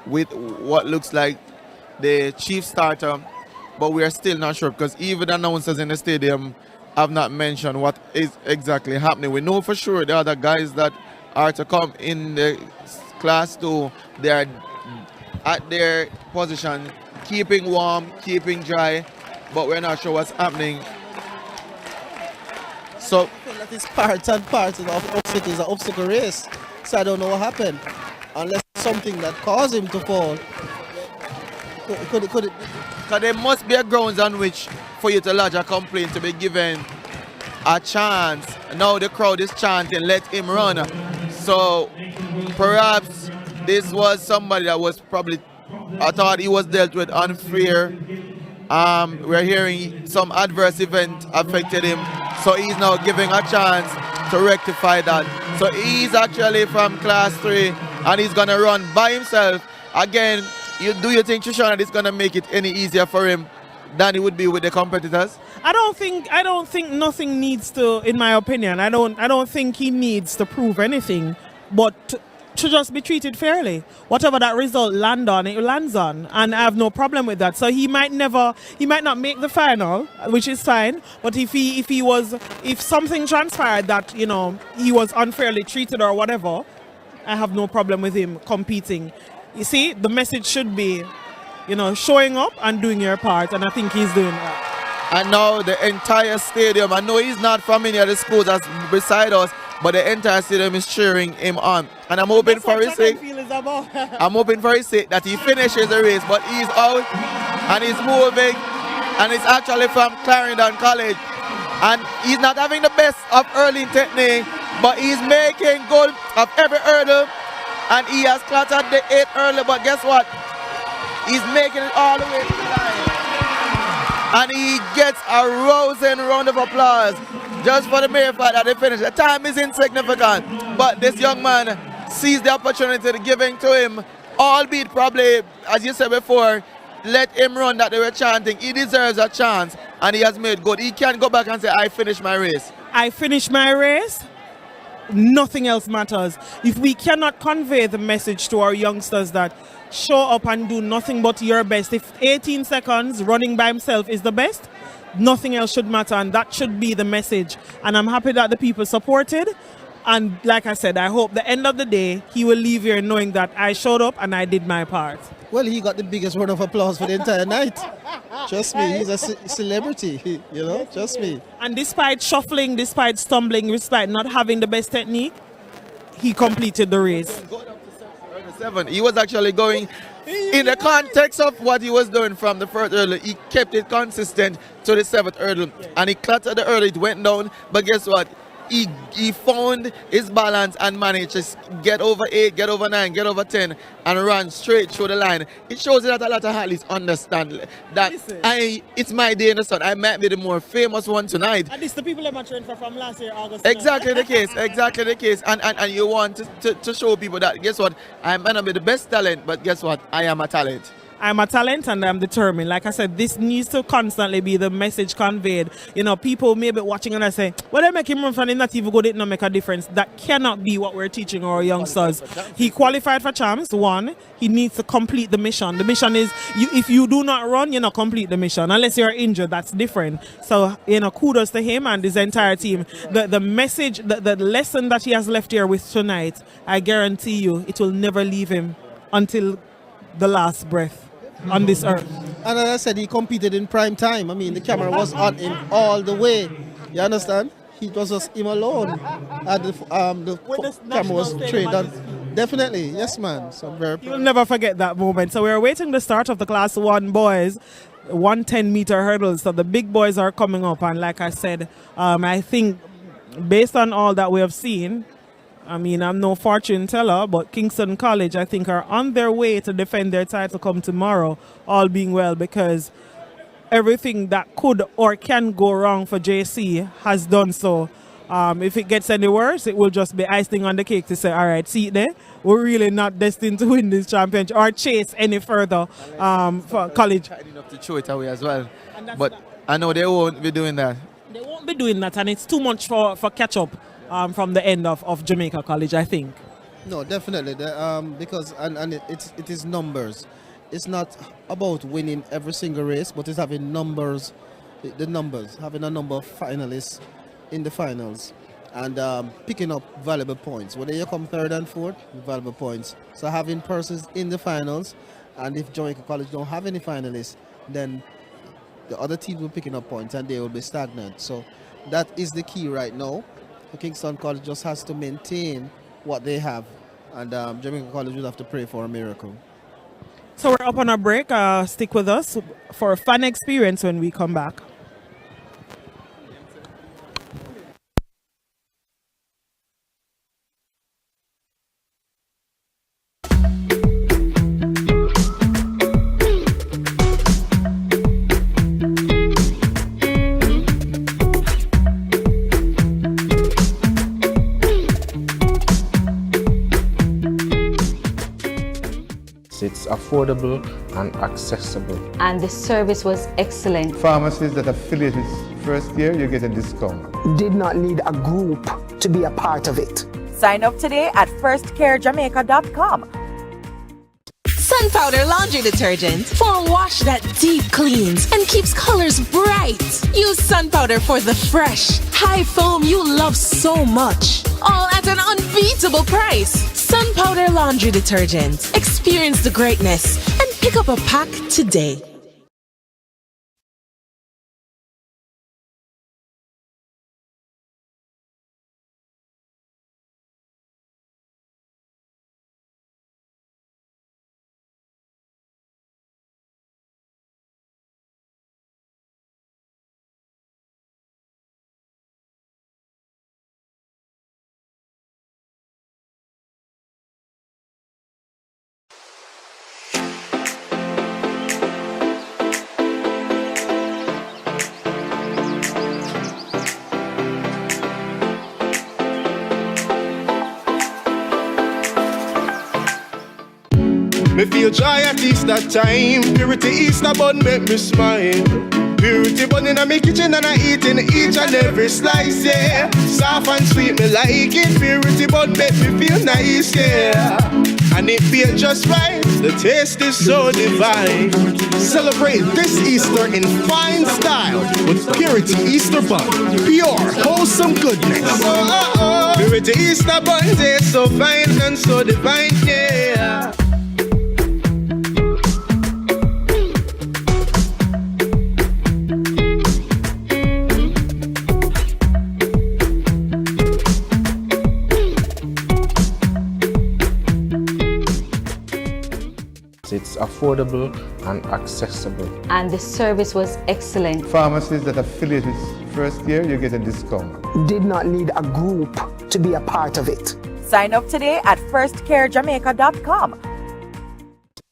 with what looks like the chief starter, but we are still not sure because even announcers in the stadium have not mentioned what is exactly happening. We know for sure the other guys that are to come in the class 2, they are at their position, keeping warm, keeping dry, but we're not sure what's happening. So that is part and part of the obstacle. Is an obstacle race, so I don't know what happened, unless something that caused him to fall. Could it? Because there must be a grounds on which for you to lodge a complaint to be given a chance. Now the crowd is chanting, let him run. So perhaps this was somebody that was probably, I thought he was dealt with unfair. We're hearing some adverse event affected him, so he's now giving a chance to rectify that. So he's actually from class 3 and he's gonna run by himself. Again, do you think, Shoshana, is gonna make it any easier for him than it would be with the competitors? I don't think nothing needs to, in my opinion, I don't think he needs to prove anything, but to just be treated fairly. Whatever that result land on, it lands on, and I have no problem with that. So he might not make the final, which is fine. But if something transpired that, you know, he was unfairly treated or whatever, I have no problem with him competing. You see, the message should be, you know, showing up and doing your part, and I think he's doing that. And now the entire stadium, I know he's not from any of the schools that's beside us, but the entire stadium is cheering him on. And I'm hoping for his sake. I'm hoping for his sake that he finishes the race, but he's out and he's moving, and he's actually from Clarendon College. And he's not having the best of hurling technique, but he's making good of every hurdle, and he has clattered the 8th hurdle, but guess what? He's making it all the way to the line. And he gets a rousing round of applause just for the mere fact that they finished. The time is insignificant, but this young man sees the opportunity to giving to him, albeit probably, as you said before, let him run that they were chanting. He deserves a chance, and he has made good. He can't go back and say, I finished my race. I finished my race. Nothing else matters. If we cannot convey the message to our youngsters that show up and do nothing but your best, if 18 seconds running by himself is the best, nothing else should matter, and that should be the message. And I'm happy that the people supported. And like I said, I hope the end of the day, he will leave here knowing that I showed up and I did my part. Well, he got the biggest round of applause for the entire night. Trust me, he's a celebrity, you know, trust me. And despite shuffling, despite stumbling, despite not having the best technique, he completed the race. He was actually going, in the context of what he was doing from the first hurdle, he kept it consistent to the 7th hurdle, and he clattered the hurdle, it went down, but guess what? He found his balance and managed to get over 8, get over 9, get over 10, and run straight through the line. It shows you that a lot of athletes understand that it's my day in the sun. I might be the more famous one tonight. And this the people that I'm trained for from last year, August. Exactly the case, exactly the case. And you want to show people that, guess what, I might not be the best talent, but guess what, I am a talent. I'm a talent and I'm determined. Like I said, this needs to constantly be the message conveyed. You know, people may be watching and I say, well, they make him run from him, not even good, it not make a difference. That cannot be what we're teaching our youngsters. He qualified for champs. 1, he needs to complete the mission. The mission is, if you do not run, you not complete the mission. Unless you're injured, that's different. So, you know, kudos to him and his entire team. The message, the lesson that he has left here with tonight, I guarantee you, it will never leave him until the last breath on this earth. And as I said, he competed in prime time. I mean, the camera was on him all the way. You understand? It was just him alone. And the camera was trained on. Definitely, yes, man. So I'm very proud. You'll never forget that moment. So we're awaiting the start of the Class 1 boys 110-meter hurdles. So the big boys are coming up, and like I said, I think based on all that we have seen, I mean, I'm no fortune teller, but Kingston College, I think, are on their way to defend their title come tomorrow, all being well, because everything that could or can go wrong for JC has done so. If it gets any worse, it will just be icing on the cake to say, all right, see there, we're really not destined to win this championship or chase any further for college. Enough to throw it away as well. But I know they won't be doing that. They won't be doing that, and it's too much for catch-up from the end of Jamaica College, I think. No, definitely. Because it is numbers. It's not about winning every single race, but it's having numbers, having a number of finalists in the finals and picking up valuable points. Whether you come third and fourth, valuable points. So having persons in the finals, and if Jamaica College don't have any finalists, then the other teams will be picking up points and they will be stagnant. So that is the key right now. Kingston College just has to maintain what they have, and Jamaica College will have to pray for a miracle. So we're up on a break. Stick with us for a fun experience when we come back. It's affordable and accessible. And the service was excellent. Pharmacies that affiliate its first year, you get a discount. Did not need a group to be a part of it. Sign up today at firstcarejamaica.com. Sun Powder Laundry Detergent for a wash that deep cleans and keeps colors bright. Use Sun Powder for the fresh, high foam you love so much. All at an unbeatable price. Sun Powder Laundry Detergent. Experience the greatness and pick up a pack today. Me feel joy at Easter time. Purity Easter bun make me smile. Purity bun in my kitchen and I eating each and every slice, yeah. Soft and sweet, me like it. Purity bun make me feel nice, yeah. And it feel just right. The taste is so divine. Celebrate this Easter in fine style with Purity Easter bun. Pure, wholesome goodness. Purity Easter bun tastes so fine and so divine, yeah. It's affordable and accessible. And the service was excellent. Pharmacies that affiliate its first year, you get a discount. Did not need a group to be a part of it. Sign up today at firstcarejamaica.com.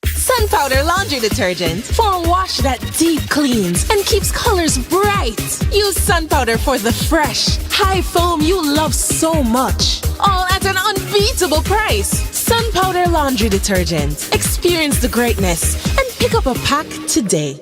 Sun Powder Laundry Detergent for a wash that deep cleans and keeps colors bright. Use Sun Powder for the fresh, high foam you love so much. All at an unbeatable price. Sun Powder Laundry Detergent. Experience the greatness and pick up a pack today.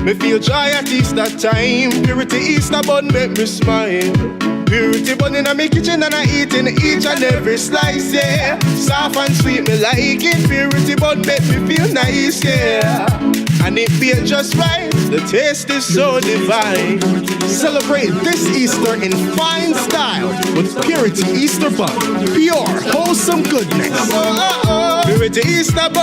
Me feel joy at Easter time. Purity Easter bun make me smile. Purity bun in my kitchen and I eating each and every slice, yeah. Soft Soft and sweet, me like it. Purity bun make me feel nice, yeah. And it feel just right. The taste is so divine. Celebrate this Easter in fine style with Purity Easter Bun. Pure, wholesome goodness. Purity Easter Bun.